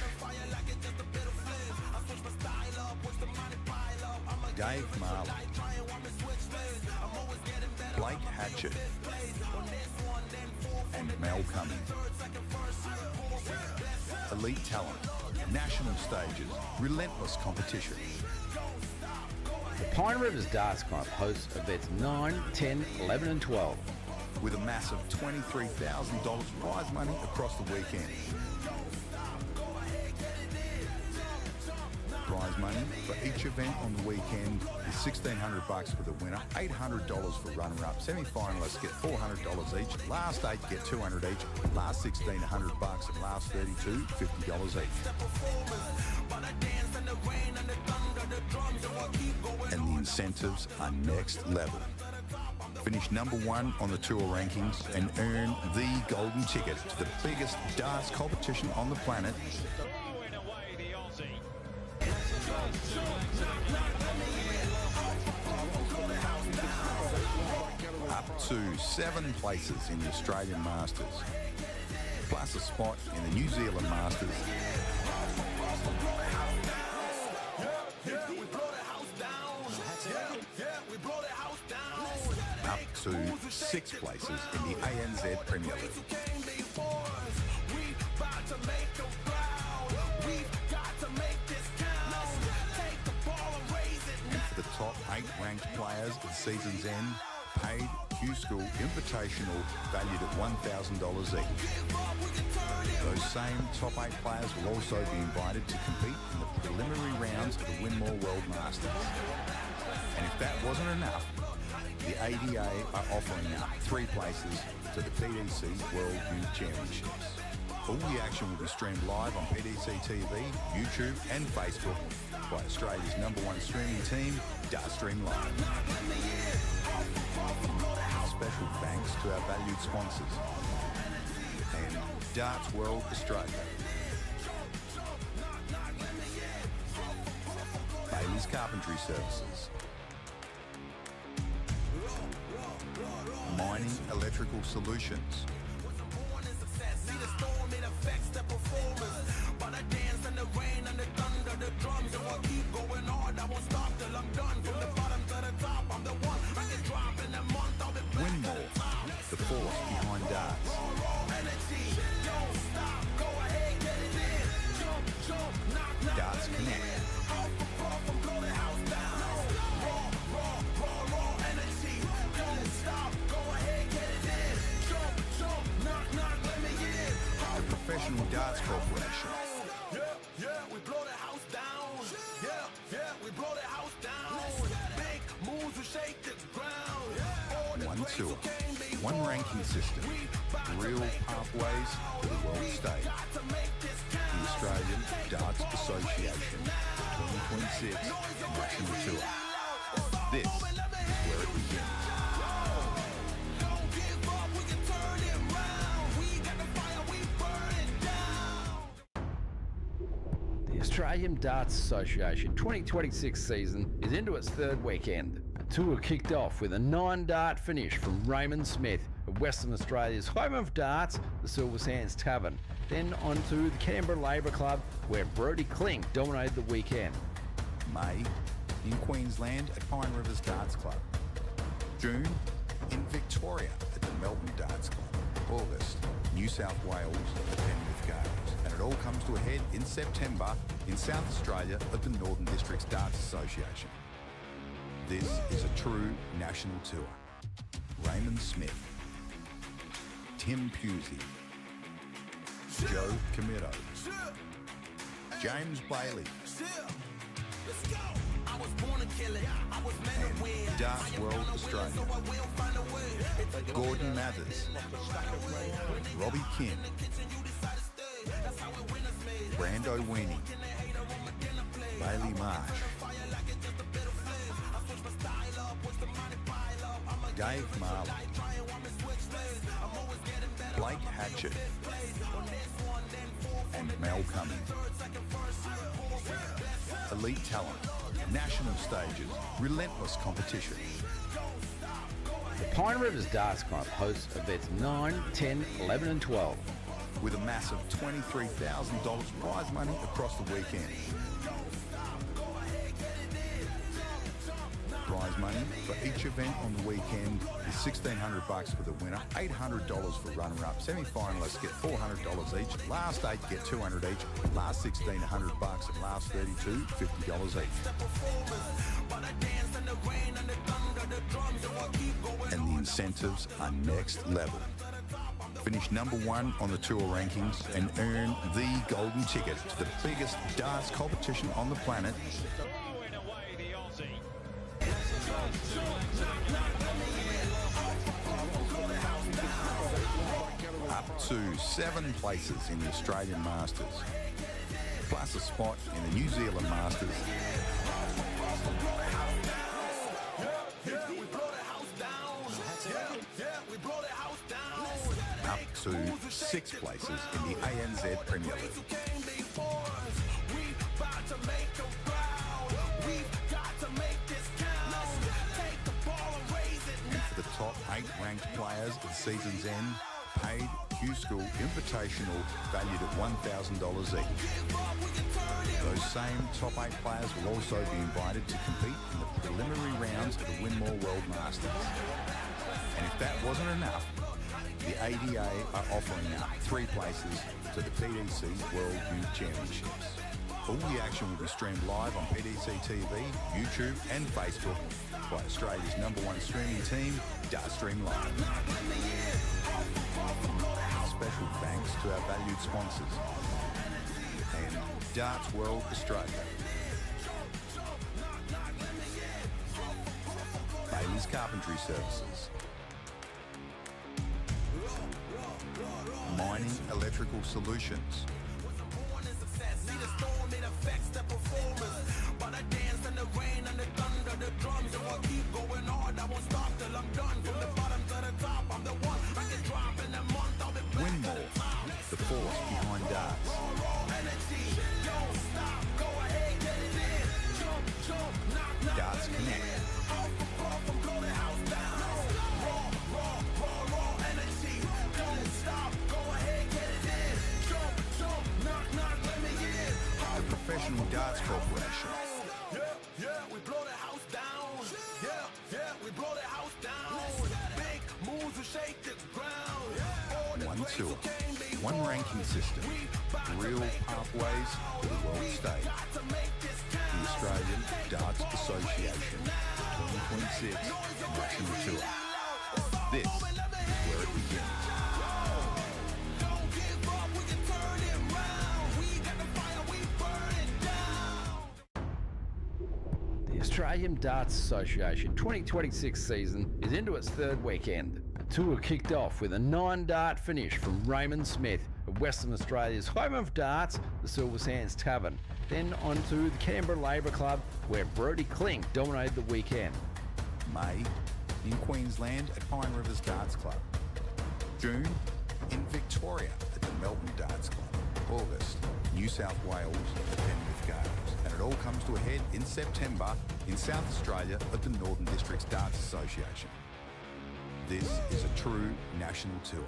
Dave Marley, Blake Hatchett, and Mel Cumming. Elite talent, national stages, relentless competition. The Pine Rivers Darts Club hosts events 9, 10, 11 and 12. With a massive $23,000 prize money across the weekend. Prize money for each event on the weekend is $1,600 for the winner, $800 for runner-up. Semi-finalists get $400 each. Last 8 get $200 each. Last 16, $100, and last 32, $50 each. And the incentives are next level. Finish number 1 on the tour rankings and earn the golden ticket to the biggest darts competition on the planet. Throwing away the Aussie. Up to 7 places in the Australian Masters, plus a spot in the New Zealand Masters. Up to sixth places in the ANZ Premier League. And for the top 8 ranked players at season's end, paid Q-School Invitational valued at $1,000 each. Those same top 8 players will also be invited to compete in the preliminary rounds of the Winmore World Masters. And if that wasn't enough, the ADA are offering up 3 places to the PDC World Youth Championships. All the action will be streamed live on PDC TV, YouTube and Facebook by Australia's #1 streaming team, Dartstream Live. Special thanks to our valued sponsors and Darts World Australia, Bailey's Carpentry Services, Mining Electrical Solutions, Winmore, the force behind darts. Darts Connect. The Professional Darts Corporation. We blow the house down. We blow the house down. Big moves will shake the ground. One tour, one ranking system, real pathways to the world stage. The Australian Darts Association 2026 National Tour. This is where it begins. The Australian Darts Association 2026 season is into its third weekend. The tour kicked off with a 9-dart finish from Raymond Smith of Western Australia's home of darts, the Silver Sands Tavern. Then on to the Canberra Labour Club, where Brodie Klink dominated the weekend. May in Queensland at Pine Rivers Darts Club. June in Victoria at the Melbourne Darts Club. August, New South Wales at Penrith Gales. And it all comes to a head in September in South Australia at the Northern Districts Darts Association. This is a true national tour. Raymond Smith, Tim Pusey, Joe Comito, James Bailey, and Darts World Australia, Gordon Mathers, Robbie Kim, Brando Weenie, Bailey Marsh, Dave Marley, Blake Hatchett, and Mel Cummings. Elite talent, national stages, relentless competition. The Pine Rivers Darts Club hosts events 9, 10, 11 and 12. With a massive $23,000 prize money across the weekend. Prize money for each event on the weekend is $1,600 for the winner, $800 for runner-up, semi-finalists get $400 each, last 8 get $200 each, last 16 $100, and last 32 $50 each. And the incentives are next level. Finish #1 on the tour rankings and earn the golden ticket to the biggest darts competition on the planet. Throwing away the Aussie. Up to 7 places in the Australian Masters, plus a spot in the New Zealand Masters. Up to 6 places in the ANZ Premier League. And for the top 8 ranked players at season's end, paid Q-School Invitational valued at $1,000 each. Those same top 8 players will also be invited to compete in the preliminary rounds of the Winmore World Masters. And if that wasn't enough, the ADA are offering out 3 places to the PDC World Youth Championships. All the action will be streamed live on PDC TV, YouTube and Facebook by Australia's #1 streaming team, Dartstream Live. Special thanks to our valued sponsors and Darts World Australia. Bailey's Carpentry Services. Mining Electrical Solutions. Win more, the force behind darts. Darts Connect. The Professional Darts Corporation. Yeah, we blow the house down. Yeah, we blow the house down. Big moves will shake the ground. One tour, one ranking system, real pathways to the world stage. The Australian Darts Association 2026 National Tour. This is where it begins. The Australian Darts Association 2026 season is into its 3rd weekend. The tour kicked off with a 9-dart finish from Raymond Smith of Western Australia's home of darts, the Silver Sands Tavern. Then on to the Canberra Labour Club, where Brodie Klink dominated the weekend. May in Queensland at Pine Rivers Darts Club. June in Victoria at the Melbourne Darts Club. August, New South Wales at Penrith Gardens. And it all comes to a head in September in South Australia at the Northern Districts Darts Association. This is a true national tour.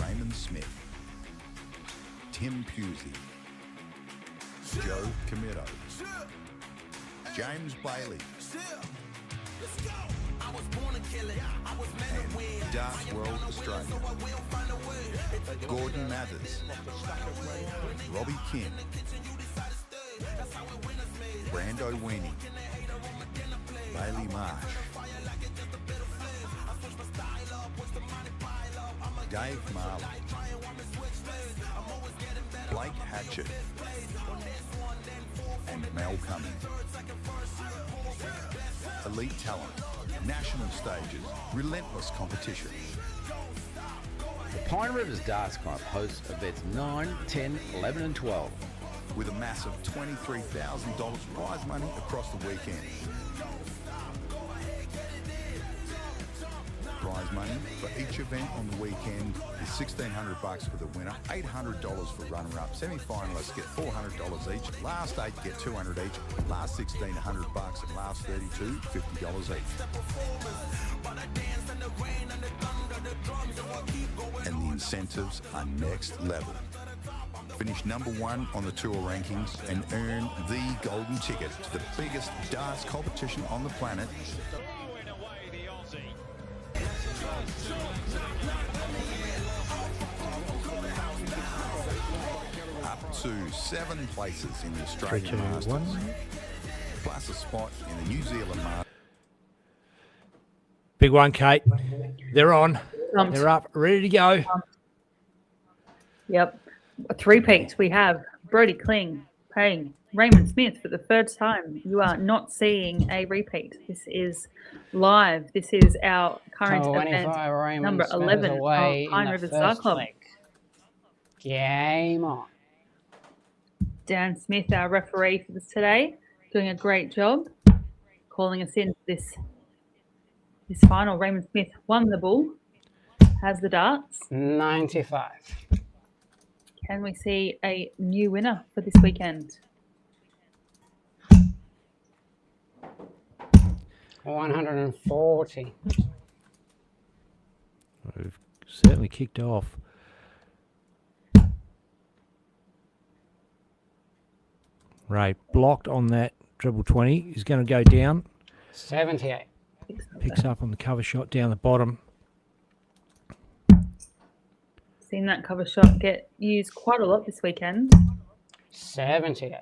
Raymond Smith, Tim Pusey, Joe Comito, James Bailey, and Darts World Australia. Gordon Mathers, Robbie Kim, Brando Weenie, Bailey Marsh, Dave Marley, Blake Hatchett, and Mel Cumming. Elite talent, national stages, relentless competition. The Pine Rivers Darts Club hosts events 9, 10, 11 and 12. With a massive $23,000 prize money across the weekend. Prize money for each event on the weekend is $1,600 for the winner, $800 for runner-up. Semi-finalists get $400 each. Last 8 get $200 each. Last 16, $100, and last 32, $50 each. And the incentives are next level. Finish #1 on the tour rankings and earn the golden ticket to the biggest darts competition on the planet. Throwing away the Aussie. Up to 7 places in the 3, Australian 2, Masters. 1. Plus a spot in the New Zealand Masters. Big one, Kate. They're on. Pumped. They're up, ready to go. Yep. 3 peaks we have. Brodie Klink paying Raymond Smith for the 3rd time. You are not seeing a repeat. This is live. This is our current 25 event, Raymond number Smith 11 of away Pine in the Rivers first Darts Club. leg. Game on. Dan Smith, our referee for this today, doing a great job calling us in for this final. Raymond Smith won the bull, has the darts. 95. Can we see a new winner for this weekend? 140. We've certainly kicked off. Ray blocked on that treble 20. He's going to go down. 78. Picks up on the cover shot down the bottom. Seen that cover shot get used quite a lot this weekend. 78.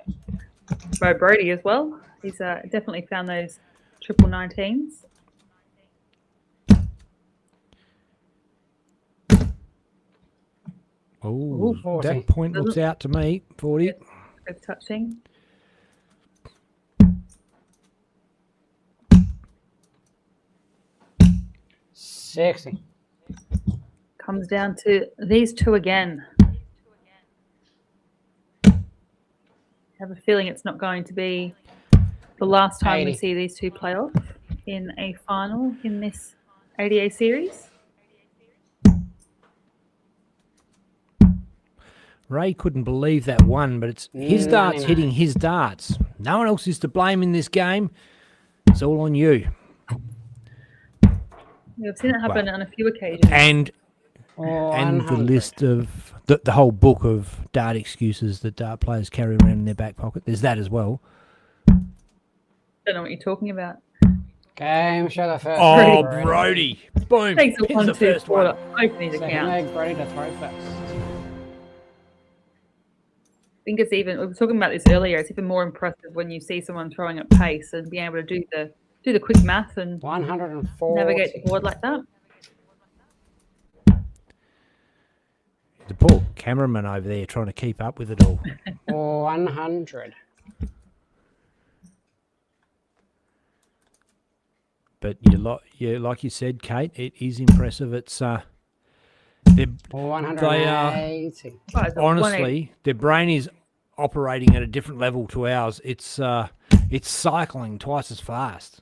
Bo Brody as well. He's definitely found those triple 19s. Oh, 40. that point looks out to me. 40. Good touching. $60. Comes down to these two again. I have a feeling it's not going to be the last time 80. we see these two play off in a final in this ADA series. Ray couldn't believe that one, but it's his darts 99. hitting his darts. No one else is to blame in this game. It's all on you. We've seen it happen on a few occasions. And the 100. list of the whole book of dart excuses that dart players carry around in their back pocket. There's that as well. Don't know what you're talking about. Game show the first. Oh, leg, Brody. Boom. Takes a Pins the 1-2 first one. quarter. Opening Second account. leg, Brody to throw first. I think it's even, we were talking about this earlier, it's even more impressive when you see someone throwing at pace and being able to do the quick math and 104. navigate the board like that. The poor cameraman over there trying to keep up with it all. 100. But you like you said, Kate, it is impressive. It's they're 180. honestly, their brain is operating at a different level to ours. It's cycling twice as fast.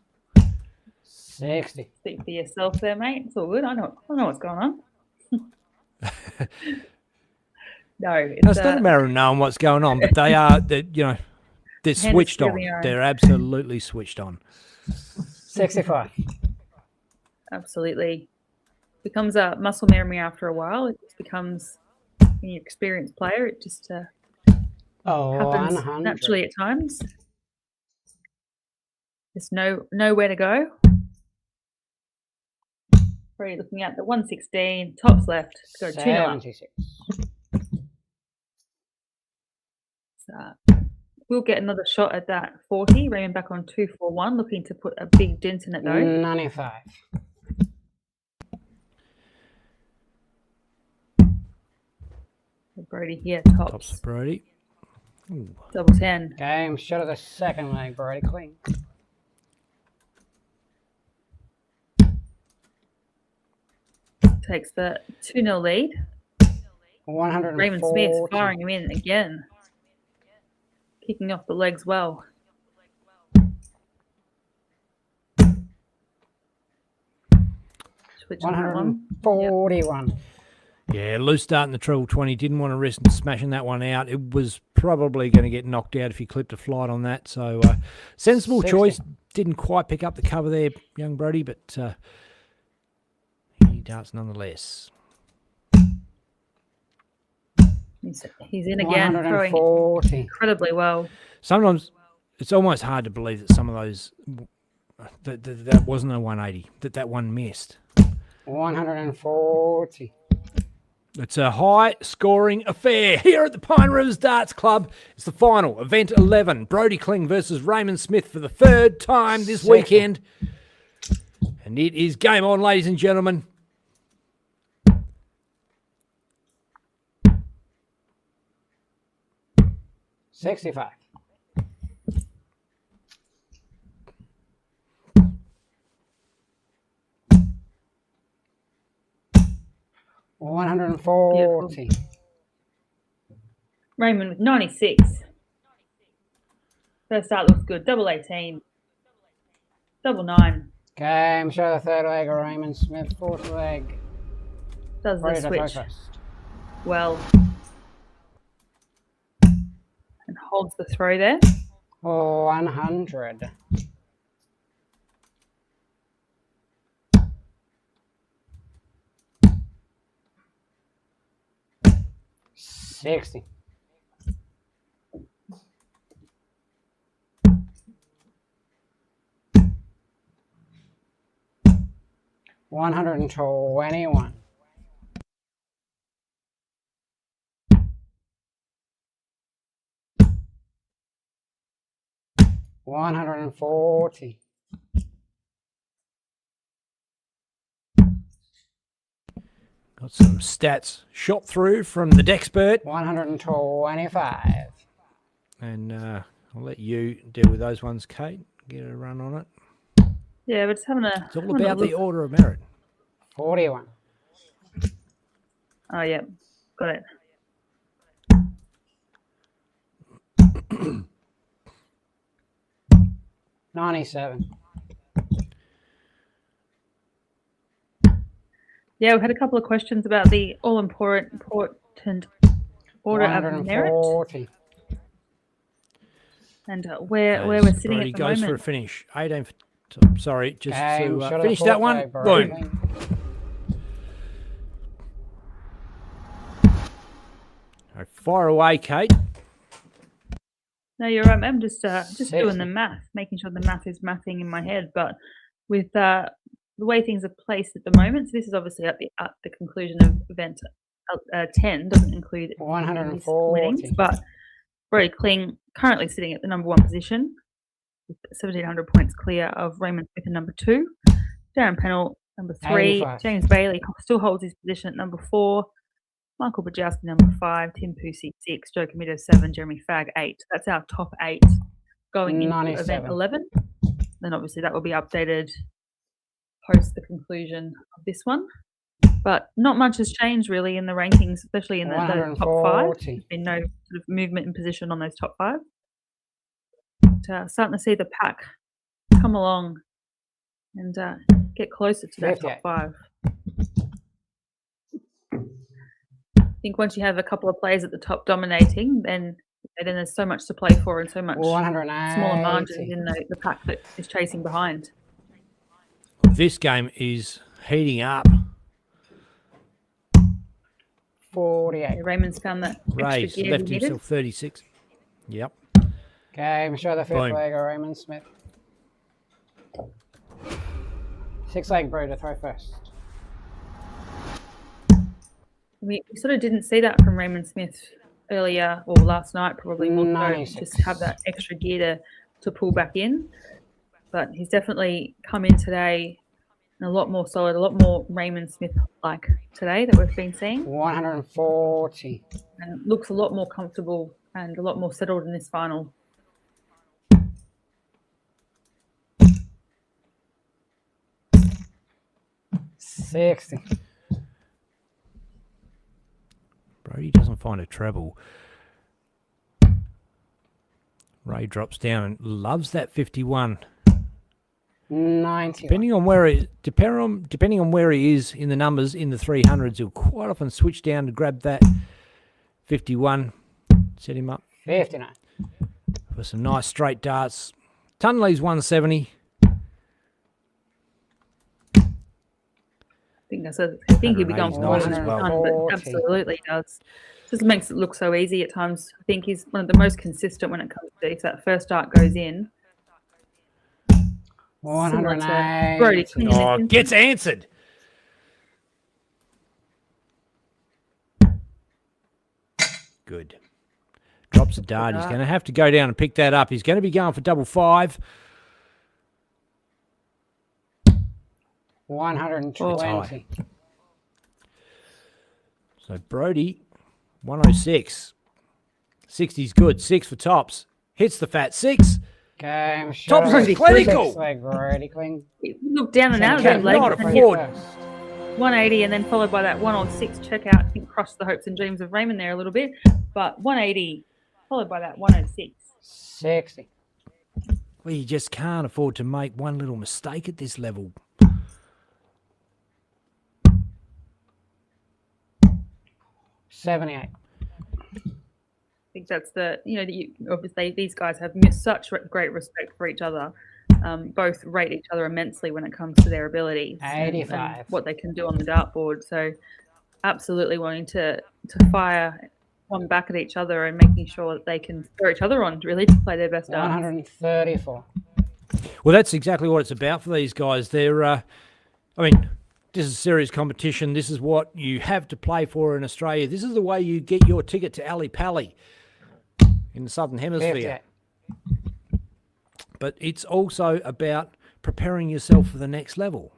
60. Speak for yourself there, mate. It's all good. I know what's going on. No, It's not a matter of knowing what's going on, but they're switched on. They're absolutely switched on. 65. Absolutely. Becomes a muscle memory after a while. It just becomes an experienced player. It just happens 100. naturally at times. There's nowhere to go. Already looking at the 116, tops left. Go 2 up. 76. So we'll get another shot at that 40. Raymond back on 241, looking to put a big dent in it though. 95. Brody here, Tops tops. Brody. Ooh. Double 10. Game shot of the second leg, Brody clean. Takes the 2-0 lead. 140. Raymond Smith firing him in again. Kicking off the legs well. Switch on that one. 141. Yeah, loose start in the treble 20. Didn't want to risk smashing that one out. It was probably going to get knocked out if he clipped a flight on that. So sensible 60. choice. Didn't quite pick up the cover there, young Brody, but he darts nonetheless. He's in again, throwing 140. incredibly well. Sometimes it's almost hard to believe that some of those that wasn't a 180. That one missed. 140. It's a high-scoring affair here at the Pine Rivers Darts Club. It's the final, Event 11. Brody Kling versus Raymond Smith for the third time this weekend. And it is game on, ladies and gentlemen. $65. $140. Raymond with 96. First start looks good. Double 18. Double 9. Game show the third leg of Raymond Smith, fourth leg. Does the Brody to throw switch first. well. And holds the throw there. 100. $60. 121. $140. Got some stats shot through from the Dexpert. 125. And I'll let you deal with those ones, Kate. Get a run on it. Yeah, we're just having a. It's all about the order of merit. 41. Oh, yeah. Got it. $97. Yeah, we had a couple of questions about the all-important order of merit $140. and where we're sitting Brody at the goes moment. for a finish. 18 for sorry, just Game, to shot of finish the that fourth one. leg, Brody. Boom. Right, fire away, Kate. No, you're right. I'm just doing 60. the math, making sure the math is mathing in my head. But with the way things are placed at the moment, so this is obviously at the conclusion of event 10, doesn't include 140. winnings, but Brody Kling currently sitting at the number 1 position with 1,700 points clear of Raymond Smith in number 2. Darren Pennell, number 3. 85. James Bailey still holds his position at number 4. Michael Bajowski, number 5. Tim Pusey, 6. Joe Comito, 7. Jeremy Fagg, 8. That's our top 8 going into 97. event 11. Then obviously that will be updated post the conclusion of this one. But not much has changed really in the rankings, especially in the top 5. 140. There's been no sort of movement in position on those top 5. But, starting to see the pack come along and get closer to that top 5. I think once you have a couple of players at the top dominating, then there's so much to play for and so much smaller margins in the pack that is chasing behind. This game is heating up. 48. Raymond's found that Ray extra gear left he needed. himself 36. Yep. Game, show the 5th Boom. leg of Raymond Smith. 6 leg Brew to throw first. We sort of didn't see that from Raymond Smith earlier or last night, probably more so. 96. Just have that extra gear to pull back in. But he's definitely come in today a lot more solid, a lot more Raymond Smith-like today that we've been seeing. 140. And looks a lot more comfortable and a lot more settled in this final. $60. Brody doesn't find a treble. Ray drops down and loves that 51. 90. Depending on where he is in the numbers in the 300s, he'll quite often switch down to grab that 51. Set him up 59. for some nice straight darts. Tunley's 170. I think he'll be going for 180 100 well. but absolutely does. Just makes it look so easy at times. I think he's one of the most consistent when it comes to if that first dart goes in. Similar to Brody 180. King in this Oh, instance. gets answered. Good. Drops a dart. He's going to have to go down and pick that up. He's going to be going for double 5. 120. So Brody, 106. 60's good. 6 for tops. Hits the fat 6. Game, Top show is the clinical. 6 leg Brody King. Look down and out of that Cannot leg. not and afford. 180 and then followed by that 106 checkout. I think crushed the hopes and dreams of Raymond there a little bit. But 180 followed by that 106. 60. Well, you just can't afford to make one little mistake at this level. $78. I think that's obviously these guys have such great respect for each other. Both rate each other immensely when it comes to their abilities and 85. what they can do on the dartboard. So absolutely wanting to fire one back at each other and making sure that they can spur each other on really to play their best darts. 134. Well, that's exactly what it's about for these guys. They're, This is serious competition. This is what you have to play for in Australia. This is the way you get your ticket to Ali Pali in the Southern Hemisphere. 58. But it's also about preparing yourself for the next level,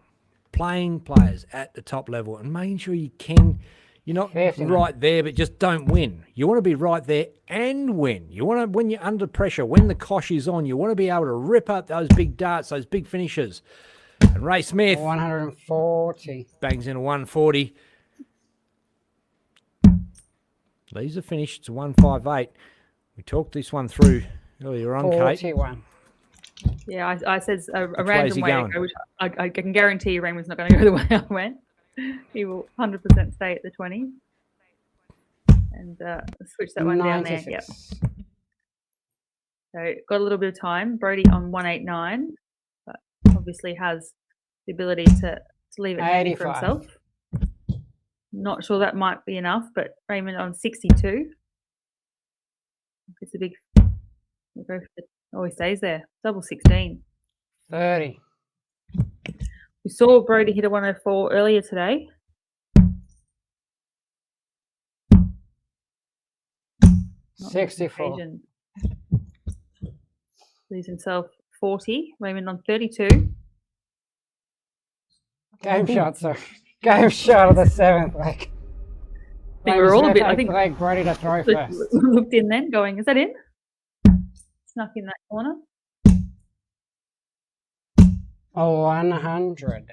playing players at the top level and making sure you can. You're not 59. right there, but just don't win. You want to be right there and win. You want to, when you're under pressure, when the cosh is on, you want to be able to rip up those big darts, those big finishes. And Ray Smith 140. bangs in a 140. These are finished. It's a 158. We talked this one through earlier on, Kate. 41. Yeah, I said a way is random he way to going? go, which I can guarantee you Raymond's not going to go the way I went. He will 100% stay at the 20. And switch that one down there. 96. Yep. So got a little bit of time. Brody on 189, but obviously has the ability to leave it handy for 85. himself. Not sure that might be enough, but Raymond on 62. It's a big. We'll go for it. Oh, he stays there. Double 16. 30. We saw Brody hit a 104 earlier today. Not on this 64. occasion. Leaves himself 40. Raymond on 32. Game shot, sir. Game shot of the 7th leg. I think we're all a bit. I think Leg Brody to throw first. looked in then, going, is that in? Snuck in that corner. Oh, 100.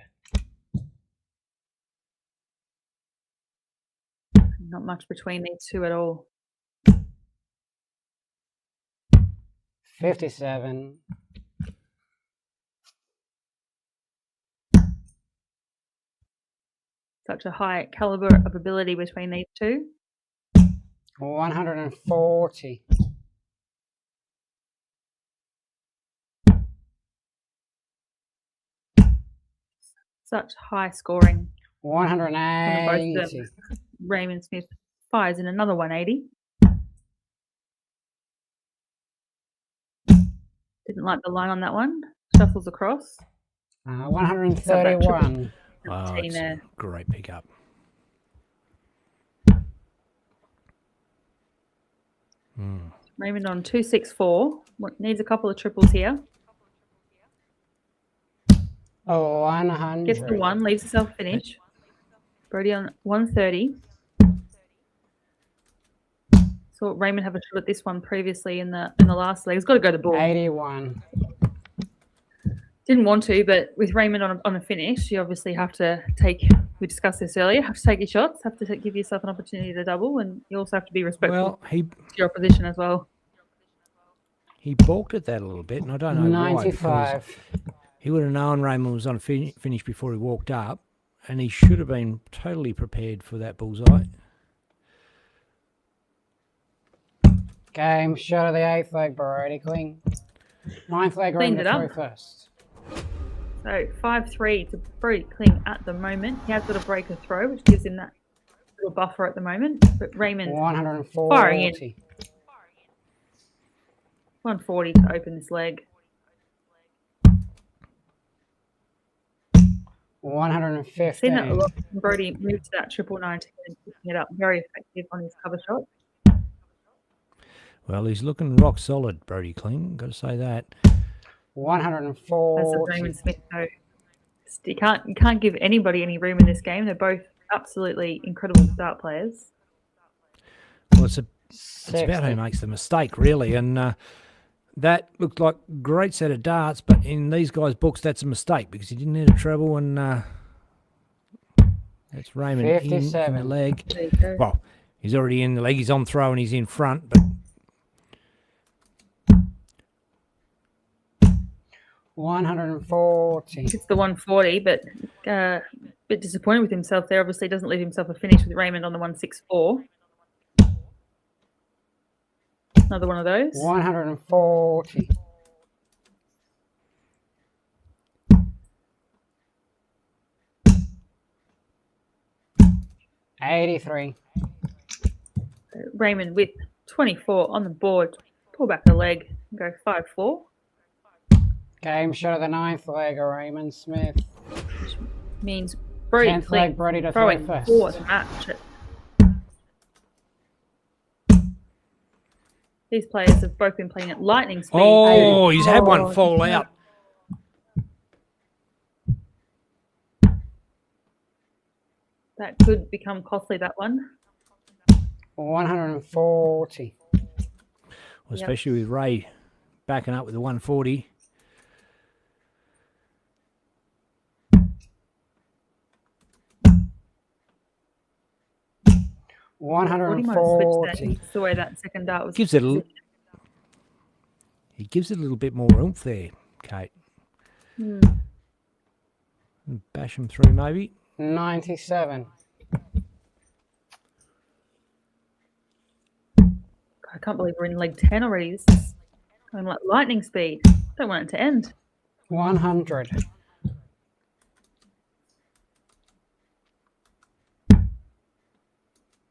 Not much between these two at all. 57. Such a high caliber of ability between these two. 140. Such high scoring. From both of 180. them. Raymond Smith fires in another 180. Didn't like the line on that one. Shuffles across. 131. Oh, Team it's there. a great pickup. Raymond on 264. Needs a couple of triples here. Oh, 100. Gets the one, leaves himself finish. Brody on 130. Saw Raymond have a shot at this one previously in the last leg. He's got to go to the ball. 81. Didn't want to, but with Raymond on a finish, you obviously have to take. We discussed this earlier. Have to take your shots. Have to give yourself an opportunity to double, and you also have to be respectful Well, to your opposition as well. he balked at that a little bit, and I don't know why. because 95. He would have known Raymond was on a finish before he walked up, and he should have been totally prepared for that bullseye. Game shot of the 8th leg, Brody Cling. 9th leg, Cleaned Raymond it to throw up. first. So 5-3 to Brody Kling at the moment. He has got a breaker throw, which gives him that little buffer at the moment. But Raymond 140. firing in. 140 to open this leg. 115. Seen that a lot. Brody moved to that 19 and picking it up. Very effective on his cover shot. Well, he's looking rock solid, Brody Kling. Got to say that. 140. That's the Raymond Smith though. You can't give anybody any room in this game. They're both absolutely incredible start players. Well, it's about who makes the mistake, really. And that looked like a great set of darts, but in these guys' books, that's a mistake because he didn't hit a treble, and that's Raymond in the 57. leg. There you go. Well, he's already in the leg. He's on throw and he's in front, but 140. It's the 140, but a bit disappointed with himself there. Obviously, doesn't leave himself a finish with Raymond on the 164. Another one of those. 140. $83. Raymond with 24 on the board. Pull back the leg and go 5-4. Game shot of the 9th leg, Raymond Smith. Means Brody 10th leg, Kling Brody to throw throwing first. fourth match. These players have both been playing at lightning speed. Oh, he's had one Oh, fall yeah. out. That could become costly, that one. 140. Well, especially with Ray backing up with the 140. What he might have switched that. 140. That's the way that second dart was. Gives it he gives it a little bit more oomph there, Kate. Bash him through maybe. 97. I can't believe we're in leg 10 already. This is going like lightning speed. Don't want it to end. 100.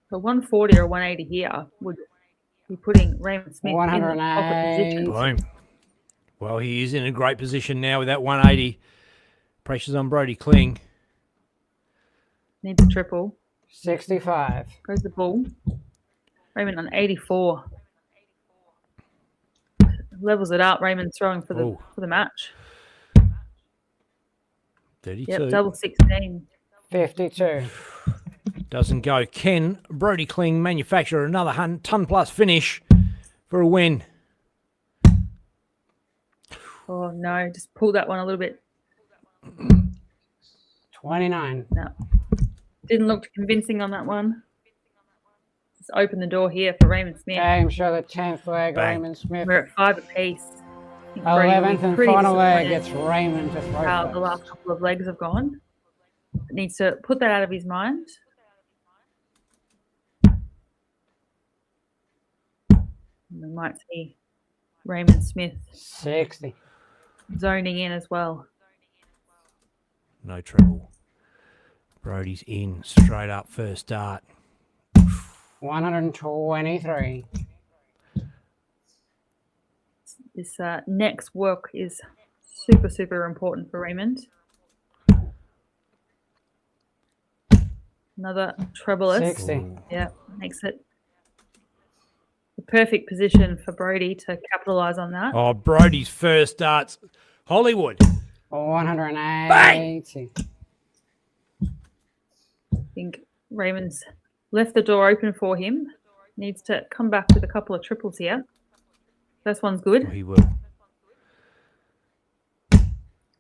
So 140 or 180 here would be putting Raymond Smith in the proper 108. position. Boom. Well, he is in a great position now with that 180. Pressure's on Brody Kling. Needs a triple. 65. Goes the ball. Raymond on 84. Levels it up. Raymond's throwing for the match. 32. Yep, double 16. 52. Doesn't go. Can Brody Kling manufacture another ton plus finish for a win? Oh no, just pull that one a little bit. 29. No. Didn't look convincing on that one. Just open the door here for Raymond Smith. Game show the 10th leg, Bang. Raymond Smith. We're at 5 apiece. I think Brody will 11th be and pretty final leg, disappointed it's Raymond to throw how the first. last couple of legs have gone. Needs to put that out of his mind. And we might see Raymond Smith 60. zoning in as well. No trouble. Brody's in straight up first start. 123. This next work is super, super important for Raymond. Another trebleless. 60. Yeah, makes it the perfect position for Brody to capitalise on that. Oh, Brody's first starts Hollywood. 180. I think Raymond's left the door open for him. Needs to come back with a couple of triples here. First one's good. He will.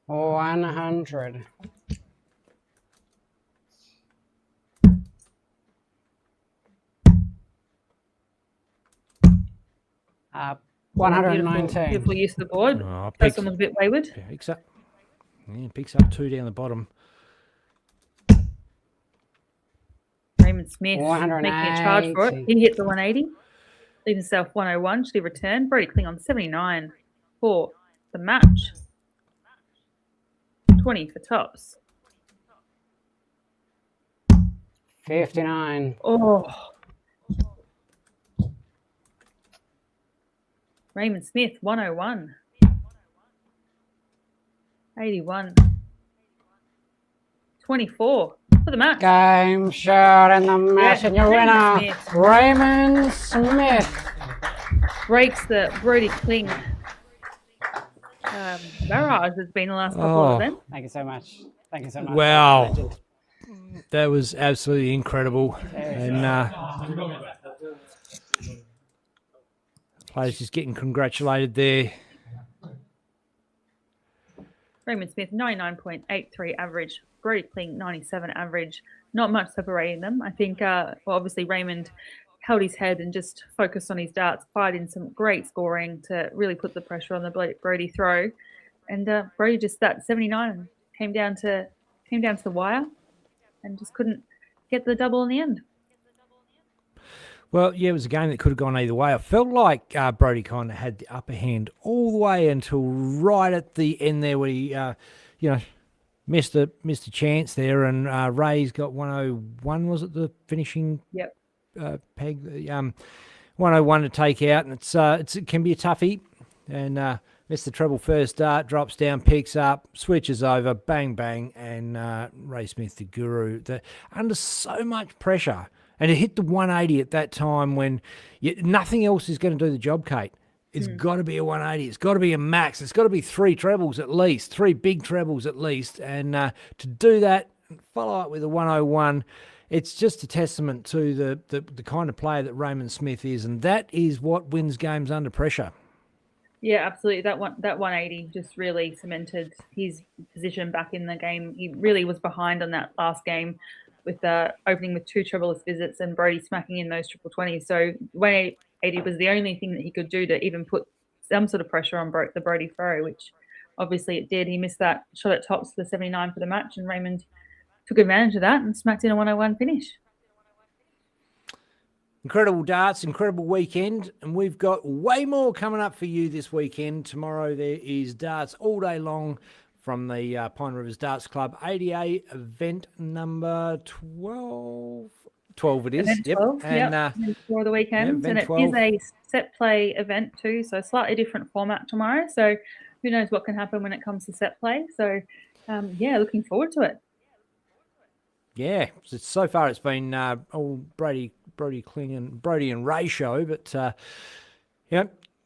100. Beautiful, 119. beautiful use of the board. Oh, First one was a bit wayward. Picks up. Yeah, picks up 2 down the bottom. Raymond Smith making a charge for it. 180. He hit the 180. Leaves himself 101. Should he return? Brody Kling on 79 for the match. 20 for tops. 59. Oh. Raymond Smith, 101. 81. 24 for the match. Game shot in the match, Yeah, and your Raymond winner, Smith. Raymond Smith. Breaks the Brody Kling barrage that's been the last couple of them. Thank you so much. Thank you so much. Wow. Legend. That was absolutely incredible. And players just getting congratulated there. Raymond Smith, 99.83 average. Brody Kling, 97 average. Not much separating them. I think, well, obviously Raymond held his head and just focused on his darts, fired in some great scoring to really put the pressure on the Brody throw. And Brody just, that 79 came down to the wire and just couldn't get the double in the end. Well, yeah, it was a game that could have gone either way. I felt like Brody kind of had the upper hand all the way until right at the end there where he, missed a chance there, and Ray's got 101, was it, the finishing Yep. peg? 101 to take out, and it can be a toughie. And Missed the treble first dart, drops down, picks up, switches over, bang, bang, and Ray Smith, the guru, under so much pressure. And it hit the 180 at that time when nothing else is going to do the job, Kate. It's got to be a 180. It's got to be a max. It's got to be 3 trebles at least, 3 big trebles at least. And to do that and follow up with a 101, it's just a testament to the kind of player that Raymond Smith is. And that is what wins games under pressure. Yeah, absolutely. That 180 just really cemented his position back in the game. He really was behind on that last game with opening with 2 trebleless visits and Brody smacking in those triple 20s. So 180 was the only thing that he could do to even put some sort of pressure on the Brody throw, which obviously it did. He missed that shot at tops for the 79 for the match, and Raymond took advantage of that and smacked in a 101 finish. Incredible darts, incredible weekend, and we've got way more coming up for you this weekend. Tomorrow there is darts all day long from the Pine Rivers Darts Club ADA event number 12. 12 it is. Event 12, and for the weekend. And it 12. Is a set play event too, so slightly different format tomorrow. So who knows what can happen when it comes to set play. So, looking forward to it. Yeah, so far it's been all Brody and Ray show, but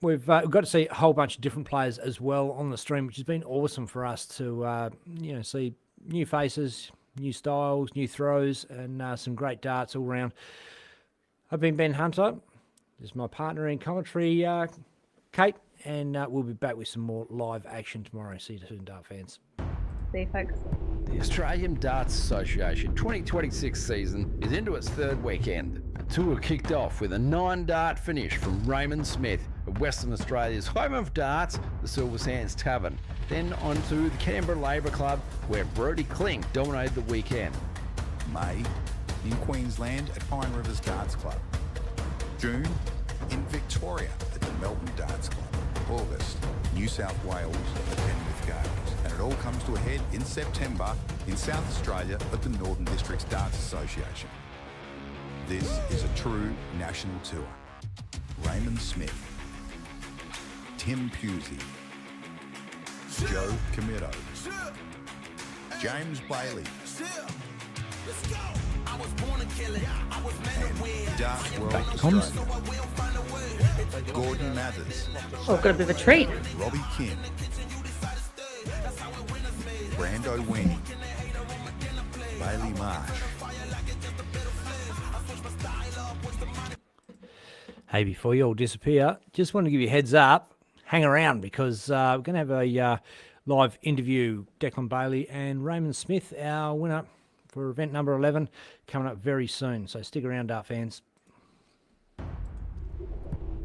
we've got to see a whole bunch of different players as well on the stream, which has been awesome for us to see new faces, new styles, new throws, and some great darts all around. I've been Ben Hunter. This is my partner in commentary, Kate, and we'll be back with some more live action tomorrow. See you soon, dart fans. See you, folks. The Australian Darts Association 2026 season is into its 3rd weekend. The tour kicked off with a 9-dart finish from Raymond Smith of Western Australia's home of darts, the Silver Sands Tavern. Then on to the Canberra Labour Club, where Brody Klink dominated the weekend. May, in Queensland at Pine Rivers Darts Club. June, in Victoria at the Melbourne Darts Club. August, New South Wales at Penrith Gales. And it all comes to a head in September in South Australia at the Northern Districts Darts Association. This is a true national tour. Raymond Smith, Tim Pusey, Joe Comito, James Bailey, and Darts World Australia. Gordon Mathers. Oh, got a bit of a treat. Robbie Kim. Brando Weenie. Bailey Marsh. Hey, before you all disappear, just want to give you a heads up. Hang around because we're going to have a live interview. Declan Bailey and Raymond Smith, our winner for event number 11, coming up very soon. So stick around, dart fans.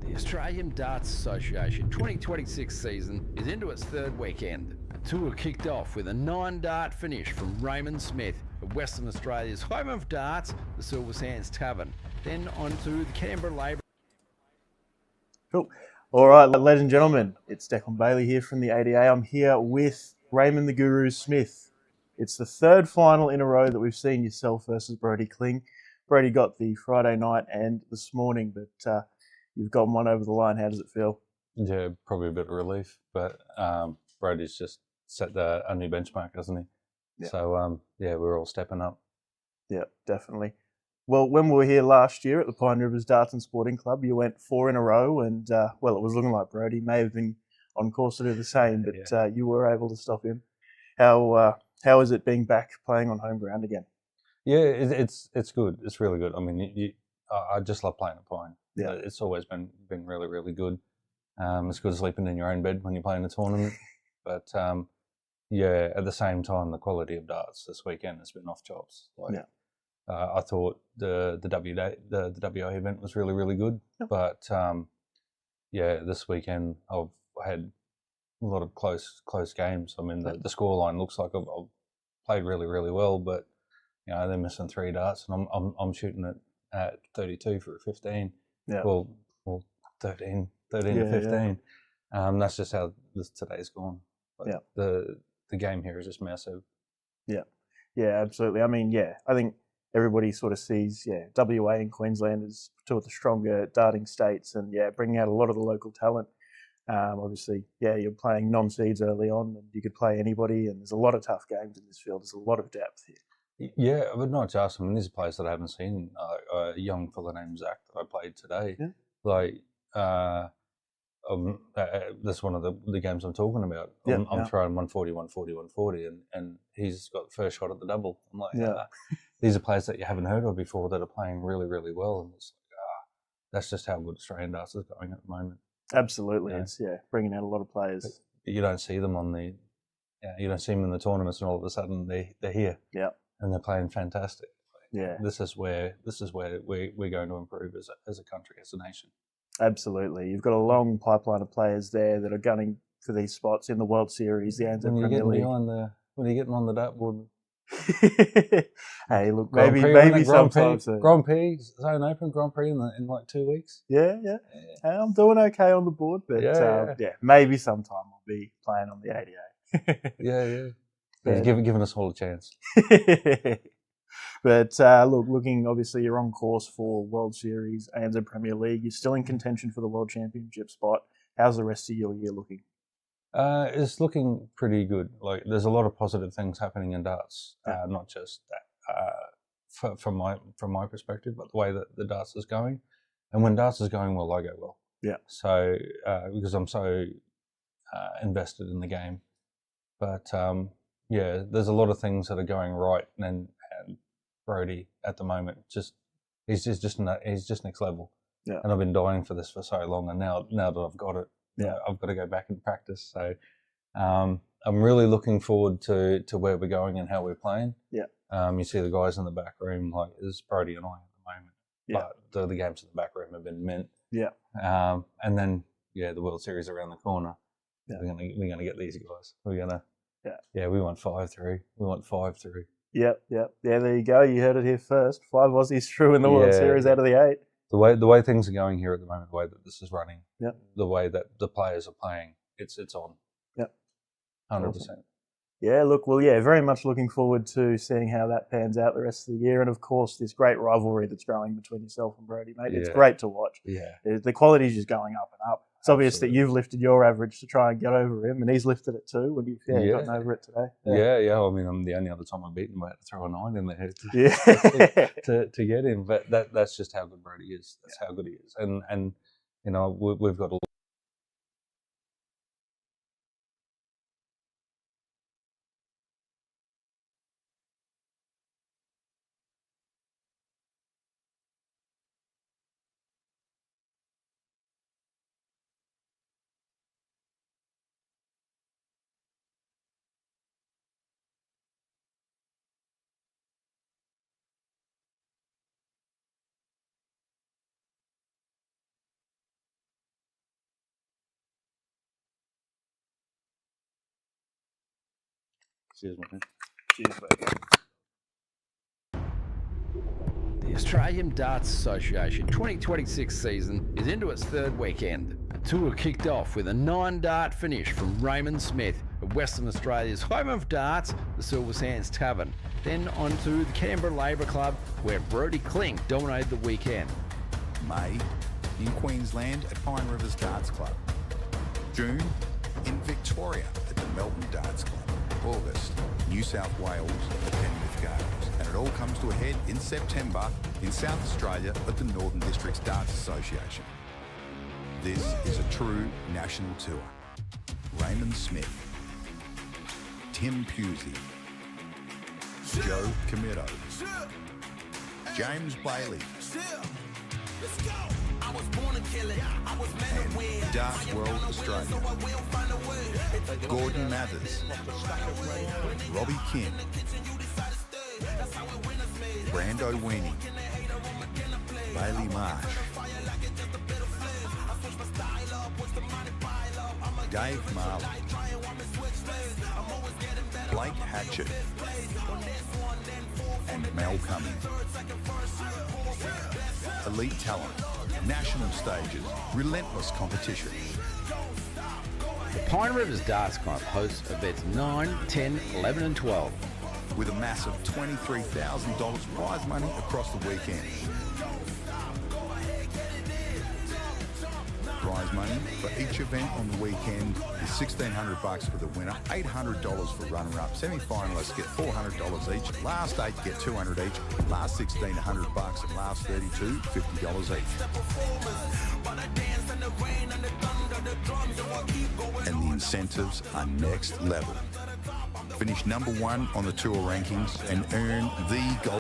The Australian Darts Association 2026 season is into its 3rd weekend. The tour kicked off with a 9-dart finish from Raymond Smith of Western Australia's home of darts, the Silver Sands Tavern. Then on to the Canberra Labour. Cool. All right, ladies and gentlemen, it's Declan Bailey here from the ADA. I'm here with Raymond the Guru Smith. It's the 3rd final in a row that we've seen yourself versus Brody Klink. Brody got the Friday night and this morning, but you've gotten one over the line. How does it feel? Yeah, probably a bit of relief, but Brody's just set a new benchmark, hasn't he? Yeah. So, we're all stepping up. Yeah, definitely. Well, when we were here last year at the Pine Rivers Darts and Sporting Club, you went 4 in a row, and, it was looking like Brody may have been on course to do the same, but you were able to stop him. How is it being back playing on home ground again? Yeah, it's good. It's really good. I mean, I just love playing at Pine. Yeah. It's always been really, really good. It's good sleeping in your own bed when you're playing a tournament. But, at the same time, the quality of darts this weekend has been off chops. I thought the WA event was really, really good. Yeah. But, this weekend I've had a lot of close games. I mean, the scoreline looks like I've played really, really well, but, they're missing 3 darts, and I'm shooting it at 32 for a 15. Yeah. Well, 13 to 15. Yeah. That's just how today's gone. But the game here is just massive. Yeah. Yeah, absolutely. I mean, I think everybody sort of sees, WA and Queensland as 2 of the stronger darting states and, bringing out a lot of the local talent. Obviously, yeah, you're playing non-seeds early on, and you could play anybody, and there's a lot of tough games in this field. There's a lot of depth here. Yeah, but not just. I mean, there's a place that I haven't seen. A young fella named Zach that I played today. Yeah. Like, that's one of the games I'm talking about. Yeah, I'm throwing 140, 140, 140, and he's got the first shot at the double. I'm like, these are players that you haven't heard of before that are playing really, really well, and it's like, that's just how good Australian darts is going at the moment. Absolutely, it's bringing out a lot of players. But you don't see them on the, you don't see them in the tournaments, and all of a sudden they're here. Yeah, and they're playing fantastic. Yeah, this is where we're going to improve as a country, as a nation. Absolutely, you've got a long pipeline of players there that are gunning for these spots in the World Series, the ANZ Premier League. When you're getting on the dartboard. Hey, look, maybe sometimes. Grand Prix, Zone Open, Grand Prix in like 2 weeks. Yeah. I'm doing okay on the board, but maybe sometime I'll be playing on the ADA. Yeah. Giving us all a chance. But looking, obviously you're on course for World Series, ANZ Premier League. You're still in contention for the World Championship spot. How's the rest of your year looking? It's looking pretty good. Like, there's a lot of positive things happening in darts, not just that, from my perspective, but the way that the darts is going. And when darts is going well, I go well. Yeah. So because I'm so invested in the game, but there's a lot of things that are going right, and Brody at the moment he's just next level. Yeah. And I've been dying for this for so long, and now that I've got it. Yeah, I've got to go back and practice. So I'm really looking forward to where we're going and how we're playing. Yeah. You see the guys in the back room, like there's Brody and I at the moment. Yeah. But the games in the back room have been mint. Yeah. And then the World Series around the corner. Yeah. We're gonna get these guys. We're gonna. Yeah. We want 5-3. We want 5-3. Yep. Yeah, there you go. You heard it here first. 5 Aussies through in the World Series out of the 8. The way things are going here at the moment, the way that this is running, the way that the players are playing, it's on. Yep. 100%. Awesome. Yeah, look, very much looking forward to seeing how that pans out the rest of the year. And of course, this great rivalry that's growing between yourself and Brody, mate. It's great to watch. Yeah. The quality is just going up and up. It's obvious that you've lifted your average to try and get over him, and he's lifted it too when you've gotten over it today. Yeah. I mean, I'm the only other time I've beaten him, I had to throw a 9 in the head to get him. But that's just how good Brody is. That's how good he is. And you know, we've got a Cheers, man. Cheers, mate. The Australian Darts Association 2026 season is into its third weekend. The tour kicked off with a 9-dart finish from Raymond Smith of Western Australia's home of darts, the Silver Sands Tavern. Then on to the Canberra Labour Club, where Brody Klink dominated the weekend. May, in Queensland at Pine Rivers Darts Club. June, in Victoria at the Melbourne Darts Club. August, New South Wales at Penrith Gardens. And it all comes to a head in September in South Australia at the Northern Districts Darts Association. This is a true national tour. Raymond Smith, Tim Pusey, Joe Comito, James Bailey, and Darts World Australia, Gordon Mathers, Robbie Kim, Brando Weenie, Bailey Marsh, Dave Marley, Blake Hatchett, and Mel Cummings. Elite talent, national stages, relentless competition. The Pine Rivers Darts Club hosts events 9, 10, 11 and 12. With a massive $23,000 prize money across the weekend. Prize prize money for each event on the weekend is $1,600 for the winner, $800 for runner-up. Semi-finalists get $400 each. Last 8 get $200 each. Last 16, $100, and last 32, $50 each. And the incentives are next level. Finish number 1 on the tour rankings and earn the gold.